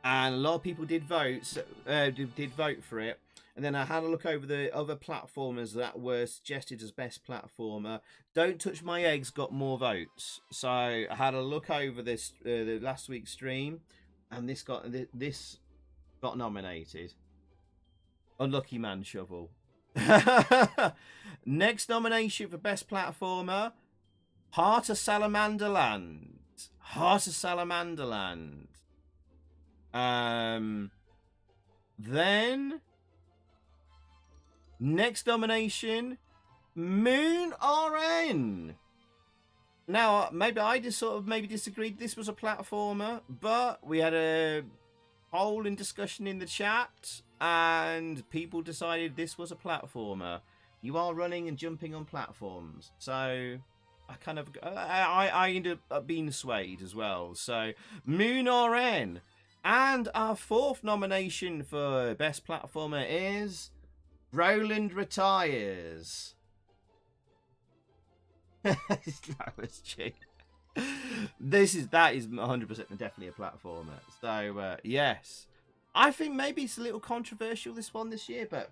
And a lot of people did vote for it. And then I had a look over the other platformers that were suggested as Best Platformer. Don't Touch My Eggs got more votes. So I had a look over this the last week's stream, and this got nominated. Unlucky Man Shovel. Next nomination for Best Platformer, Heart of Salamanderland. Heart of Salamanderland. Then next nomination, Moon RN. Now, maybe I just disagreed this was a platformer, but we had a poll and discussion in the chat, and people decided this was a platformer. You are running and jumping on platforms, so I ended up being swayed as well. So Moon RN. And our fourth nomination for Best Platformer is Roland Retires. That was cheap. That is 100% definitely a platformer. So yes, I think maybe it's a little controversial this year, but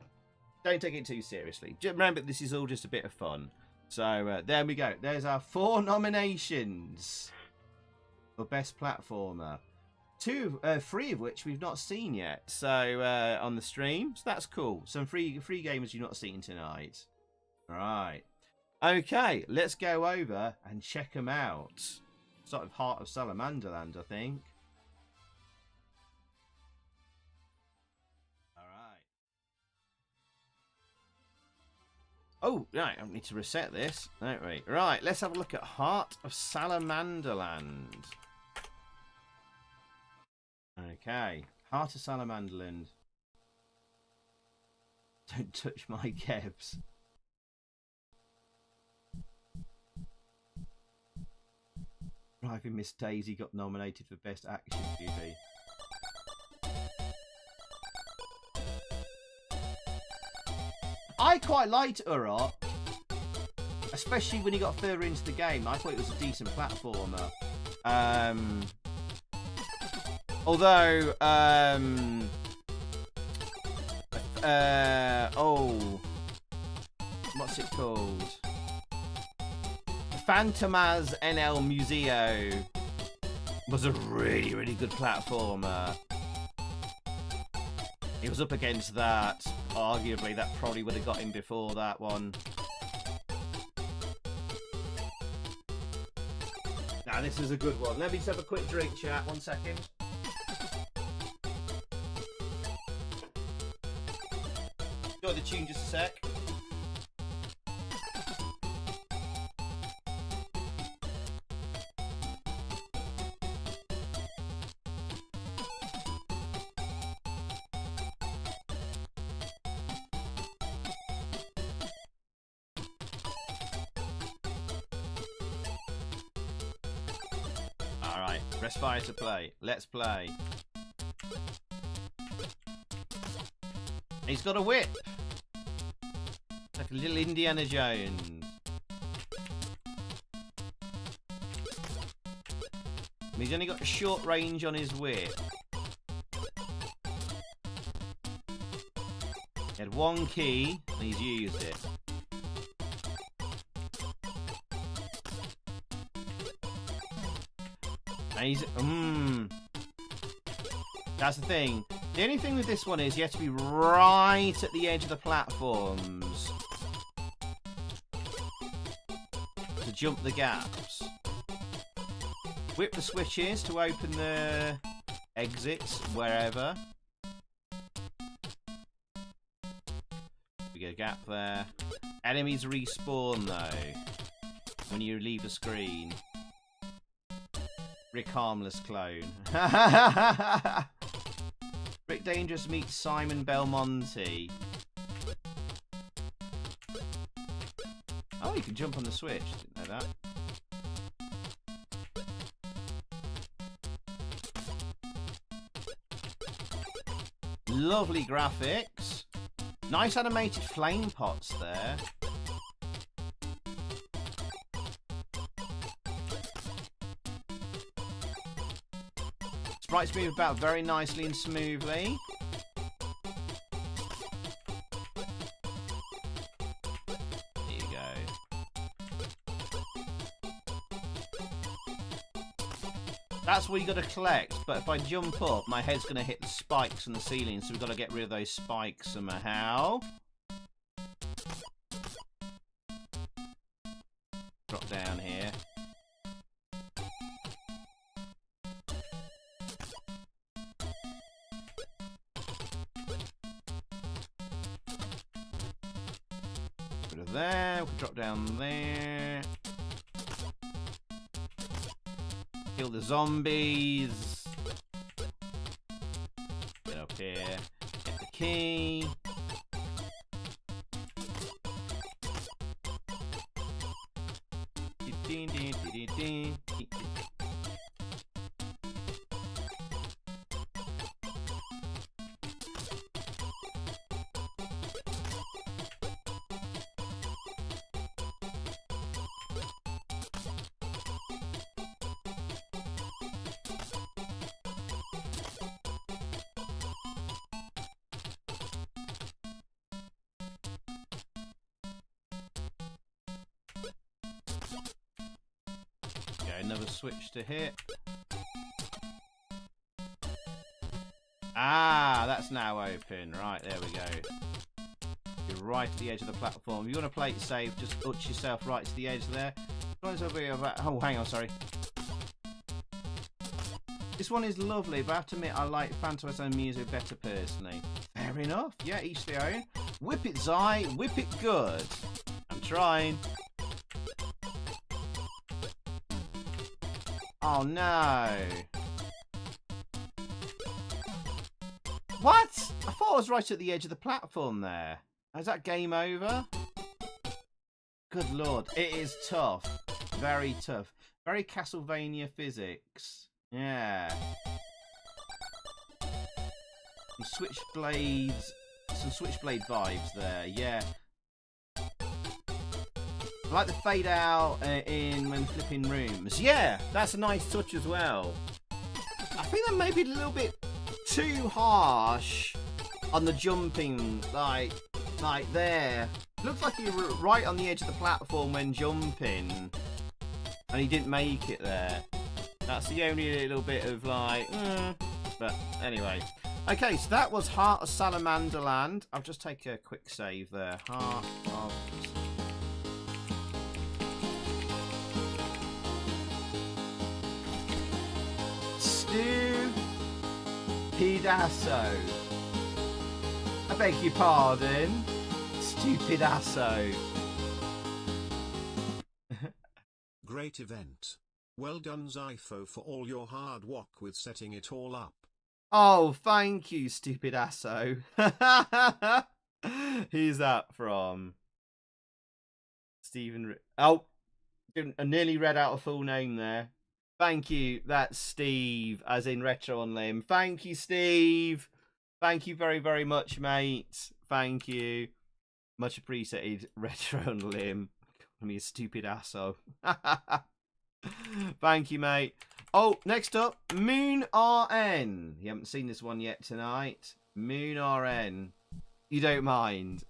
don't take it too seriously. Just remember, this is all just a bit of fun. So there we go. There's our 4 nominations for Best Platformer. 3 of which we've not seen yet, so on the stream, so that's cool. Some free gamers you've not seen tonight. All right, okay, let's go over and check them out. Sort of Heart of Salamanderland, I think. All right. Oh, right, I need to reset this, don't we? Right, let's have a look at Heart of Salamanderland. Okay, Heart of Salamanderland. Don't touch my Gebs. Driving Miss Daisy got nominated for Best Action TV. I quite liked Urok, especially when he got further into the game. I thought it was a decent platformer. Although, what's it called? Phantomaz NL Museo was a really, really good platformer. He was up against that. Arguably, that probably would have got him before that one. Now, this is a good one. Let me just have a quick drink, chat. 1 second. Enjoy the tune just a sec. Alright, press fire to play. Let's play. He's got a whip. Like a little Indiana Jones. He's only got a short range on his whip. He had one key, and he's used it. And he's... That's the thing. The only thing with this one is you have to be right at the edge of the platforms to jump the gaps. Whip the switches to open the exits wherever. We get a gap there. Enemies respawn though when you leave the screen. Rick Harmless clone. Rick Dangerous meets Simon Belmonte. Oh, you can jump on the switch. Didn't know that. Lovely graphics. Nice animated flame pots there. Sprites move about very nicely and smoothly. There you go. That's what you got to collect, but if I jump up, my head's going to hit the spikes on the ceiling, so we've got to get rid of those spikes somehow. Drop down here. There, we can drop down there. Kill the zombies. Get up here. Get the key. Another switch to hit. Ah, that's now open. Right, there we go. You're right at the edge of the platform. If you want to play it safe, just touch yourself right to the edge there. Oh, hang on, sorry. This one is lovely, but I have to admit I like Phantom Zone music better personally. Fair enough. Yeah, each their own. Whip it, Zai. Whip it good. I'm trying. Oh no! What? I thought I was right at the edge of the platform there. Is that game over? Good lord, it is tough. Very tough. Very Castlevania physics. Yeah. Some switchblade vibes there, yeah. I like the fade out in when flipping rooms. Yeah, that's a nice touch as well. I think that may be a little bit too harsh on the jumping, like there. Looks like you were right on the edge of the platform when jumping, and he didn't make it there. That's the only little bit of like, but anyway. Okay, so that was Heart of Salamanderland. I'll just take a quick save there. Heart of... Stupidasso. I beg your pardon. Stupidasso. Great event. Well done, Zypho, for all your hard work with setting it all up. Oh, thank you, Stupidasso. Who's that from? Stephen. Oh, I nearly read out a full name there. Thank you. That's Steve, as in Retro on Limb. Thank you, Steve. Thank you very, very much, mate. Thank you. Much appreciated, Retro on Limb. I mean, stupid asshole. Thank you, mate. Oh, next up, Moon RN. You haven't seen this one yet tonight. Moon RN. You don't mind.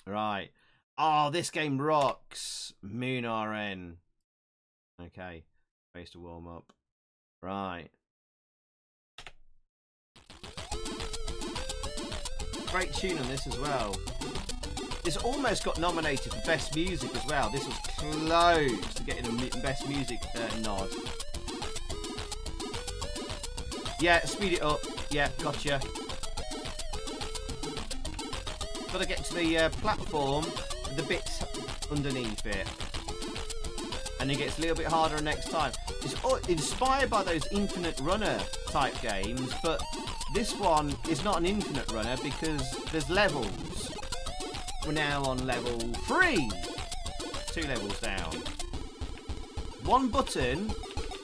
Right. Oh, this game rocks. Moon RN. Okay. Space to warm up. Right. Great tune on this as well. This almost got nominated for Best Music as well. This was close to getting a Best Music nod. Yeah, speed it up. Yeah, gotcha. Got to get to the platform, the bits underneath it. And it gets a little bit harder next time. It's inspired by those Infinite Runner type games, but this one is not an Infinite Runner because there's levels. We're now on level 3. 2 levels down. One button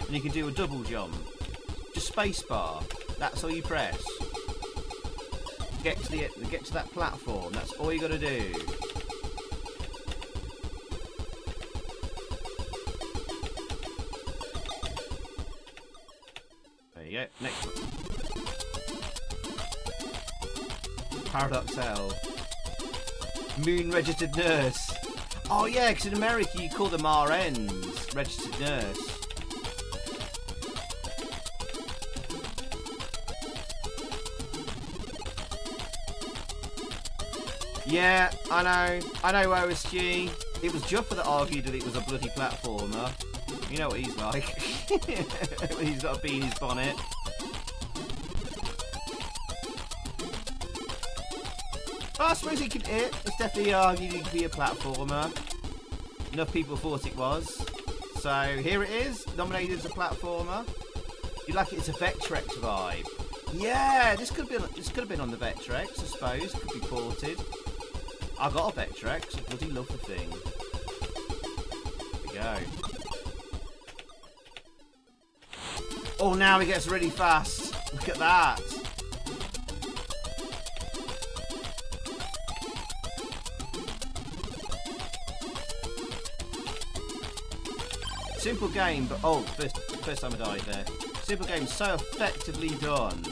and you can do a double jump. Just spacebar. That's all you press. Get to that platform. That's all you got to do. There you go. Next one. Paradox L. Moon Registered Nurse. Oh yeah, because in America you call them RNs. Registered Nurse. Yeah, I know OSG. It was Juffer that argued that it was a bloody platformer. You know what he's like. He's got a bee in his bonnet. Oh, I suppose he could hit. It's definitely argued he could be a platformer. Enough people thought it was. So here it is, nominated as a platformer. You like it? It's a Vectrex vibe. Yeah, this could have been on the Vectrex, I suppose. Could be ported. I got a Vectrex. I bloody love the thing. There we go. Oh, now he gets really fast. Look at that. Simple game, but oh, first time I died there. Simple game, so effectively done.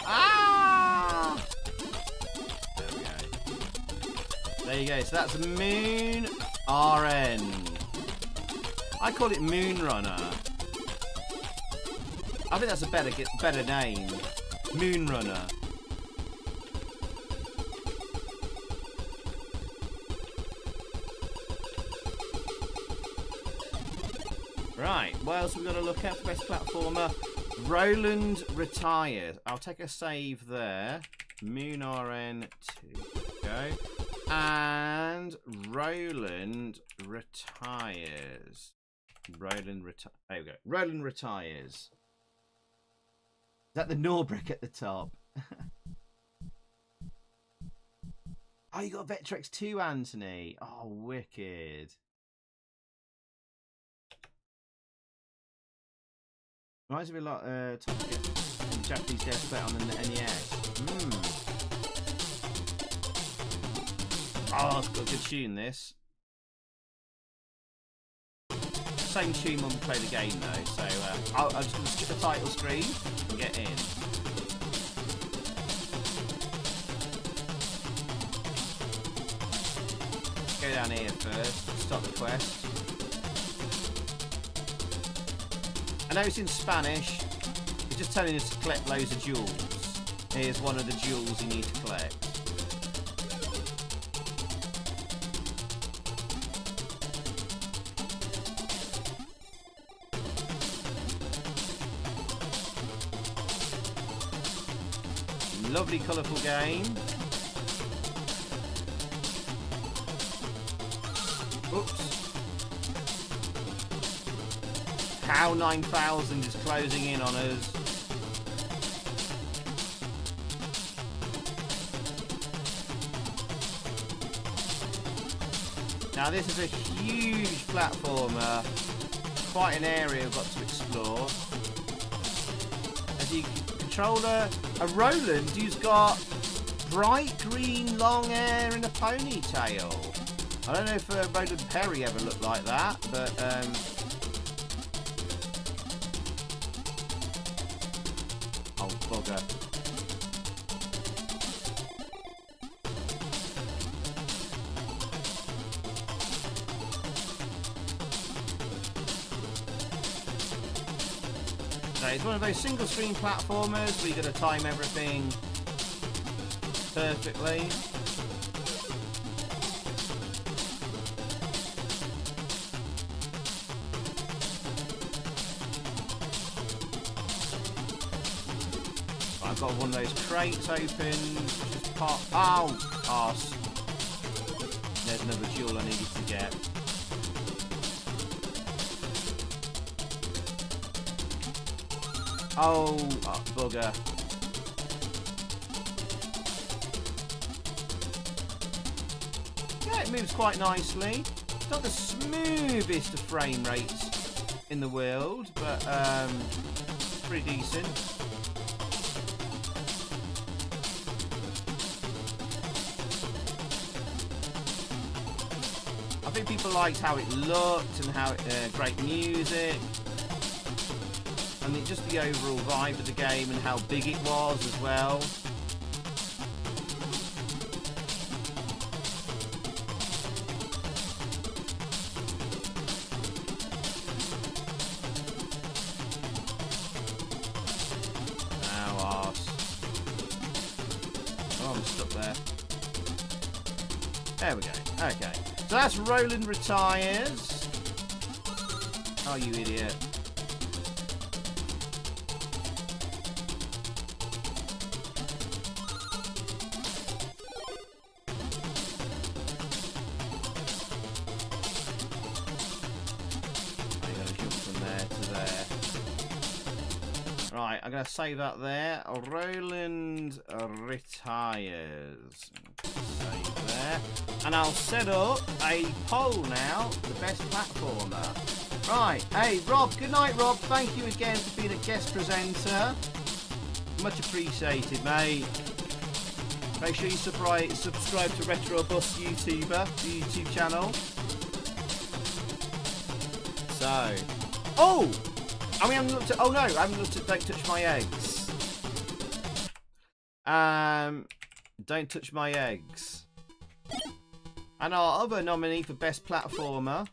Ah! There we go. There you go. So that's Moon RN. I call it Moon Runner. I think that's a better name. Moon Runner. Right, what else we've got to look at for best platformer? Roland Retired. I'll take a save there. Moon RN 2. Go. And Roland Retires. There we go. Roland Retires. Is that the Norbrick at the top? Oh, you got Vectrex 2, Anthony. Oh, wicked. Reminds me a lot of Japanese Death Play on the NES. Oh, it's got a good tune, this. Same tune when we play the game, though. So I'm just going to skip the title screen and get in. Go down here first, start the quest. I know it's in Spanish. It's just telling us to collect loads of jewels. Here's one of the jewels you need to collect. Lovely, colourful game. Oops. HOW 9000 is closing in on us. Now this is a huge platformer. Quite an area we've got to explore. As you control a Roland who's got bright green long hair and a ponytail. I don't know if Roland Perry ever looked like that, but oh bugger. So it's one of those single screen platformers where you've got to time everything perfectly. I've got one of those crates open, just pop. Oh, arse. There's another jewel I needed to get. Oh, bugger. Yeah, it moves quite nicely. It's not the smoothest of frame rates in the world, but pretty decent. I think people liked how it looked and how it, great music. And just the overall vibe of the game and how big it was as well. Oh, arse. Oh, I'm stuck there. There we go. Okay. So that's Roland retires. Oh, you idiot. Right, I'm going to save that there. Roland retires. Save there. And I'll set up a poll now, the best platformer. Right, hey Rob, good night Rob. Thank you again for being a guest presenter. Much appreciated, mate. Make sure you subscribe to Retrobus YouTuber, the YouTube channel. So, oh! And we haven't looked at. Oh no, I haven't looked at Don't Touch My Eggs. Don't Touch My Eggs. And our other nominee for Best Platformer.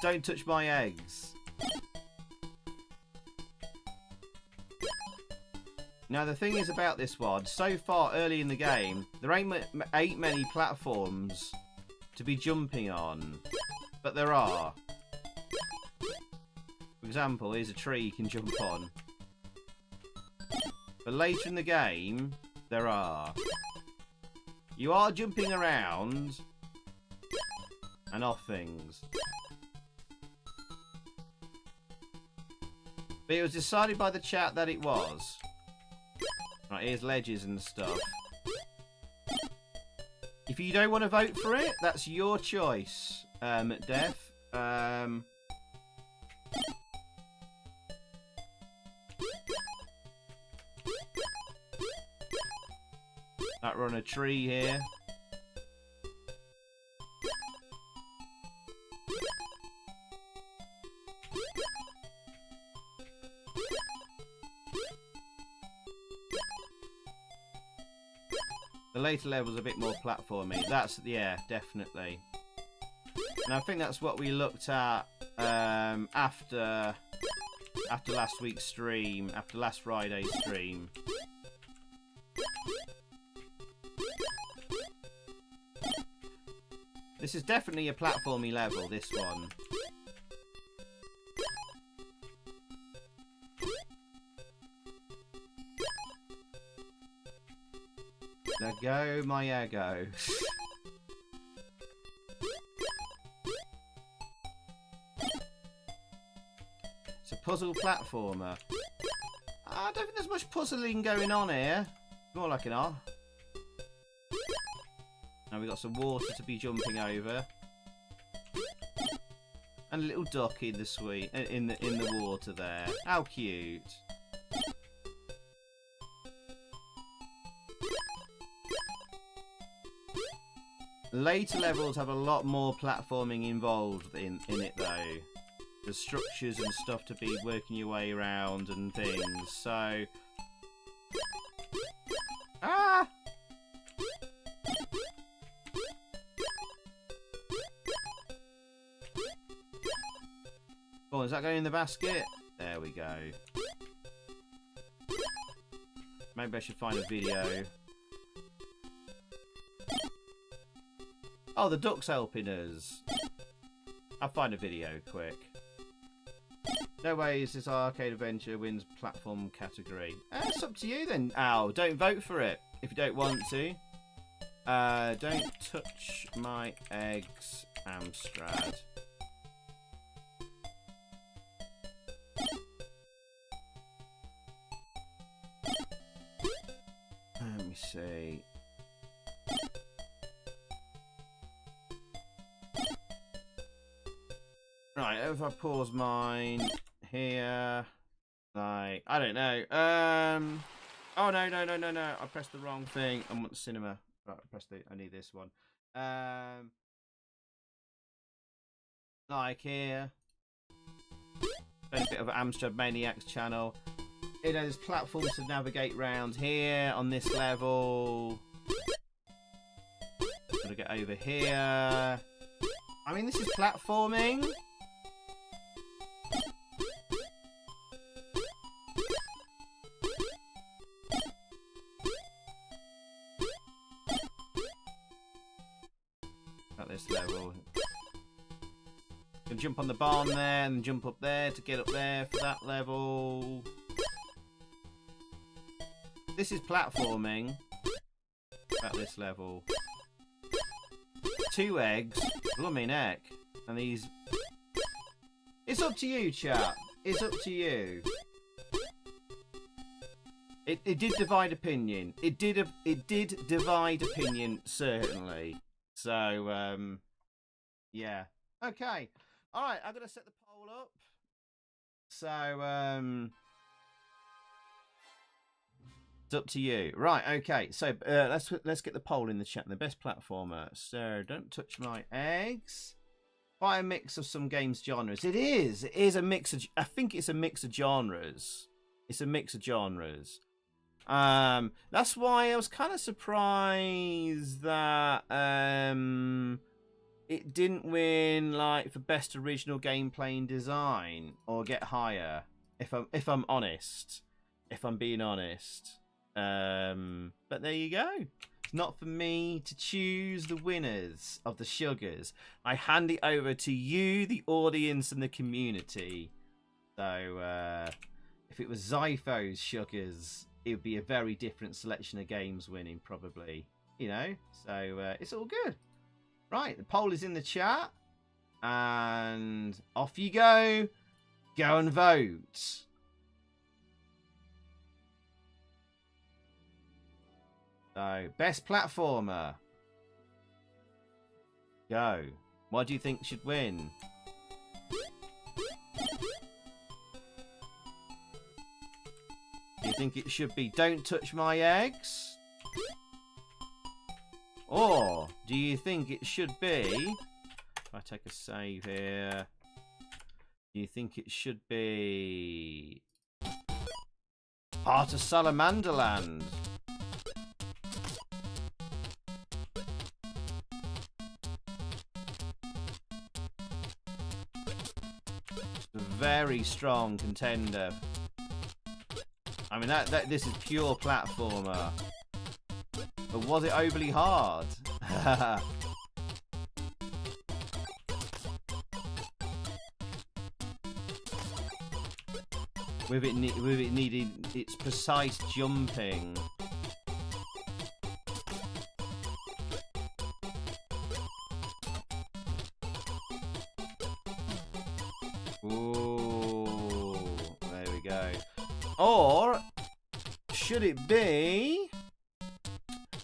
Don't Touch My Eggs. Now the thing is about this one, so far early in the game, there ain't many platforms to be jumping on, but there are. For example, here's a tree you can jump on. But later in the game, there are. You are jumping around and off things. But it was decided by the chat that it was. Right, here's ledges and stuff. If you don't want to vote for it, that's your choice, Def. That we're on a tree here. The later level's a bit more platformy. That's, yeah, definitely. And I think that's what we looked at after last week's stream, after last Friday's stream. This is definitely a platformy level, this one. There go my ego. It's a puzzle platformer. I don't think there's much puzzling going on here. More like an R. Now we've got some water to be jumping over, and a little duck in the in the water there. How cute! Later levels have a lot more platforming involved in it, though. There's structures and stuff to be working your way around and things, so... Ah! Oh, is that going in the basket? There we go. Maybe I should find a video. Oh, the duck's helping us. I'll find a video quick. No ways this arcade adventure wins platform category. It's up to you then. Ow, don't vote for it if you don't want to. Don't touch my eggs, Amstrad. Let me see. Right, if I pause mine here, like, I don't know. Oh no! I pressed the wrong thing. I want the cinema. Right, I need this one. Like here, benefit of Amstrad Maniacs channel. You know, there's platforms to navigate round here on this level. Gotta get over here. I mean, this is platforming. At this level. Can jump on the barn there and jump up there to get up there for that level. This is platforming at this level. 2 eggs, blooming heck. And these... It's up to you, chap. It's up to you. It did divide opinion. It did divide opinion, certainly. So, yeah. Okay. Alright, I'm going to set the poll up. So, it's up to you. Right, okay. So, let's get the poll in the chat. The best platformer. So, don't touch my eggs. Quite a mix of some games genres. It is. It is a mix of... I think it's a mix of genres. It's a mix of genres. That's why I was kind of surprised that it didn't win like for best original gameplay and design or get higher. If I'm honest, if I'm being honest. But there you go. It's not for me to choose the winners of the Sugars. I hand it over to you, the audience, and the community. So if it was Zypho's Sugars, it would be a very different selection of games winning, probably. You know, so it's all good. Right, the poll is in the chat, and off you go. Go and vote. So, best platformer. Go. What do you think should win? Do you think it should be Don't Touch My Eggs? Or do you think it should be... If I take a save here... Do you think it should be... Part of Salamanderland? It's a very strong contender. I mean, this is pure platformer. But was it overly hard? with it needing its precise jumping. Ooh, there we go. Or should it be?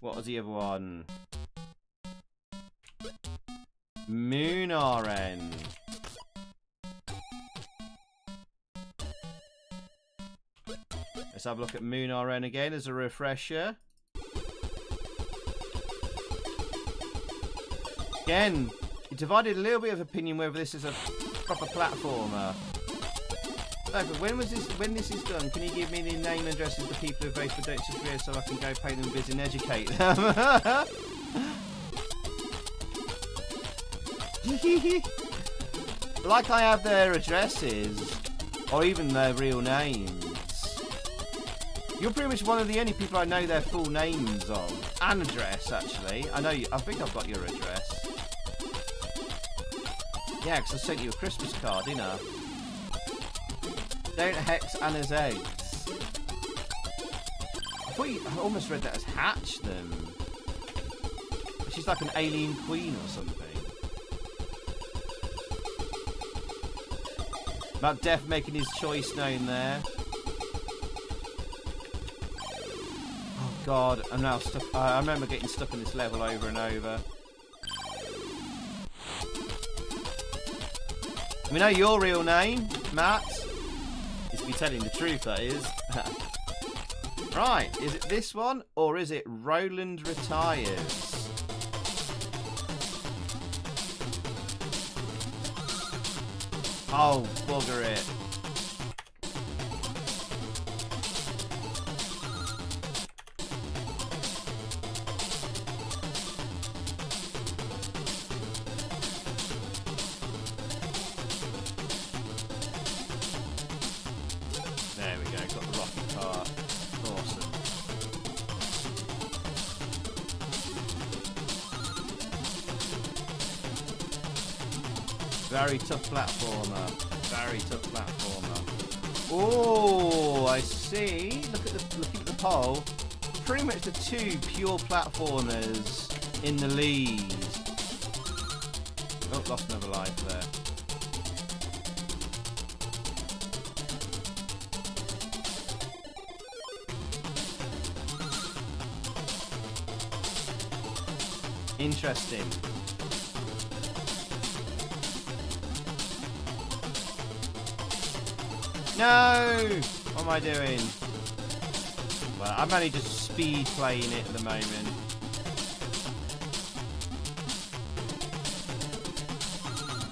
What was the other one? Moon RN. Let's have a look at Moon RN again as a refresher. Again, you divided a little bit of opinion whether this is a proper platformer. No, but when this is done, can you give me the name and addresses of the people who voted for Dexter's career so I can go pay them a visit and educate them? Like I have their addresses, or even their real names. You're pretty much one of the only people I know their full names of. And address, actually. I think I've got your address. Yeah, because I sent you a Christmas card, didn't I? Don't hex Anna's eggs. I almost read that as hatch them. She's like an alien queen or something. About Death making his choice known there. Oh god, I'm now stuck. I remember getting stuck in this level over and over. We know your real name, Matt. Is to be telling the truth, that is. Right, is it this one or is it Roland Retires? Oh, bugger it. There we go, got the rocket part. Awesome. Very tough platformer. Very tough platformer. Oh, I see. Look at the poll. Pretty much the two pure platformers in the lead. Oh, lost another life there. Interesting. No! What am I doing? Well, I'm only just speed playing it at the moment.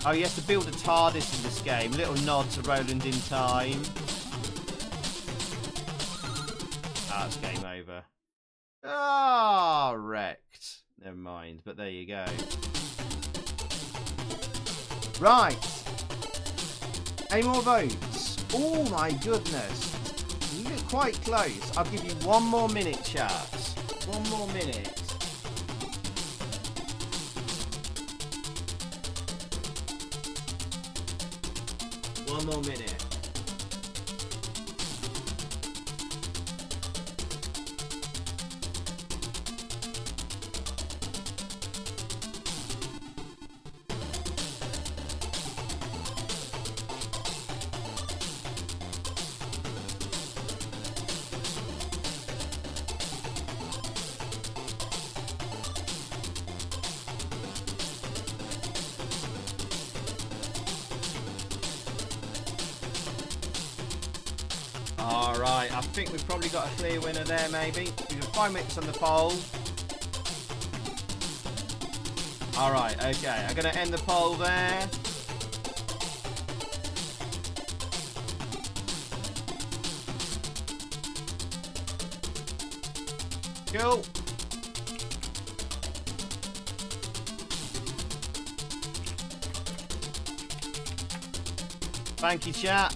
Oh, you have to build a TARDIS in this game. Little nod to Roland in time. Ah, it's game over. Ah, wrecked. Never mind, but there you go. Right. Any more votes? Oh my goodness. You look quite close. I'll give you one more minute, chat. One more minute. One more minute. Alright, I think we've probably got a clear winner there, maybe. We've got 5 minutes on the poll. Alright, okay. I'm going to end the poll there. Cool. Thank you, chat.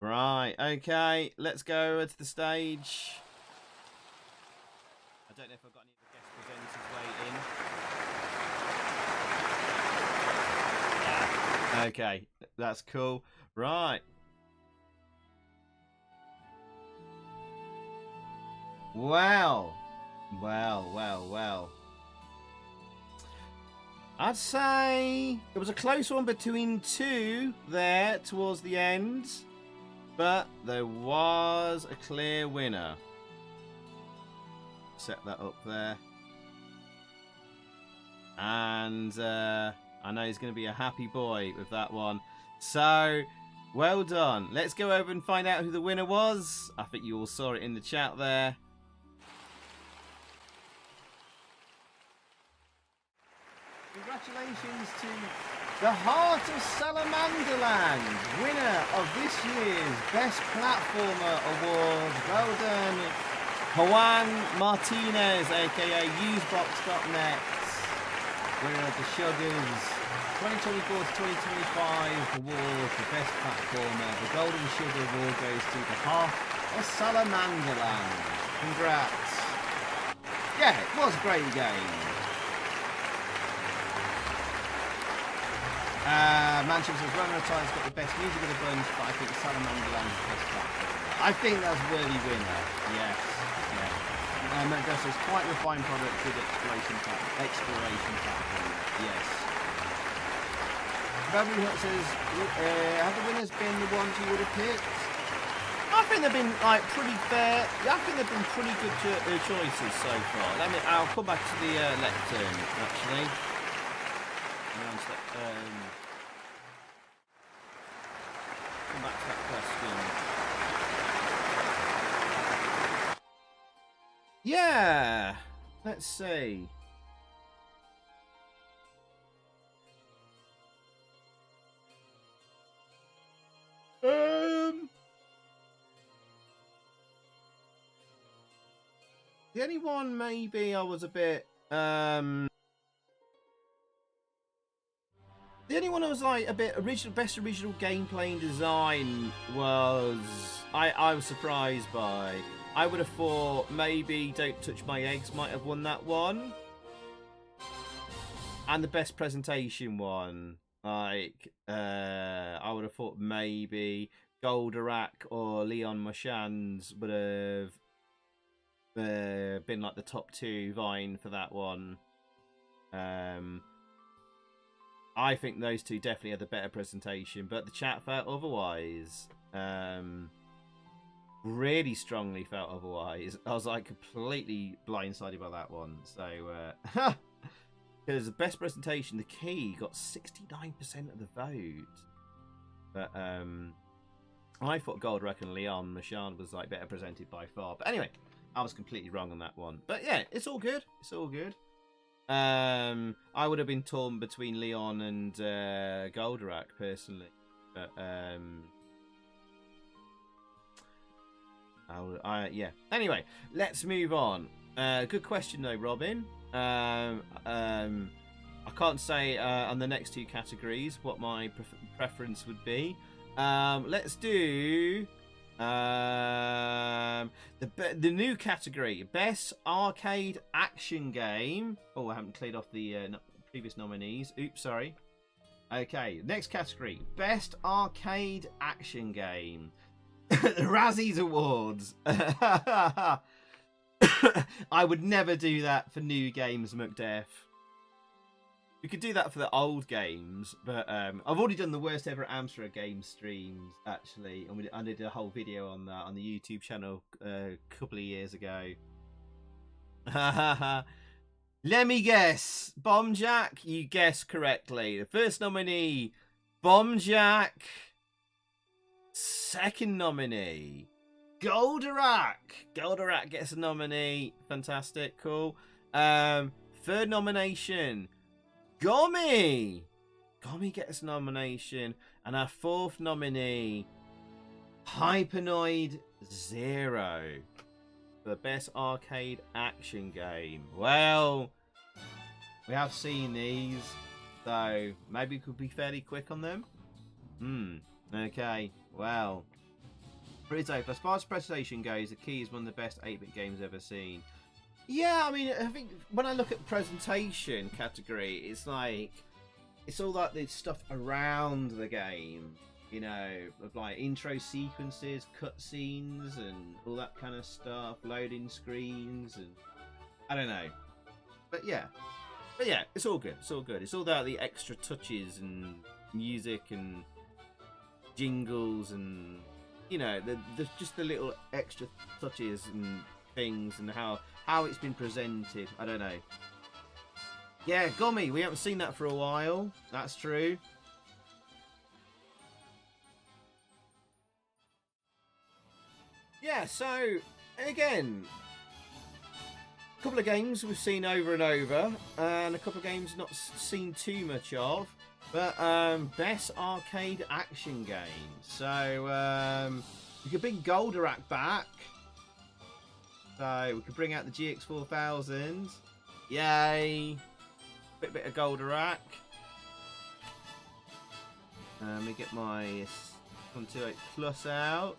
Right, okay, let's go to the stage. I don't know if I've got any of the guest presenters waiting. Yeah. Okay, that's cool. Right. Well. I'd say it was a close one between two there towards the end. But there was a clear winner. Set that up there. And I know he's going to be a happy boy with that one. So, well done. Let's go over and find out who the winner was. I think you all saw it in the chat there. Congratulations to the Heart of Salamanderland, winner of this year's Best Platformer Award. Well done, Juan Martinez, aka Usebox.net, winner of the SUGARS 2024 to 2025 award for Best Platformer. The Golden Sugar Award goes to the Heart of Salamanderland. Congrats. Yeah, it was a great game. Manchester says Runner Time's got the best music of the bunch, but I think Salamanderland is the best platform. I think that's worthy winner. Yes. Yeah. Manchester says quite refined product, good exploration platform. Yes. Beverly Hut says, have the winners been the ones you would have picked? I think they've been like pretty fair. I think they've been pretty good choices so far. I'll come back to the lectern actually. Come back to that question. Yeah. Let's see. The only one maybe I was a bit the only one I was like a bit best original gameplay and design was I was surprised by. I would have thought maybe Don't Touch My Eggs might have won that one. And the best presentation one, like I would have thought maybe Goldorak or Leon Marchand's would have been like the top two vying for that one. I think those two definitely had the better presentation, but the chat felt otherwise. Really strongly felt otherwise. I was like completely blindsided by that one. So, because the best presentation, the key got 69% of the vote. But I thought Goldorak and Leon Marchand was like better presented by far. But anyway, I was completely wrong on that one. But yeah, it's all good. It's all good. I would have been torn between Leon and Goldorak personally, but yeah. Anyway, let's move on. Good question though, Robin. I can't say on the next two categories what my preference would be. Let's do the new category, best arcade action game. Oh, I haven't cleared off the previous nominees. Oops, sorry. Okay, next category, best arcade action game. The Razzies Awards. I would never do that for new games, McDeff. We could do that for the old games, but I've already done the worst ever Amstrad game streams, actually, and I did a whole video on that on the YouTube channel a couple of years ago. Let me guess. Bomb Jack, you guessed correctly. The first nominee, Bomb Jack. Second nominee, Goldorak. Goldorak gets a nominee. Fantastic, cool. Third nomination, Gommy. Gommy gets a nomination. And our fourth nominee, Hypernoid Zero, for the best arcade action game. Well, we have seen these, so maybe we could be fairly quick on them. Okay, well, Rizzo, as far as presentation goes, the Key is one of the best 8-bit games ever seen. Yeah, I mean, I think when I look at presentation category, it's like, it's all like the stuff around the game, you know, of like intro sequences, cutscenes, and all that kind of stuff, loading screens, and I don't know. But yeah, it's all good. It's all good. It's all about the extra touches and music and jingles and, you know, just the little extra touches and things and how it's been presented. I don't know. Yeah, Gommy, we haven't seen that for a while. That's true. Yeah, so again, A couple of games we've seen over and over, and a couple of games not seen too much of. But best arcade action game. So we could bring Goldorak back. So we could bring out the GX4000. Yay! Bit of Goldorak. Let me get my 128 Plus out.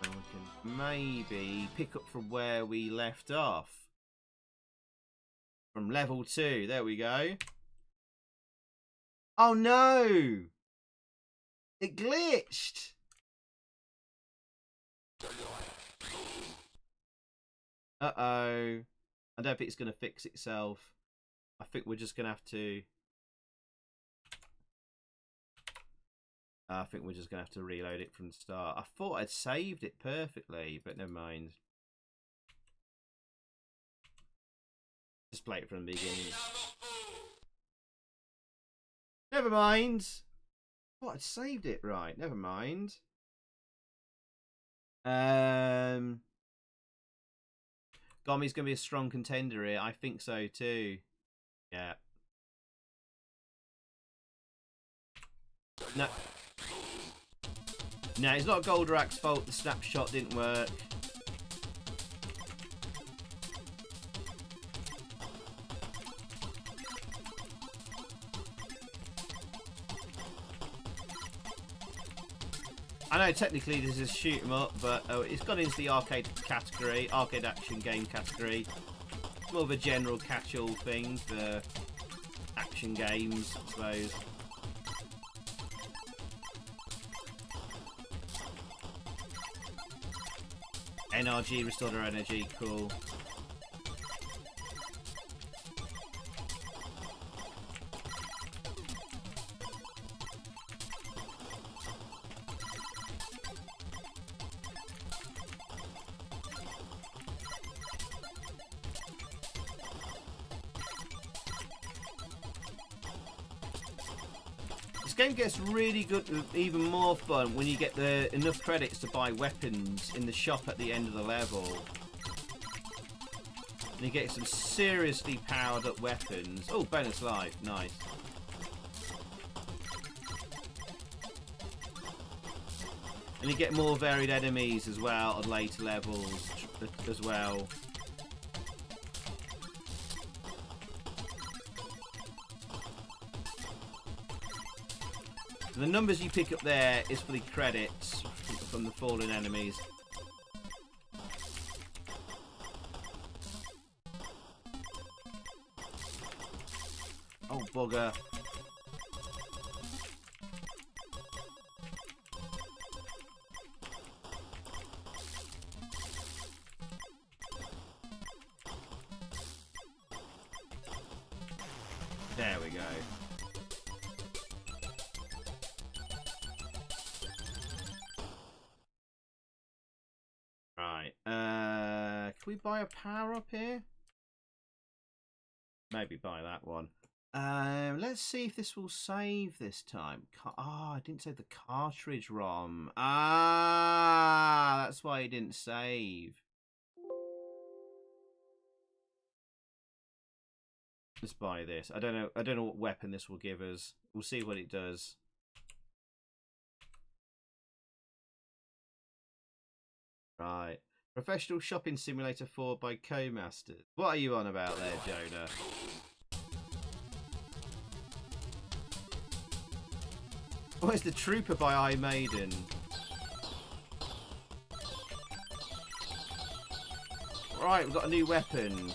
And we can maybe pick up from where we left off. From level 2. There we go. Oh no! It glitched! Uh-oh. I don't think it's going to fix itself. I think we're just going to have to... I think we're just going to have to reload it from the start. I thought I'd saved it perfectly, but never mind. Just play it from the beginning. Never mind. I thought I'd saved it right. Never mind. Gomi's going to be a strong contender here. I think so too. Yeah. No. No, it's not Goldorak's fault the snapshot didn't work. I know technically this is shoot 'em up, but it's gone into the arcade category, arcade action game category. It's more of a general catch-all thing for action games, I suppose. NRG restored our energy, cool. This game gets really good, even more fun when you get enough credits to buy weapons in the shop at the end of the level. And you get some seriously powered up weapons. Oh, bonus life, nice. And you get more varied enemies as well on later levels as well. The numbers you pick up there is for the credits from the fallen enemies. Oh, bugger. There we go. Right. Can we buy a power up here? Maybe buy that one. Let's see if this will save this time. I didn't save the cartridge ROM. That's why it didn't save. Let's buy this. I don't know what weapon this will give us. We'll see what it does. Right. Professional Shopping Simulator 4 by Co-Masters. What are you on about there, Jonah? Where's the Trooper by iMaiden? Right, we've got a new weapon.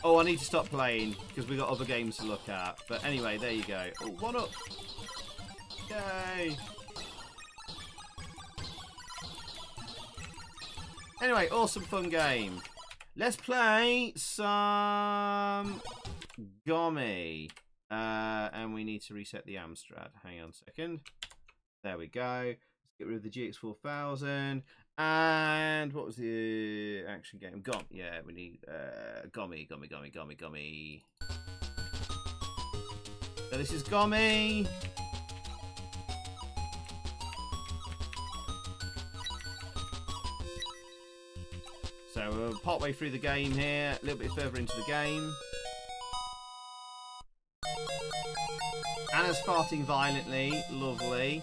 Oh, I need to stop playing because we've got other games to look at. But anyway, there you go. Oh, one up. Yay. Anyway, awesome fun game. Let's play some Gomi. And we need to reset the Amstrad. Hang on a second. There we go. Let's get rid of the GX4000. And what was the action game? Yeah, we need Gomi. So this is Gomi. So we're partway through the game here, a little bit further into the game. Anna's farting violently, lovely.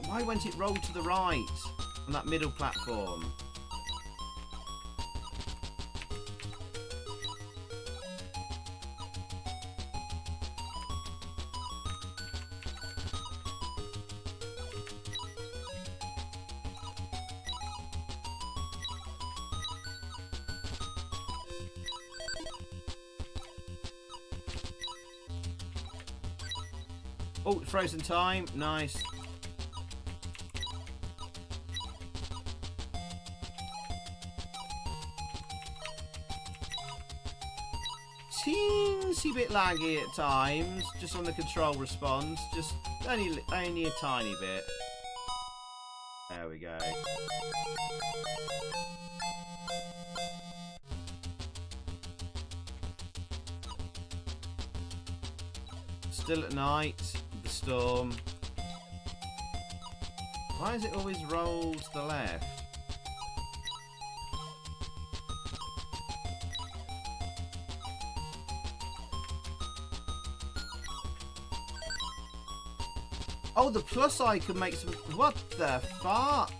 Why went it roll to the right on that middle platform? Oh, frozen time, nice. Teensy bit laggy at times, just on the control response, just only a tiny bit. There we go. Still at night, the storm. Why does it always roll to the left? Oh, the plus icon makes them... What the fuck?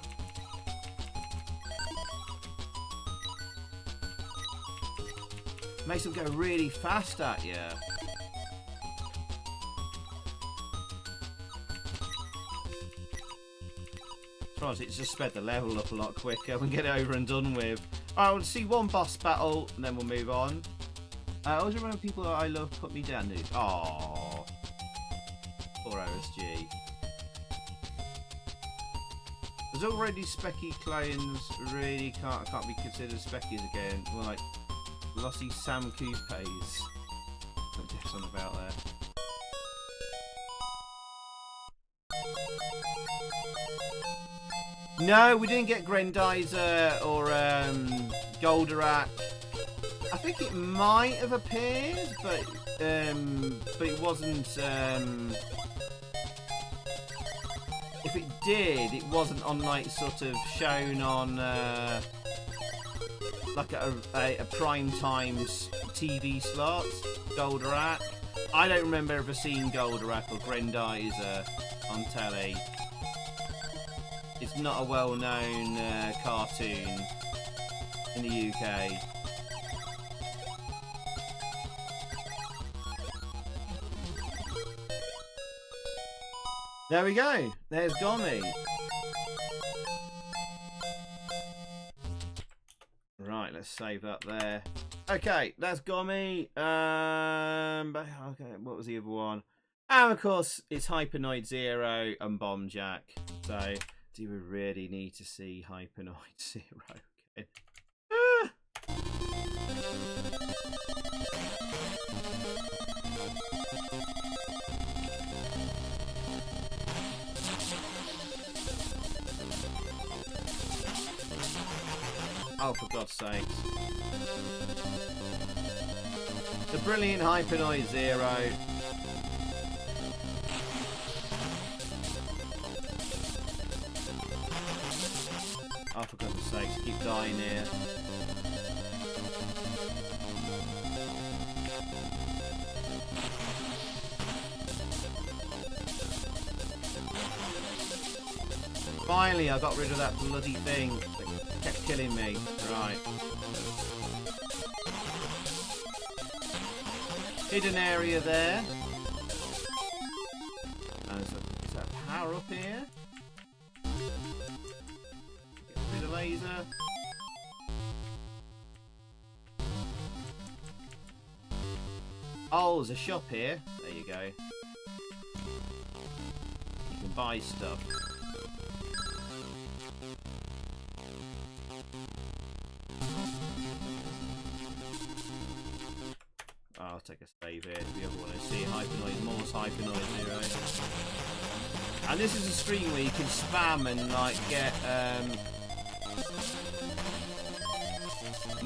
Makes them go really fast at you. Surprised it's just sped the level up a lot quicker and get it over and done with. Alright, we'll see one boss battle and then we'll move on. I always remember people that I love put me down, dude. Aww. Poor OSG. There's already specky clones, really can't be considered speckies again. More like lossy Sam Coupes. What Jeff's on about there. No, we didn't get Grendizer or Goldorak. I think it might have appeared, but it wasn't. If it did, it wasn't on like sort of shown on like a prime times TV slot. Goldorak. I don't remember ever seeing Goldorak or Grendizer on telly. It's not a well-known cartoon in the UK. There we go. There's Gomi. Right, let's save that there. Okay, that's Gomi. Okay, what was the other one? And of course, it's Hypernoid Zero and Bomb Jack. So, do we really need to see Hypernoid Zero again? Ah! Oh, for God's sakes. The brilliant Hypernoid Zero. Oh, for God's sakes, keep dying here. Finally, I got rid of that bloody thing that kept killing me. Right. Hidden area there. And is that power up here? Get rid of laser. Oh, there's a shop here. There you go. You can buy stuff. I'll take a save here if you ever want to see Hypernoid, Morse Hypernoid Zero. And this is a stream where you can spam and like get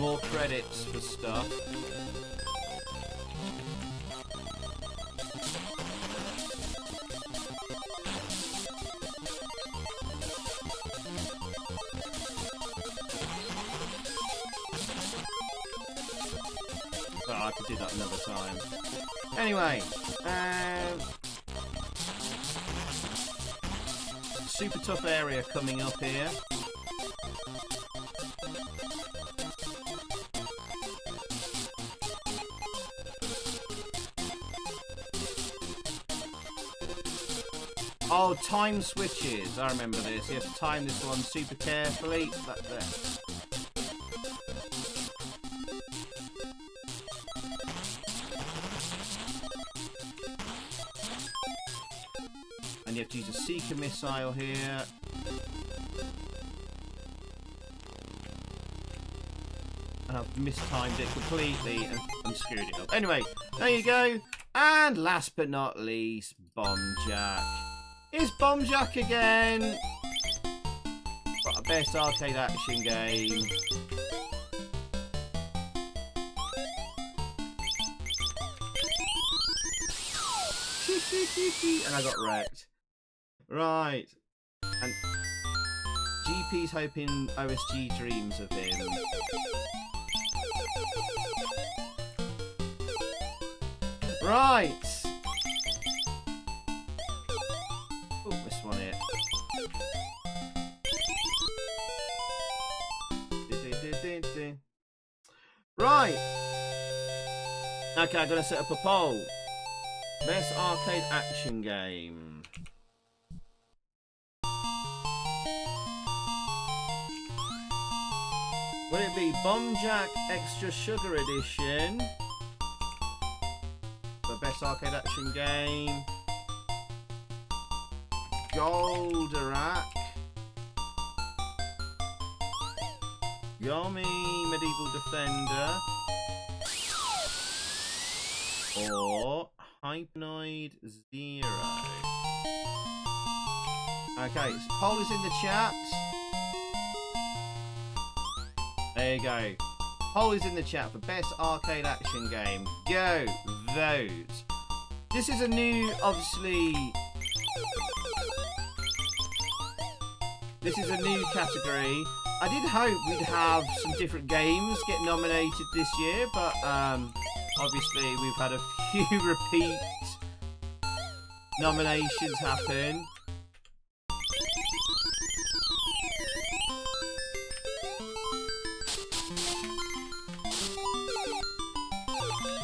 More credits for stuff. Oh, I could do that another time. Anyway, super tough area coming up here. Oh, time switches. I remember this. You have to time this one super carefully. That's there. And you have to use a seeker missile here. And I've mistimed it completely and screwed it up. Anyway, there you go. And last but not least, Bomb Jack. It's Bomb Jack again. What a best arcade action game. And I got wrecked. Right. And GP's hoping OSG dreams of him. Right. Oh, this one here. Right. Okay, I'm gonna set up a poll. Best arcade action game. Will it be Bomb Jack Extra Sugar Edition? The best arcade action game. Goldorak. Yomi Medieval Defender. Or Hypnoid Zero. Okay, so poll is in the chat. There you go. Poll is in the chat for best arcade action game. Go vote. This is a new, obviously. This is a new category. I did hope we'd have some different games get nominated this year, but obviously we've had a few repeat nominations happen.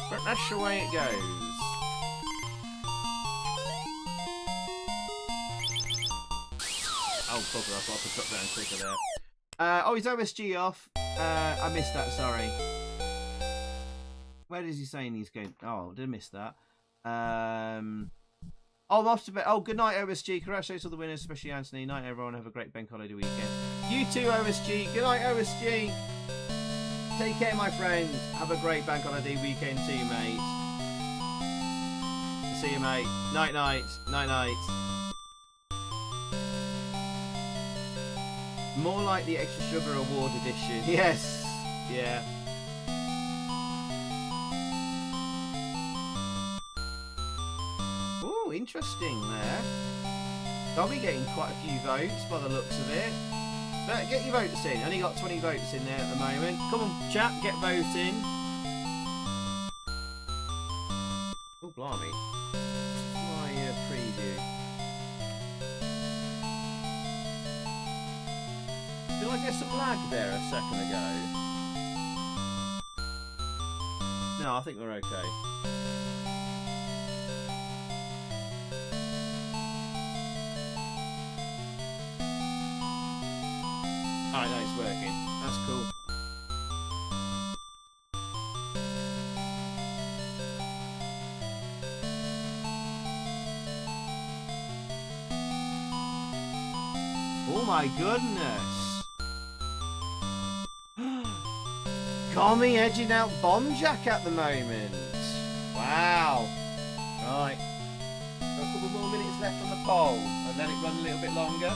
But that's the way it goes. Oh, bugger, I thought I could drop down quicker there. Oh, is OSG off? I missed that, sorry. Where is he saying he's going? Oh, did I miss that? Oh, I'm off to bed. Oh, good night, OSG. Congratulations to the winners, especially Anthony. Night, everyone. Have a great bank holiday weekend. You too, OSG. Good night, OSG. Take care, my friends. Have a great bank holiday weekend too, mate. See you, mate. Night, night. Night, night. More like the Extra Sugar Award edition. Yes. Yeah. Ooh, interesting there. I'll be getting quite a few votes by the looks of it. But get your votes in. Only got 20 votes in there at the moment. Come on, chat, get voting. Oh, blimey. This is my preview. Did I get some lag there a second ago? No, I think we're okay. Alright, no, it's working. That's cool. Oh my goodness! Kami edging out Bomb Jack at the moment. Wow. Right. Got a couple more minutes left on the poll and let it run a little bit longer.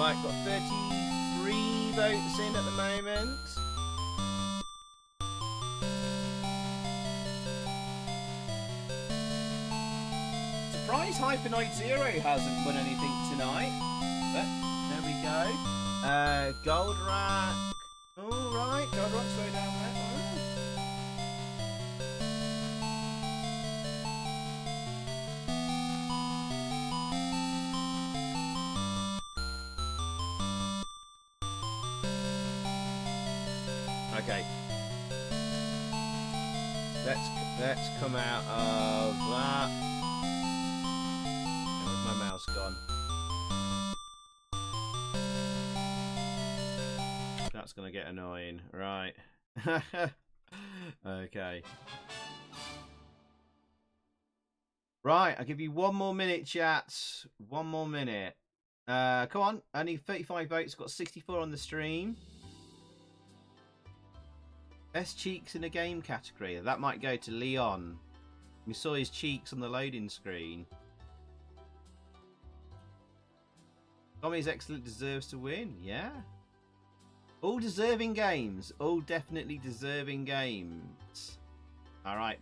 Right, got 33 votes in at the moment. Surprise Hypernoid Zero hasn't won anything tonight. But there we go. Goldrack. Alright, Goldrack's way down there. Okay. Let's come out of that. Where's my mouse gone? That's gonna get annoying, right? Okay. Right, I'll give you 1 more minute, chat. 1 more minute. Come on. Only 35 votes. Got 64 on the stream. Best cheeks in a game category. That might go to Leon. We saw his cheeks on the loading screen. Tommy's excellent, deserves to win. Yeah. All deserving games. All definitely deserving games. All right.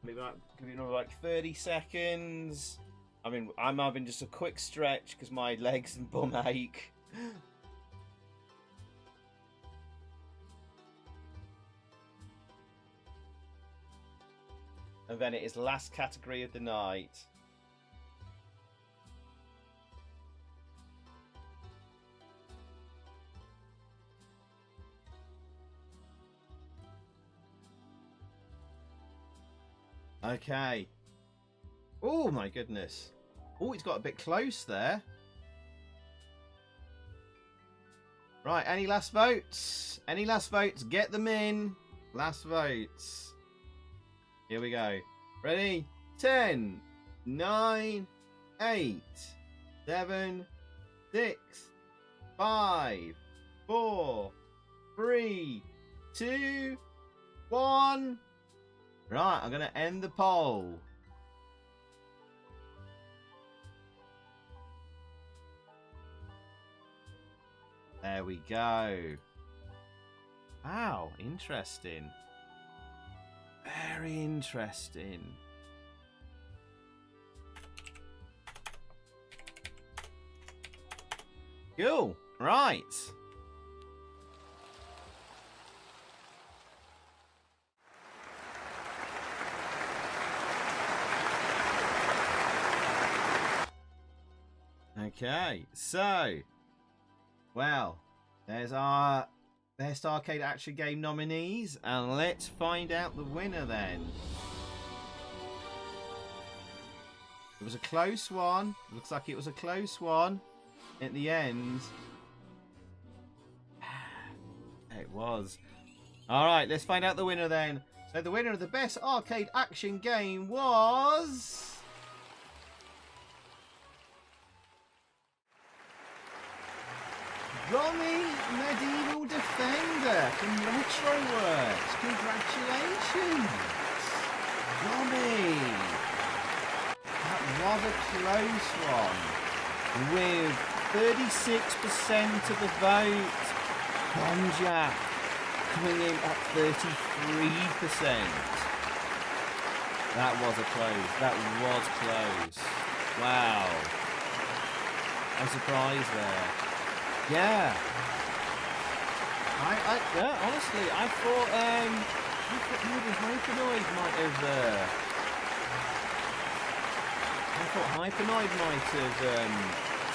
Maybe give you another like 30 seconds. I mean, I'm having just a quick stretch because my legs and bum ache. And then it is last category of the night. Okay. Oh my goodness. Oh, it's got a bit close there. Right, any last votes? Any last votes? Get them in. Last votes. Here we go. Ready? 10, 9, 8, 7, 6, 5, 4, 3, 2, 1. Right, I'm going to end the poll. There we go. Wow, interesting. Very interesting. Cool. Right. Okay, so, well, there's our Best Arcade Action Game nominees, and let's find out the winner then. It was a close one. Looks like it was a close one at the end. It was. Alright, let's find out the winner then. So the winner of the Best Arcade Action Game was... Ronnie Medieval Defender from Retroworks. Congratulations, Ronnie. That was a close one. With 36% of the vote, Bonjack coming in at 33%. That was a close. That was close. Wow. I'm surprised there. Yeah. Yeah, honestly, I thought maybe Hypenoid might have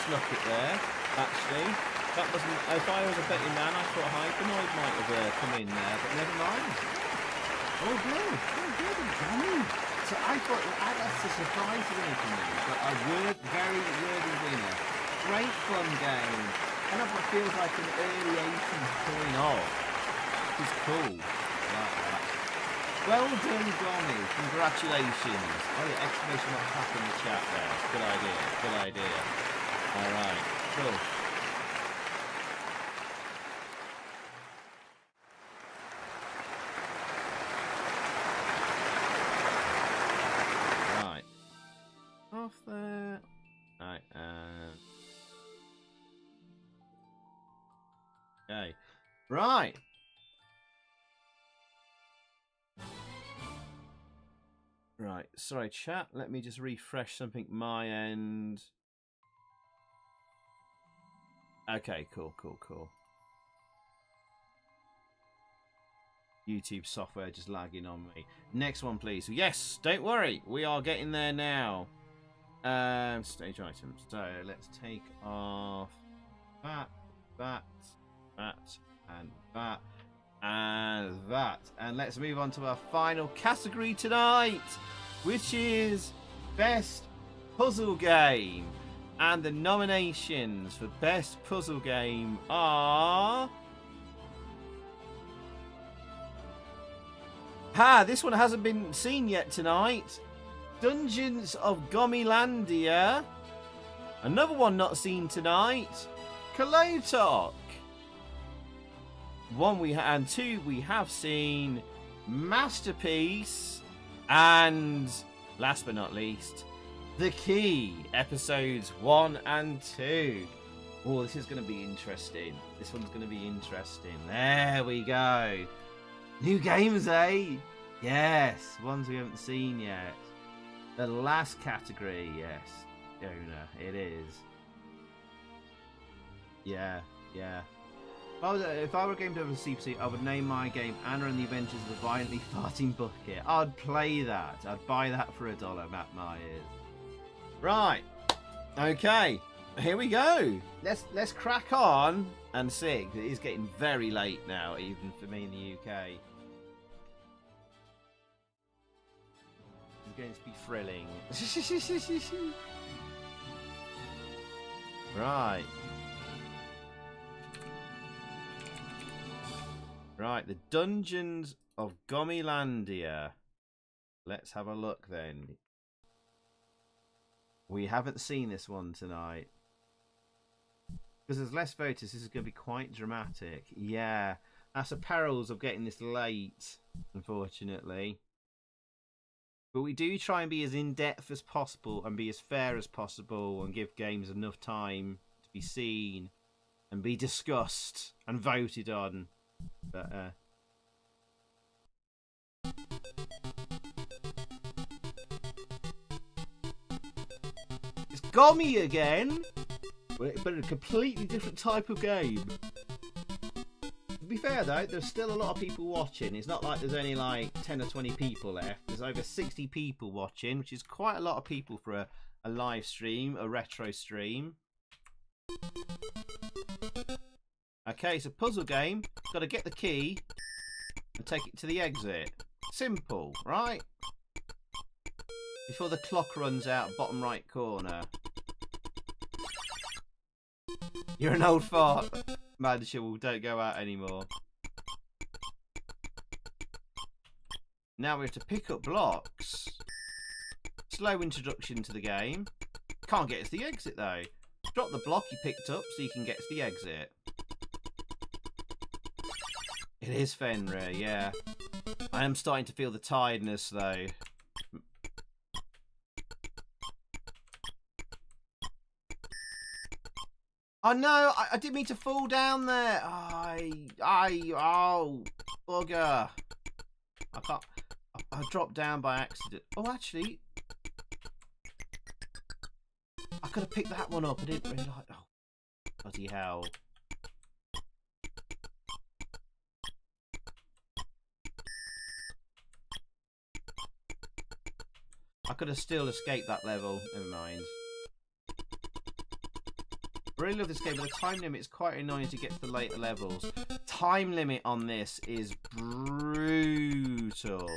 snuck it there, actually. That wasn't, if I was a betting man, I thought Hypenoid might have come in there, but never mind. Oh good, Johnny. So I thought that's a surprise to me, but a very worthy winner. Great fun game. Kind of what feels like an early 80s coin off. Which is cool. I like that. Well done, Gommy. Congratulations. Oh yeah, exclamation mark clap in the chat there. Good idea. Good idea. Alright, cool. Right. Off there. Right, Okay. Right. Right. Sorry, chat. Let me just refresh something my end. Okay, cool. YouTube software just lagging on me. Next one, please. Yes, don't worry. We are getting there now. Stage items. So let's take off that, and that, and that. And let's move on to our final category tonight, which is Best Puzzle Game. And the nominations for Best Puzzle Game are... this one hasn't been seen yet tonight. Dungeons of Gomilandia. Another one not seen tonight. Kolotok. And two we have seen. Masterpiece. And last but not least, The Key. Episodes 1 and 2. Oh, this is going to be interesting. This one's going to be interesting. There we go. New games, eh? Yes, ones we haven't seen yet. The last category, yes. Jonah, it is. Yeah. If I were a game developer CPC, I would name my game Anna and the Adventures of the Violently Farting Bucket. I'd play that. I'd buy that for $1, Matt Myers. Right. Okay. Here we go. Let's crack on and sing. It is getting very late now, even for me in the UK. It's going to be thrilling. Right. Right, the Dungeons of Gomilandia. Let's have a look then. We haven't seen this one tonight. Because there's less voters, this is going to be quite dramatic. Yeah, that's the perils of getting this late, unfortunately. But we do try and be as in-depth as possible and be as fair as possible and give games enough time to be seen and be discussed and voted on. But, it's Gummy again, but a completely different type of game. To be fair though, there's still a lot of people watching. It's not like there's only like 10 or 20 people left. There's over 60 people watching, which is quite a lot of people for a live stream, a retro stream. Okay, it's a puzzle game. Got to get the key and take it to the exit. Simple, right? Before the clock runs out, bottom right corner. You're an old fart. Madshall, don't go out anymore. Now we have to pick up blocks. Slow introduction to the game. Can't get to the exit though. Drop the block you picked up so you can get to the exit. It is Fenrir, yeah. I am starting to feel the tiredness though. Oh no, I didn't mean to fall down there. Oh, bugger. I can't. I dropped down by accident. Oh, actually, I could have picked that one up. I didn't realise. Oh, bloody hell. I could have still escaped that level. Never mind. I really love this game, but the time limit is quite annoying to get to the later levels. Time limit on this is brutal.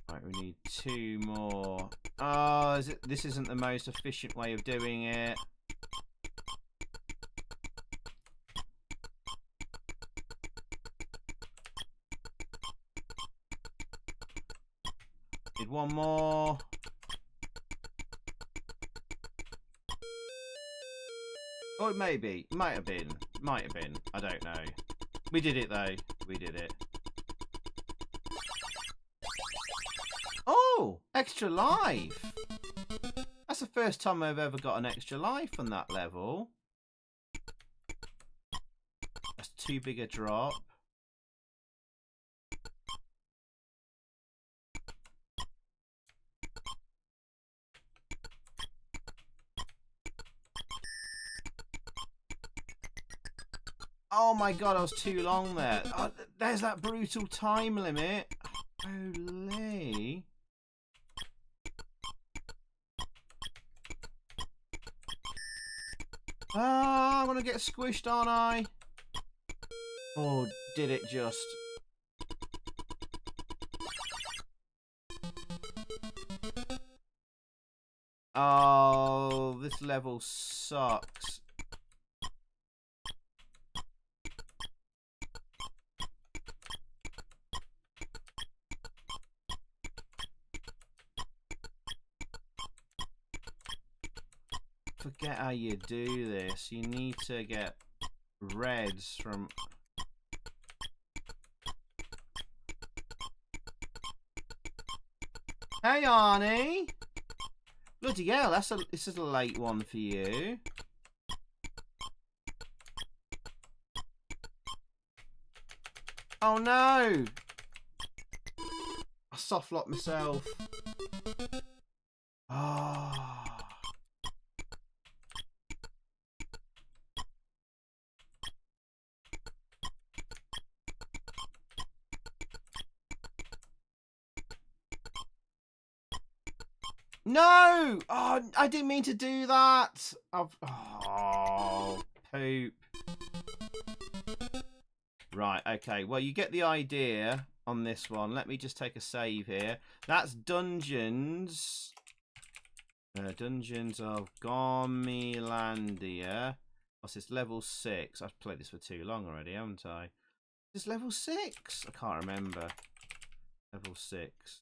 Right, we need 2 more. Oh, this isn't the most efficient way of doing it. Did one more. Oh, it may be. Might have been. Might have been. I don't know. We did it, though. We did it. Oh! Extra life! That's the first time I've ever got an extra life on that level. That's too big a drop. Oh my god, I was too long there. Oh, there's that brutal time limit. Holy. Ah, I'm gonna get squished, aren't I? Oh, did it just? Oh, this level sucks. Forget how you do this. You need to get reds from... Hey, Arnie! Bloody hell, this is a late one for you. Oh no! I soft locked myself. Ah. No! Oh, I didn't mean to do that. Oh, poop. Right, okay. Well, you get the idea on this one. Let me just take a save here. That's Dungeons. Dungeons of Gormilandia. What's this? Level 6. I've played this for too long already, haven't I? Is this level 6? I can't remember. Level 6.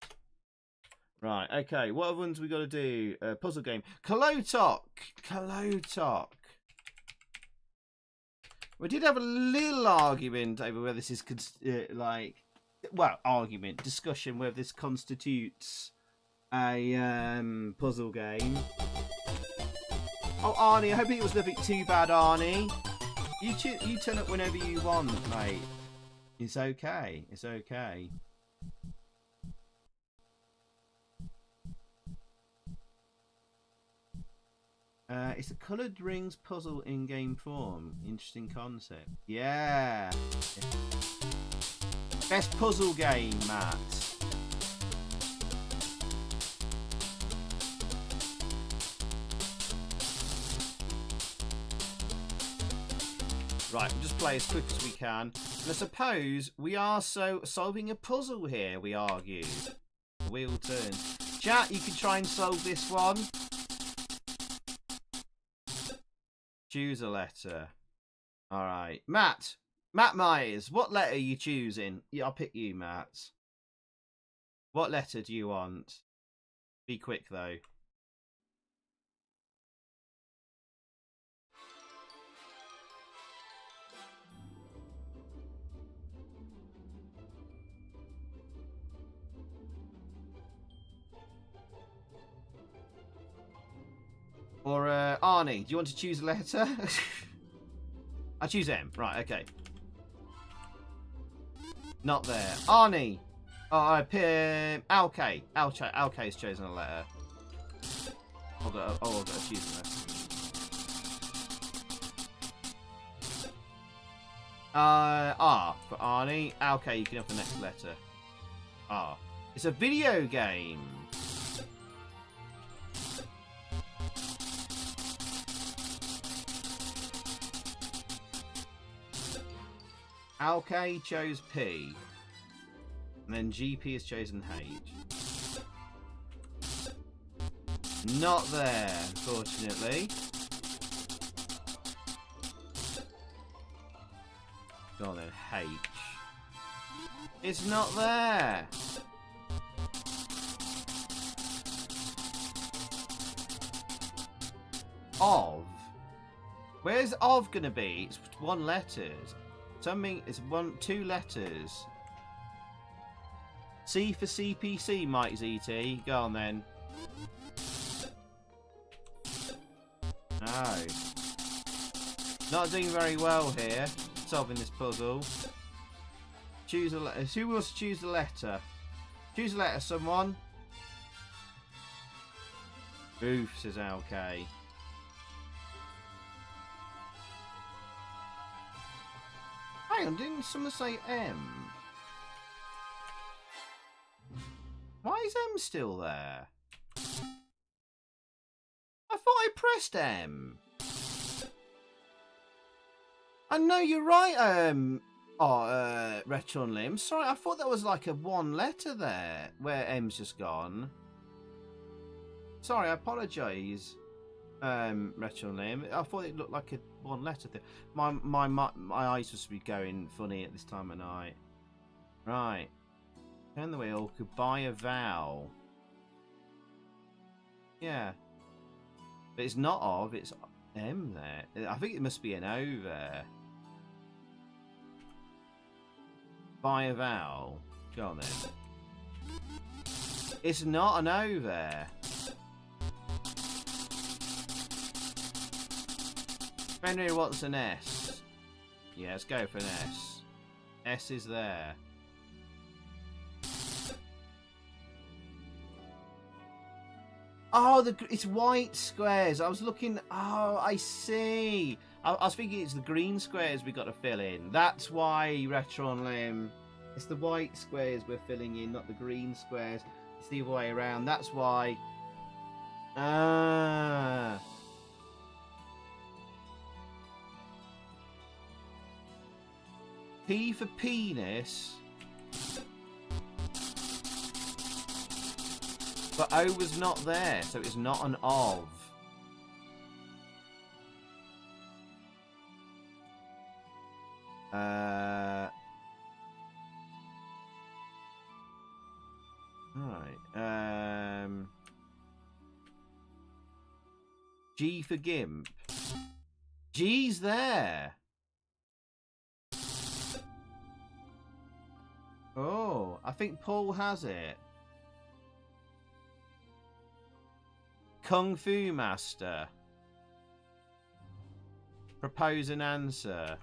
Right, okay. What other ones we got to do? Puzzle game. Kolotok. Kolotok. We did have a little argument over whether this is, discussion whether this constitutes a puzzle game. Oh, Arnie, I hope it was nothing too bad, Arnie. You turn up whenever you want, mate. It's okay. It's okay. It's a coloured rings puzzle in game form. Interesting concept. Yeah. Best puzzle game, Matt. Right, we'll just play as quick as we can. And I suppose we are solving a puzzle here, we argued. The wheel turns. Chat, you can try and solve this one. Choose a letter. Alright. Matt Myers, what letter are you choosing? Yeah, I'll pick you, Matt. What letter do you want? Be quick, though. Or, Arnie, do you want to choose a letter? I choose M. Right, okay. Not there. Arnie! Oh, Alkay. Alkay's chosen a letter. I've got to choose a letter. R for Arnie. Alkay, you can have the next letter. R. It's a video game. Alkay chose P, and then GP has chosen H. Not there, unfortunately. Go on then, H. It's not there. of. Where's of gonna be? It's one letters. Something is two letters. C for CPC, Mike ZT. Go on then. No. Not doing very well here. Solving this puzzle. Choose a letter. Who wants to choose a letter? Choose a letter, someone. Oof, says LK. Hang on, didn't someone say M? Why is M still there? I thought I pressed M. I know you're right, Retron Limb. Sorry, I thought that was like a one letter there, where M's just gone. Sorry, I apologise, Retron Limb. I thought it looked like a one letter thing. My eyes must be going funny at this time of night. Right. Turn the wheel, could buy a vowel. Yeah. But it's not of, it's M there. I think it must be an O there. Buy a vowel. Go on then. It's not an O there. Henry wants an S. Yeah, let's go for an S. S is there. Oh, it's white squares. I was looking. Oh, I see. I was thinking it's the green squares we got to fill in. That's why, Retron Limb. It's the white squares we're filling in, not the green squares. It's the other way around. That's why. Ah. P for penis. But O was not there, so it's not an of. Right. G for gimp. G's there. Oh, I think Paul has it. Kung Fu Master. Propose an answer.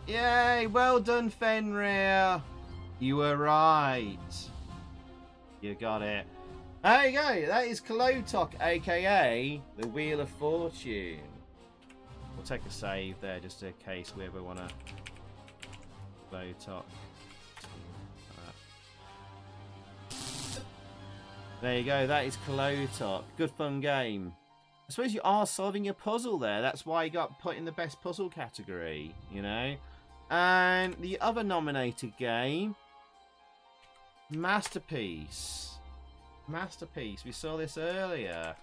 Yay, well done, Fenrir. You were right. You got it. There you go. That is Kolotok, aka the Wheel of Fortune. We'll take a save there just in case we ever want to. Kolotok. There you go. That is Kolotok. Good fun game. I suppose you are solving a puzzle there. That's why you got put in the best puzzle category, you know. And the other nominated game, Masterpiece. Masterpiece. We saw this earlier.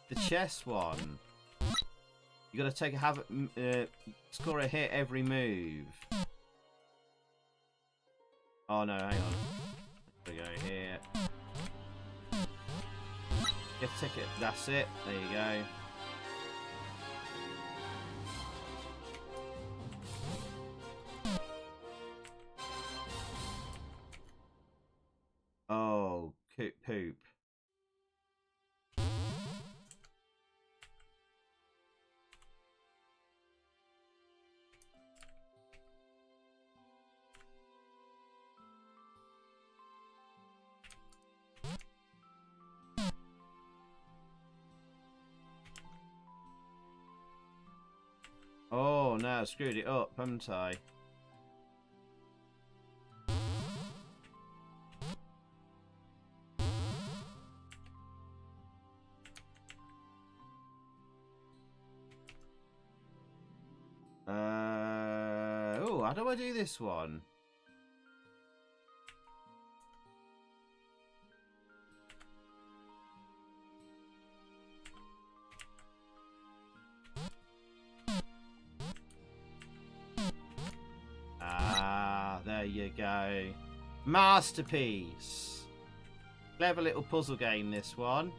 The chess one. You got to score a hit every move. Oh no, hang on. We go here. Get a ticket. That's it. There you go. Oh, poop. Oh no, I screwed it up, haven't I? Oh, how do I do this one? Ah, there you go. Masterpiece. Clever little puzzle game, this one.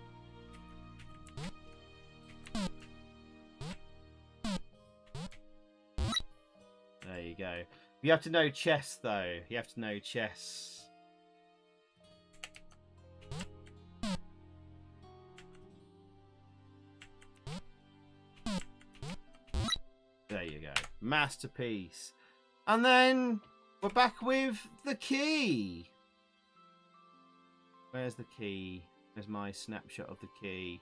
There you go. You have to know chess, though. You have to know chess. There you go. Masterpiece. And then we're back with the key. Where's the key? There's my snapshot of the key.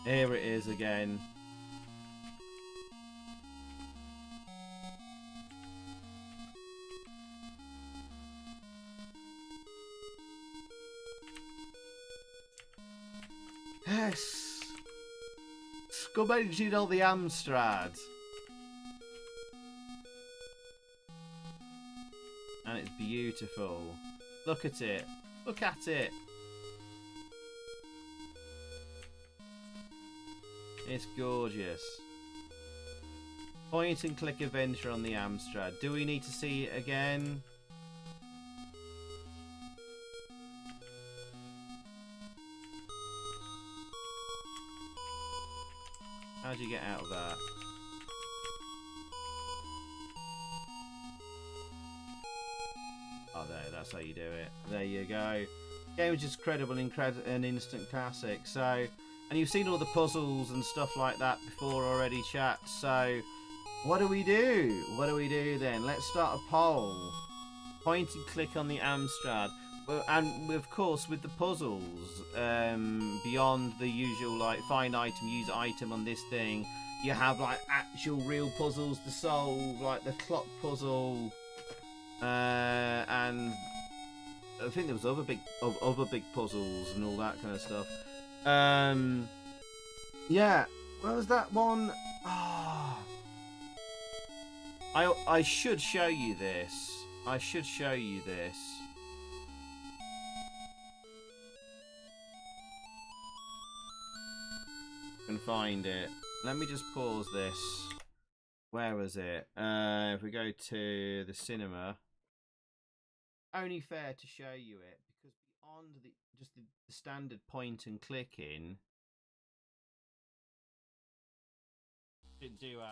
Here it is again. Yes! Scumenging all the Amstrad. And it's beautiful. Look at it. Look at it. It's gorgeous. Point and click adventure on the Amstrad. Do we need to see it again? How do you get out of that? Oh, there. That's how you do it. There you go. Game is just credible, an instant classic. So, and you've seen all the puzzles and stuff like that before already, chat. So, what do we do? What do we do then? Let's start a poll. Point and click on the Amstrad. And of course, with the puzzles, beyond the usual like find item, use item on this thing, you have like actual real puzzles to solve, like the clock puzzle, and I think there was other big puzzles and all that kind of stuff. Yeah, where was that one? Ah, I should show you this. I should show you this. Can find it. Let me just pause this. Where was it? If we go to the cinema, only fair to show you it because beyond the standard point and clicking, duo,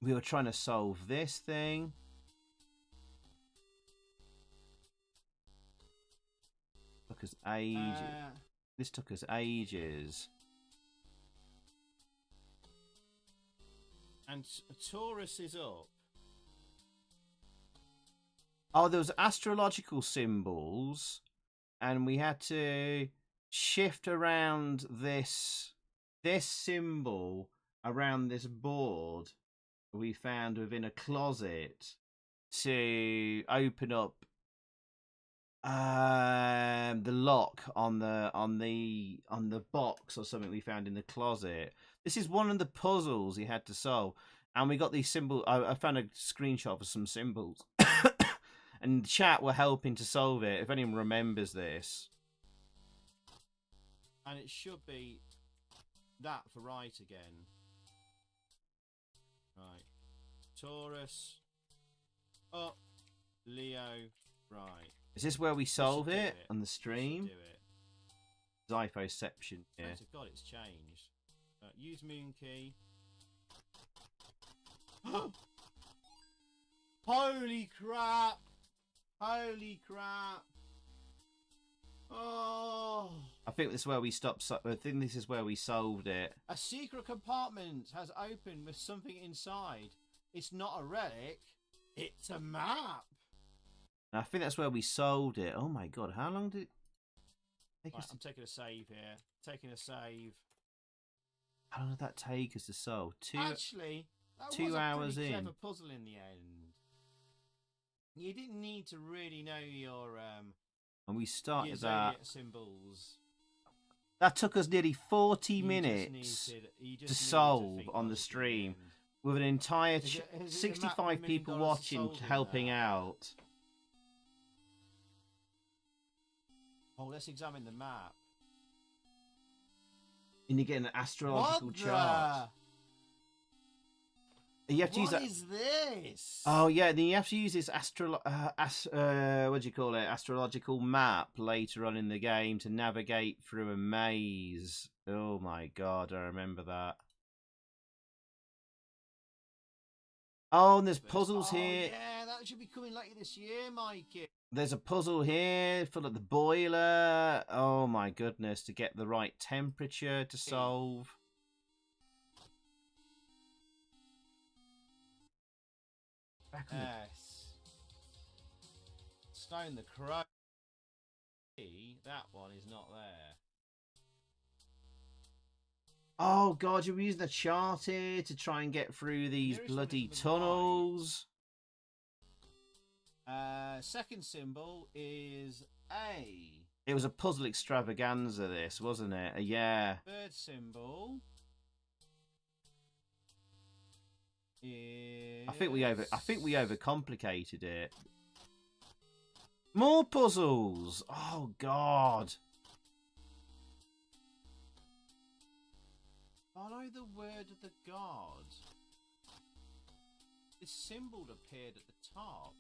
we were trying to solve this thing. Took us ages. This took us ages. And Taurus is up. Oh, there was astrological symbols, and we had to shift around this symbol around this board we found within a closet to open up the lock on the box or something we found in the closet. This is one of the puzzles he had to solve, and we got these symbols. I found a screenshot of some symbols, and the chat were helping to solve it. If anyone remembers this, and it should be that for right again. Right, Taurus up, Leo right. Is this where we solve it on the stream? Zyphoception. Yeah. Oh God, it's changed. Use moon key. Holy crap! Holy crap! Oh! I think this is where we stopped. I think this is where we solved it. A secret compartment has opened with something inside. It's not a relic. It's a map. And I think that's where we solved it. Oh my God! How long did it take us? I'm taking a save here. Taking a save. How long did that take us to solve? Actually, that 2 hours was a pretty clever puzzle in the end. You didn't need to really know your And we started Soviet that. symbols. That took us nearly 40 You minutes just needed to to solve think on the logically stream. and- With an entire Is it a map with $1 65 million people to watching, solve in helping there? out. Oh, let's examine the map. And you get an astrological What chart. You have to use What that. is this? Oh yeah, then you have to use this what do you call it? Astrological map later on in the game to navigate through a maze. Oh my god, I remember that. Oh, and there's puzzles here. Yeah, that should be coming later this year, Mikey. There's a puzzle here full of the boiler. Oh my goodness, to get the right temperature to solve. Yes. Stone the Crow. That one is not there. Oh god, you're using the chart here to try and get through these Here is bloody something from the tunnels. Second symbol is A. It was a puzzle extravaganza, this, wasn't it? Yeah. Third symbol is. I think we overcomplicated it. More puzzles. Oh god. Follow the word of the god. This symbol appeared at the top.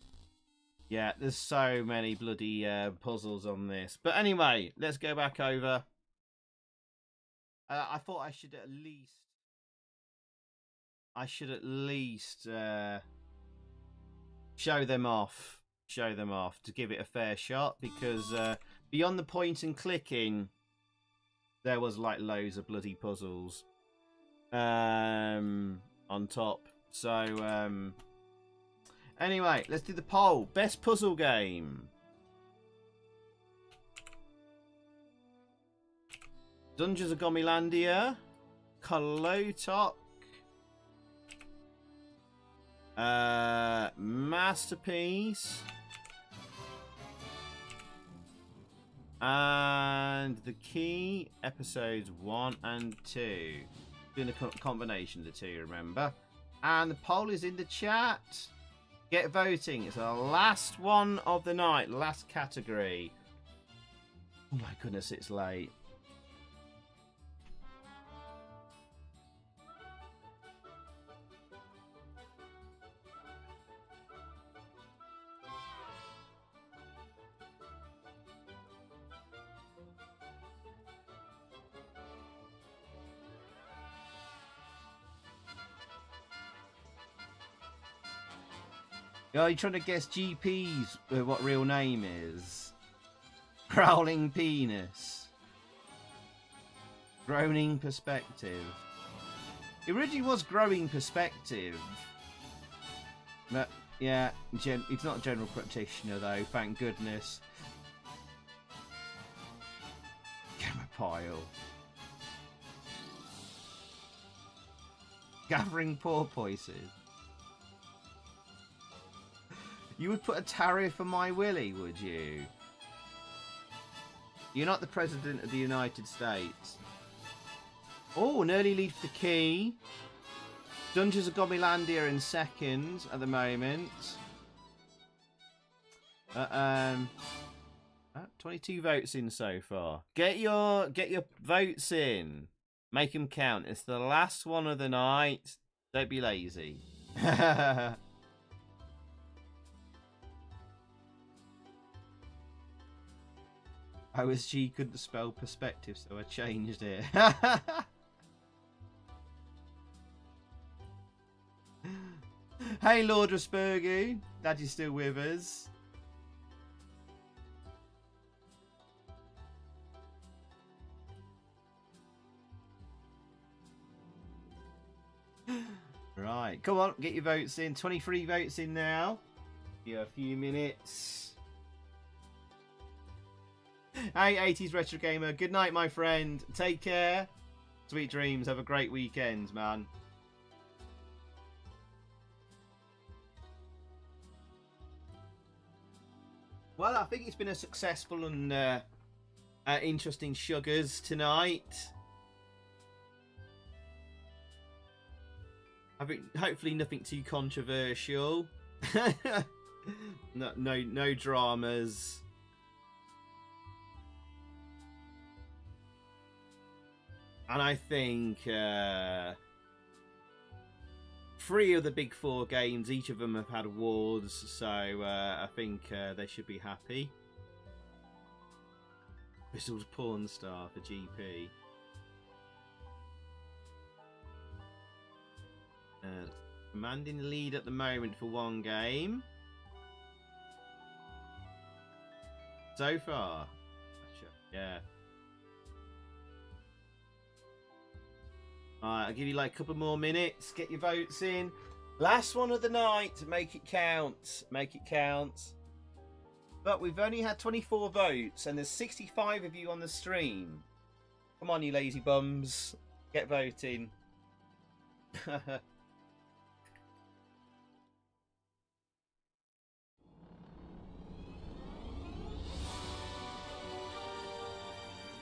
Yeah, there's so many bloody puzzles on this. But anyway, let's go back over. I thought I should at least show them off to give it a fair shot, because beyond the point and clicking, there was like loads of bloody puzzles on top. So anyway, let's do the poll. Best puzzle game. Dungeons of Gomilandia, Kolotok, Masterpiece, and The Key, episodes 1 and 2. Doing a combination of the two, remember? And the poll is in the chat. Get voting. It's the last one of the night, last category. Oh my goodness, it's late. Are you trying to guess GP's what real name is? Growling Penis. Groaning Perspective. It originally was Growing Perspective. But, yeah, it's not a general practitioner though, thank goodness. Gamma Pile. Gathering porpoises. You would put a tariff on my willy, would you? You're not the President of the United States. Oh, an early lead for The Key. Dungeons of Gomilandia in second at the moment. 22 votes in so far. Get your votes in. Make them count. It's the last one of the night. Don't be lazy. OSG couldn't spell perspective, so I changed it. Hey, Lord Rasburgu. Glad you're still with us. Right, come on, get your votes in. 23 votes in now. Give you a few minutes. Hey, 80s Retro Gamer. Good night, my friend. Take care. Sweet dreams. Have a great weekend, man. Well, I think it's been a successful and interesting Sugars tonight. I think hopefully nothing too controversial. No dramas. And I think 3 of the big 4 games, each of them have had awards, so I think they should be happy. Bristol's Porn Star for GP. Commanding the lead at the moment for 1 game. So far. Yeah. Alright, I'll give you like a couple more minutes. Get your votes in. Last one of the night. Make it count. Make it count. But we've only had 24 votes and there's 65 of you on the stream. Come on, you lazy bums. Get voting.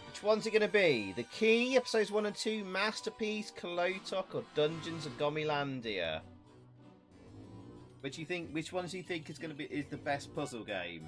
Which one's it going to be? The Key, episodes 1 and 2, Masterpiece, Kolotok, or Dungeons of Gomilandia? Which ones do you think is the best puzzle game?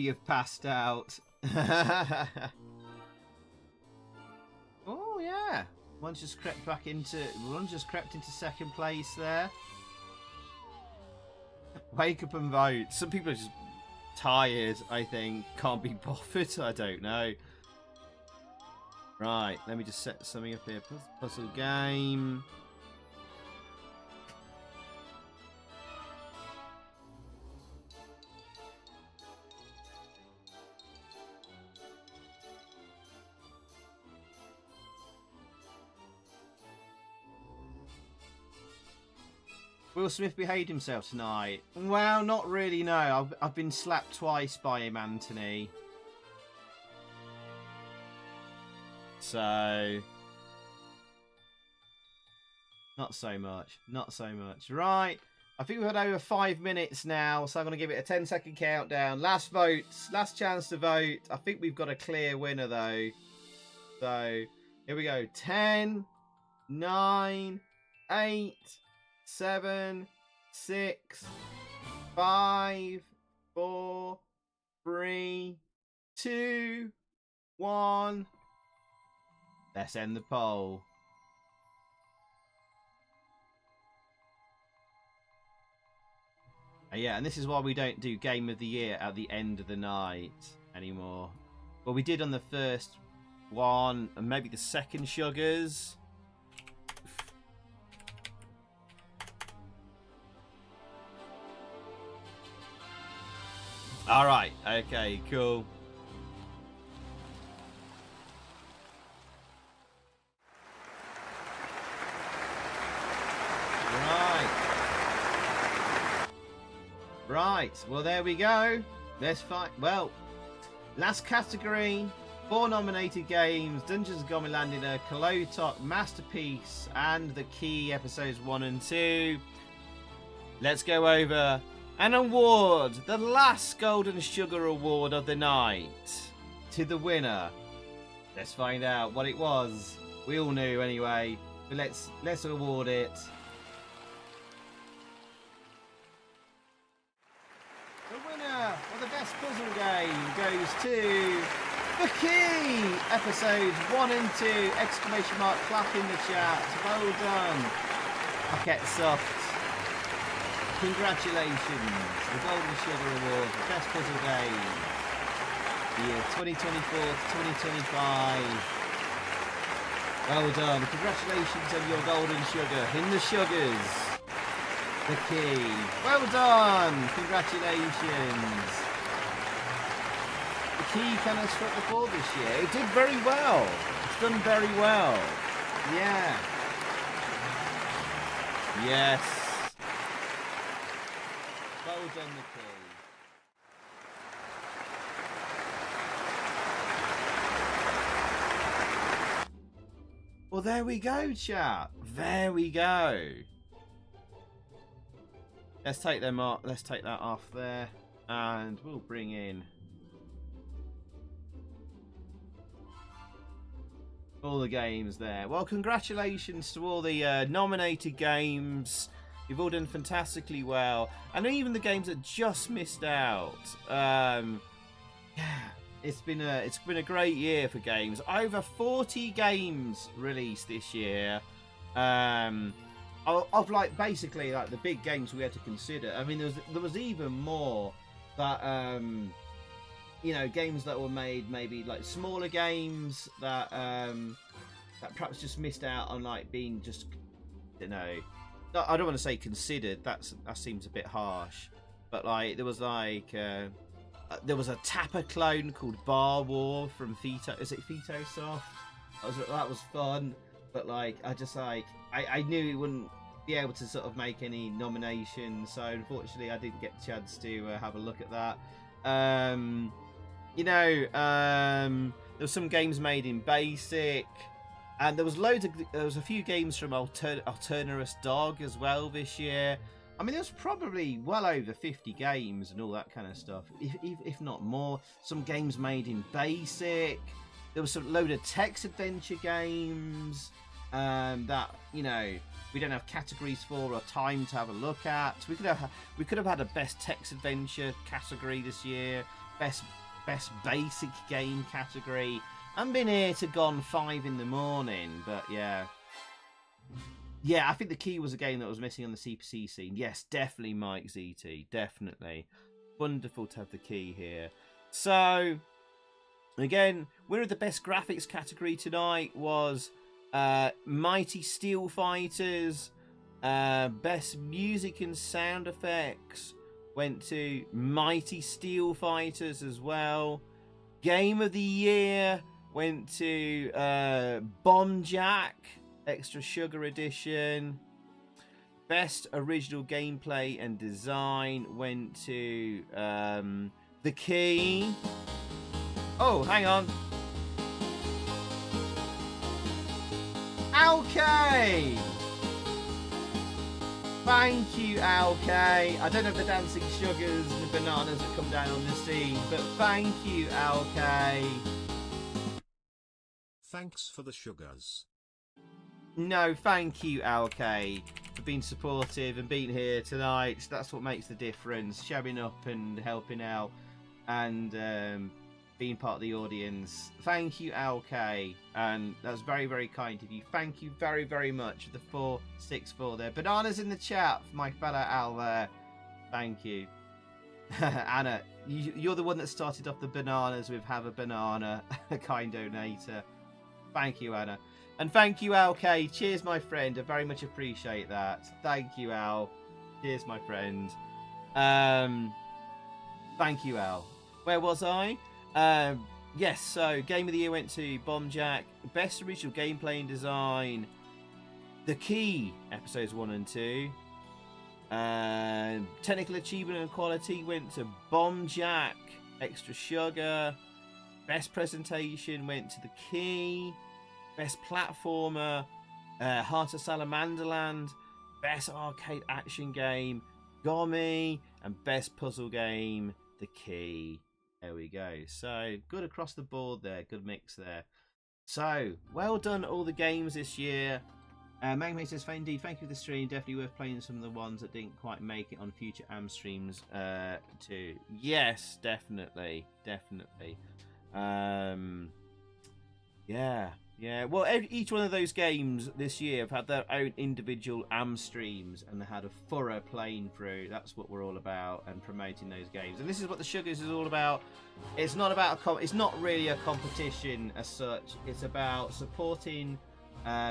Have passed out. Oh yeah, one's just crept into second place there. Wake up and vote. Some people are just tired, I think. Can't be bothered, I don't know. Right, let me just set something up here. Puzzle game. Will Smith behaved himself tonight? Well, not really, no. I've been slapped twice by him, Anthony. So... Not so much. Not so much. Right. I think we've had over 5 minutes now, so I'm going to give it a 10-second countdown. Last votes. Last chance to vote. I think we've got a clear winner, though. So, here we go. 10, 9, 8... 7, 6, 5, 4, 3, 2, 1. Let's end the poll. Yeah, and this is why we don't do Game of the Year at the end of the night anymore. Well, we did on the first one, and maybe the second Sugars. All right. Okay. Cool. Right. Well, there we go. Let's fight. Well, last category. 4 nominated games: Dungeons of Gomilandia, Kolotok, Masterpiece, and The Key, episodes 1 and 2. Let's go over an award, the last Golden Sugar Award of the night, to the winner. Let's find out what it was. We all knew anyway, but let's award it. The winner of the best puzzle game goes to The Key, episodes 1 and 2! Exclamation mark, clap in the chat. Well done. Pocket Soft. Congratulations, the Golden Sugar Award, Best Puzzle Game, the year 2024 to 2025. Well done, congratulations on your Golden Sugar in the Sugars. The Key. Well done. Congratulations. The Key kind of struck the board this year. It did very well. It's done very well. Yeah. Yes. Well done, The Key. Well, there we go, chat. There we go. Let's take them off. Let's take that off there, and we'll bring in all the games there. Well, congratulations to all the nominated games. You've all done fantastically well, and even the games that just missed out. Yeah. It's been a great year for games. Over 40 games released this year. Of like basically like the big games we had to consider. I mean, there was even more that you know, games that were made, maybe like smaller games that that perhaps just missed out on like being just, you know, I don't want to say considered. That seems a bit harsh, but like there was like. There was a Tapper clone called Bar War from Fito. Is it Fito Soft? That was fun, but like I knew he wouldn't be able to sort of make any nominations, so unfortunately I didn't get a chance to have a look at that. You know, there were some games made in BASIC, and there was a few games from Alternaris Dog as well this year. I mean, there's probably well over 50 games and all that kind of stuff, if not more. Some games made in BASIC. There was a load of text adventure games that, you know, we don't have categories for or time to have a look at. We could have had a best text adventure category this year, best basic game category. I've been here to gone 5 in the morning, but yeah. Yeah, I think The Key was a game that was missing on the CPC scene. Yes, definitely Mike ZT, definitely. Wonderful to have The Key here. So, again, winner of the best graphics category tonight was Mighty Steel Fighters. Best music and sound effects went to Mighty Steel Fighters as well. Game of the year went to Bomb Jack. Extra Sugar Edition. Best original gameplay and design went to The Key. Oh, hang on. Alkay! Thank you, Alkay. I don't know if the dancing sugars and the bananas that come down on the scene, but thank you, Alkay. Thanks for the sugars. No, thank you, Alkay, for being supportive and being here tonight. That's what makes the difference. Showing up and helping out and being part of the audience. Thank you, Alkay. And that's very, very kind of you. Thank you very, very much for the 464 there. Bananas in the chat for my fellow Al there. Thank you. Anna, you're the one that started off the bananas with Have a Banana, a kind donator. Thank you, Anna. And thank you, Alkay. Cheers, my friend. I very much appreciate that. Thank you, Al. Cheers, my friend. Thank you, Al. Where was I? Yes, so Game of the Year went to Bomb Jack. Best original gameplay and design. The Key, episodes 1 and 2. Technical achievement and quality went to Bomb Jack. Extra Sugar. Best presentation went to The Key. Best platformer, Heart of Salamanderland. Best arcade action game, Gomi. And best puzzle game, The Key. There we go. So, good across the board there. Good mix there. So, well done all the games this year. Magmate says, indeed, thank you for the stream. Definitely worth playing some of the ones that didn't quite make it on future Amstreams too. Yes, definitely. Definitely. Yeah, well, each one of those games this year have had their own individual Amstreams and they had a thorough playing through. That's what we're all about, and promoting those games. And this is what the Sugars is all about. It's not about it's not really a competition as such. It's about supporting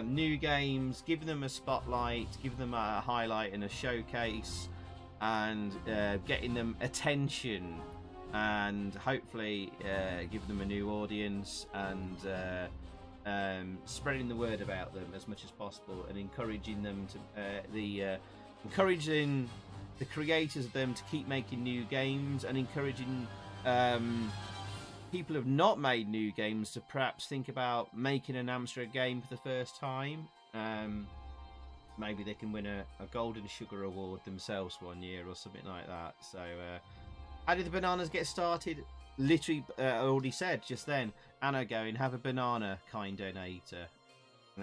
new games, give them a spotlight, give them a highlight and a showcase, and getting them attention, and hopefully give them a new audience, and spreading the word about them as much as possible, and encouraging them to encouraging the creators of them to keep making new games, and encouraging people who have not made new games to perhaps think about making an Amstrad game for the first time. Maybe they can win a Golden Sugar Award themselves one year or something like that. So how did the bananas get started? Literally, I already said just then, Anna going, have a banana, kind donator.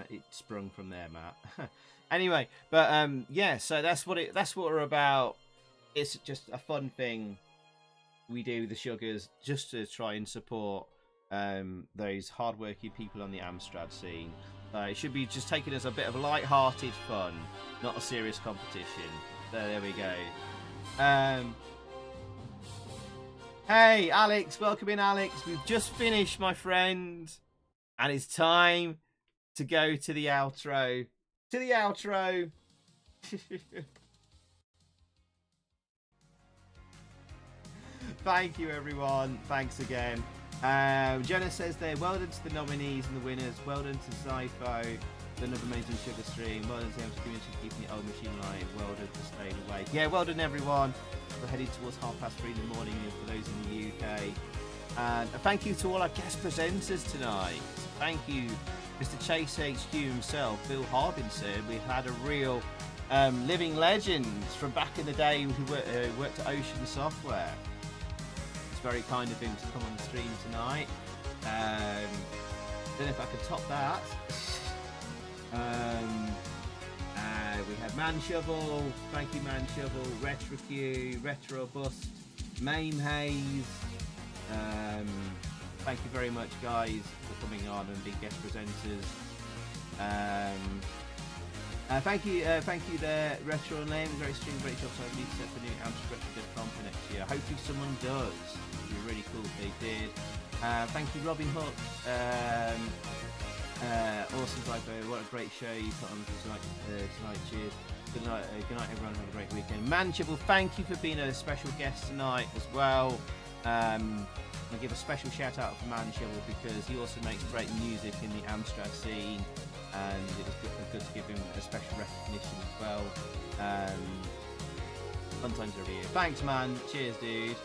It sprung from there, Matt. Anyway, but yeah, so that's what we're about. It's just a fun thing we do, the Sugars, just to try and support those hardworking people on the Amstrad scene. It should be just taken as a bit of light-hearted fun, not a serious competition. There we go. Hey, Alex, welcome in, Alex. We've just finished, my friend, and it's time to go to the outro. To the outro. Thank you, everyone. Thanks again. Jenna says there, well done to the nominees and the winners. Well done to Zypho, another amazing Sugar Stream. Well done to the Amstream community for keeping the old machine alive. Well done for staying awake. Yeah, well done, everyone. We're heading towards 3:30 in the morning for those in the UK. And thank you to all our guest presenters tonight. Thank you, Mr. Chase HQ himself, Bill Harbinson. We've had a real living legend from back in the day who worked at Ocean Software. Very kind of him to come on the stream tonight. Don't know if I can top that. We had Man Shovel, thank you Man Shovel, RetroQ, Retro Bust, Mame Hayes. Thank you very much, guys, for coming on and being guest presenters. Thank you there, Retro and Lame. Great stream, great job. So I need to set for new Amstrad Retro for next year. Hopefully someone does. It'd be really cool if they did. Thank you, Robin Hook. Awesome, Zypho. What a great show you put on tonight. Cheers. Good night, everyone. Have a great weekend. Manchable, thank you for being a special guest tonight as well. I'll give a special shout out for Manchable because he also makes great music in the Amstrad scene, and it was good to give him a special recognition as well. Fun times every year. Thanks, man. Cheers, dude.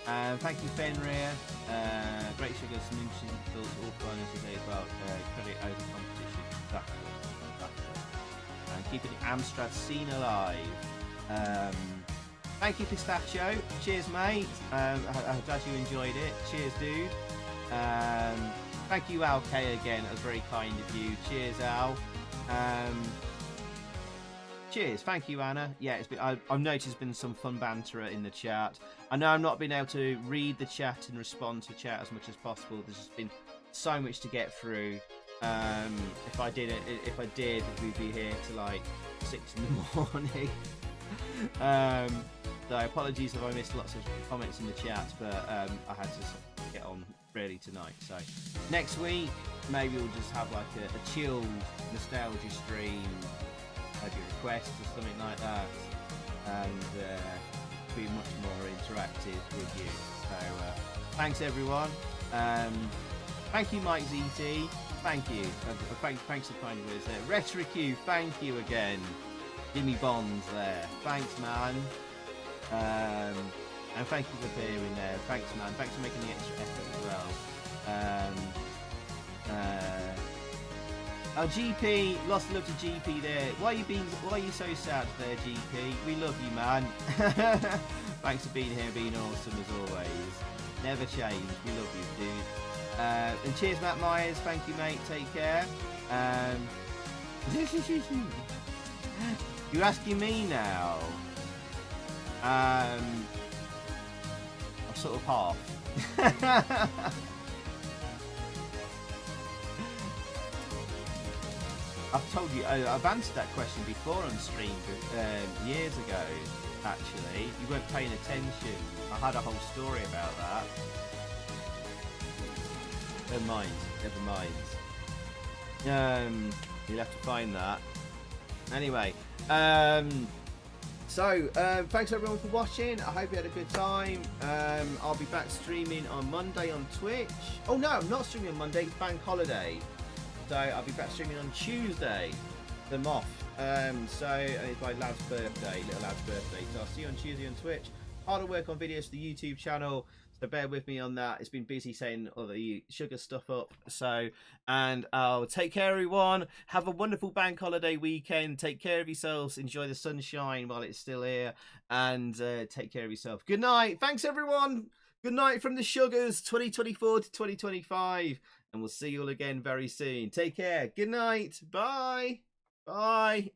Thank you, Fenrir. Great Sugar, some interesting thoughts, all fun as today as well. Credit over competition. That's good. And keeping the Amstrad scene alive. Thank you, Pistachio. Cheers, mate. I'm glad you enjoyed it. Cheers, dude. Thank you, Al K, again. That was very kind of you. Cheers, Al. Cheers. Thank you, Anna. Yeah, it's been. I've noticed there's been some fun banter in the chat. I know I'm not being able to read the chat and respond to chat as much as possible. There's just been so much to get through. If I did, we'd be here till like 6 in the morning. So apologies if I missed lots of comments in the chat, but I had to get on really tonight. So next week, maybe we'll just have like a chilled nostalgia stream, maybe requests or something like that, and be much more interactive with you. So thanks, everyone. Thank you, Mike ZT. Thank you. Thanks for kind words there. RetroQ, thank you again. Jimmy Bonds there. Thanks, man. And thank you for being there. Thanks, man. Thanks for making the extra effort as well. Oh, GP, lots of love to GP there. Why are you so sad there, GP? We love you, man. Thanks for being here, being awesome as always. Never change. We love you, dude. And cheers, Matt Myers. Thank you, mate. Take care. You're asking me now. I'm sort of half. I've told you, I've answered that question before on stream years ago, actually. You weren't paying attention. I had a whole story about that. Never mind. You'll have to find that. Anyway, so thanks everyone for watching. I hope you had a good time. I'll be back streaming on Monday on Twitch. Oh no, I'm not streaming on Monday. It's bank holiday, so I'll be back streaming on Tuesday. I'm off. So it's my lad's birthday, little lad's birthday. So I'll see you on Tuesday on Twitch. Harder work on videos for the YouTube channel. So bear with me on that. It's been busy setting all the sugar stuff up. So, and I'll take care, everyone. Have a wonderful bank holiday weekend. Take care of yourselves. Enjoy the sunshine while it's still here. And take care of yourself. Good night. Thanks, everyone. Good night from the Sugars 2024 to 2025. And we'll see you all again very soon. Take care. Good night. Bye. Bye.